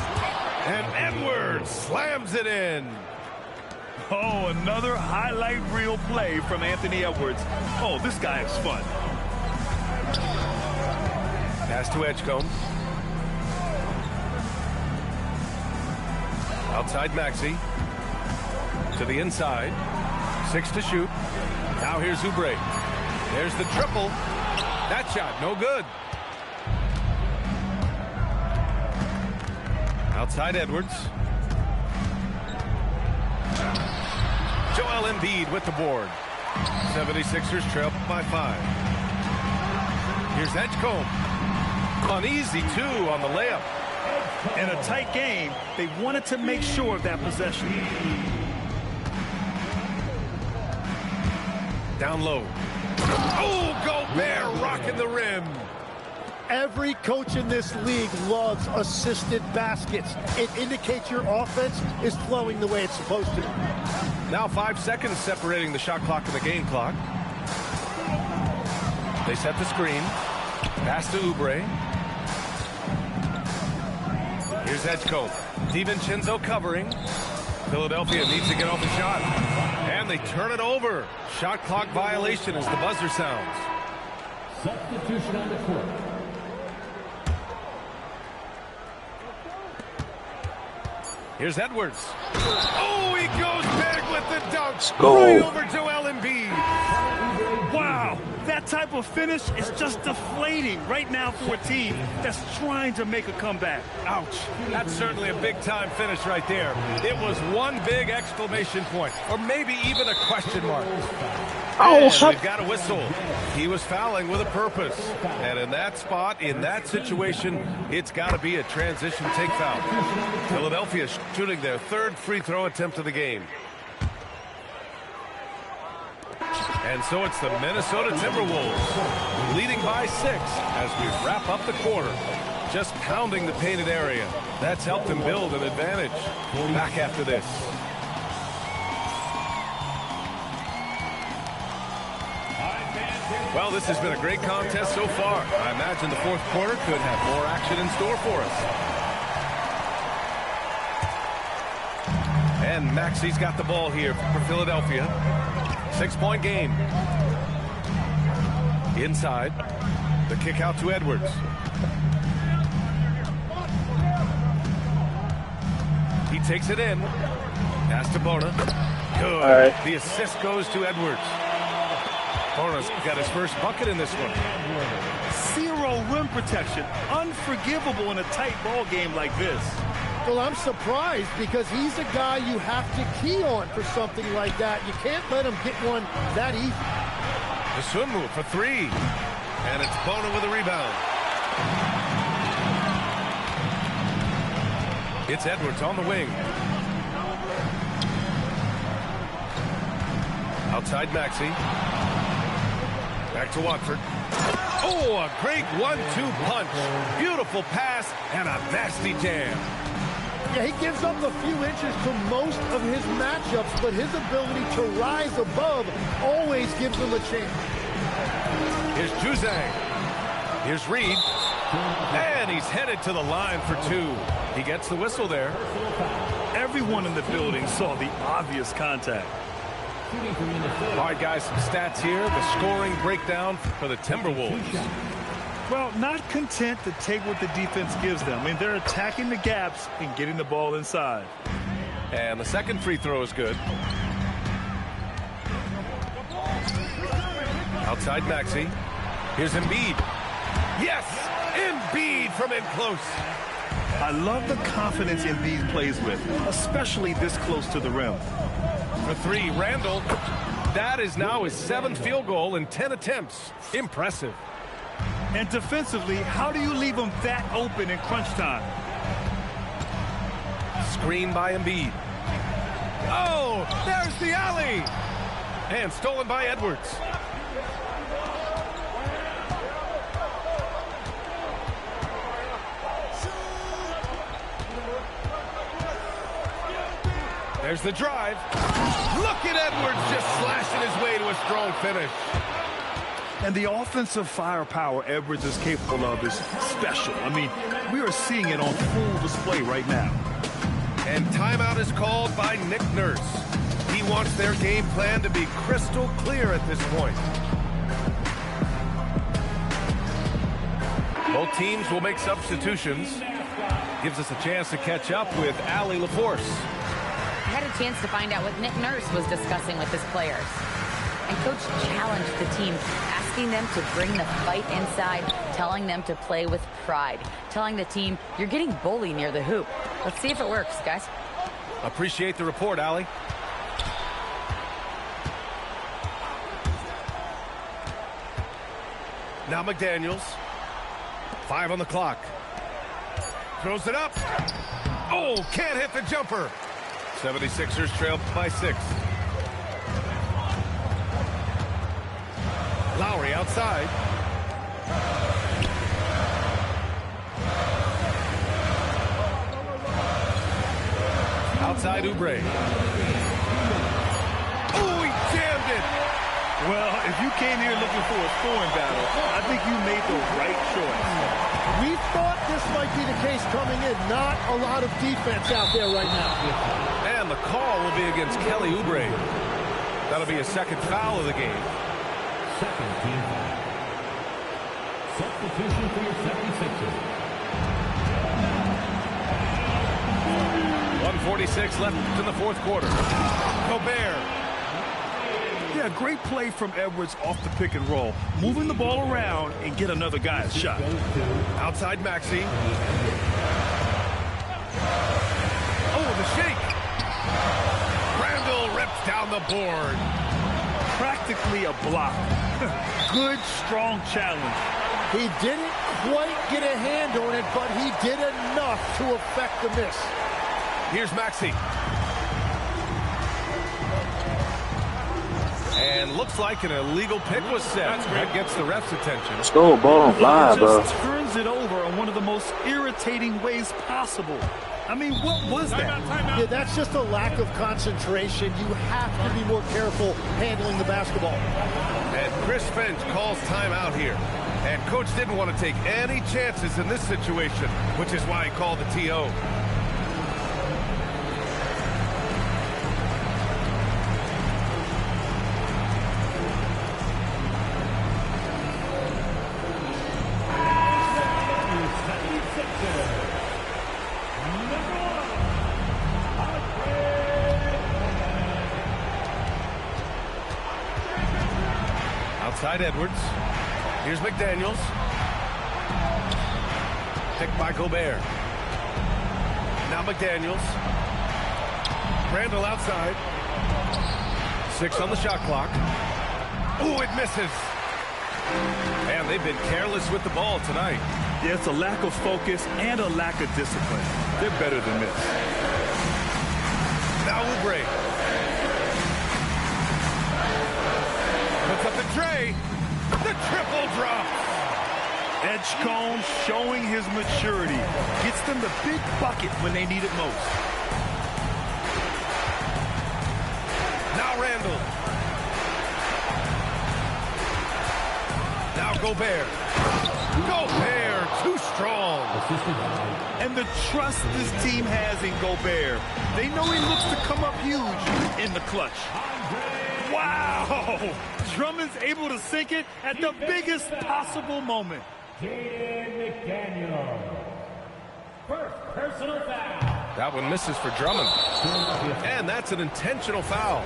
And Edwards slams it in. Oh, another highlight reel play from Anthony Edwards. Oh, this guy is fun. Pass to Edgecombe. Outside Maxey. To the inside. 6 to shoot. Now here's Oubre. There's the triple. That shot, no good. Outside Edwards. Joel Embiid with the board. 76ers trail by 5. Here's Edgecombe. An easy 2 on the layup. In a tight game, they wanted to make sure of that possession. Down low. Oh, Gobert rocking the rim. Every coach in this league loves assisted baskets. It indicates your offense is flowing the way it's supposed to. Now 5 seconds separating the shot clock and the game clock. They set the screen. Pass to Oubre. Here's Edgecombe. DiVincenzo covering. Philadelphia needs to get off the shot. And they turn it over. Shot clock violation as the buzzer sounds. Substitution on the court. Here's Edwards. Oh, he goes big with the dunk. Go. Right over Joel Embiid. Wow, that type of finish is just deflating right now for a team that's trying to make a comeback. Ouch. That's certainly a big-time finish right there. It was one big exclamation point, or maybe even a question mark. And we've got a whistle. He was fouling with a purpose. And in that spot, in that situation, it's got to be a transition take foul. Philadelphia shooting their third free throw attempt of the game. And so it's the Minnesota Timberwolves leading by 6 as we wrap up the quarter. Just pounding the painted area. That's helped them build an advantage. Back after this. Well, this has been a great contest so far. I imagine the fourth quarter could have more action in store for us. And Maxey's got the ball here for Philadelphia. 6-point game. Inside. The kick out to Edwards. He takes it in. Pass to Bona. Good. All right. The assist goes to Edwards. Bona's got his first bucket in this one. 0 rim protection. Unforgivable in a tight ball game like this. Well, I'm surprised because he's a guy you have to key on for something like that. You can't let him get one that easy. The swim move for 3. And it's Bona with a rebound. It's Edwards on the wing. Outside Maxey. Back to Watford. Oh, a great 1-2 punch. Beautiful pass and a nasty jam. Yeah, he gives up a few inches to most of his matchups, but his ability to rise above always gives him a chance. Here's Juzang. Here's Reed. And he's headed to the line for 2. He gets the whistle there. Everyone in the building saw the obvious contact. All right, guys, some stats here. The scoring breakdown for the Timberwolves. Well, not content to take what the defense gives them. I mean, they're attacking the gaps and getting the ball inside. And the second free throw is good. Outside Maxey. Here's Embiid. Yes! Embiid from in close. I love the confidence Embiid plays with, especially this close to the rim. For 3, Randall. That is now his 7th field goal in 10 attempts. Impressive. And defensively, how do you leave him that open in crunch time? Screen by Embiid. Oh, there's the alley. And stolen by Edwards. There's the drive. Look at Edwards just slashing his way to a strong finish. And the offensive firepower Edwards is capable of is special. I mean, we are seeing it on full display right now. And timeout is called by Nick Nurse. He wants their game plan to be crystal clear at this point. Both teams will make substitutions. Gives us a chance to catch up with Allie LaForce. I had a chance to find out what Nick Nurse was discussing with his players. And Coach challenged the team, asking them to bring the fight inside, telling them to play with pride, telling the team, you're getting bullied near the hoop. Let's see if it works, guys. Appreciate the report, Allie. Now McDaniels. 5 on the clock. Throws it up. Oh, can't hit the jumper. 76ers trail by 6. Lowry outside. Outside Oubre. Oh, he jammed it. Well, if you came here looking for a scoring battle, I think you made the right choice. We thought this might be the case coming in. Not a lot of defense out there right now. And the call will be against Kelly Oubre. That'll be his 2nd foul of the game. Second team foul. Substitution for your 76ers. 1:46 left in the 4th quarter. Gobert. Yeah, great play from Edwards off the pick and roll. Moving the ball around and get another guy's shot. Outside Maxey. Oh, the shake. Randall rips down the board. Practically a block. Good, strong challenge. He didn't quite get a hand on it, but he did enough to affect the miss. Here's Maxey. And looks like an illegal pick was set. That gets the ref's attention. Let's go, ball on live, bro. Just turns it over in one of the most irritating ways possible. I mean, what was that? Yeah, that's just a lack of concentration. You have to be more careful handling the basketball. And Chris Finch calls timeout here. And Coach didn't want to take any chances in this situation, which is why he called the TO. Outside Edwards. Here's McDaniels. Picked by Gobert. Now McDaniels. Randall outside. 6 on the shot clock. Ooh, it misses. And they've been careless with the ball tonight. Yeah, it's a lack of focus and a lack of discipline. They're better than this. Now Oubre. Puts up the tray. The triple drop. Edgecombe showing his maturity. Gets them the big bucket when they need it most. Now Randall. Now Gobert. Gobert, too strong. And the trust this team has in Gobert. They know he looks to come up huge in the clutch. Wow! Drummond's able to sink it at the biggest possible moment. McDaniel. First personal foul. That one misses for Drummond. And that's an intentional foul.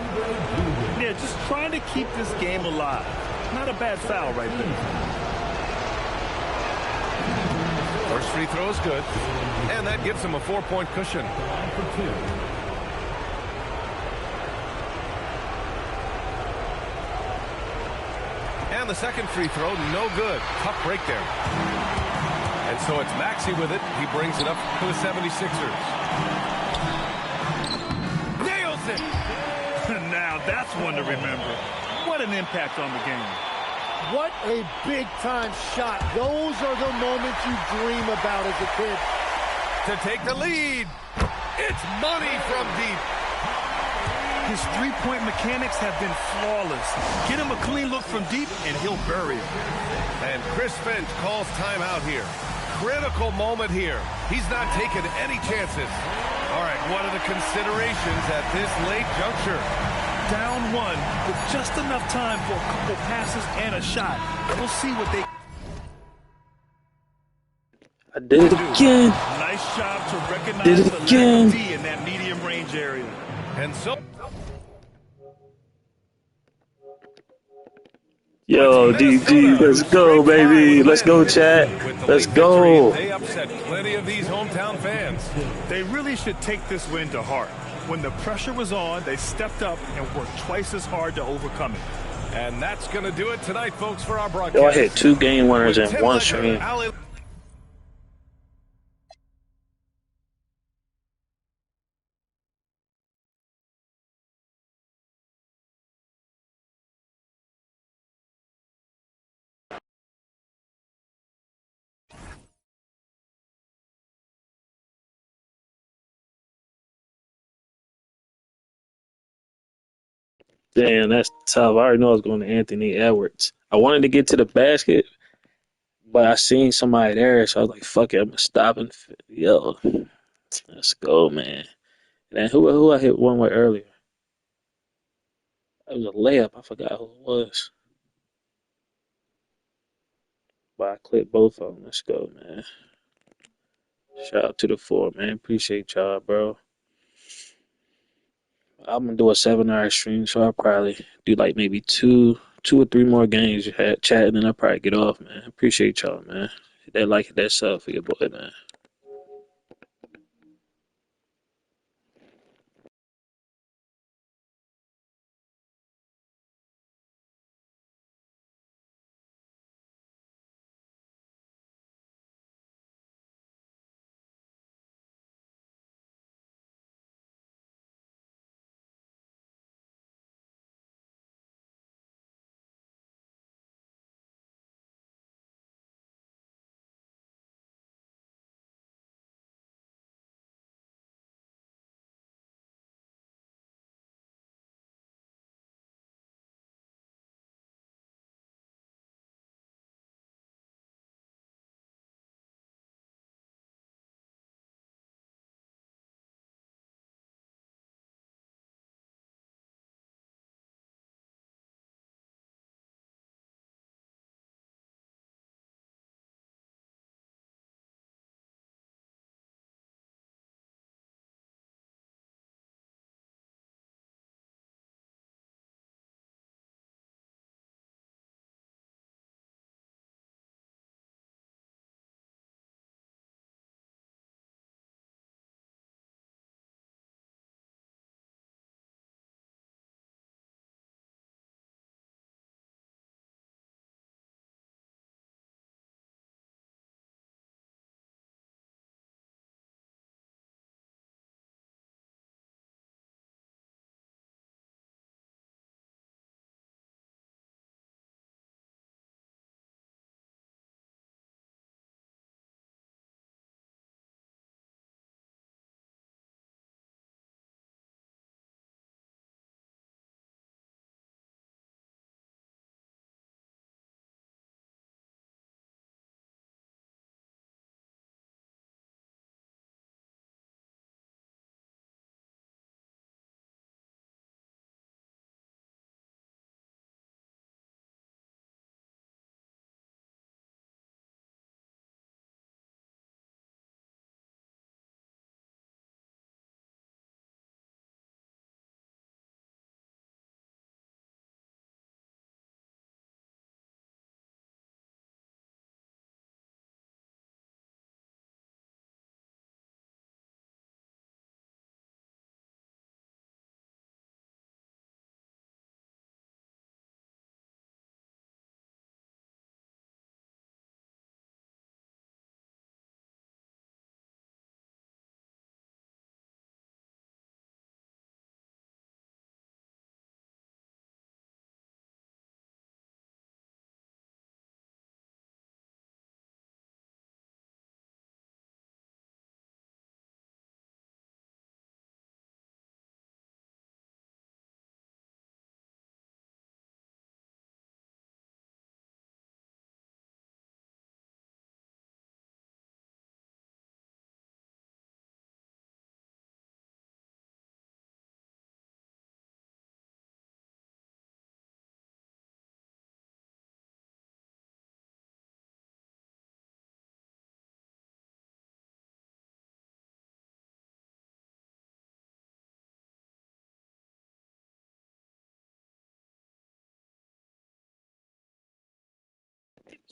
Yeah, just trying to keep this game alive. Not a bad foul right there. First free throw is good. And that gives him a 4-point cushion. And the second free throw, no good. Tough break there. And so it's Maxey with it. He brings it up to the 76ers. Nails it! Now that's one to remember. What an impact on the game. What a big-time shot. Those are the moments you dream about as a kid. To take the lead. It's money from deep. His three-point mechanics have been flawless. Get him a clean look from deep, and he'll bury it. And Chris Finch calls timeout here. Critical moment here. He's not taking any chances. All right, what are the considerations at this late juncture? Down one with just enough time for a couple passes and a shot. We'll see what they... I did it again. Nice job to recognize Did it the again. lack of D in that medium range area. And so... Yo, DG, let's go, baby. Let's go, chat. Let's go. They upset plenty of these hometown fans. They really should take this win to heart. When the pressure was on, they stepped up and worked twice as hard to overcome it. And that's going to do it tonight, folks, for our broadcast. Yo, I hit 2 game winners in one stream. Damn, that's tough. I already know I was going to Anthony Edwards. I wanted to get to the basket, but I seen somebody there, so I was like, fuck it, I'm going to stop and yo, let's go, man. And then who I hit one with earlier? It was a layup. I forgot who it was. But I clipped both of them. Let's go, man. Shout out to the 4, man. Appreciate y'all, bro. I'm gonna do a 7-hour stream, so I'll probably do like maybe two or three more games chat, and then I'll probably get off, man. Appreciate y'all, man. Hit that like, hit that sub for your boy, man.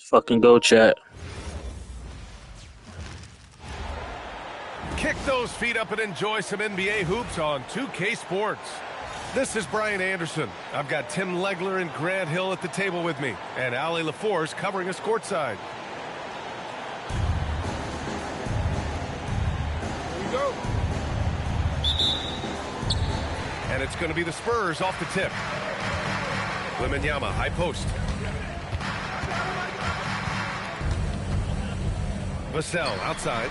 Fucking go, chat. Kick those feet up and enjoy some NBA hoops on 2K Sports. This is Brian Anderson. I've got Tim Legler and Grant Hill at the table with me, and Ali LaForce covering us courtside. Here we go. And it's going to be the Spurs off the tip. Wembanyama, high post. Vassell outside.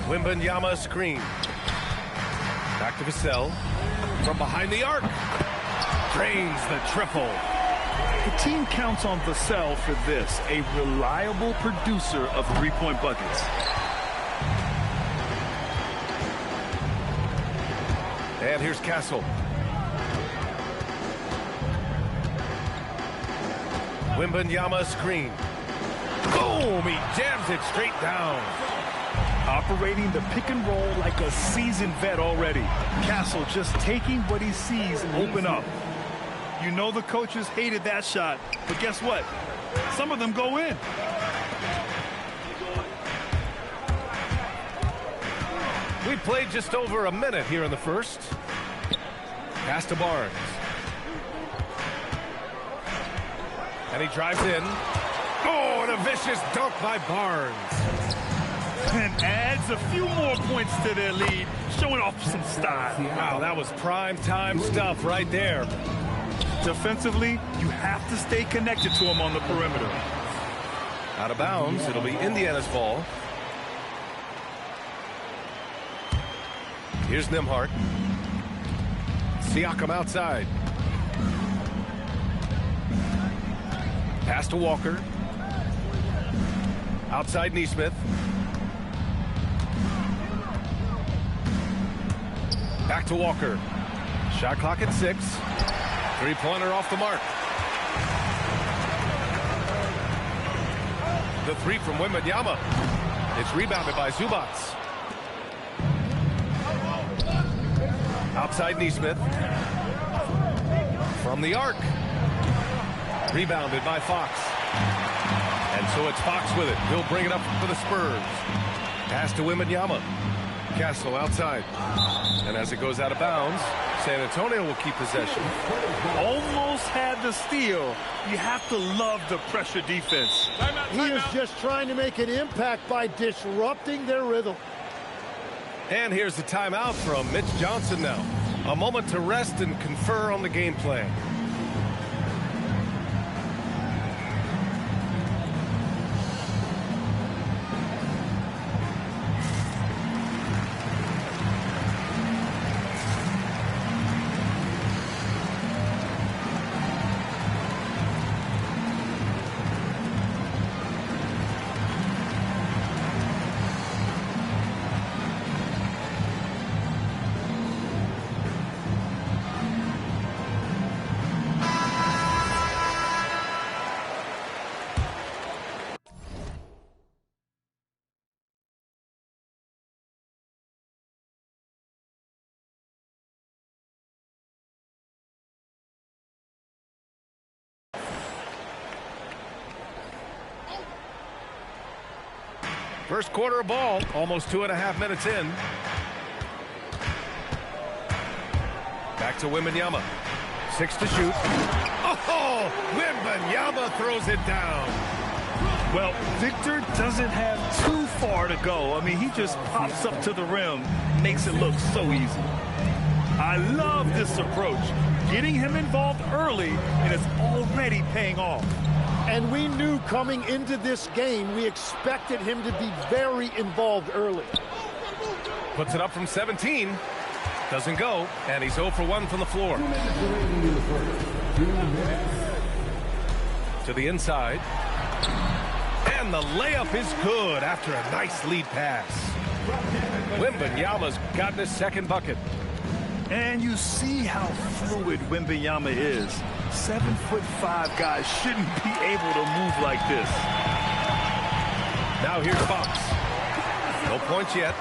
Wembanyama screen. Back to Vassell. From behind the arc. Drains the triple. The team counts on Vassell for this, a reliable producer of three-point buckets. And here's Castle. Wembanyama screen. Boom! He jams it straight down. Operating the pick and roll like a seasoned vet already. Castle just taking what he sees open up. You know the coaches hated that shot, but guess what? Some of them go in. We played just over a minute here in the first. Pass to Barnes. And he drives in. Oh, and a vicious dunk by Barnes. And adds a few more points to their lead, showing off some style. Wow, that was prime time stuff right there. Defensively, you have to stay connected to him on the perimeter. Out of bounds, it'll be Indiana's ball. Here's Nembhard. Siakam outside. Pass to Walker. Outside Nesmith. Back to Walker. Shot clock at 6. Three-pointer off the mark. The three from Wembanyama. It's rebounded by Zubac. Outside Nesmith. From the arc. Rebounded by Fox. And so it's Fox with it. He'll bring it up for the Spurs. Pass to Wembanyama. Castle outside. And as it goes out of bounds, San Antonio will keep possession. Almost had the steal. You have to love the pressure defense. He is just trying to make an impact by disrupting their rhythm. And here's the timeout from Mitch Johnson now. A moment to rest and confer on the game plan. First quarter of ball, almost 2.5 minutes in. Back to Wembanyama. 6 to shoot. Oh, Wembanyama throws it down. Well, Victor doesn't have too far to go. I mean, he just pops up to the rim, makes it look so easy. I love this approach. Getting him involved early, and it's already paying off. And we knew coming into this game, we expected him to be very involved early. Puts it up from 17. Doesn't go, and he's 0 for 1 from the floor. To the inside. And the layup is good after a nice lead pass. Wembanyama's gotten his second bucket. And you see how fluid Wembanyama is. 7'5" guys shouldn't be able to move like this. Now here's Fox. No points yet.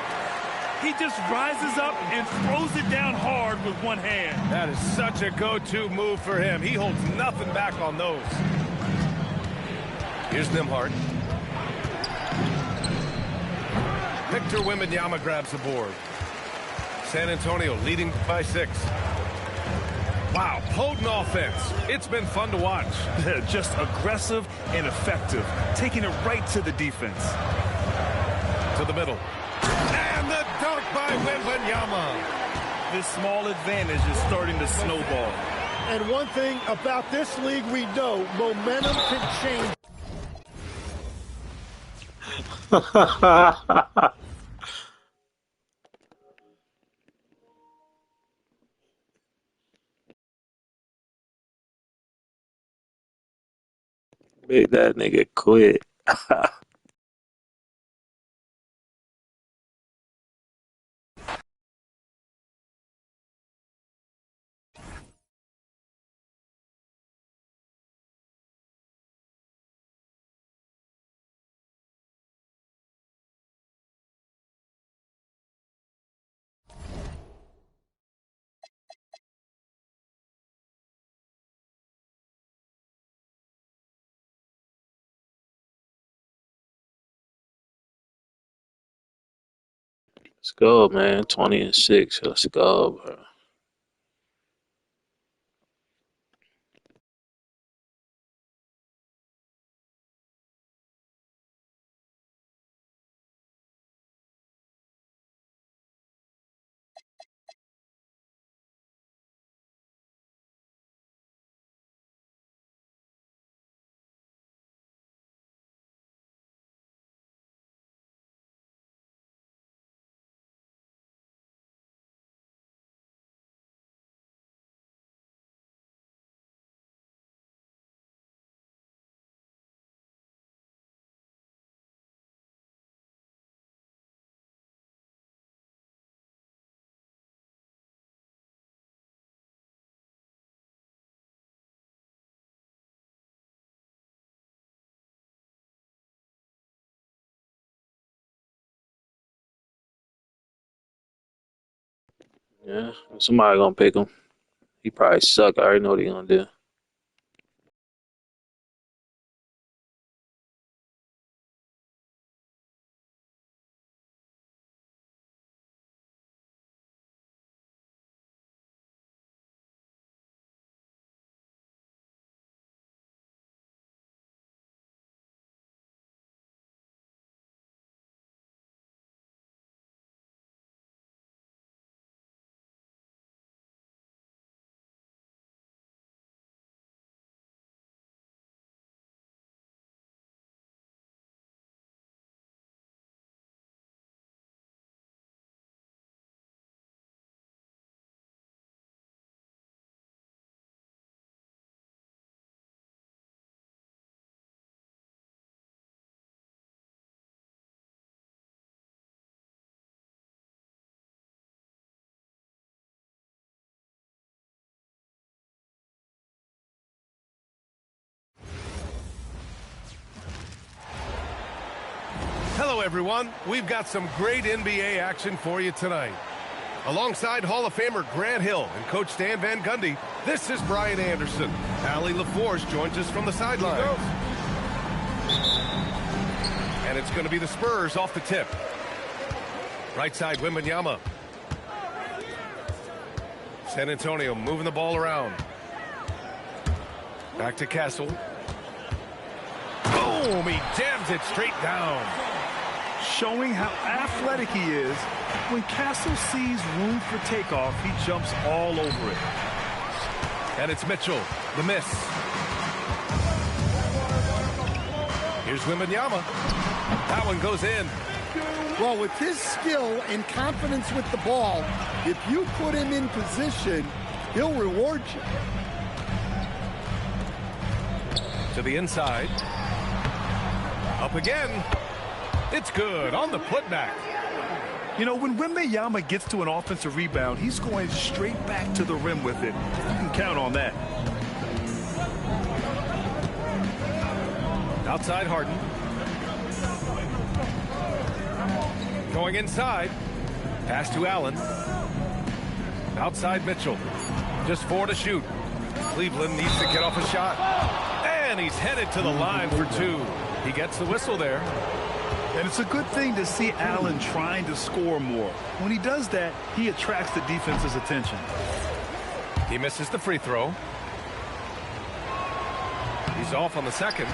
He just rises up and throws it down hard with one hand. That is such a go-to move for him. He holds nothing back on those. Here's Nimhart. Victor Wembanyama grabs the board. San Antonio leading by 6. Wow, potent offense. It's been fun to watch. Just aggressive and effective, taking it right to the defense. To the middle. And the dunk by Wembanyama. This small advantage is starting to snowball. And one thing about this league we know, momentum can change. Make that nigga quit. Let's go, man. 20-6. Let's go, bro. Yeah, somebody gonna pick him. He probably suck. I already know what he gonna do. Hello, everyone. We've got some great NBA action for you tonight. Alongside Hall of Famer Grant Hill and Coach Stan Van Gundy, this is Brian Anderson. Allie LaForge joins us from the sidelines. And it's going to be the Spurs off the tip. Right side, Wembanyama. San Antonio moving the ball around. Back to Castle. Boom! He jams it straight down. Showing how athletic he is. When Castle sees room for takeoff, he jumps all over it. And it's Mitchell, the miss. Here's Wembanyama. That one goes in. Well, with his skill and confidence with the ball, if you put him in position, he'll reward you. To the inside. Up again. It's good on the putback. You know, when Wembanyama gets to an offensive rebound, he's going straight back to the rim with it. You can count on that. Outside Harden. Going inside. Pass to Allen. Outside Mitchell. Just 4 to shoot. Cleveland needs to get off a shot. And And he's headed to the line for two. He gets the whistle there. And it's a good thing to see Allen trying to score more. When he does that, he attracts the defense's attention. He misses the free throw. He's off on the second.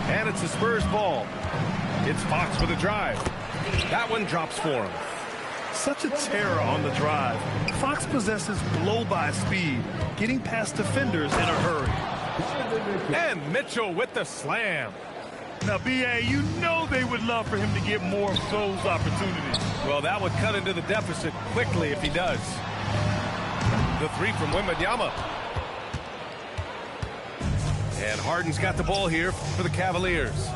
And it's the Spurs ball. It's Fox with a drive. That one drops for him. Such a terror on the drive. Fox possesses blow-by speed, getting past defenders in a hurry. And Mitchell with the slam. Now, B.A., you know they would love for him to get more of those opportunities. Well, that would cut into the deficit quickly if he does. The three from Wembanyama. And Harden's got the ball here for the Cavaliers.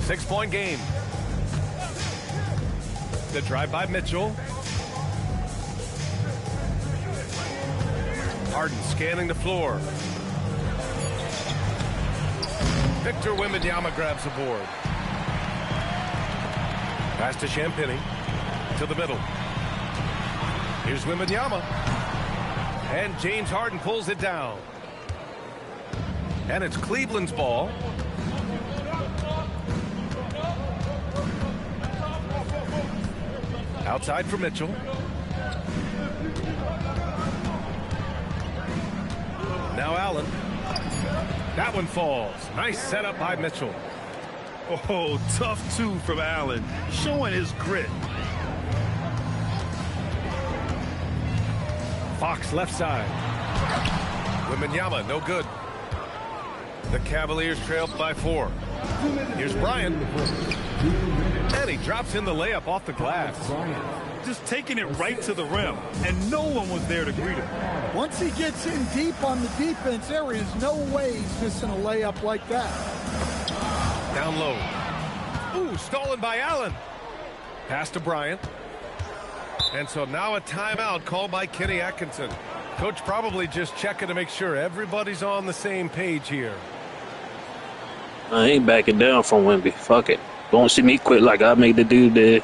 6-point game. The drive by Mitchell. Harden scanning the floor. Victor Wembanyama grabs the board. Pass to Champagnie. To the middle. Here's Wembanyama. And James Harden pulls it down. And it's Cleveland's ball. Outside for Mitchell. Now Allen. That one falls. Nice setup by Mitchell. Oh, tough two from Allen, showing his grit. Fox left side. Wembanyama, no good. The Cavaliers trail by 4. Here's Bryant. And he drops in the layup off the glass. Just taking it right to the rim, and no one was there to greet him. Once he gets in deep on the defense, there is no way he's missing a layup like that. Down low. Ooh, stolen by Allen. Pass to Bryant. And so now a timeout called by Kenny Atkinson. Coach probably just checking to make sure everybody's on the same page here. I ain't backing down from Wemby. Fuck it. Don't see me quit like I made the dude did.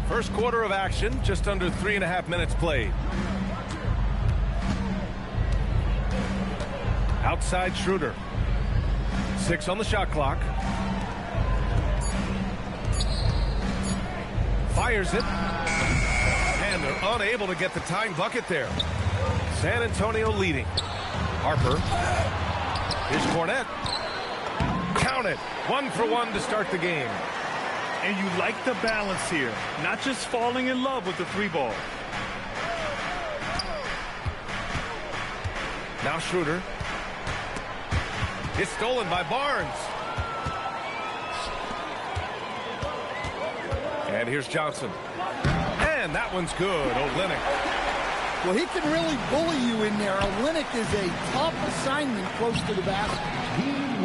First quarter of action, just under 3.5 minutes played. Outside Schroeder. 6 on the shot clock. Fires it. And they're unable to get the tying bucket there. San Antonio leading. Harper. Here's Cornette. Count it. 1 for 1 to start the game. And you like the balance here, not just falling in love with the 3-ball. Now Schroeder. It's stolen by Barnes. And here's Johnson. And that one's good. Olynyk. Well, he can really bully you in there. Olynyk is a tough assignment close to the basket.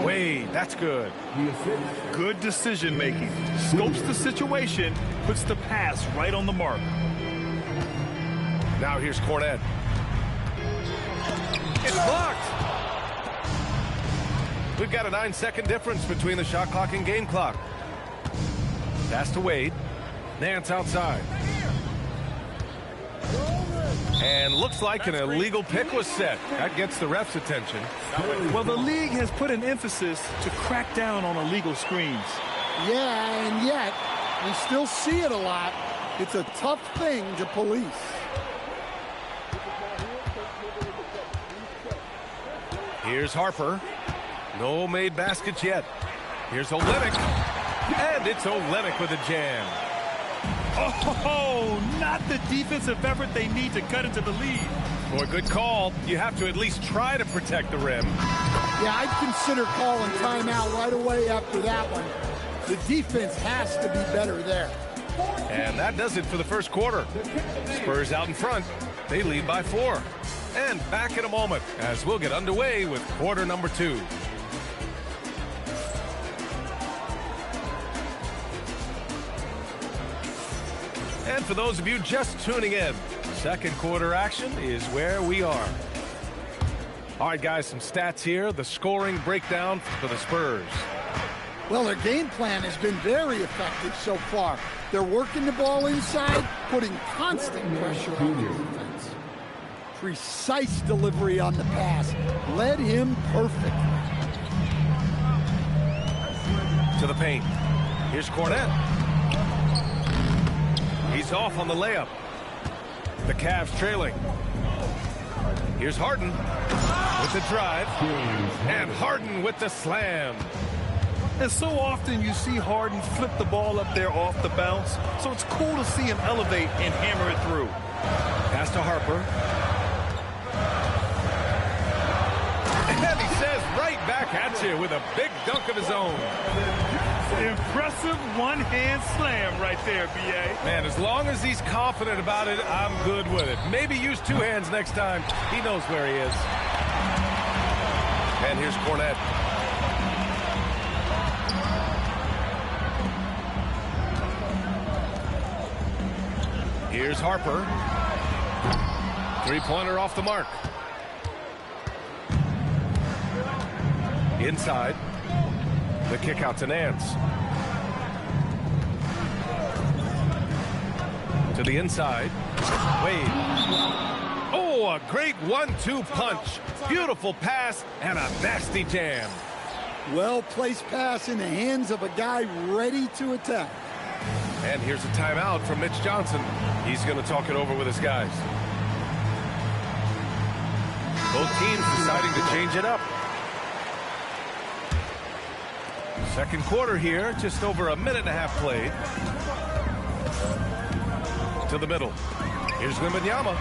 Wade, that's good. Good decision making. Scopes the situation, puts the pass right on the mark. Now here's Cornette. It's blocked. We've got a 9-second difference between the shot clock and game clock. Pass to Wade. Nance outside. And looks like an illegal pick was set. That gets the ref's attention. Well, the league has put an emphasis to crack down on illegal screens. Yeah, and yet We still see it a lot. It's a tough thing to police. Here's Harper. No made baskets yet. Here's Olenek. And it's Olenek with a jam. Oh, not the defensive effort they need to cut into the lead. Boy, good call. You have to at least try to protect the rim. Yeah, I'd consider calling timeout right away after that one. The defense has to be better there. And that does it for the first quarter. Spurs out in front. They lead by 4. And back in a moment as we'll get underway with quarter number 2. And for those of you just tuning in, second quarter action is where we are. All right, guys, some stats here. The scoring breakdown for the Spurs. Well, their game plan has been very effective so far. They're working the ball inside, putting constant pressure on the defense. Precise delivery on the pass. Led him perfect. To the paint. Here's Cornette. He's off on the layup. The Cavs trailing. Here's Harden with the drive. And Harden with the slam. And so often you see Harden flip the ball up there off the bounce. So it's cool to see him elevate and hammer it through. Pass to Harper. And he says right back at you with a big dunk of his own. Impressive one-hand slam right there, B.A. Man, as long as he's confident about it, I'm good with it. Maybe use 2 hands next time. He knows where he is. And here's Cornette. Here's Harper. Three-pointer off the mark. Inside. The kick out to Nance. To the inside. Wade. Oh, a great 1-2 punch. Beautiful pass and a nasty jam. Well-placed pass in the hands of a guy ready to attack. And here's a timeout from Mitch Johnson. He's going to talk it over with his guys. Both teams deciding to change it up. Second quarter here, just over a minute and a half played. To the middle. Here's Wembanyama.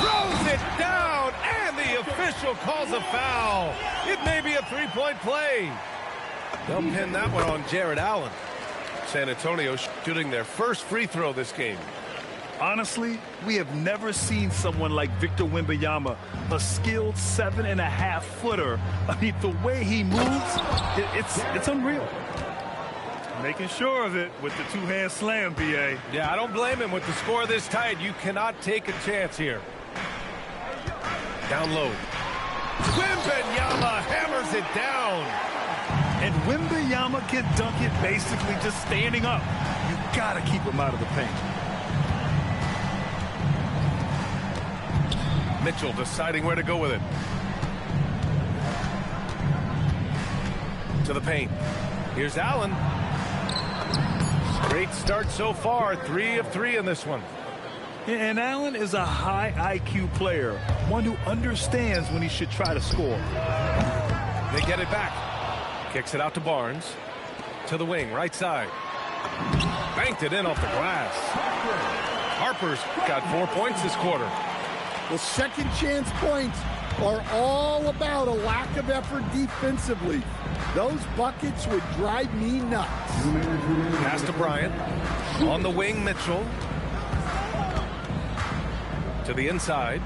Throws it down, and the official calls a foul. It may be a three-point play. They'll pin that one on Jared Allen. San Antonio shooting their first free throw this game. Honestly, we have never seen someone like Victor Wembanyama, a skilled 7.5-footer. I mean, the way he moves, it's unreal. Making sure of it with the 2-hand slam, B.A. Yeah, I don't blame him with the score this tight. You cannot take a chance here. Down low. Wembanyama hammers it down. And Wembanyama can dunk it basically just standing up. You got to keep him out of the paint. Mitchell deciding where to go with it. To the paint. Here's Allen. Great start so far. 3 of 3 in this one. And Allen is a high IQ player, one who understands when he should try to score. They get it back. Kicks it out to Barnes. To the wing, right side. Banked it in off the glass. Harper's got 4 points this quarter. The second chance points are all about a lack of effort defensively. Those buckets would drive me nuts. Pass to Bryant. On the wing, Mitchell. To the inside.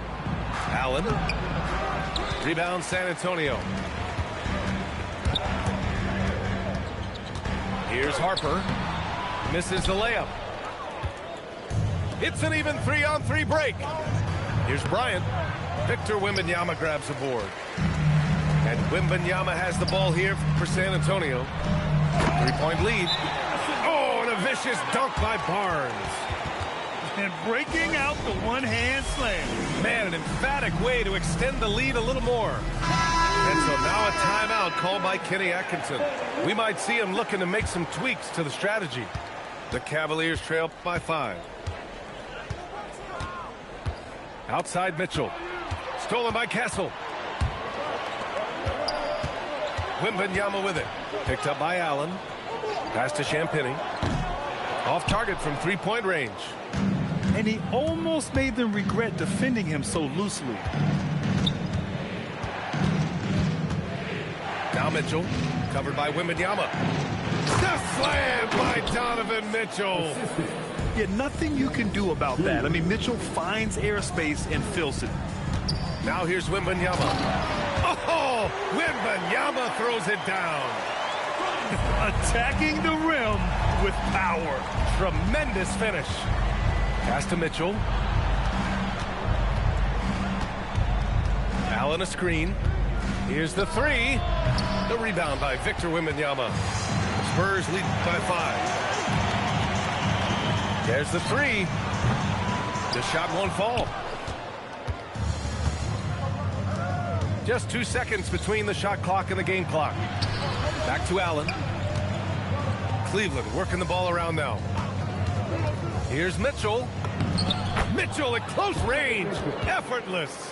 Allen. Rebound, San Antonio. Here's Harper. Misses the layup. It's an even 3-on-3 break. Here's Bryant. Victor Wembanyama grabs the board. And Wembanyama has the ball here for San Antonio. 3-point lead. Oh, and a vicious dunk by Barnes. And breaking out the one-hand slam. Man, an emphatic way to extend the lead a little more. And so now a timeout called by Kenny Atkinson. We might see him looking to make some tweaks to the strategy. The Cavaliers trail by 5. Outside Mitchell. Stolen by Castle. Wembanyama with it. Picked up by Allen. Pass to Champagnie. Off target from three-point range. And he almost made them regret defending him so loosely. Now Mitchell, covered by Wembanyama. The slam by Donovan Mitchell. Yeah, nothing you can do about that. I mean, Mitchell finds airspace and fills it. Now here's Wembanyama. Oh, Wembanyama throws it down. Attacking the rim with power. Tremendous finish. Pass to Mitchell. Allen a screen. Here's the three. The rebound by Victor Wembanyama. Spurs lead by 5. There's the three. The shot won't fall. Just 2 seconds between the shot clock and the game clock. Back to Allen. Cleveland working the ball around now. Here's Mitchell. Mitchell at close range. Effortless.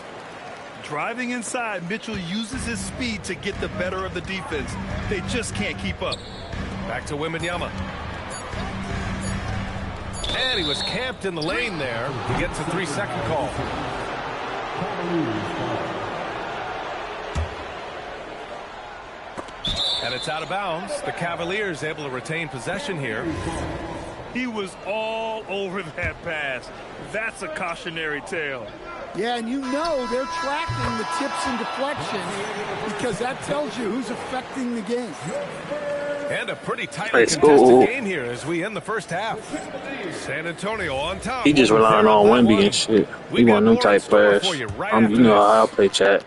Driving inside, Mitchell uses his speed to get the better of the defense. They just can't keep up. Back to Wembanyama. And he was camped in the lane there. He gets a 3-second call. And it's out of bounds. The Cavaliers able to retain possession here. He was all over that pass. That's a cautionary tale. Yeah, and you know they're tracking the tips and deflections because that tells you who's affecting the game. And a pretty tightly contested game here as we end the first half. San Antonio on top. He just relying on Wemby and shit. He want them type players. You know how I'll play chat.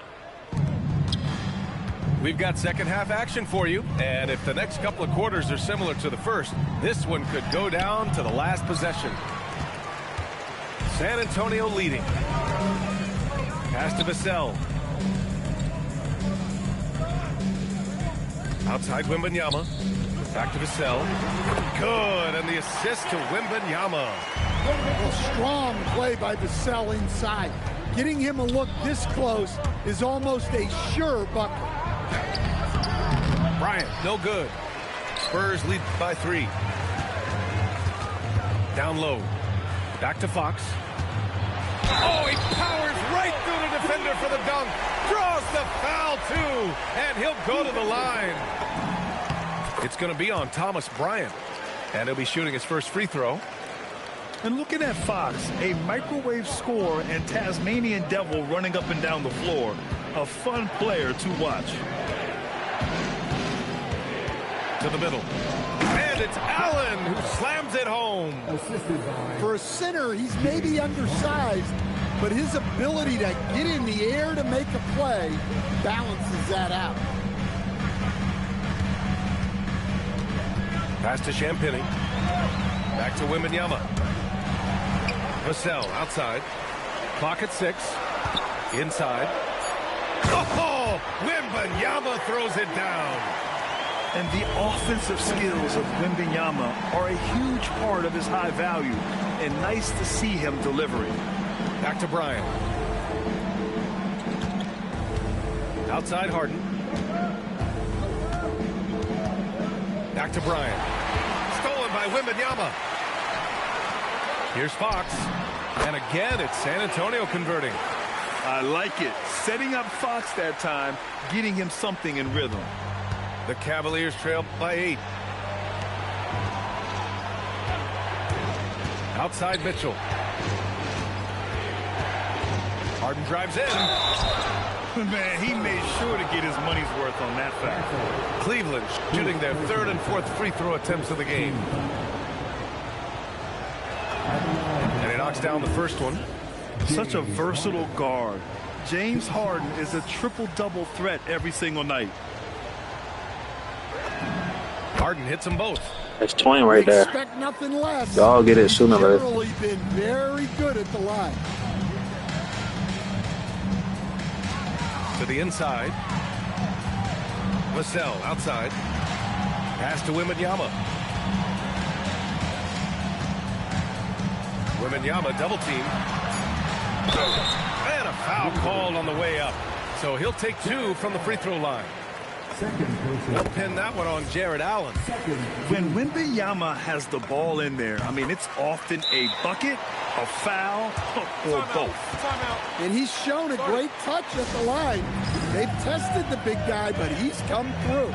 We've got second half action for you, and if the next couple of quarters are similar to the first, this one could go down to the last possession. San Antonio leading. Pass to Vassell. Outside Wembanyama. Back to Vassell. Good, and the assist to Wembanyama. Well, strong play by Vassell inside. Getting him a look this close is almost a sure bucket. Bryant, no good. Spurs lead by 3. Down low. Back to Fox. Oh, he powers right through the defender for the dunk. Draws the foul, too. And he'll go to the line. It's going to be on Thomas Bryant. And he'll be shooting his first free throw. And looking at Fox, a microwave scorer and Tasmanian devil running up and down the floor. A fun player to watch. To the middle. And it's Allen who slams it home. For a center, he's maybe undersized, but his ability to get in the air to make a play balances that out. Pass to Champagnie. Back to Wembanyama. Vassell outside. Clock at 6. Inside. Oh, Wembanyama throws it down. And the offensive skills of Wembanyama are a huge part of his high value. And nice to see him delivering. Back to Bryant. Outside Harden. Back to Bryant. Stolen by Wembanyama. Here's Fox. And again, it's San Antonio converting. I like it. Setting up Fox that time, getting him something in rhythm. The Cavaliers trail by 8. Outside Mitchell. Harden drives in. Man, he made sure to get his money's worth on that foul. Cleveland shooting their 3rd and 4th free throw attempts of the game. And he knocks down the first one. Such a versatile guard. James Harden is a triple-double threat every single night. Harden hits them both. That's twin right there. Expect nothing less. Y'all get it sooner or later. Generally been very good at the line. To the inside. Vassell outside. Pass to Wembanyama. Wembanyama double team. And a foul called on the way up. So he'll take 2 from the free throw line. He'll pin that one on Jared Allen. When Wembanyama has the ball in there, I mean, it's often a bucket, a foul, or both. And he's shown a great touch at the line. They've tested the big guy, but he's come through.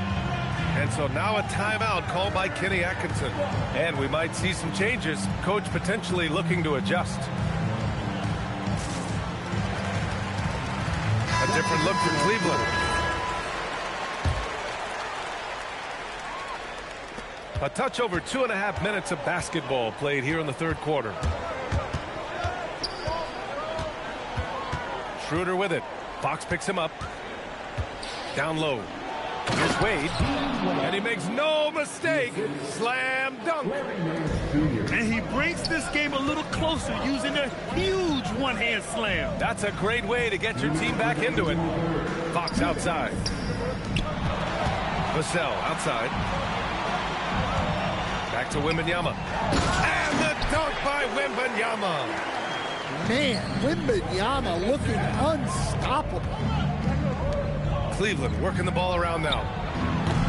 And so now a timeout called by Kenny Atkinson. And we might see some changes. Coach potentially looking to adjust. A different look for Cleveland. A touch over 2.5 minutes of basketball played here in the third quarter. Schroeder with it. Fox picks him up. Down low. Here's Wade. And he makes no mistake. Slam dunk. And he brings this game a little closer using a huge one-hand slam. That's a great way to get your team back into it. Fox outside. Vassell outside. Back to Wembanyama. And the dunk by Wembanyama. Man, Wembanyama looking unstoppable. Cleveland working the ball around now.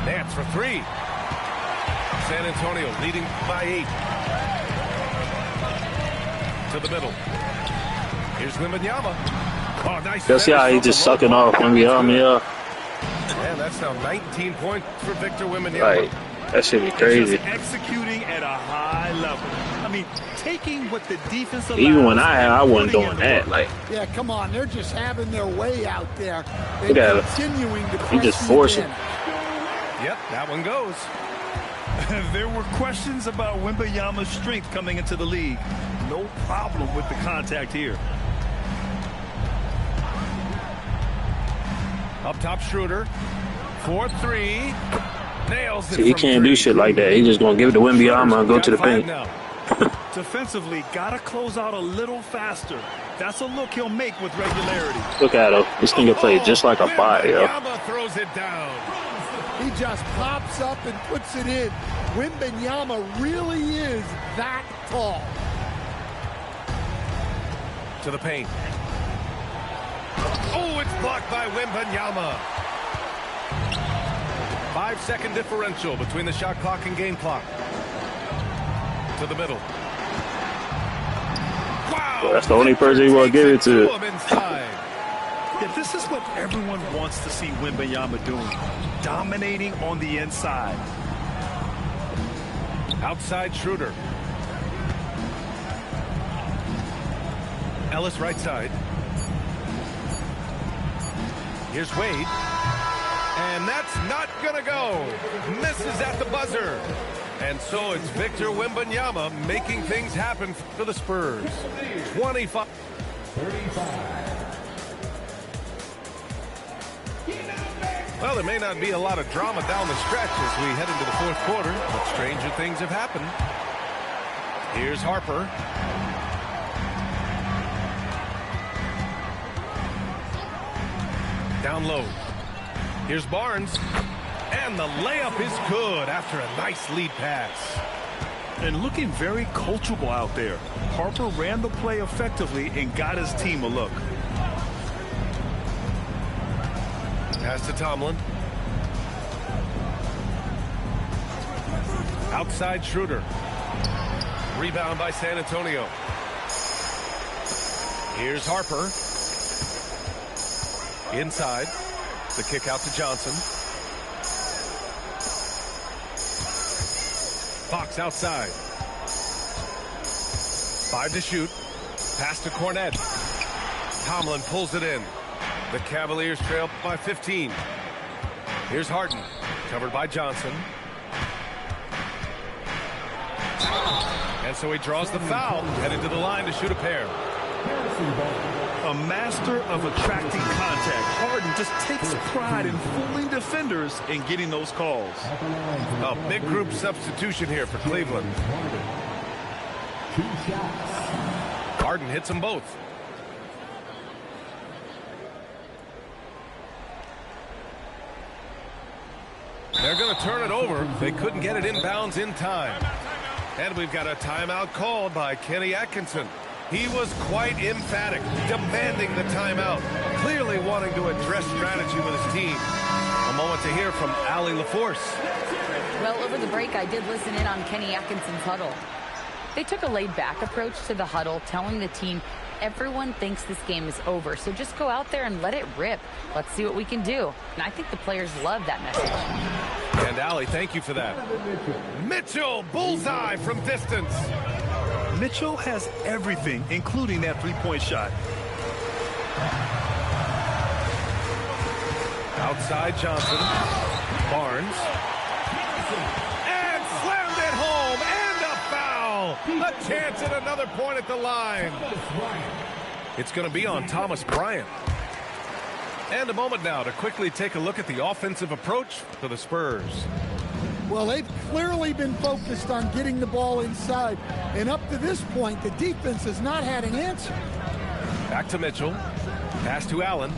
Nance for 3. San Antonio leading by 8. To the middle. Here's Wembanyama. Oh, nice. That's how he just sucking off Wembanyama. Yeah. And that's now 19 points for Victor Wembanyama. Right. That should be crazy. Just executing at a high level. I mean, taking what the defense allows. Even when I wasn't doing that. Like, yeah, come on, they're just having their way out there. Look at continuing to he just forcing. Yep, that one goes. There were questions about Wembanyama's strength coming into the league. No problem with the contact here. Up top, Schroeder. 4-3. Nails it. See, he can't do shit like that. He's just going to give it to Wembanyama and go to the paint. Defensively, got to close out a little faster. That's a look he'll make with regularity. Look at him. This thing can play just like a 5, yo. Wembanyama throws it down. He just pops up and puts it in. Wembanyama really is that tall. To the paint. Oh, it's blocked by Wembanyama. 5-second differential between the shot clock and game clock. To the middle. Wow! Well, that's the only person you want to give it to. Yeah, this is what everyone wants to see Wembanyama doing. Dominating on the inside. Outside Schroeder. Ellis right side. Here's Wade. And that's not going to go. Misses at the buzzer. And so it's Victor Wembanyama making things happen for the Spurs. 25. 35. Well, there may not be a lot of drama down the stretch as we head into the fourth quarter, but stranger things have happened. Here's Harper. Down low. Here's Barnes. And the layup is good after a nice lead pass. And looking very coachable out there. Harper ran the play effectively and got his team a look. Pass to Tomlin. Outside Schroeder. Rebound by San Antonio. Here's Harper. Inside. The kick out to Johnson. Fox outside. 5 to shoot. Pass to Cornette. Tomlin pulls it in. The Cavaliers trail by 15. Here's Harden. Covered by Johnson. And so he draws the foul. Headed to the line to shoot a pair. A master of attracting contact. Harden just takes pride in fooling defenders and getting those calls. A big group substitution here for Cleveland. Harden hits them both. They're going to turn it over. They couldn't get it inbounds in time. And we've got a timeout called by Kenny Atkinson. He was quite emphatic, demanding the timeout, clearly wanting to address strategy with his team. A moment to hear from Allie LaForce. Well, over the break, I did listen in on Kenny Atkinson's huddle. They took a laid-back approach to the huddle, telling the team, everyone thinks this game is over, so just go out there and let it rip. Let's see what we can do. And I think the players love that message. And Allie, thank you for that. Mitchell, bullseye from distance. Mitchell has everything, including that three-point shot. Outside Johnson. Barnes. And slammed it home. And a foul. A chance at another point at the line. It's going to be on Thomas Bryant. And a moment now to quickly take a look at the offensive approach for the Spurs. Well, they've clearly been focused on getting the ball inside. And up to this point, the defense has not had an answer. Back to Mitchell. Pass to Allen.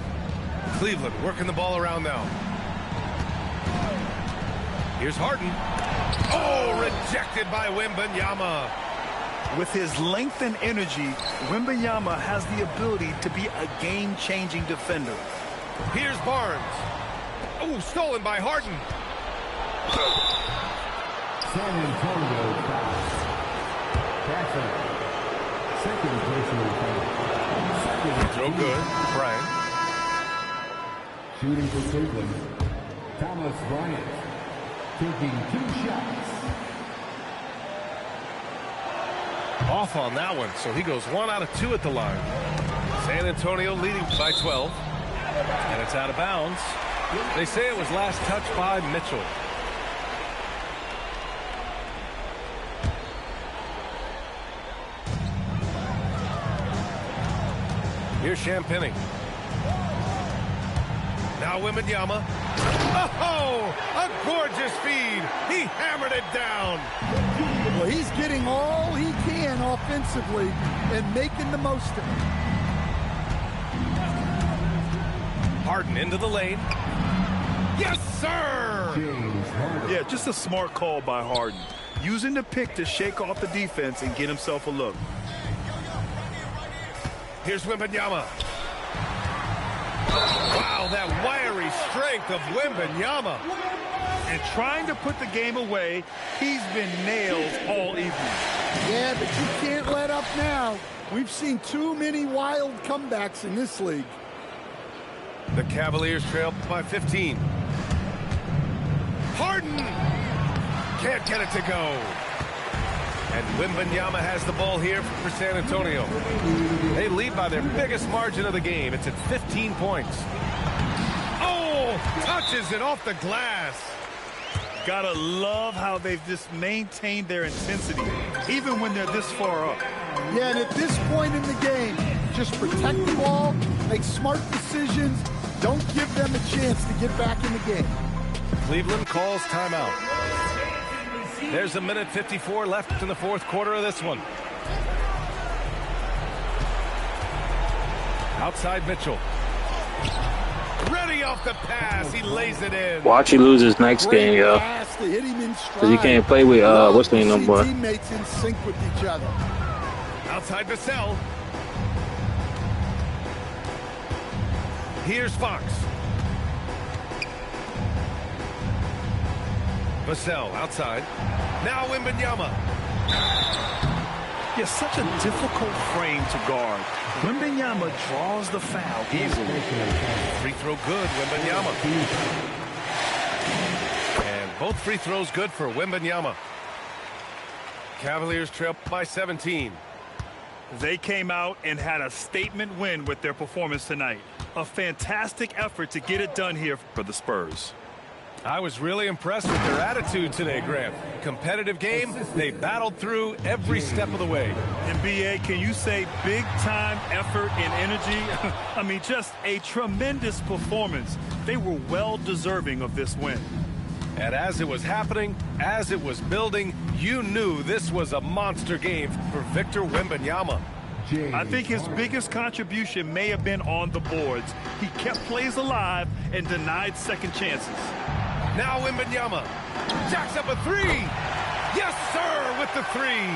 Cleveland working the ball around now. Here's Harden. Oh, rejected by Wembanyama. With his length and energy, Wembanyama has the ability to be a game-changing defender. Here's Barnes. Oh, stolen by Harden. San Antonio foul. Jackson. Second personal foul. Throw good. Bryant. Shooting for Cleveland. Thomas Bryant. Taking 2 shots. Off on that one, so he goes 1 out of 2 at the line. San Antonio leading by 12. And it's out of bounds. They say it was last touched by Mitchell. Here's Champagny. Now Wembanyama. Oh, a gorgeous feed. He hammered it down. Well, he's getting all he can offensively and making the most of it. Harden into the lane. Yes, sir! Yeah, just a smart call by Harden. Using the pick to shake off the defense and get himself a look. Here's Wembanyama. Wow, that wiry strength of Wembanyama. And trying to put the game away, he's been nailed all evening. Yeah, but you can't let up now. We've seen too many wild comebacks in this league. The Cavaliers trail by 15. Harden can't get it to go. And Wembanyama has the ball here for San Antonio. They lead by their biggest margin of the game. It's at 15 points. Oh, touches it off the glass. Gotta love how they've just maintained their intensity, even when they're this far up. Yeah, and at this point in the game, just protect the ball, make smart decisions, don't give them a chance to get back in the game. Cleveland calls timeout. There's 1:54 left in the fourth quarter of this one. Outside Mitchell. Ready off the pass. He lays it in. Watch he lose his next game, yo. Because he can't play with, what's the name no more. Teammates in sync with each other. Outside Vassell. Here's Fox. Vassell outside. Now Wembanyama. Yeah, such a difficult frame to guard. Wembanyama draws the foul easily. Free throw good, Wembanyama. And both free throws good for Wembanyama. Cavaliers trail by 17. They came out and had a statement win with their performance tonight. A fantastic effort to get it done here for the Spurs. I was really impressed with their attitude today, Grant. Competitive game. They battled through every step of the way. And BA, can you say big-time effort and energy? I mean, just a tremendous performance. They were well deserving of this win. And as it was happening, as it was building, you knew this was a monster game for Victor Wembanyama. I think his biggest contribution may have been on the boards. He kept plays alive and denied second chances. Now Wembanyama jacks up a three. Yes, sir. with the three.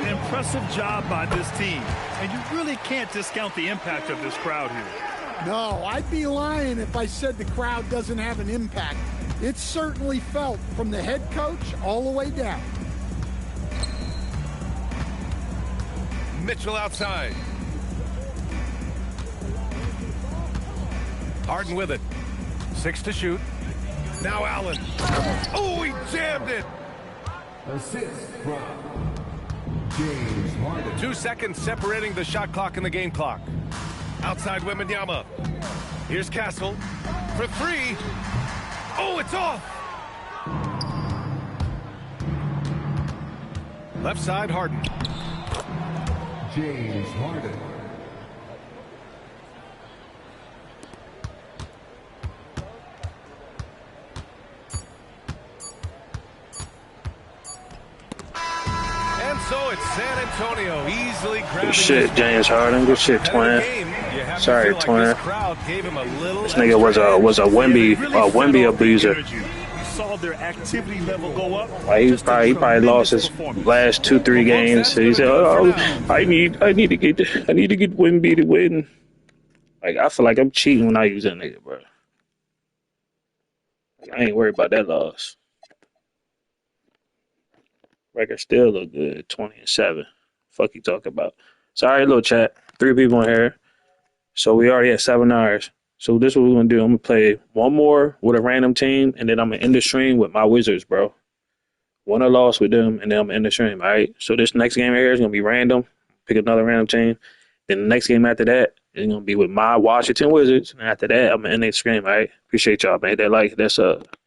Impressive job by this team. And you really can't discount the impact of this crowd here. No, I'd be lying if I said the crowd doesn't have an impact. It's certainly felt from the head coach all the way down. Mitchell outside. Harden with it. 6 to shoot. Now Allen. Oh, he jammed it. Assist from James Harden. 2 seconds separating the shot clock and the game clock. Outside Wembanyama. Here's Castle for 3. Oh, it's off. Left side Harden. James Harden. And so it's San Antonio easily grabbing. Good shit, James Harden. Good shit, twin. Sorry, twin. This nigga was a Wemby abuser. You saw their activity level go up. Like he probably lost his last 2-3 games. So he said, "Oh, I need to get Wemby to win." Like I feel like I'm cheating when I use that nigga, bro. Like, I ain't worried about that loss. Record still look good, 20-7. Fuck you talking about? Sorry, little chat. 3 people in here. So we already at 7 hours. So this is what we're going to do. I'm going to play one more with a random team, and then I'm going to end the stream with my Wizards, bro. Won or lost with them, and then I'm going to end the stream, all right? So this next game here is going to be random. Pick another random team. Then the next game after that is going to be with my Washington Wizards. And after that, I'm going to end the stream, all right? Appreciate y'all, man. That like, that's up.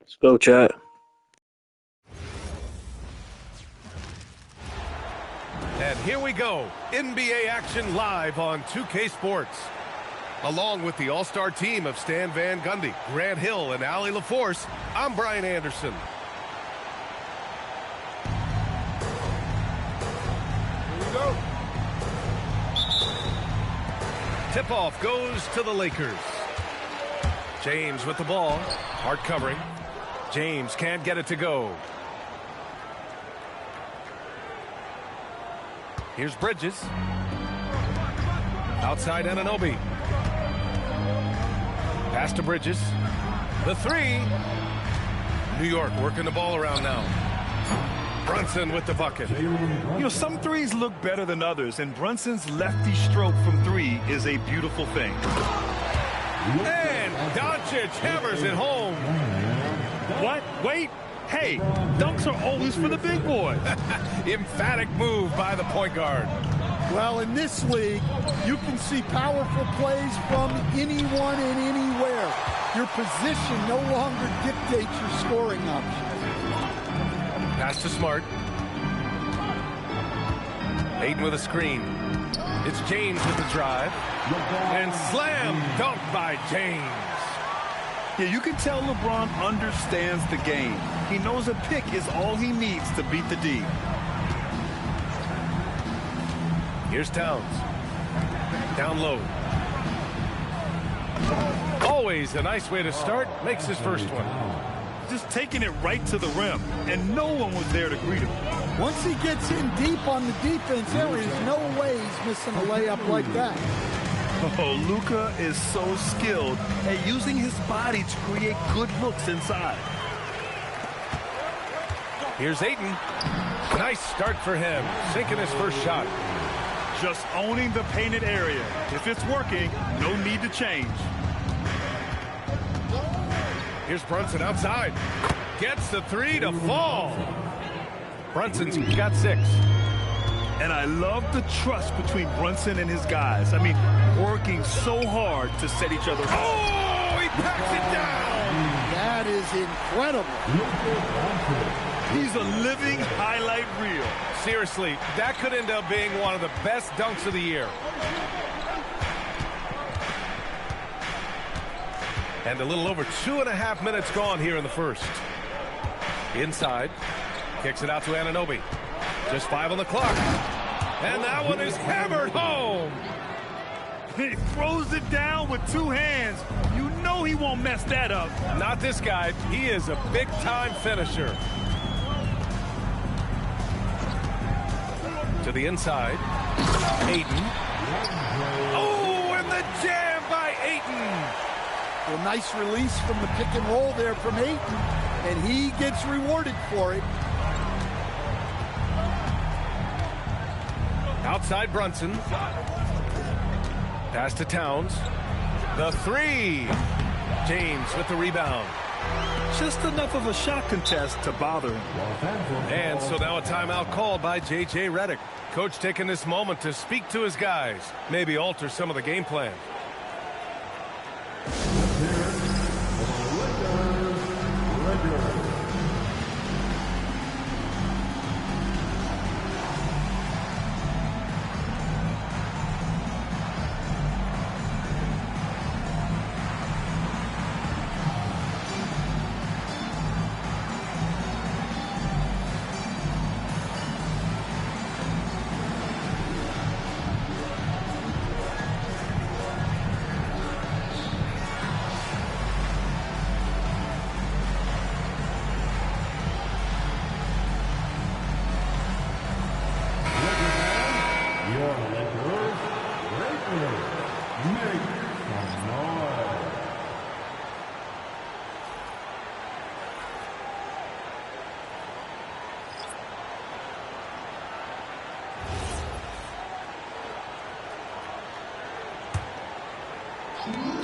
Let's go, chat. And here we go. NBA action live on 2K Sports. Along with the all-star team of Stan Van Gundy, Grant Hill, and Allie LaForce, I'm Brian Anderson. Here we go. Tip-off goes to the Lakers. James with the ball. Hard covering. James can't get it to go. Here's Bridges. Outside Anunoby. Pass to Bridges. The 3. New York working the ball around now. Brunson with the bucket. You know, some threes look better than others, and Brunson's lefty stroke from 3 is a beautiful thing. And Doncic hammers it home. What? Wait. Hey, dunks are always for the big boy. Emphatic move by the point guard. Well, in this league, you can see powerful plays from anyone and anywhere. Your position no longer dictates your scoring options. Pass to Smart. Aiden with a screen. It's James with the drive. And slam dunk by James. Yeah, you can tell LeBron understands the game. He knows a pick is all he needs to beat the D. Here's Towns. Down low. Always a nice way to start. Makes his first one. Just taking it right to the rim, and no one was there to greet him. Once he gets in deep on the defense, there is no way he's missing a layup like that. Oh, Luka is so skilled at using his body to create good looks inside. Here's Aiden. Nice start for him. Sinking his first shot. Just owning the painted area. If it's working, no need to change. Here's Brunson outside. Gets the three to fall. Brunson's got 6. And I love the trust between Brunson and his guys. I mean, working so hard to set each other up. Oh, he packs it down. That is incredible. He's a living highlight reel. Seriously, that could end up being one of the best dunks of the year. And a little over 2.5 minutes gone here in the first. Inside. Kicks it out to Anunoby. Just 5 on the clock. And that one is hammered home. He throws it down with 2 hands. You know he won't mess that up. Not this guy. He is a big-time finisher. To the inside. Aiden. Oh, and the jam by Aiden. Well, nice release from the pick and roll there from Aiden, and he gets rewarded for it. Outside Brunson. Pass to Towns. The 3. James with the rebound. Just enough of a shot contest to bother him. And so now a timeout called by J.J. Redick. Coach taking this moment to speak to his guys. Maybe alter some of the game plan.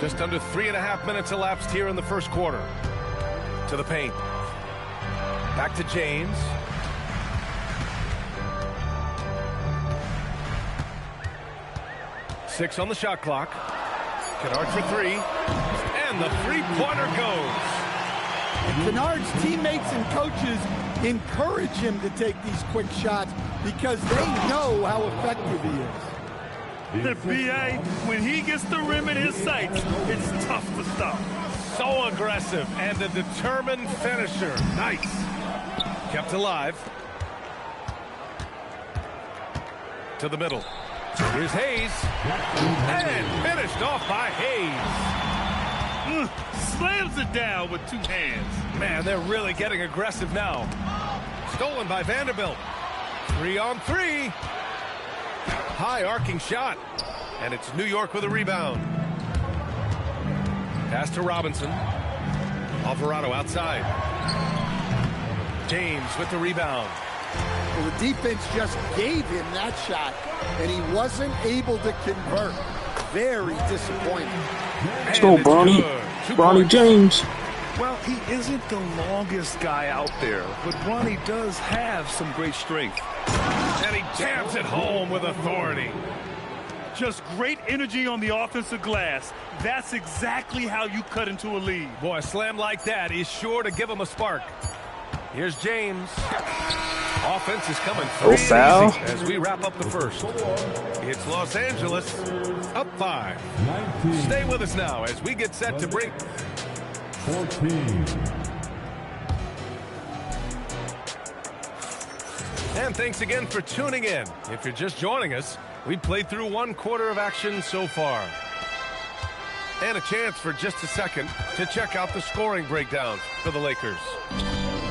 Just under 3.5 minutes elapsed here in the first quarter. To the paint. Back to James. Six on the shot clock. Kennard for 3. And the three-pointer goes. And Kennard's teammates and coaches encourage him to take these quick shots because they know how effective he is. The BA, when he gets the rim in his sights, it's tough to stop. So aggressive and a determined finisher. Nice. Kept alive. To the middle. Here's Hayes. And finished off by Hayes. Slams it down with 2 hands. Man, they're really getting aggressive now. Stolen by Vanderbilt. 3-on-3. High arcing shot. And it's New York with a rebound. Pass to Robinson. Alvarado outside. James with the rebound. Well, the defense just gave him that shot, and he wasn't able to convert. Very disappointing. Let's go, Bronny. Bronny James. Well, he isn't the longest guy out there, but Bronny does have some great strength. And he jams it home with authority. Just great energy on the offensive glass. That's exactly how you cut into a lead. Boy, a slam like that is sure to give him a spark. Here's James. Offense is coming free and easy as we wrap up the first. It's Los Angeles up 5. Stay with us now as we get set to bring 14. And thanks again for tuning in. If you're just joining us, we played through 1 quarter of action so far. And a chance for just a second to check out the scoring breakdown for the Lakers.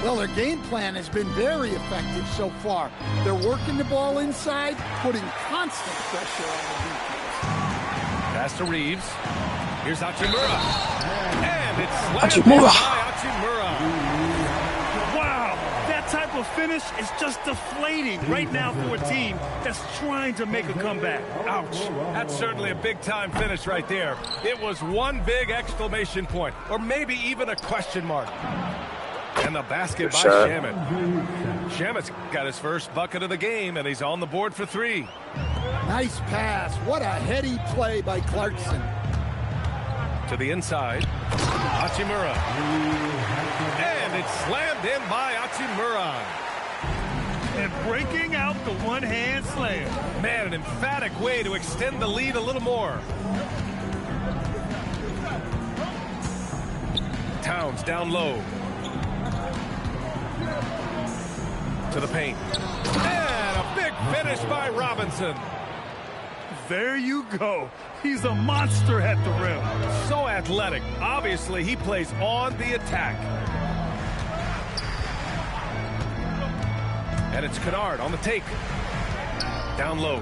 Well, their game plan has been very effective so far. They're working the ball inside, putting constant pressure on the defense. Pass to Reeves. Here's Hachimura. And it's slammed in by Hachimura. Wow, that type of finish is just deflating right now for a team that's trying to make a comeback. Ouch. That's certainly a big-time finish right there. It was one big exclamation point, or maybe even a question mark. And the basket by Shamet. Shamet's got his first bucket of the game, and he's on the board for 3. Nice pass. What a heady play by Clarkson. To the inside. Hachimura. And it's slammed in by Hachimura. And breaking out the one-hand slam. Man, an emphatic way to extend the lead a little more. Towns down low. To the paint. And a big finish by Robinson. There you go. He's a monster at the rim. So athletic. Obviously, he plays on the attack. And it's Kennard on the take. Down low.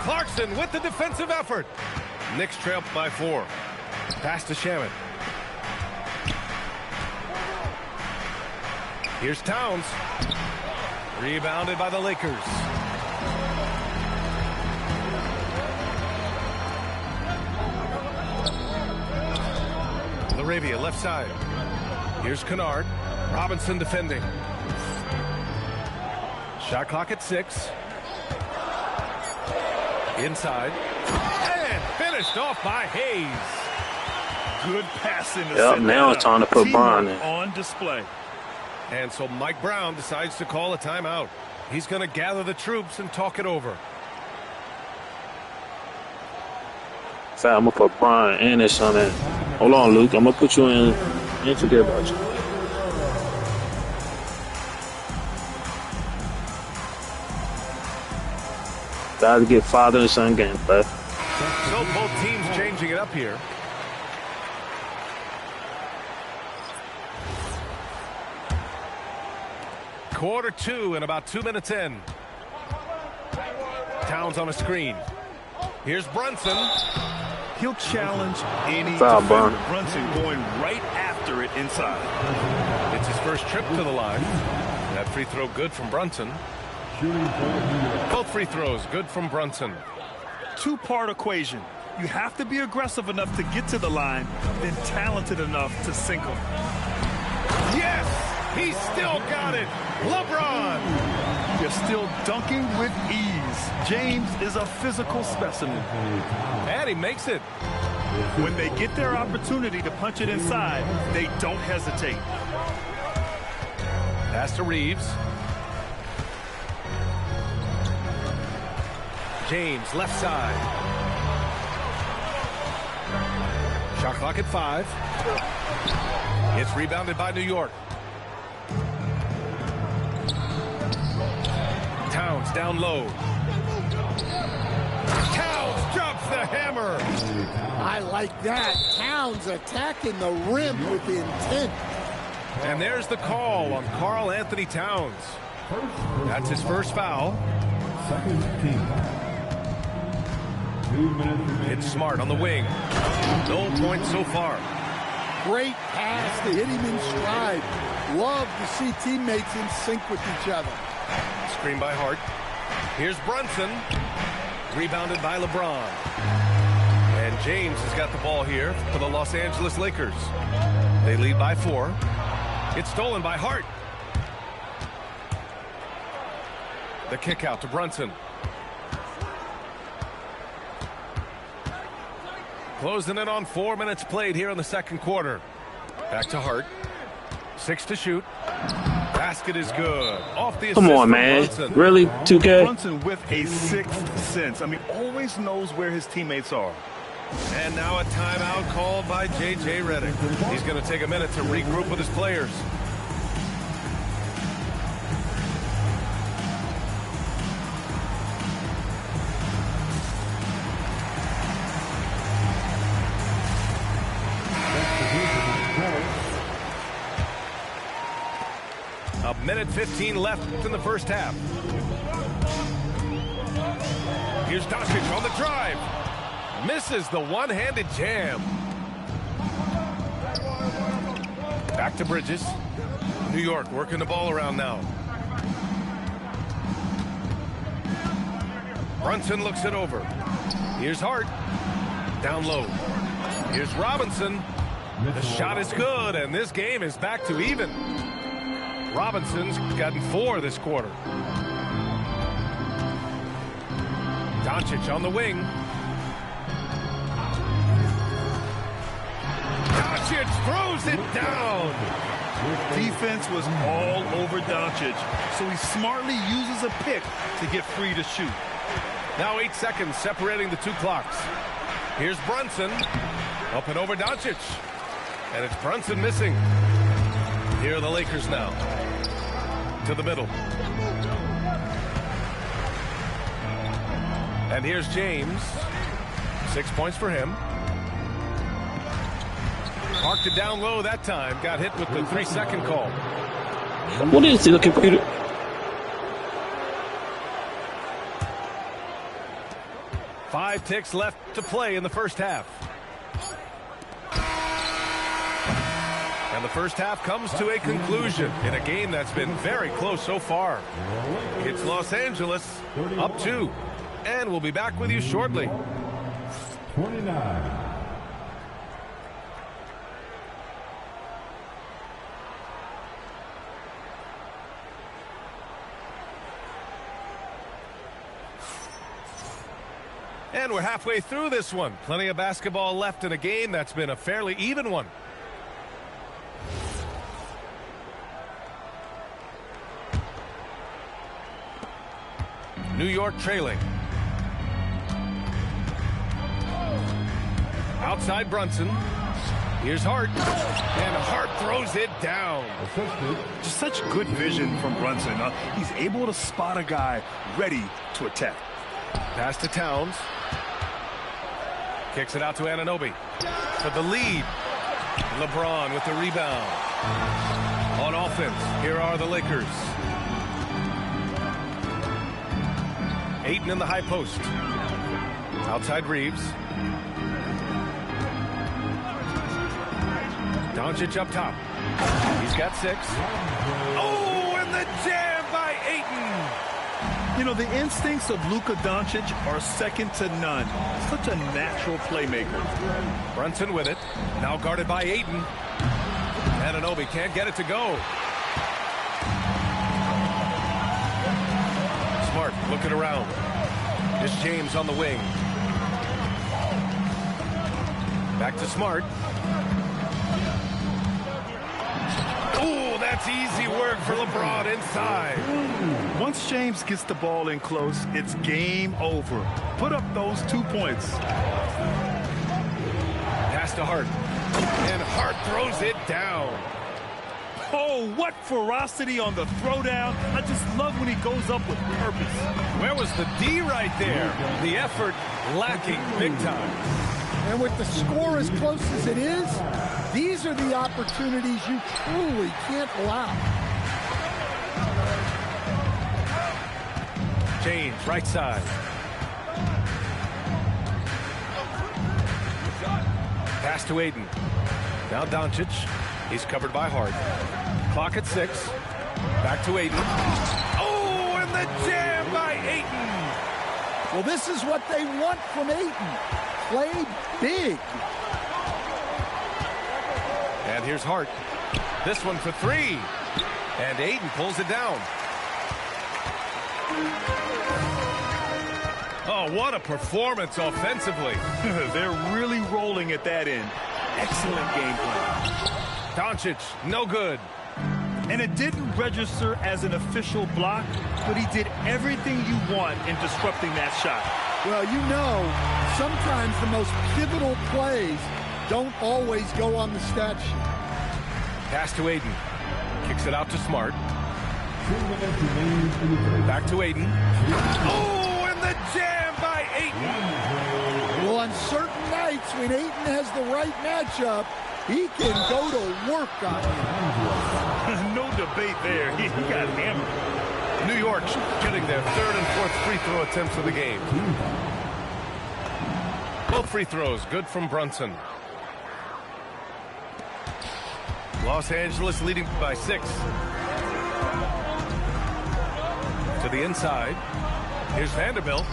Clarkson with the defensive effort. Knicks trail by 4. Pass to Shamet. Here's Towns. Rebounded by the Lakers. Laravia left side. Here's Kennard. Robinson defending. Shot clock at 6. Inside. And finished off by Hayes. Good passing. Yep, now it's time to put Bron in. On display. And so Mike Brown decides to call a timeout. He's going to gather the troops and talk it over. So I'm going to put Bron and his son in. Hold on, Luke. I'm going to put you in. I ain't forget about you. Got to get father and son game, but So both teams changing it up here. Quarter 2 and about 2 minutes in. Towns on a screen. Here's Brunson. He'll challenge any Foul, defender. Brunson going right after it inside. It's his first trip to the line. That free throw good from Brunson. Both free throws good from Brunson. 2-part equation. You have to be aggressive enough to get to the line, then talented enough to sink them. Yes! He's still got it. LeBron. You're still dunking with ease. James is a physical specimen. And he makes it. When they get their opportunity to punch it inside, they don't hesitate. Pass to Reeves. James, left side. Shot clock at 5. It's rebounded by New York. Towns down low. Towns drops the hammer. I like that. Towns attacking the rim with intent. And there's the call on Karl Anthony Towns. That's his first foul. Second team. 2 minutes. It's Smart on the wing. No points so far. Great pass to hit him in stride. Love to see teammates in sync with each other. Screen by Hart. Here's Brunson. Rebounded by LeBron. And James has got the ball here for the Los Angeles Lakers. They lead by 4. It's stolen by Hart. The kick out to Brunson. Closing in on 4 minutes played here in the second quarter. Back to Hart. 6 to shoot. Basket is good. Off the assist. Come on, man. Brunson. Really? 2K? Brunson with a sixth sense. I mean, always knows where his teammates are. And now a timeout called by J.J. Redick. He's going to take a minute to regroup with his players. A minute 15 left in the first half. Here's Doncic on the drive. Misses the one-handed jam. Back to Bridges. New York working the ball around now. Brunson looks it over. Here's Hart. Down low. Here's Robinson. The shot is good, and this game is back to even. Robinson's gotten 4 this quarter. Doncic on the wing. Doncic throws it down. Defense was all over Doncic, so he smartly uses a pick to get free to shoot. Now 8 seconds separating the 2 clocks. Here's Brunson. Up and over Doncic. And it's Brunson missing. Here are the Lakers now. To the middle. And here's James. 6 points for him. Marked it down low that time. Got hit with the 3-second call. What is he looking for? 5 ticks left to play in the first half. And the first half comes to a conclusion in a game that's been very close so far. It's Los Angeles up 2. And we'll be back with you shortly. 29. And we're halfway through this one. Plenty of basketball left in a game that's been a fairly even one. New York trailing. Outside Brunson. Here's Hart. And Hart throws it down. Just such good vision from Brunson. He's able to spot a guy ready to attack. Pass to Towns. Kicks it out to Anunoby for the lead. LeBron with the rebound. On offense, here are the Lakers. Ayton in the high post. Outside Reeves. Doncic up top. He's got 6. Oh, and the jam by Ayton. You know, the instincts of Luka Doncic are second to none. Such a natural playmaker. Brunson with it. Now guarded by Ayton. Anunoby can't get it to go. Smart looking around. Here's James on the wing. Back to Smart. Oh, that's easy work for LeBron inside. Once James gets the ball in close, it's game over. Put up those 2 points. Pass to Hart. And Hart throws it down. Oh, what ferocity on the throwdown. I just love when he goes up with purpose. Where was the D right there? The effort lacking big time. And with the score as close as it is, these are the opportunities you truly can't allow. James, right side. Pass to Ayton. Now Doncic. He's covered by Hart. Clock at 6. Back to Ayton. Oh, and the jam by Ayton. Well, this is what they want from Ayton. Played big. And here's Hart. This one for 3. And Ayton pulls it down. Oh, what a performance offensively. They're really rolling at that end. Excellent game plan. Doncic, no good. And it didn't register as an official block, but he did everything you want in disrupting that shot. Well, you know, sometimes the most pivotal plays don't always go on the stat sheet. Pass to Aiden. Kicks it out to Smart. Back to Aiden. Oh, and the jam by Aiden. Well, on certain nights when Aiden has the right matchup, he can go to work on him. No debate there. He got hammered. New York's getting their third and fourth free throw attempts of the game. Both free throws good from Brunson. Los Angeles leading by 6. To the inside. Here's Vanderbilt.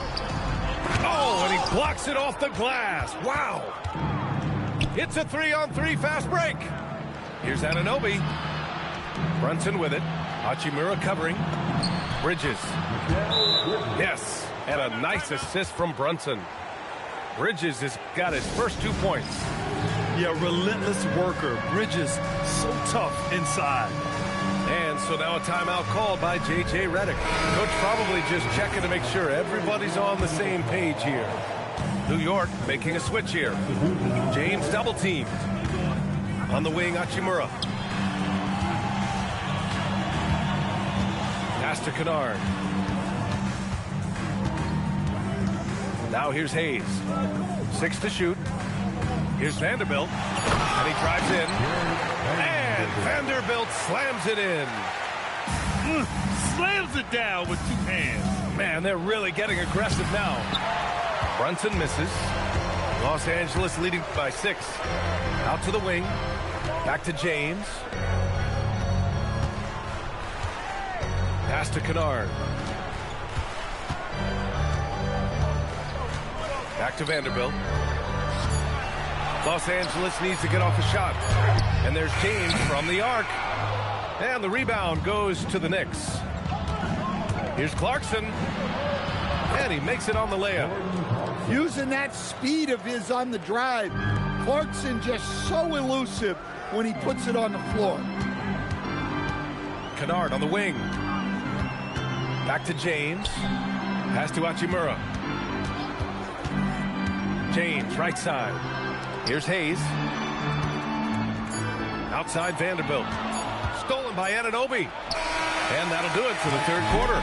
Oh, and he blocks it off the glass. Wow. It's a 3-on-3 fast break. Here's Anunoby. Brunson with it. Hachimura covering. Bridges. Yes, and a nice assist from Brunson. Bridges has got his first 2 points. Yeah, relentless worker. Bridges, so tough inside. And so now a timeout called by J.J. Redick. Coach probably just checking to make sure everybody's on the same page here. New York making a switch here. James double teamed. On the wing, Hachimura. Pass to Kennard. Now here's Hayes. 6 to shoot. Here's Vanderbilt. And he drives in. And Vanderbilt slams it in. Slams it down with 2 hands. Man, they're really getting aggressive now. Brunson misses. Los Angeles leading by 6. Out to the wing. Back to James. Pass to Kennard. Back to Vanderbilt. Los Angeles needs to get off a shot. And there's James from the arc. And the rebound goes to the Knicks. Here's Clarkson. And he makes it on the layup. Using that speed of his on the drive, Clarkson just so elusive when he puts it on the floor. Kennard on the wing. Back to James. Pass to Hachimura. James, right side. Here's Hayes. Outside Vanderbilt. Stolen by Anunoby. And that'll do it for the third quarter.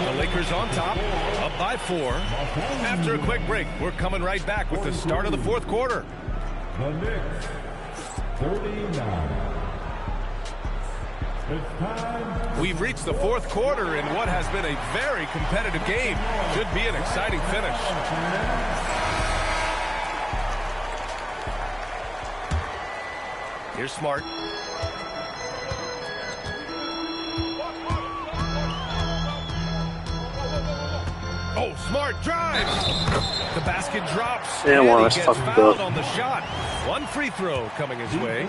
The Lakers on top, up by 4. After a quick break, we're coming right back with the start of the fourth quarter. The Knicks, 39. It's time. We've reached the fourth quarter in what has been a very competitive game. Should be an exciting finish. Here's Smart. Oh, Smart drives. The basket drops. Yeah, well, and he that's gets tough fouled to on the shot. 1 free throw coming his way.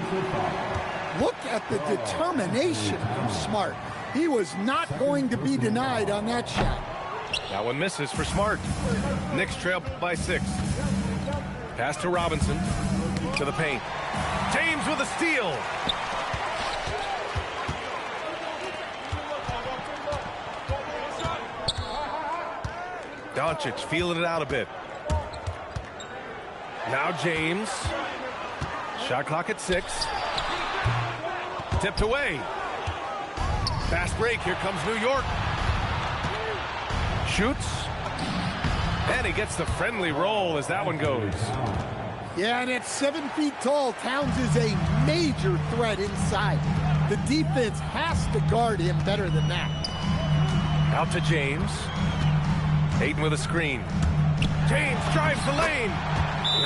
Look at the determination from Smart. He was not going to be denied on that shot. That one misses for Smart. Knicks trail by 6. Pass to Robinson. To the paint. James with a steal. Doncic feeling it out a bit. Now James. Shot clock at 6. Tipped away. Fast break. Here comes New York. Shoots. And he gets the friendly roll as that one goes. Yeah, and at 7 feet tall, Towns is a major threat inside. The defense has to guard him better than that. Out to James. Aiden with a screen. James drives the lane.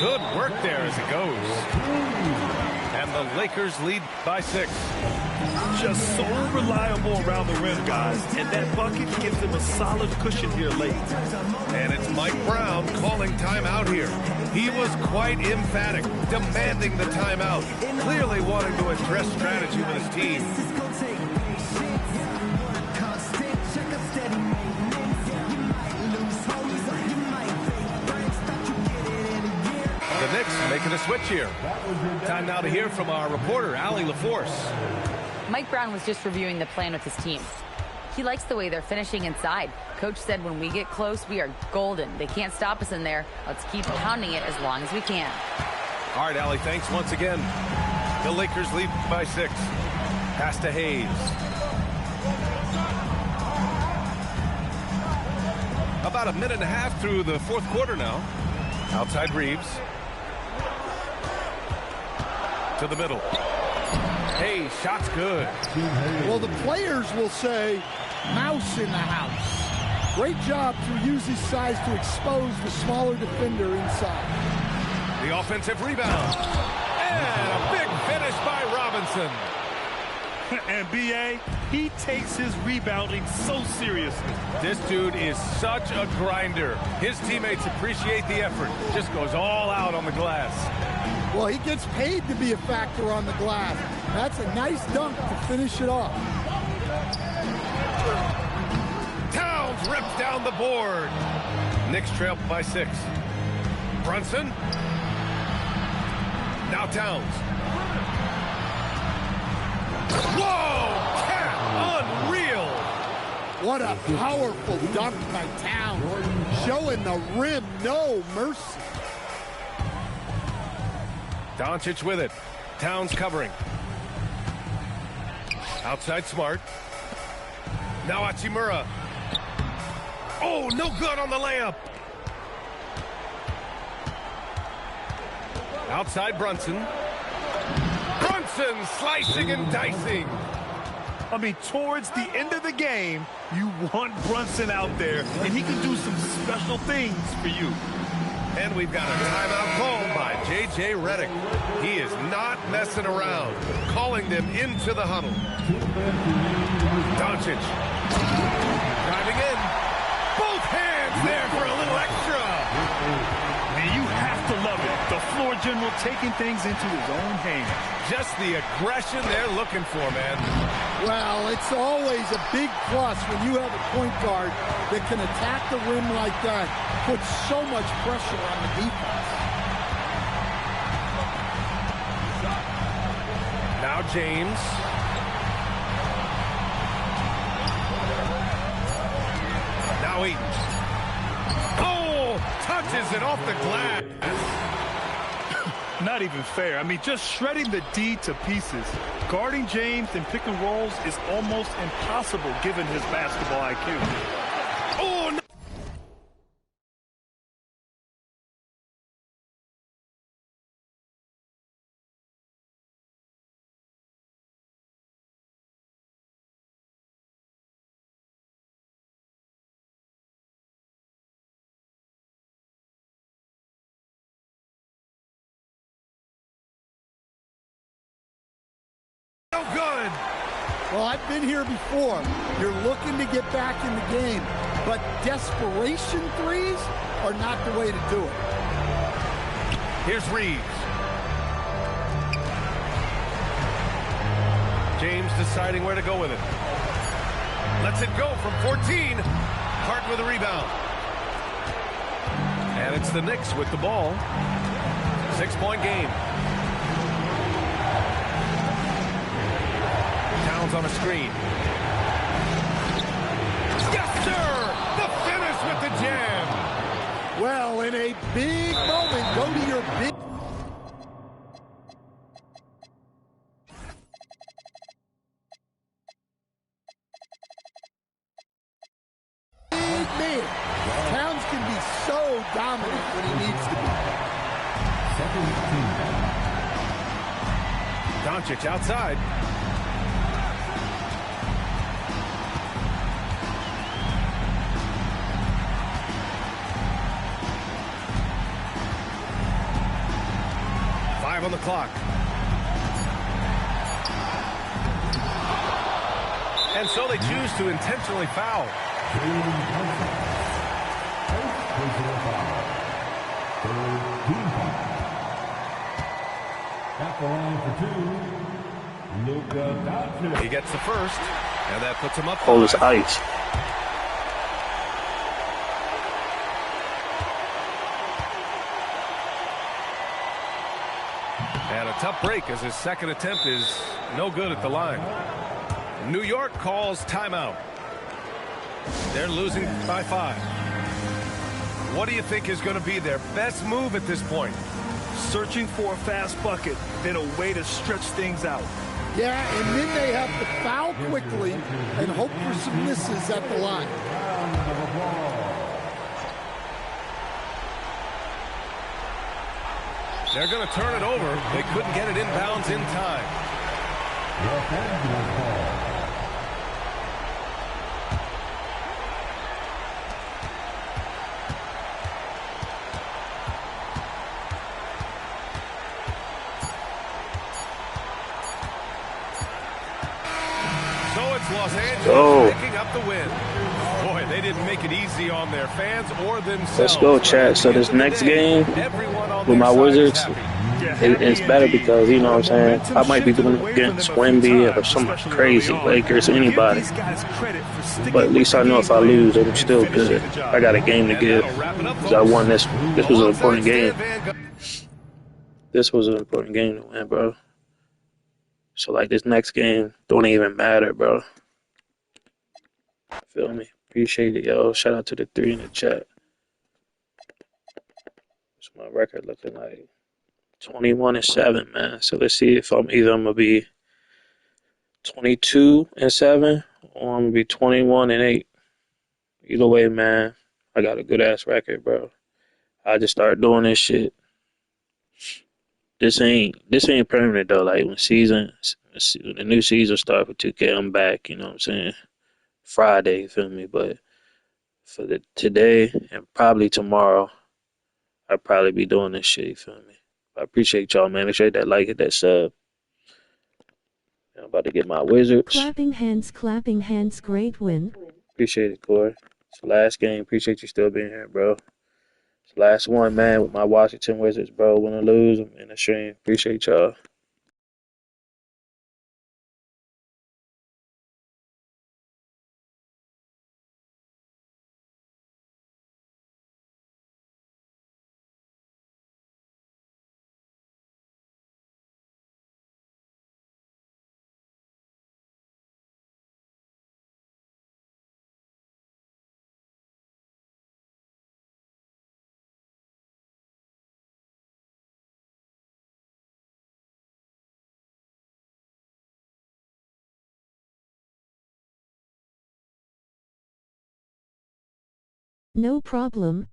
Good work there as it goes. And the Lakers lead by 6. Just so reliable around the rim, guys. And that bucket gives them a solid cushion here late. And it's Mike Brown calling timeout here. He was quite emphatic, demanding the timeout. Clearly wanting to address strategy with his team. Making a switch here. Time now to hear from our reporter, Allie LaForce. Mike Brown was just reviewing the plan with his team. He likes the way they're finishing inside. Coach said when we get close, we are golden. They can't stop us in there. Let's keep pounding it as long as we can. All right, Allie, thanks once again. The Lakers lead by 6. Pass to Hayes. About a minute and a half through the fourth quarter now. Outside Reeves. To the middle. Hey, shot's good. Well, the players will say, mouse in the house. Great job to use his size to expose the smaller defender inside. The offensive rebound. And a big finish by Robinson. And B.A., he takes his rebounding so seriously. This dude is such a grinder. His teammates appreciate the effort. Just goes all out on the glass. Well, he gets paid to be a factor on the glass. That's a nice dunk to finish it off. Towns rips down the board. Knicks trail by 6. Brunson. Now Towns. Whoa! Cat! Unreal! What a powerful dunk by Towns. Showing the rim no mercy. Doncic with it. Towns covering. Outside Smart. Now Hachimura. Oh, no good on the layup. Outside Brunson. Brunson slicing and dicing. I mean, towards the end of the game, you want Brunson out there, and he can do some special things for you. And we've got a timeout called by J.J. Redick. He is not messing around, calling them into the huddle. Doncic. Driving in. Both hands there for a little extra. And you have to love it. The floor general taking things into his own hands. Just the aggression they're looking for, man. Well, it's always a big plus when you have a point guard that can attack the rim like that, put so much pressure on the defense. Now James. Now Eaton. Oh, touches it off the glass. Not even fair. I mean, just shredding the D to pieces. Guarding James in pick and rolls is almost impossible given his basketball IQ. Oh, no. No good. Well, I've been here before. You're looking to get back in the game, but desperation threes are not the way to do it. Here's Reeves. James deciding where to go with it. Lets it go from 14. Hart with a rebound. And it's the Knicks with the ball. 6-point game. Towns on a screen. Yes, sir! The finish with the jam. Well, in a big moment, go to your big man. Towns can be so dominant when he needs to be. Doncic outside. On the clock. And so they choose to intentionally foul. He gets the first, and that puts him up. Cold as ice. And a tough break as his second attempt is no good at the line. New York calls timeout. They're losing by 5. What do you think is going to be their best move at this point? Searching for a fast bucket, then a way to stretch things out. Yeah, and then they have to foul quickly and hope for some misses at the line. They're going to turn it over. They couldn't get it inbounds in time. So it's Los Angeles picking up the win. Boy, they didn't make it easy on their fans or themselves. Let's go, chat. So this next game with my Wizards, it's better because, you know what I'm saying, I might be doing it against Wemby or some crazy Lakers, anybody. But at least I know if I lose, I'm still good. I got a game to give because I won this one. This was an important game. This was an important game to win, bro. So, like, this next game don't even matter, bro. Feel me? Appreciate it, yo. Shout out to the 3 in the chat. What's my record looking like? 21-7, man. So let's see if I'm gonna be 22-7 or I'm gonna be 21-8. Either way, man, I got a good ass record, bro. I just started doing this shit. This ain't permanent though. Like when the new season start for 2K, I'm back. You know what I'm saying? Friday, you feel me? But for today and probably tomorrow, I'll probably be doing this shit. You feel me? I appreciate y'all, man. Make sure that like, hit that sub. I'm about to get my Wizards. Clapping hands, great win. Appreciate it, Corey. It's the last game. Appreciate you still being here, bro. It's the last one, man, with my Washington Wizards, bro. Win or lose, I'm in the stream. Appreciate y'all. No problem.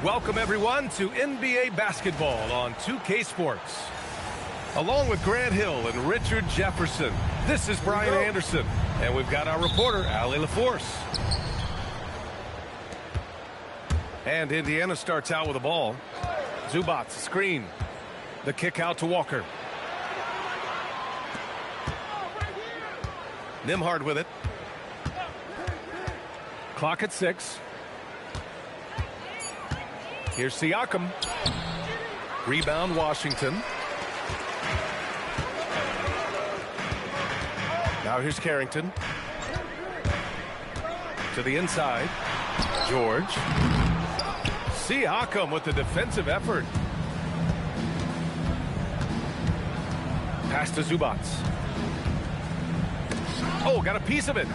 Welcome, everyone, to NBA basketball on 2K Sports. Along with Grant Hill and Richard Jefferson, this is Brian Anderson, and we've got our reporter, Allie LaForce. And Indiana starts out with the ball. Zubats, screen. The kick out to Walker. Nimhard with it. Clock at 6. Here's Siakam. Rebound, Washington. Now here's Carrington. To the inside. George. Siakam with the defensive effort. Pass to Zubac. Oh, got a piece of it.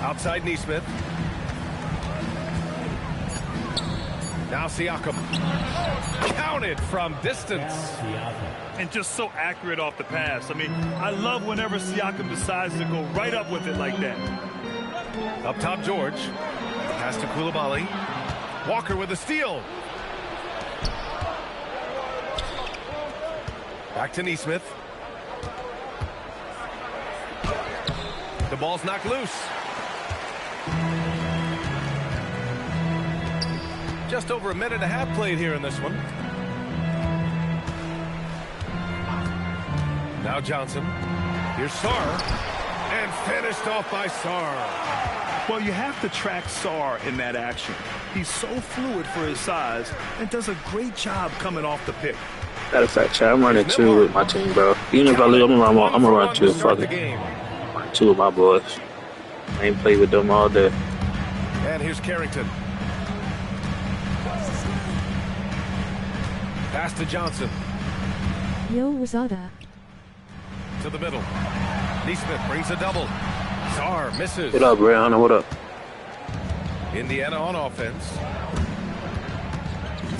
Outside Neesmith. Now Siakam. Counted from distance. And just so accurate off the pass. I mean, I love whenever Siakam decides to go right up with it like that. Up top, George. Pass to Coulibaly. Walker with a steal. Back to Neesmith. The ball's knocked loose. Just over a minute and a half played here in this one. Now Johnson. Here's Sarr. And finished off by Sarr. Well, you have to track Sarr in that action. He's so fluid for his size and does a great job coming off the pick. Matter of fact, Chad, I'm running 2 with my team, bro. Even if I lose, I'm gonna run 2. Fuck it. Run 2 with my boys. I ain't played with them all day. And here's Carrington. Pass to Johnson. Yo, Rosada. To the middle. Neesmith brings a double. Sarr misses. What up, Brianna? What up? Indiana on offense.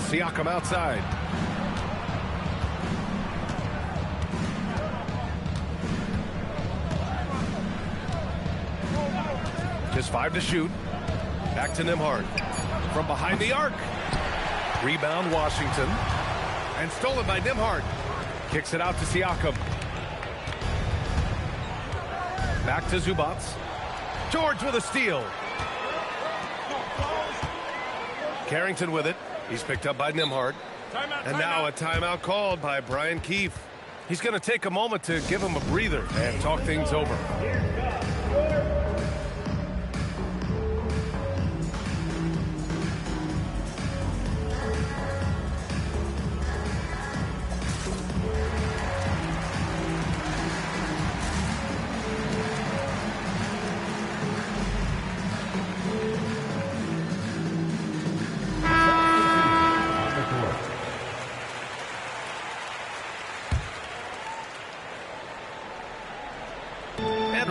Siakam outside. Just 5 to shoot. Back to Nembhard. From behind the arc. Rebound Washington. And stolen by Nembhard. Kicks it out to Siakam. Back to Zubac. George with a steal. Carrington with it. He's picked up by Nembhard. And now a timeout called by Brian Keefe. He's going to take a moment to give him a breather and talk things over.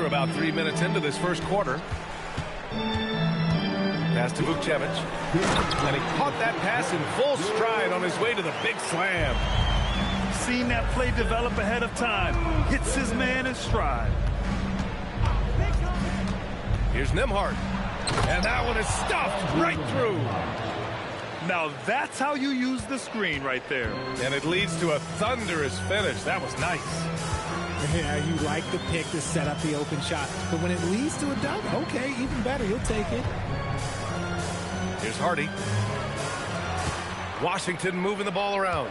About 3 minutes into this first quarter. Pass to Vukcevic. And he caught that pass in full stride on his way to the big slam. Seen that play develop ahead of time. Hits his man in stride. Here's Nembhard. And that one is stuffed right through. Now that's how you use the screen right there. And it leads to a thunderous finish. That was nice. Yeah, you like the pick to set up the open shot. But when it leads to a dunk, okay, even better. You'll take it. Here's Hardy. Washington moving the ball around.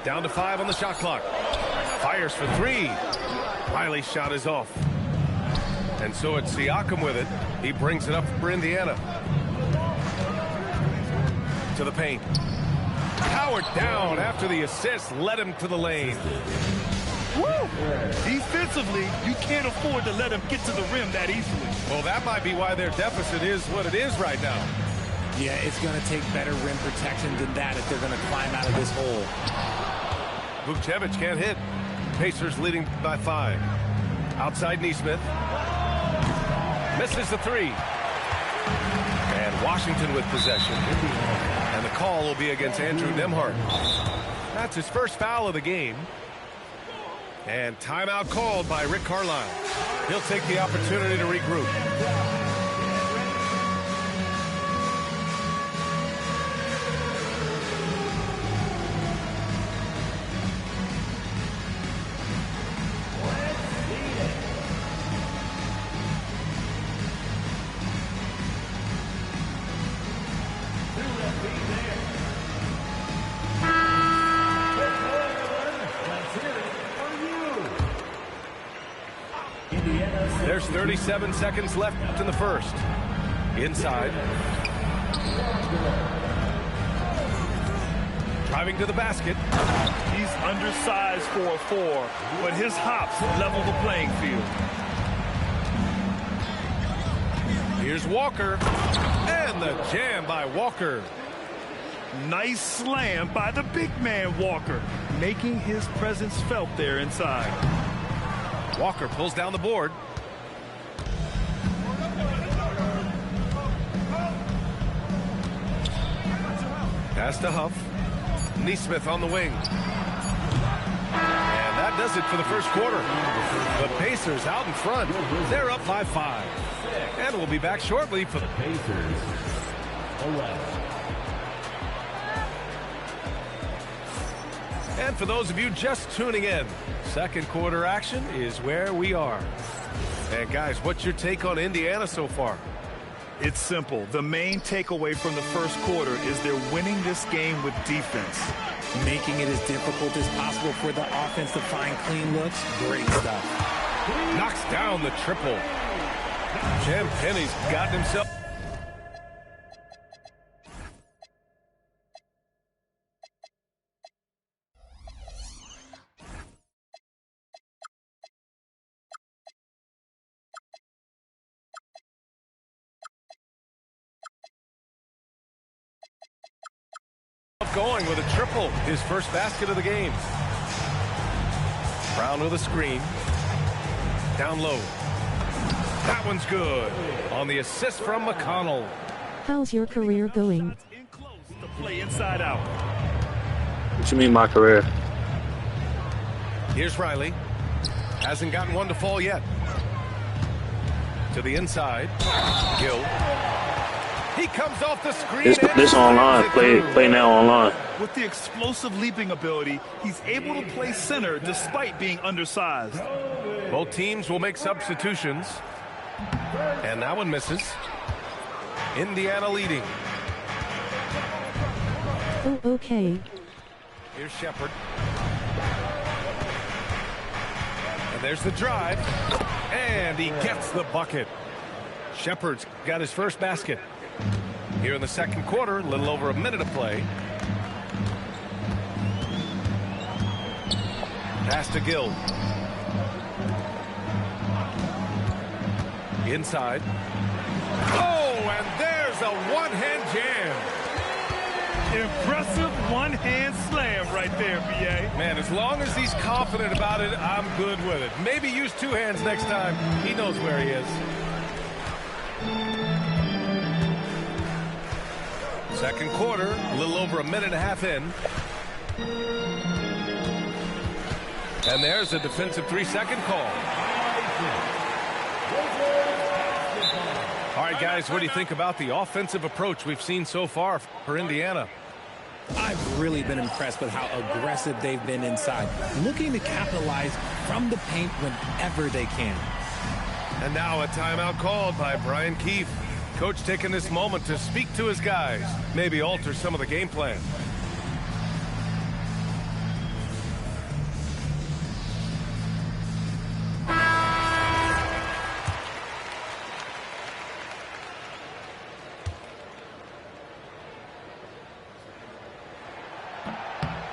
Down to 5 on the shot clock. Fires for 3. Riley's shot is off. And so it's Siakam with it. He brings it up for Indiana. To the paint. Powered down after the assist led him to the lane. Woo! Defensively, you can't afford to let him get to the rim that easily. Well, that might be why their deficit is what it is right now. Yeah, it's going to take better rim protection than that if they're going to climb out of this hole. Vukcevic can't hit. Pacers leading by 5. Outside Neesmith. Misses the 3. And Washington with possession. And the call will be against Andrew Nembhard. That's his first foul of the game. And timeout called by Rick Carlisle. He'll take the opportunity to regroup. There's 37 seconds left in the first. Inside. Driving to the basket. He's undersized for a 4, but his hops level the playing field. Here's Walker. And the jam by Walker. Nice slam by the big man Walker, making his presence felt there inside. Walker pulls down the board. Pass to Huff. Neesmith on the wing. And that does it for the first quarter. The Pacers out in front. They're up by 5. And we'll be back shortly for the Pacers. 11. And for those of you just tuning in, second quarter action is where we are. And guys, what's your take on Indiana so far? It's simple. The main takeaway from the first quarter is they're winning this game with defense. Making it as difficult as possible for the offense to find clean looks. Great stuff. Knocks down the triple. Jam Penny's gotten himself. Going with a triple, his first basket of the game. Brown with a screen. Down low. That one's good. On the assist from McConnell. How's your career going? To play inside out. What you mean my career? Here's Riley. Hasn't gotten one to fall yet. To the inside. Gill. He comes off the screen. This online. Play now online. With the explosive leaping ability, he's able to play center despite being undersized. Both teams will make substitutions. And that one misses. Indiana leading. Oh, okay. Here's Shepard. And there's the drive. And he gets the bucket. Shepard's got his first basket. Here in the second quarter, a little over a minute of play. Pass to Gill. Inside. Oh, and there's a one-hand jam. Impressive one-hand slam right there, B.A. Man, as long as he's confident about it, I'm good with it. Maybe use two hands next time. He knows where he is. Second quarter, a little over a minute and a half in. And there's a defensive 3-second call. All right, guys, what do you think about the offensive approach we've seen so far for Indiana? I've really been impressed with how aggressive they've been inside, looking to capitalize from the paint whenever they can. And now a timeout called by Brian Keefe. Coach taking this moment to speak to his guys, maybe alter some of the game plan.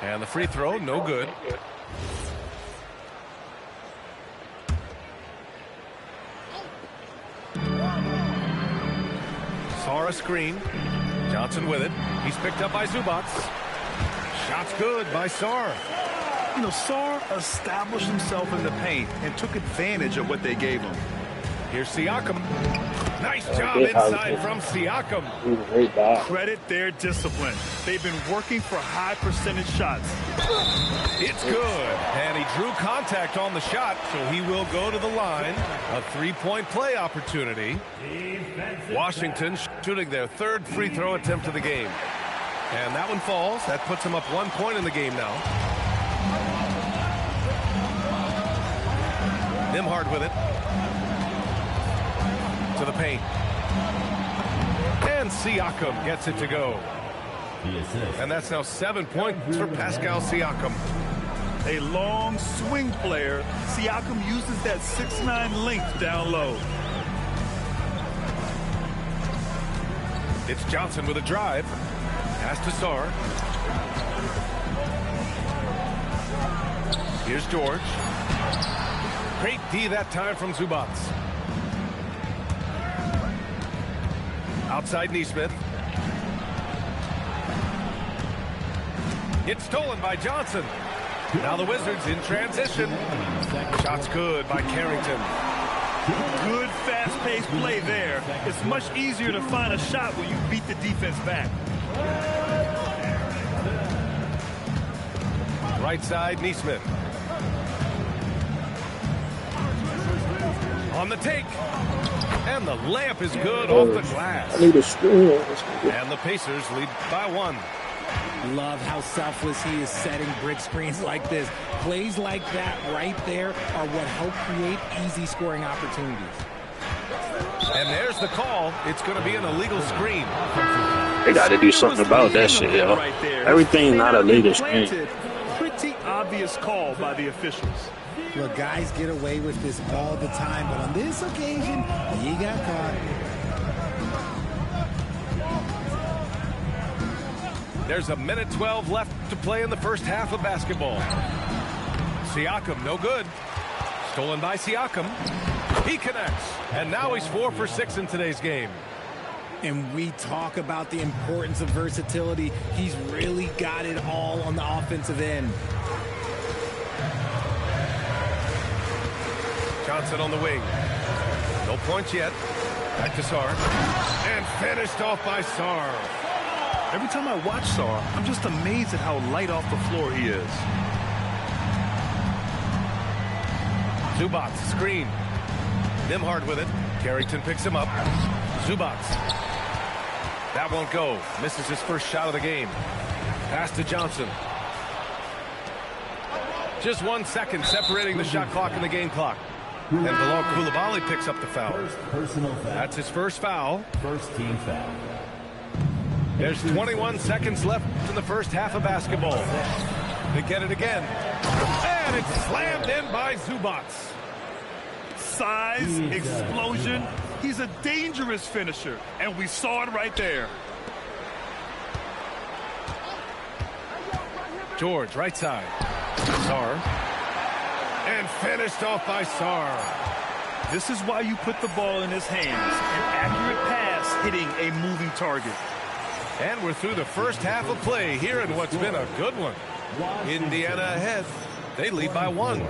And the free throw, no good. Sara screen. Johnson with it. He's picked up by Zubats. Shot's good by Sar. You know, Sar established himself in the paint and took advantage of what they gave him. Here's Siakam. Nice job inside from Siakam. Credit their discipline. They've been working for high percentage shots. It's good. And he drew contact on the shot, so he will go to the line. A three-point play opportunity. Washington shooting their third free throw attempt of the game. And that one falls. That puts them up 1 point in the game now. Nimhard with it. To the paint. And Siakam gets it to go. And that's now 7 points for Pascal Siakam. A long swing player, Siakam uses that 6'9" length down low. It's Johnson with a drive. Pass to Sar. Here's George. Great D that time from Zubats. Outside Neesmith. It's stolen by Johnson. Now the Wizards in transition. Shot's good by Carrington. Good fast-paced play there. It's much easier to find a shot when you beat the defense back. Right side, Neesmith. On the take. And the layup is good off the glass. I need a screen. And the Pacers lead by 1. Love how selfless he is setting brick screens like this. Plays like that right there are what help create easy scoring opportunities. And there's the call. It's going to be an illegal screen. They got to do something about that shit, yo. Everything's not a legal screen. Pretty obvious call by the officials. Look, guys get away with this all the time, but on this occasion, he got caught. There's a minute 12 left to play in the first half of basketball. Siakam, no good. Stolen by Siakam. He connects, and now he's 4 for 6 in today's game. And we talk about the importance of versatility. He's really got it all on the offensive end. Johnson on the wing. No points yet. Back to Sarr. And finished off by Sarr. Every time I watch Sarr, I'm just amazed at how light off the floor he is. Zubac, screen. Nimhard with it. Carrington picks him up. Zubac. That won't go. Misses his first shot of the game. Pass to Johnson. Just 1 second separating the shot clock and the game clock. And Bilal Coulibaly picks up the foul. That's his first foul. First team foul. There's 21 seconds left in the first half of basketball. They get it again. And it's slammed in by Zubac. Size, explosion. He's a dangerous finisher, and we saw it right there. George, right side. Sarr. And finished off by Sarr. This is why you put the ball in his hands. An accurate pass hitting a moving target. And we're through the first half of play here in what's been a good one. Indiana ahead. They lead by 1.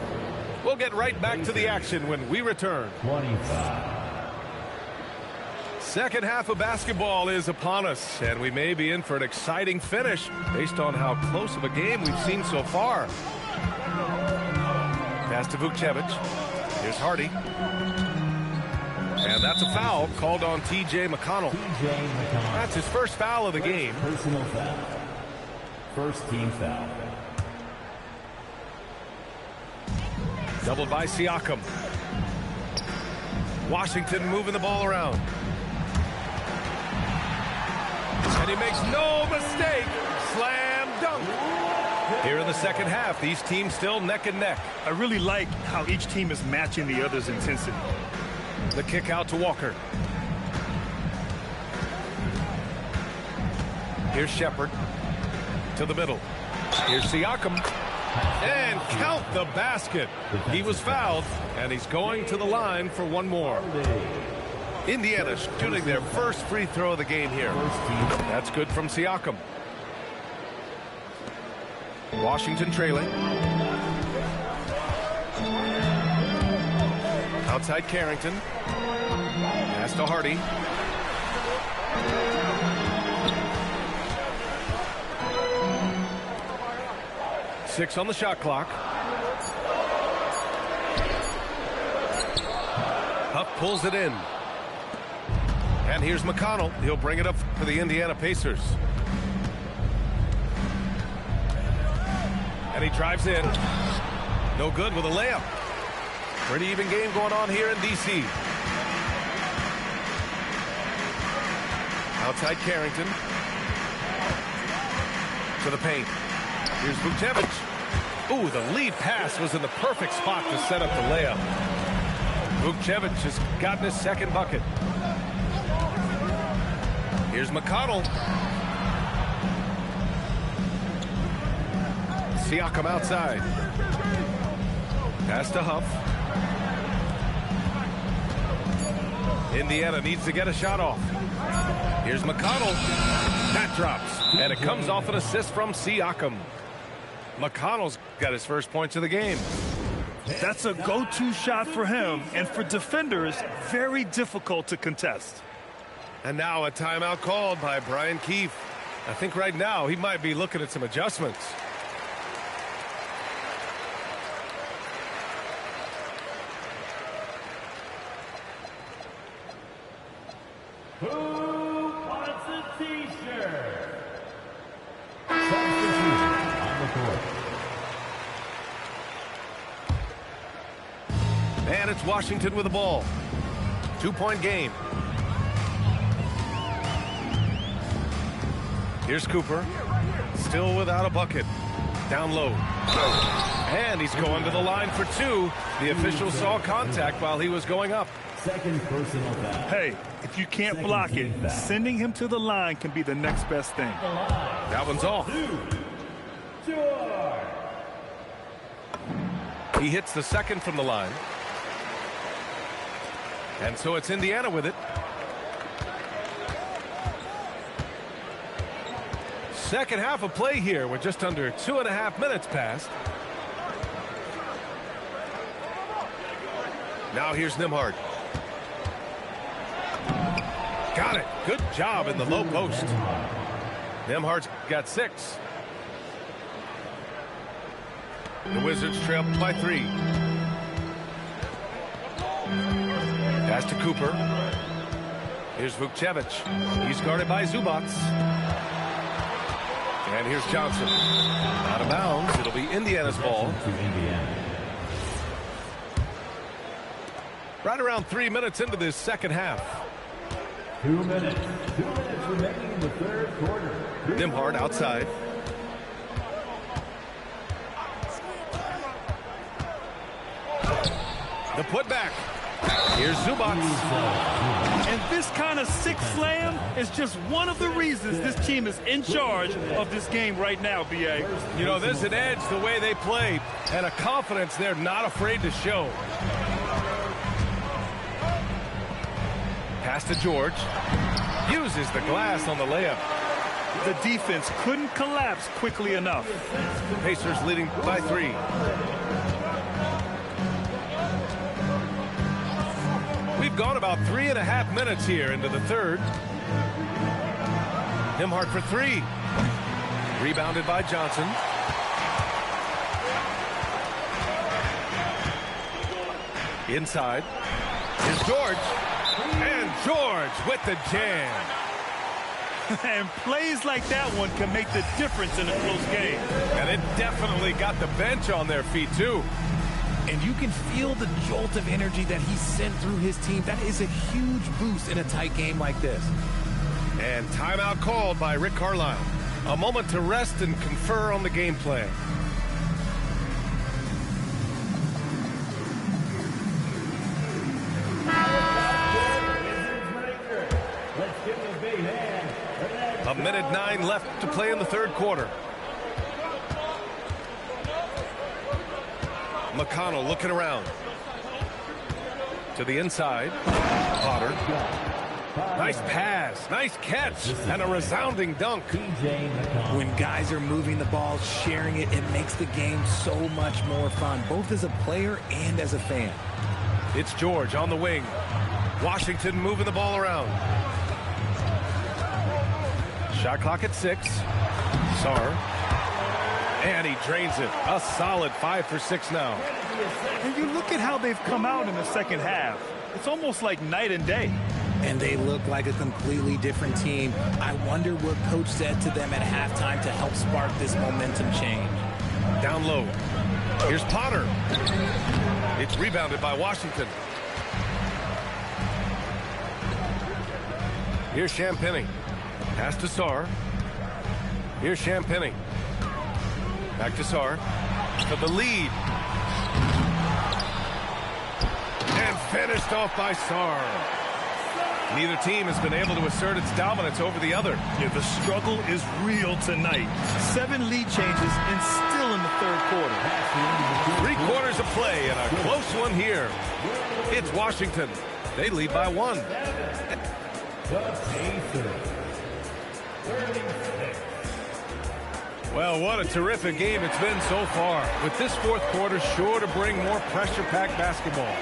We'll get right back to the action when we return. 25. Second half of basketball is upon us, and we may be in for an exciting finish based on how close of a game we've seen so far. Pass to Vukcevic. Here's Hardy. And that's a foul called on T.J. McConnell. That's his first foul of the game. Personal foul. First team foul. Doubled by Siakam. Washington moving the ball around. And he makes no mistake. Slam dunk. Here in the second half, these teams still neck and neck. I really like how each team is matching the other's intensity. The kick out to Walker. Here's Shepard to the middle. Here's Siakam. And count the basket. He was fouled, and he's going to the line for one more. Indiana shooting their first free throw of the game here. That's good from Siakam. Washington trailing. Outside Carrington. Pass to Hardy. Six on the shot clock. Huff pulls it in. And here's McConnell. He'll bring it up for the Indiana Pacers. And he drives in. No good with a layup. Pretty even game going on here in D.C. Outside Carrington. To the paint. Here's Vukcevic. Ooh, the lead pass was in the perfect spot to set up the layup. Vukcevic has gotten his second bucket. Here's McConnell. Siakam outside. Pass to Huff. Indiana needs to get a shot off. Here's McConnell. That drops. And it comes off an assist from Siakam. McConnell's got his first points of the game. That's a go-to shot for him, and for defenders, very difficult to contest. And now a timeout called by Brian Keefe. I think right now he might be looking at some adjustments. Who wants a t-shirt? Substitution on the court. And it's Washington with the ball. 2-point game. Here's Cooper. Still without a bucket. Down low. And he's going to the line for two. The official saw contact while he was going up. Second personal foul. Hey, if you can't block it, sending him to the line can be the next best thing. That one's off. He hits the second from the line. And so it's Indiana with it. Second half of play here. We're just under 2.5 minutes past. Now here's Nembhard. Got it. Good job in the low post. Nembhard's got 6. The Wizards trail by 3. Pass to Cooper. Here's Vukcevic. He's guarded by Zubac. And here's Johnson. Out of bounds. It'll be Indiana's ball. Right around 3 minutes into this second half. 2 minutes. 2 minutes remaining in the third quarter. Nembhard outside. The putback. Here's Zubac. And this kind of six slam is just one of the reasons this team is in charge of this game right now, B.A. You know, there's an edge the way they play and a confidence they're not afraid to show. Pass to George. Uses the glass on the layup. The defense couldn't collapse quickly enough. Pacers leading by 3. We've gone about 3.5 minutes here into the third. Nembhard for 3. Rebounded by Johnson. Inside. Here's George. And George with the jam. And plays like that one can make the difference in a close game. And it definitely got the bench on their feet, too. And you can feel the jolt of energy that he sent through his team. That is a huge boost in a tight game like this. And timeout called by Rick Carlisle. A moment to rest and confer on the game plan. A minute 9 left to play in the third quarter. McConnell looking around. To the inside. Potter. Nice pass. Nice catch. And a resounding dunk. When guys are moving the ball, sharing it, it makes the game so much more fun, both as a player and as a fan. It's George on the wing. Washington moving the ball around. Shot clock at 6. Sarr. And he drains it. A solid 5 for 6 now. And you look at how they've come out in the second half. It's almost like night and day. And they look like a completely different team. I wonder what coach said to them at halftime to help spark this momentum change. Down low. Here's Potter. It's rebounded by Washington. Here's Champagnie. Pass to Sarr. Here's Champagnie. Back to Sarr. To the lead. And finished off by Sarr. Neither team has been able to assert its dominance over the other. Yeah, the struggle is real tonight. 7 lead changes and still in the third quarter. 3 quarters of play and a close one here. It's Washington. They lead by 1. the Pacers. 36. Well, what a terrific game it's been so far, with this fourth quarter sure to bring more pressure-packed basketball.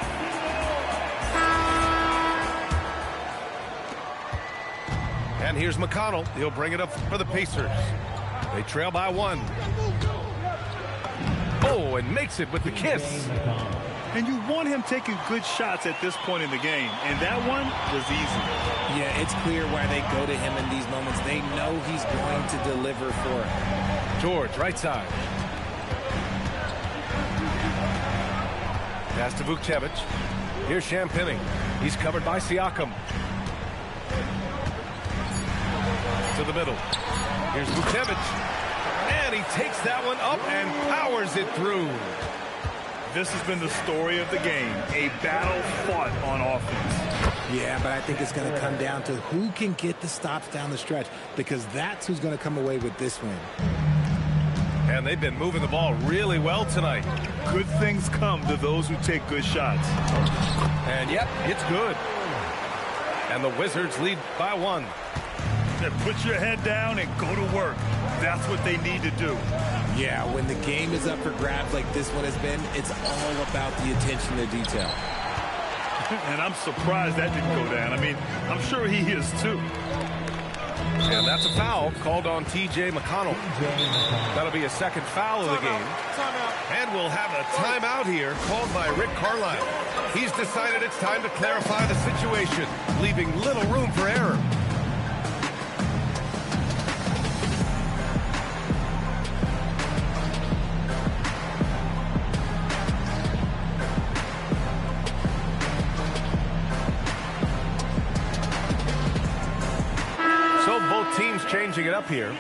And here's McConnell. He'll bring it up for the Pacers. They trail by 1. Oh, and makes it with the kiss. And you want him taking good shots at this point in the game, and that one was easy. Yeah, it's clear why they go to him in these moments. They know he's going to deliver for it. George, right side. Pass to Vukcevic. Here's Champagny. He's covered by Siakam. To the middle. Here's Vukcevic. And he takes that one up and powers it through. This has been the story of the game, a battle fought on offense. Yeah, but I think it's going to come down to who can get the stops down the stretch, because that's who's going to come away with this win. And they've been moving the ball really well tonight. Good things come to those who take good shots. And yep, it's good. And the Wizards lead by 1. Put your head down and go to work. That's what they need to do. Yeah, when the game is up for grabs like this one has been, it's all about the attention to detail. And I'm surprised that didn't go down. I mean, I'm sure he is too. And that's a foul called on T.J. McConnell. That'll be a second foul of the game. And we'll have a timeout here called by Rick Carlisle. He's decided it's time to clarify the situation, leaving little room for error. Teams changing it up here.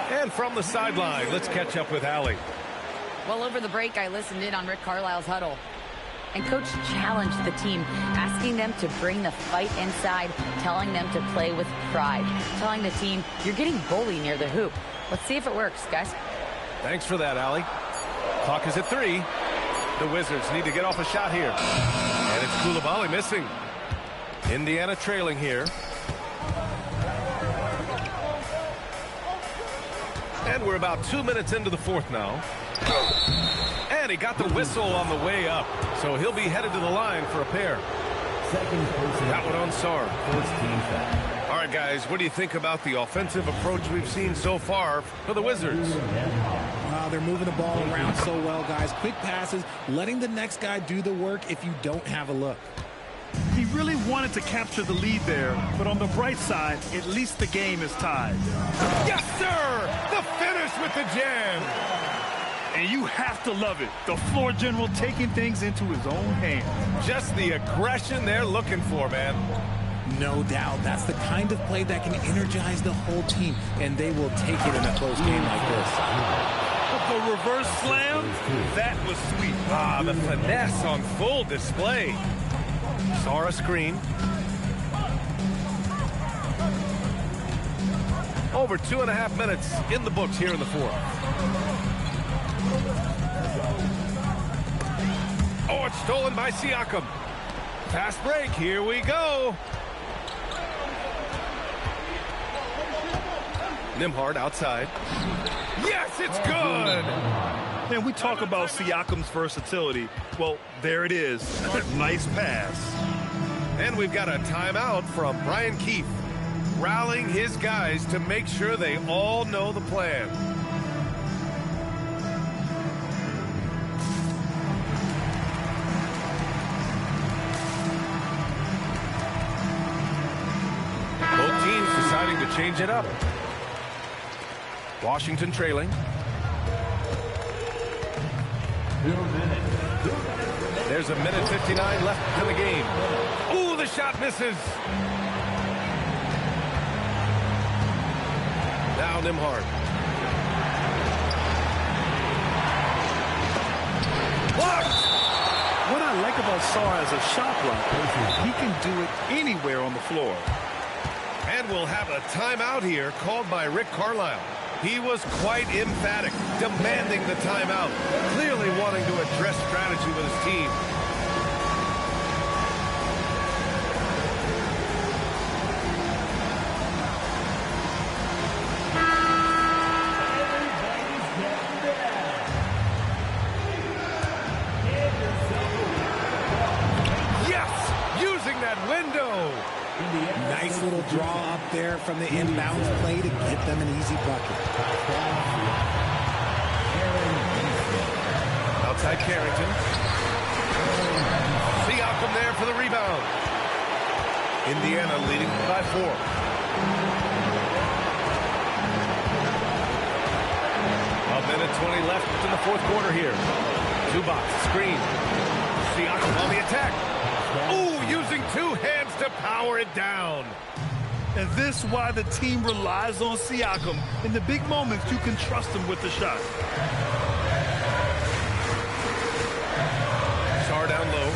And from the sideline, let's catch up with Allie. Well, over the break, I listened in on Rick Carlisle's huddle. And Coach challenged the team, asking them to bring the fight inside, telling them to play with pride, telling the team, you're getting bullied near the hoop. Let's see if it works, guys. Thanks for that, Allie. Clock is at 3. The Wizards need to get off a shot here. And it's Coulibaly missing. Indiana trailing here. And we're about 2 minutes into the fourth now. And he got the whistle on the way up. So he'll be headed to the line for a pair. Second person. That one on Sarr. First team foul. All right, guys, what do you think about the offensive approach we've seen so far for the Wizards? Wow, they're moving the ball around so well, guys. Quick passes, letting the next guy do the work if you don't have a look. He really wanted to capture the lead there, but on the bright side, at least the game is tied. Yes, sir! The finish with the jam! And you have to love it. The floor general taking things into his own hands. Just the aggression they're looking for, man. No doubt. That's the kind of play that can energize the whole team, and they will take it in a close game like this. But the reverse slam, that was sweet. Ah, the finesse on full display. Sarr a screen. Over 2.5 minutes in the books here in the fourth. Oh, it's stolen by Siakam. Fast break, here we go. Nembhard outside. Yes, it's good. And we talk about Siakam's versatility. Well, there it is. Nice pass. And we've got a timeout from Brian Keefe, rallying his guys to make sure they all know the plan. Both teams deciding to change it up. Washington trailing. 2 minutes. There's a minute 59 left in the game. Ooh, the shot misses. Now Nembhard. Blocked! What I like about Sarr as a shot blocker, he can do it anywhere on the floor. And we'll have a timeout here called by Rick Carlisle. He was quite emphatic, demanding the timeout, clearly wanting to address strategy with his team. Nice little draw up there from the inbounds play to get them an easy bucket. Outside Carrington. Siakam there for the rebound. Indiana leading by 4. A minute 20 left in the fourth quarter here. Zubac screen. Siakam on the attack. Ooh, using 2 hands to power it down. And this is why the team relies on Siakam. In the big moments, you can trust him with the shot. Sarr down low.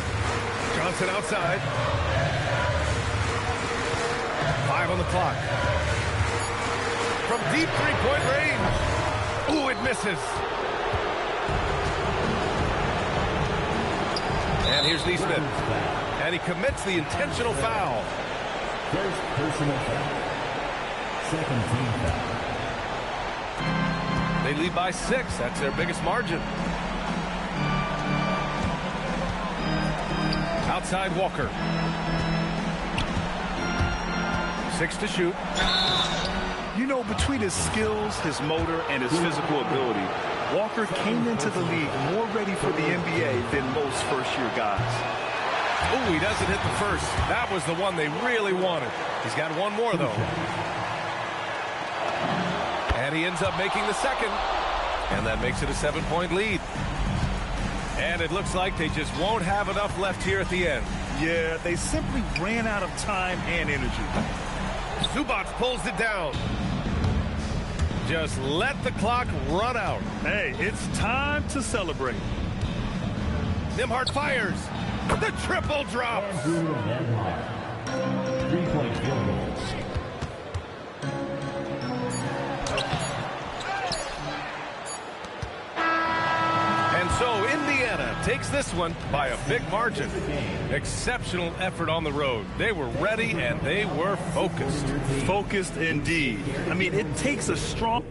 Johnson outside. 5 on the clock. From deep three-point range. Ooh, it misses. And here's Neesmith. And he commits the intentional foul. First personal foul. Second team foul. They lead by 6. That's their biggest margin. Outside Walker. 6 to shoot. You know, between his skills, his motor, and his physical ability, Walker came into the league more ready for the NBA than most first-year guys. Ooh, he doesn't hit the first. That was the one they really wanted. He's got one more, though. And he ends up making the second. And that makes it a 7-point lead. And it looks like they just won't have enough left here at the end. Yeah, they simply ran out of time and energy. Zubac pulls it down. Just let the clock run out. Hey, it's time to celebrate. Nembhard fires. The triple drops. Andrew Nembhard. 3-point field goals. And so Indiana takes this one by a big margin. Exceptional effort on the road. They were ready and they were focused. Focused indeed. I mean, it takes a strong...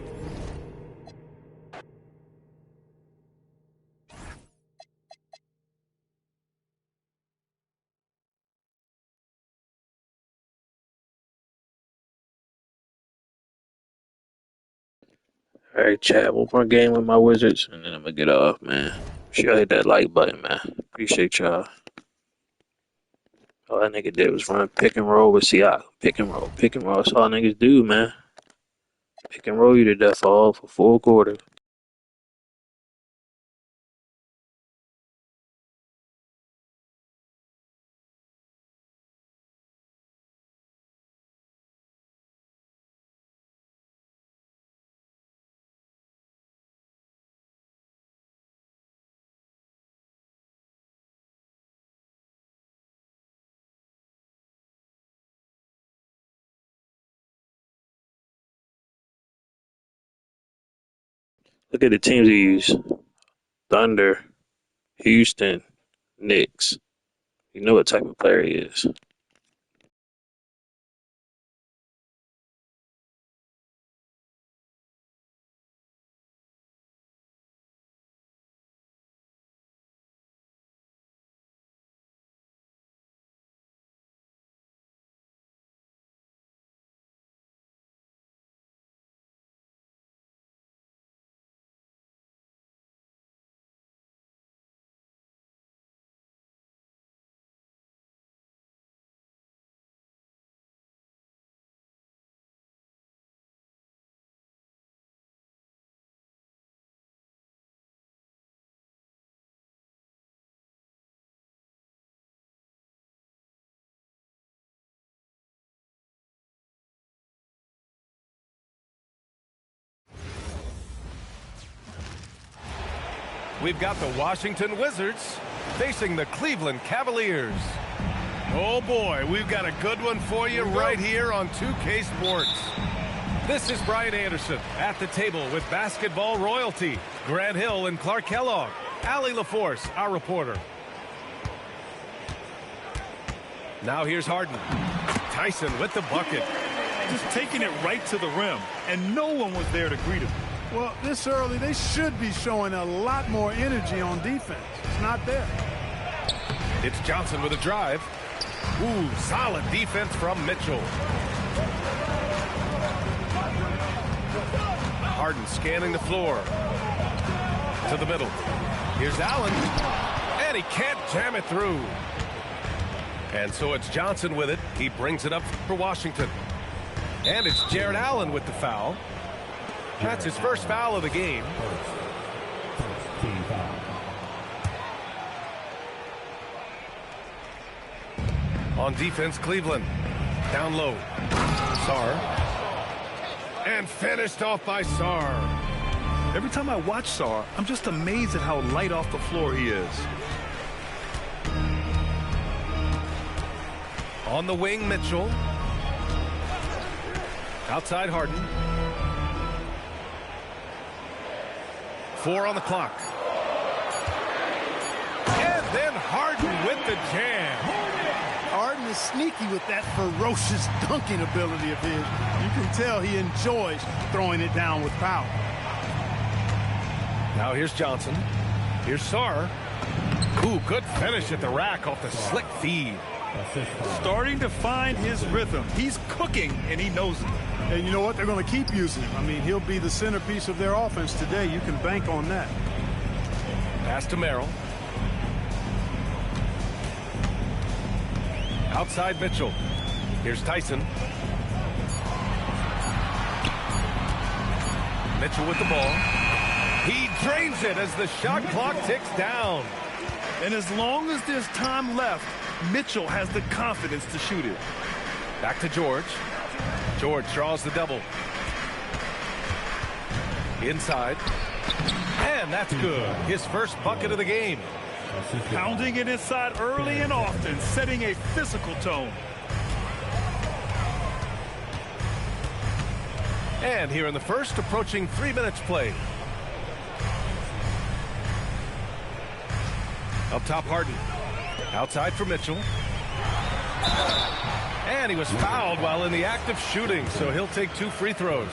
All right, chat. One more game with my Wizards, and then I'm gonna get off, man. Make sure y'all hit that like button, man. Appreciate y'all. All that nigga did was run pick and roll with Siakam. Pick and roll, pick and roll. That's all niggas do, man. Pick and roll you to death all for 4 quarters. Look at the teams he used. Thunder, Houston, Knicks. You know what type of player he is. We've got the Washington Wizards facing the Cleveland Cavaliers. Oh boy, we've got a good one for you right here on 2K Sports. This is Brian Anderson at the table with basketball royalty. Grant Hill and Clark Kellogg. Allie LaForce, our reporter. Now here's Harden. Tyson with the bucket. Just taking it right to the rim, and no one was there to greet him. Well, this early, they should be showing a lot more energy on defense. It's not there. It's Johnson with a drive. Ooh, solid defense from Mitchell. Harden scanning the floor. To the middle. Here's Allen. And he can't jam it through. And so it's Johnson with it. He brings it up for Washington. And it's Jared Allen with the foul. That's his first foul of the game. On defense, Cleveland. Down low. Sarr. And finished off by Sarr. Every time I watch Sarr, I'm just amazed at how light off the floor he is. On the wing, Mitchell. Outside Harden. 4 on the clock. And then Harden with the jam. Harden is sneaky with that ferocious dunking ability of his. You can tell he enjoys throwing it down with power. Now here's Johnson. Here's Sarr. Ooh, good finish at the rack off the slick feed. Starting to find his rhythm. He's cooking, and he knows it. And you know what? They're going to keep using him. I mean, he'll be the centerpiece of their offense today. You can bank on that. Pass to Merrill. Outside Mitchell. Here's Tyson. Mitchell with the ball. He drains it as the shot clock ticks down. And as long as there's time left, Mitchell has the confidence to shoot it. Back to George. George draws the double. Inside. And that's good. His first bucket of the game. Pounding it inside early and often, setting a physical tone. And here in the first, approaching 3 minutes played. Up top, Harden. Outside for Mitchell. And he was fouled while in the act of shooting, so he'll take 2 free throws.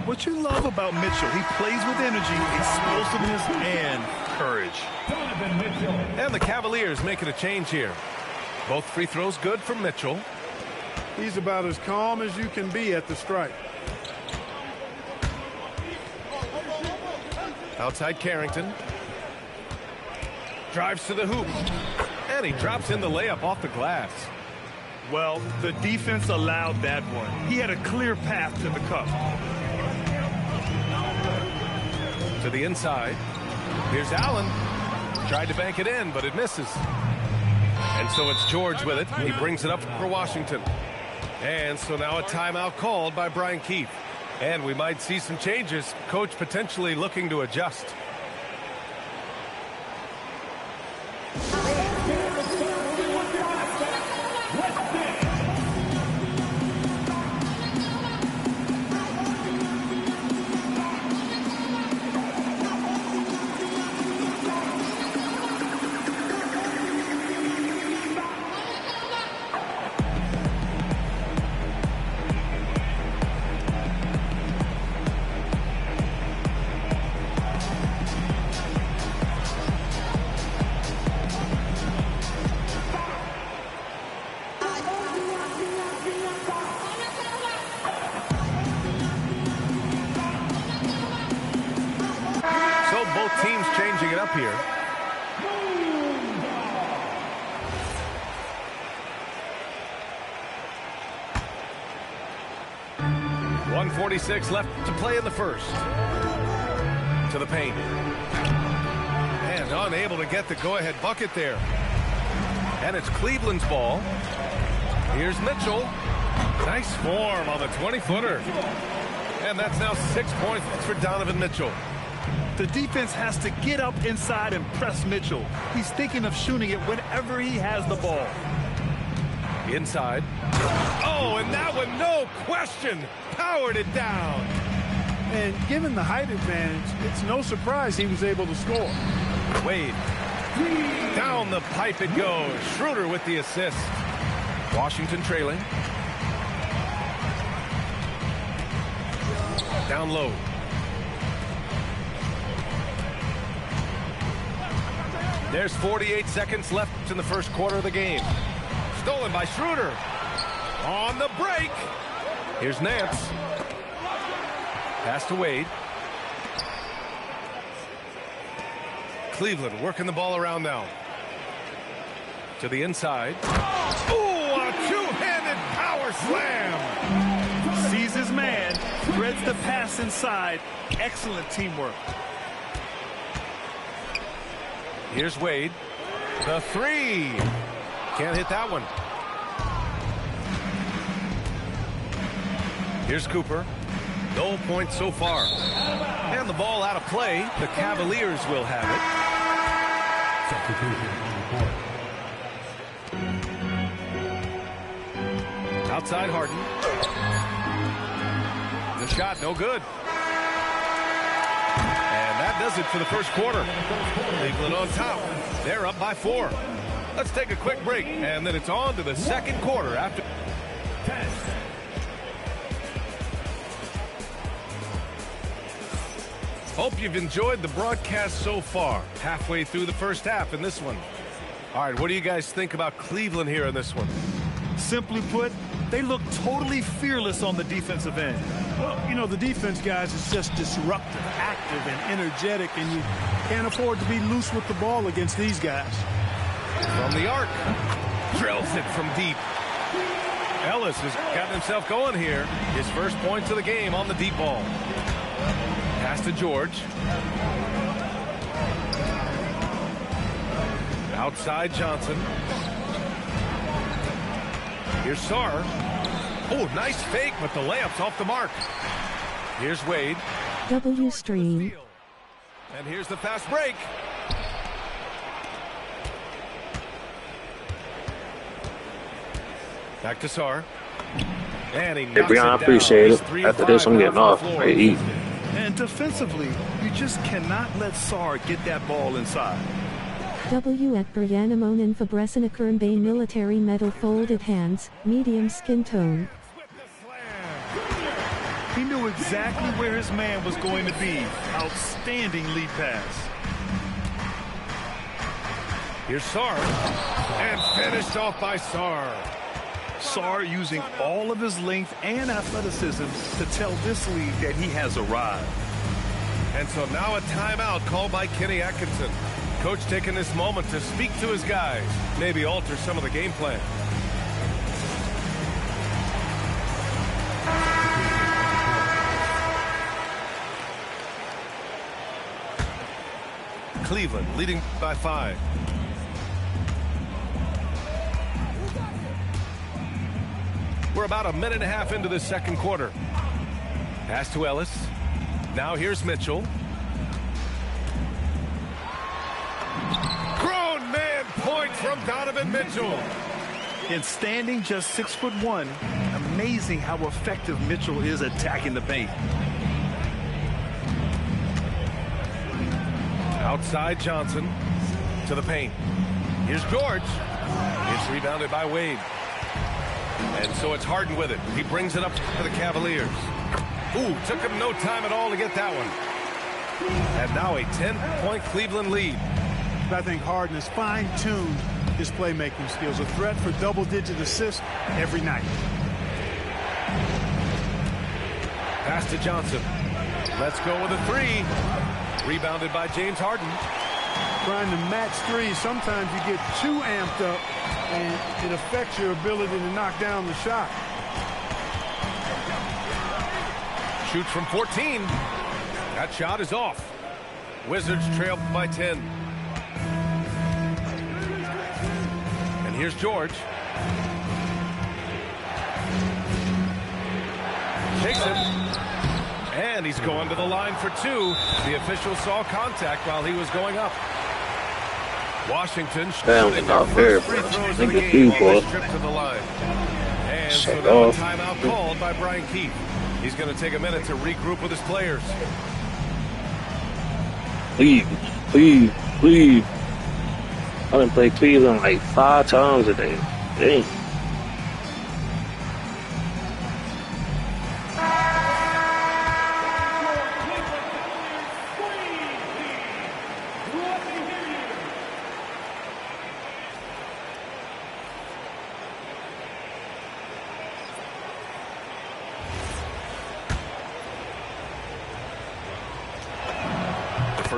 What you love about Mitchell, he plays with energy, explosiveness, and courage. And the Cavaliers making a change here. Both free throws good from Mitchell. He's about as calm as you can be at the strike. Outside Carrington. Drives to the hoop. And he drops in the layup off the glass. Well, the defense allowed that one. He had a clear path to the cup. To the inside. Here's Allen. Tried to bank it in, but it misses. And so it's George with it. He brings it up for Washington. And so now a timeout called by Brian Keefe. And we might see some changes. Coach potentially looking to adjust. Both teams changing it up here. .146 left to play in the first. To the paint. And unable to get the go-ahead bucket there. And it's Cleveland's ball. Here's Mitchell. Nice form on the 20-footer. And that's now 6 points for Donovan Mitchell. The defense has to get up inside and press Mitchell. He's thinking of shooting it whenever he has the ball. Inside. Oh, and that one, no question, powered it down. And given the height advantage, it's no surprise he was able to score. Wade. Down the pipe it goes. Schroeder with the assist. Washington trailing. Down low. There's 48 seconds left in the first quarter of the game. Stolen by Schroeder. On the break. Here's Nance. Pass to Wade. Cleveland working the ball around now. To the inside. Ooh, a two-handed power slam. Sees his man, threads the pass inside. Excellent teamwork. Here's Wade. The three. Can't hit that one. Here's Cooper. No points so far. And the ball out of play. The Cavaliers will have it. Outside Harden. The shot no good. And that does it for the first quarter. Cleveland on top. They're up by 4. Let's take a quick break, and then it's on to the second quarter after. Hope you've enjoyed the broadcast so far. Halfway through the first half in this one. All right, what do you guys think about Cleveland here in this one? Simply put, they look totally fearless on the defensive end. Well, you know, the defense, guys, is just disruptive, active, and energetic, and you can't afford to be loose with the ball against these guys. From the arc. Drills it from deep. Ellis has gotten himself going here. His first points of the game on the deep ball. Pass to George. Outside Johnson. Here's Sarr. Oh, nice fake, but the layup's off the mark. Here's Wade. W stream. And here's the fast break. Back to Sarr. And he knocks Brian, I it appreciate down. it. After this, I'm getting off. Ready to eat. And defensively, you just cannot let Sarr get that ball inside. W at Briannamonen Fabresinakurm Bay military metal folded hands, medium skin tone. He knew exactly where his man was going to be. Outstanding lead pass. Here's Sarr. And finished off by Sarr. Sarr using all of his length and athleticism to tell this league that he has arrived. And so now a timeout called by Kenny Atkinson. Coach taking this moment to speak to his guys, maybe alter some of the game plan. Cleveland leading by 5. We're about a minute and a half into the second quarter. Pass to Ellis. Now here's Mitchell. Grown man point from Donovan Mitchell. And standing just 6'1", amazing how effective Mitchell is attacking the paint. Outside Johnson to the paint. Here's George. It's rebounded by Wade. And so it's Harden with it. He brings it up for the Cavaliers. Ooh, took him no time at all to get that one. And now a 10-point Cleveland lead. I think Harden has fine-tuned his playmaking skills. A threat for double-digit assists every night. Pass to Johnson. Let's go with a 3. Rebounded by James Harden. Trying to match threes, sometimes you get too amped up and it affects your ability to knock down the shot. Shoots from 14. That shot is off. Wizards trail by 10. And here's George. Takes him. And he's going to the line for 2. The official saw contact while he was going up. Washington shooting their first free throws of the game on this trip to the line. And so now a timeout called by Brian Keefe. He's going to take a minute to regroup with his players. Please. I done played Cleveland like 5 times a day. Dang.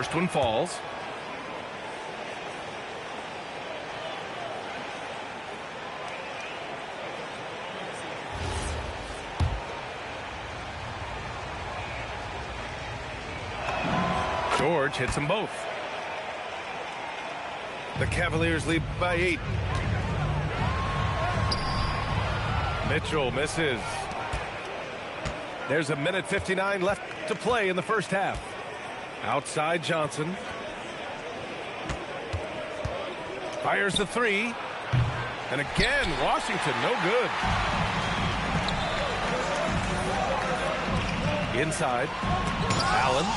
First one falls. George hits them both. The Cavaliers lead by 8. Mitchell misses. There's 1:59 left to play in the first half. Outside Johnson. Fires the 3. And again, Washington, no good. Inside. Allen.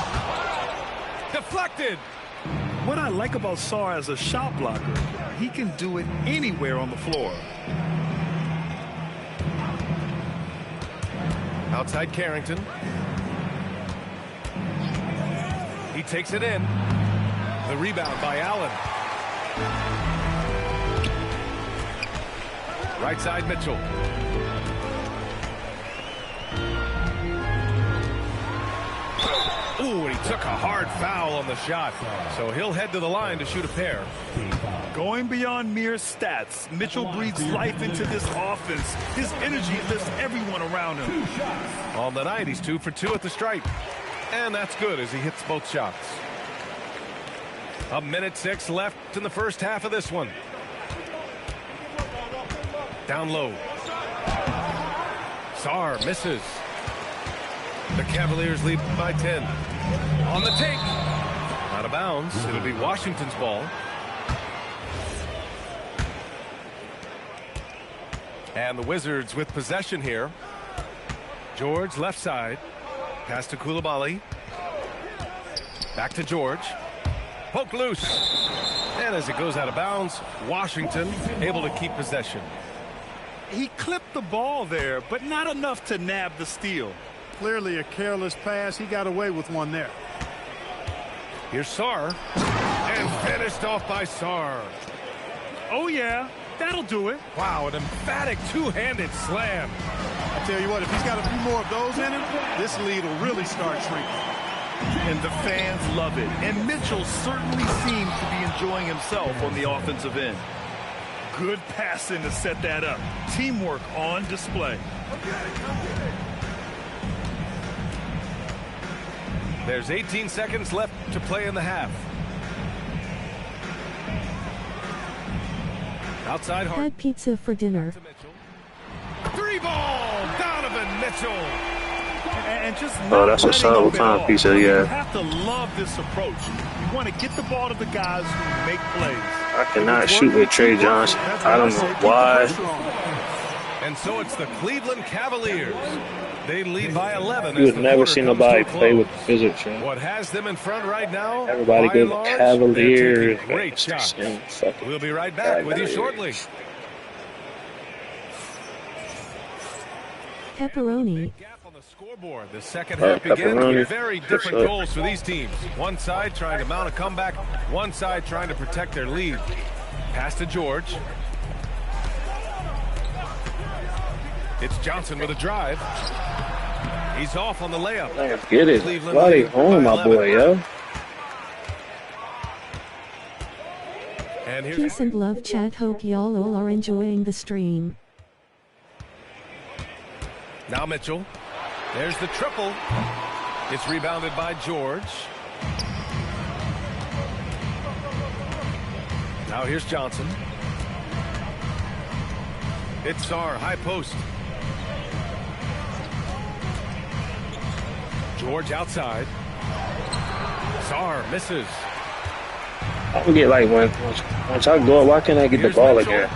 Deflected. What I like about Sarr as a shot blocker, he can do it anywhere on the floor. Outside Carrington. He takes it in. The rebound by Allen. Right side Mitchell. Ooh, and he took a hard foul on the shot. So he'll head to the line to shoot a pair. Going beyond mere stats, Mitchell breathes life into this offense. His energy lifts everyone around him. On the night, he's 2 for 2 at the stripe. And that's good as he hits both shots. 1:06 left in the first half of this one. Down low. Sarr misses. The Cavaliers lead by 10. On the take. Out of bounds. It'll be Washington's ball. And the Wizards with possession here. George left side. Pass to Coulibaly. Back to George. Poke loose. And as it goes out of bounds, Washington able to keep possession. He clipped the ball there, but not enough to nab the steal. Clearly a careless pass. He got away with one there. Here's Sarr. And finished off by Sarr. Oh, yeah. That'll do it. Wow, an emphatic two-handed slam. I tell you what, if he's got a few more of those in him, this lead will really start shrinking. And the fans love it. And Mitchell certainly seems to be enjoying himself on the offensive end. Good passing to set that up. Teamwork on display. There's 18 seconds left to play in the half. Outside Hart. Had pizza for dinner. 3-ball, Donovan Mitchell. And just oh, that's a solid time pizza, yeah. You have to love this approach. You want to get the ball to the guys who make plays. I cannot shoot with Trey Johnson. I don't know why. And so it's the Cleveland Cavaliers. They lead by 11. You would never see nobody play with the Wizards. What has them in front right now? Everybody goes Cavaliers. Great shot. We'll be right back with you shortly. Pepperoni. Scoreboard. The second half begins with very different goals for these teams. One side trying to mount a comeback, one side trying to protect their lead. Pass to George. It's Johnson with a drive. He's off on the layup. Let's get it. Bloody home, my boy, yo. And Peace and love, chat. Hope y'all all are enjoying the stream. Now Mitchell. There's the triple. It's rebounded by George. Now here's Johnson. It's Sarr, high post. George outside. Sarr misses. I don't get like once I go up, why can't I get the ball again?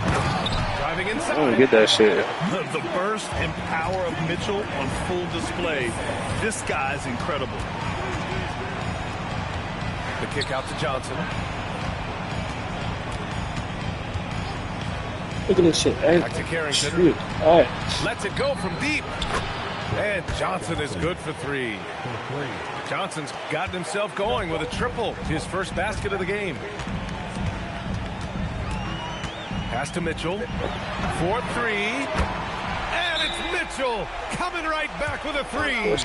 I don't get that shit. The burst and power of Mitchell on full display. This guy's incredible. The kick out to Johnson. Look at this shit. Back to Carrington. Shoot. All right. Lets it go from deep. And Johnson is good for 3. Johnson's gotten himself going with a triple. His first basket of the game. Pass to Mitchell. 4-3. And it's Mitchell coming right back with a three.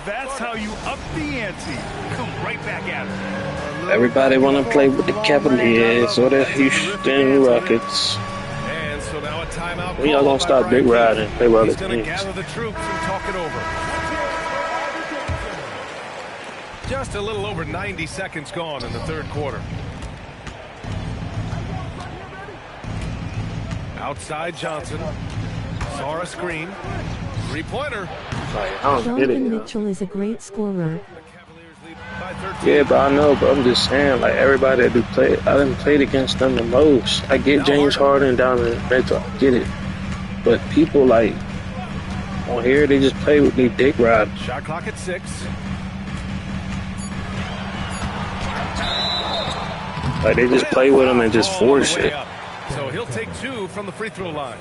That's how you up the ante. Come right back at it. Everybody want to play with the Cavaliers or the Houston Rockets. And so now a timeout. When y'all gonna stop big riding and play with other teams? Gather the troops and talk it over. Just a little over 90 seconds gone in the third quarter. Outside Johnson. Saw a screen. Three-pointer. Donovan Mitchell is a great scorer. Yeah, but I know, but I'm just saying, like, everybody that do play, I done played against them the most. I get James Harden down in Mitchell, I get it. But people, like, on here, they just play with me dick riding. Shot clock at 6. Like, they just play with them and just force it. So he'll take 2 from the free throw line.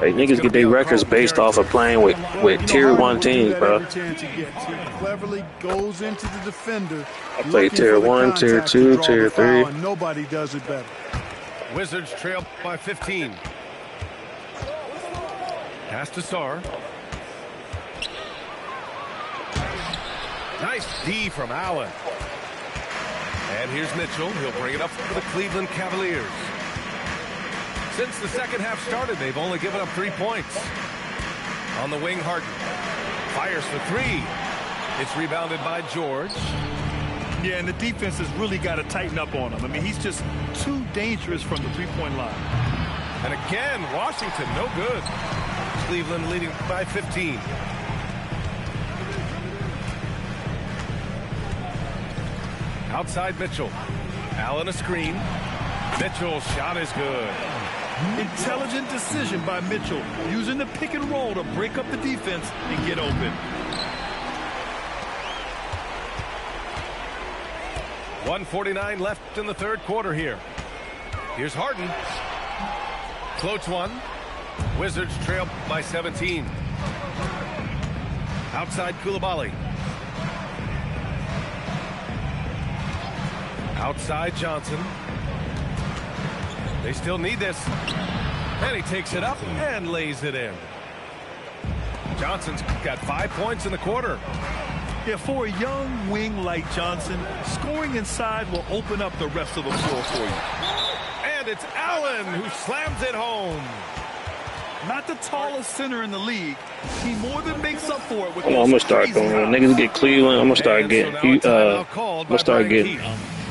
Like, niggas get their records based off of playing with tier 1 teams, bro. Cleverly goes into the defender. I played tier 1, tier 2, tier 3. Nobody does it better. Wizards trail by 15. Pass to Sarr. Nice D from Allen. And here's Mitchell. He'll bring it up for the Cleveland Cavaliers. Since the second half started, they've only given up 3 points. On the wing, Harden fires for 3. It's rebounded by George. Yeah, and the defense has really got to tighten up on him. I mean, he's just too dangerous from the three-point line. And again, Washington, no good. Cleveland leading by 15. Outside Mitchell. Allen a screen. Mitchell's shot is good. Intelligent decision by Mitchell, using the pick and roll to break up the defense and get open. .149 left in the third quarter here. Here's Harden. Floats one. Wizards trail by 17. Outside Koulibaly. Outside Johnson. They still need this. And he takes it up and lays it in. Johnson's got 5 points in the quarter. Yeah, for a young wing like Johnson, scoring inside will open up the rest of the floor for you. And it's Allen who slams it home. Not the tallest center in the league. He more than makes up for it with I'm gonna start going. When niggas get Cleveland, I'm gonna start getting.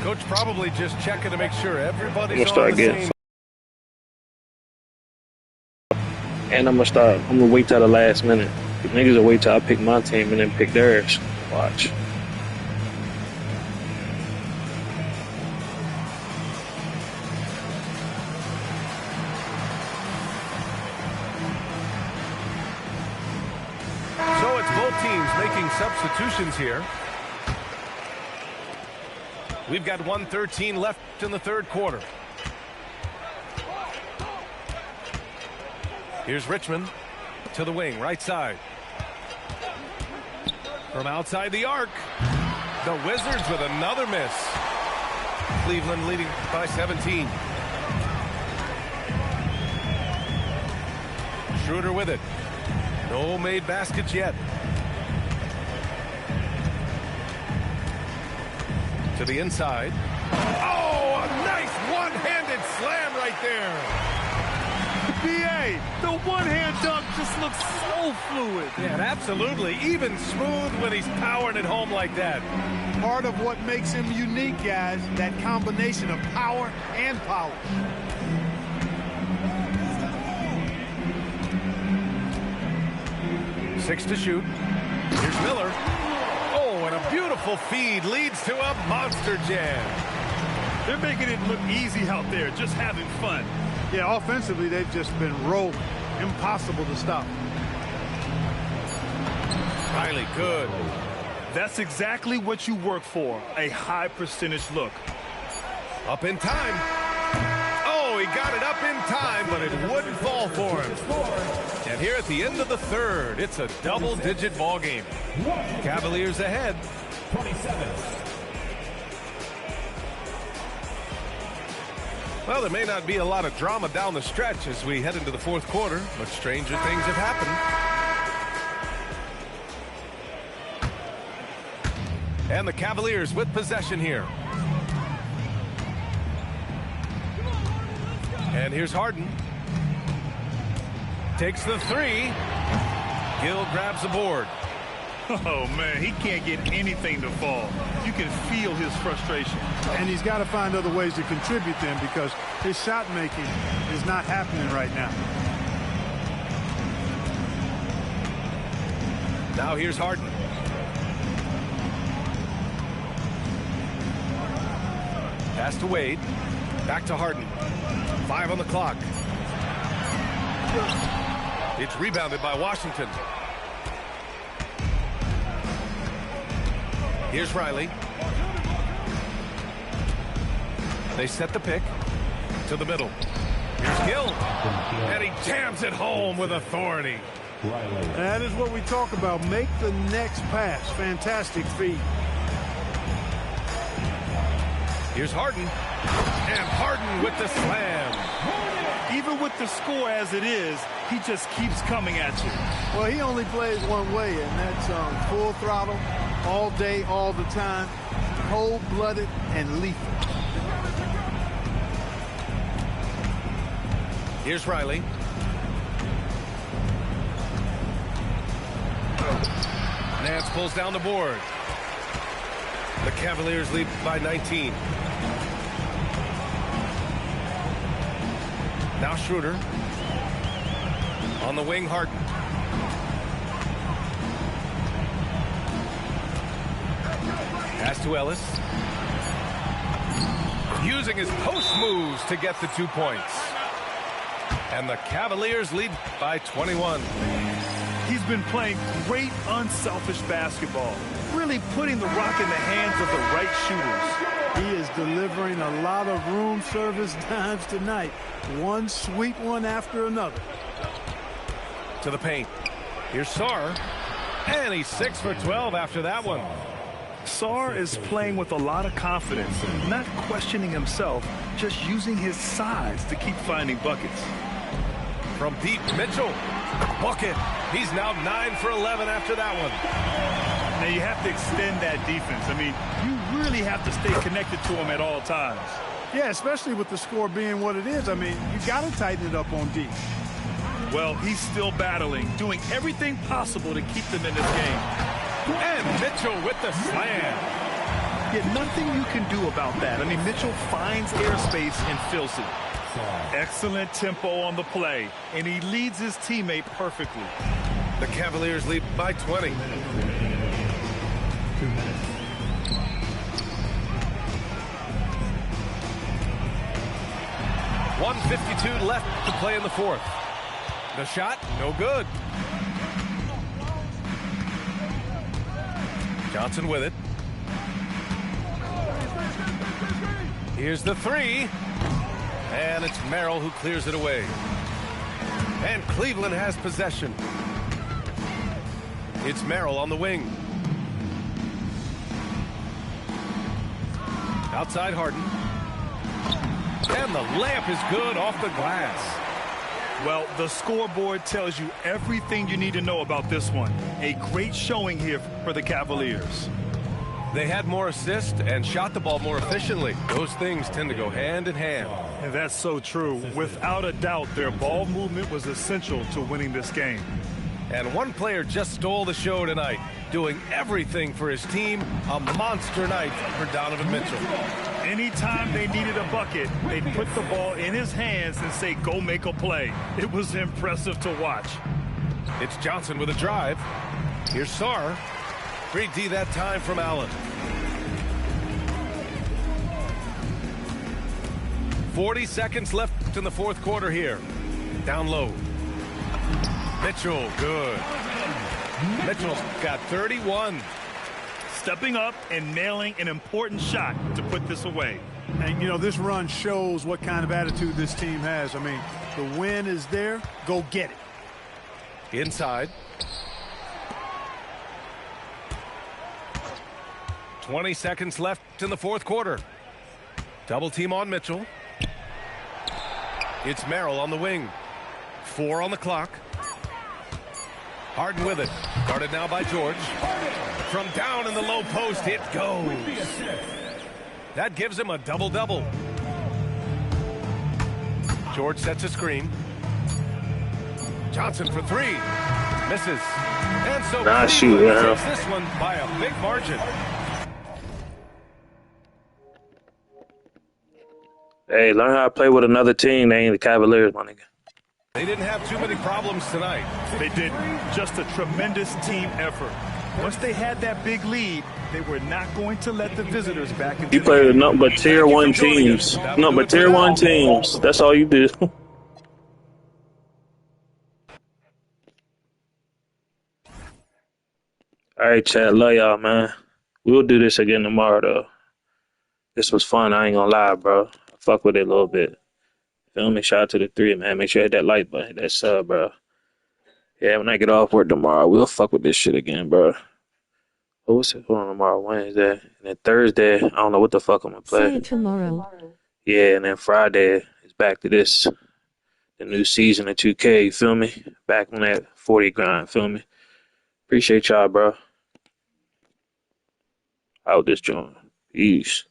Coach probably just checking to make sure everybody's I'm gonna start on the getting. same. And I'm gonna wait till the last minute. The niggas will wait till I pick my team and then pick theirs. Watch. So it's both teams making substitutions here. We've got 1:13 left in the third quarter. Here's Richmond to the wing, right side. From outside the arc, the Wizards with another miss. Cleveland leading by 17. Schroeder with it. No made baskets yet. To the inside. Oh, a nice one-handed slam right there. BA, the one-hand dunk just looks so fluid. Yeah, absolutely. Even smooth when he's powering it home like that. Part of what makes him unique, guys, that combination of power and polish. Six to shoot. Here's Miller. Oh, and a beautiful feed leads to a monster jam. They're making it look easy out there, just having fun. Yeah, offensively, they've just been rolling. Impossible to stop. Riley, good. That's exactly what you work for, a high percentage look. Up in time. Oh, he got it up in time, but it wouldn't fall for him. And here at the end of the third, it's a double-digit ball game. Cavaliers ahead. 27. Well, there may not be a lot of drama down the stretch as we head into the fourth quarter, but stranger things have happened. And the Cavaliers with possession here. And here's Harden. Takes the three. Gill grabs the board. Oh, man, he can't get anything to fall. You can feel his frustration. And he's got to find other ways to contribute then, because his shot making is not happening right now. Now here's Harden. Pass to Wade. Back to Harden. 5 on the clock. It's rebounded by Washington. Here's Riley. They set the pick to the middle. Here's Gill. And he jams it home with authority. That is what we talk about. Make the next pass. Fantastic feed. Here's Harden. And Harden with the slam. Even with the score as it is, he just keeps coming at you. Well, he only plays one way, and that's full throttle, all day, all the time, cold-blooded and lethal. Here's Riley. Nance pulls down the board. The Cavaliers lead by 19. Now Schroeder. On the wing, Harden. Pass to Ellis. Using his post moves to get the 2 points. And the Cavaliers lead by 21. He's been playing great, unselfish basketball. Really putting the rock in the hands of the right shooters. He is delivering a lot of room service dimes tonight. One sweet one after another. To the paint. Here's Sarr. And he's 6 for 12 after that one. Sarr is playing with a lot of confidence, not questioning himself, just using his size to keep finding buckets. From deep, Mitchell. Bucket. He's now 9 for 11 after that one. Now you have to extend that defense. I mean, you really have to stay connected to him at all times. Yeah, especially with the score being what it is. I mean, you got to tighten it up on D. Well, he's still battling, doing everything possible to keep them in this game. And Mitchell with the slam. Yeah, nothing you can do about that. I mean, Mitchell finds airspace and fills it. Excellent tempo on the play, and he leads his teammate perfectly. The Cavaliers lead by 20. 2 minutes. .152 left to play in the fourth. The shot, no good. Johnson with it. Here's the three. And it's Merrill who clears it away. And Cleveland has possession. It's Merrill on the wing. Outside Harden. And the layup is good off the glass. Well, the scoreboard tells you everything you need to know about this one. A great showing here for the Cavaliers. They had more assists and shot the ball more efficiently. Those things tend to go hand in hand. And that's so true. Without a doubt, their ball movement was essential to winning this game. And one player just stole the show tonight, doing everything for his team. A monster night for Donovan Mitchell. Anytime they needed a bucket, they'd put the ball in his hands and say, go make a play. It was impressive to watch. It's Johnson with a drive. Here's Sarr. 3D that time from Allen. 40 seconds left in the fourth quarter here. Down low. Mitchell, good. Mitchell's got 31. Stepping up and nailing an important shot to put this away. And, you know, this run shows what kind of attitude this team has. I mean, the win is there. Go get it. Inside. 20 seconds left in the fourth quarter. Double team on Mitchell. It's Merrill on the wing. 4 on the clock. Harden with it. Guarded now by George. From down in the low post, it goes. That gives him a double-double. George sets a screen. Johnson for 3. Misses. And so Cleveland takes this one by a big margin. Hey, learn how to play with another team. They ain't the Cavaliers, my nigga. They didn't have too many problems tonight. They didn't. Just a tremendous team effort. Once they had that big lead, they were not going to let the visitors back into You play with nothing but tier 1 teams. No, but tier 1 teams. That's all you do. All right, chat. Love y'all, man. We'll do this again tomorrow, though. This was fun. I ain't gonna lie, bro. Fuck with it a little bit. Feel me? Shout out to the 3, man. Make sure you hit that like button, hit that sub, bro. Yeah, when I get off work tomorrow, we'll fuck with this shit again, bro. What's it on tomorrow? Wednesday. And then Thursday, I don't know what the fuck I'm gonna play. See you tomorrow. Yeah, and then Friday is back to this. The new season of 2K, you feel me? Back on that 40 grind, feel me? Appreciate y'all, bro. Out this joint. Peace.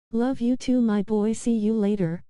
Love you too, my boy. See you later.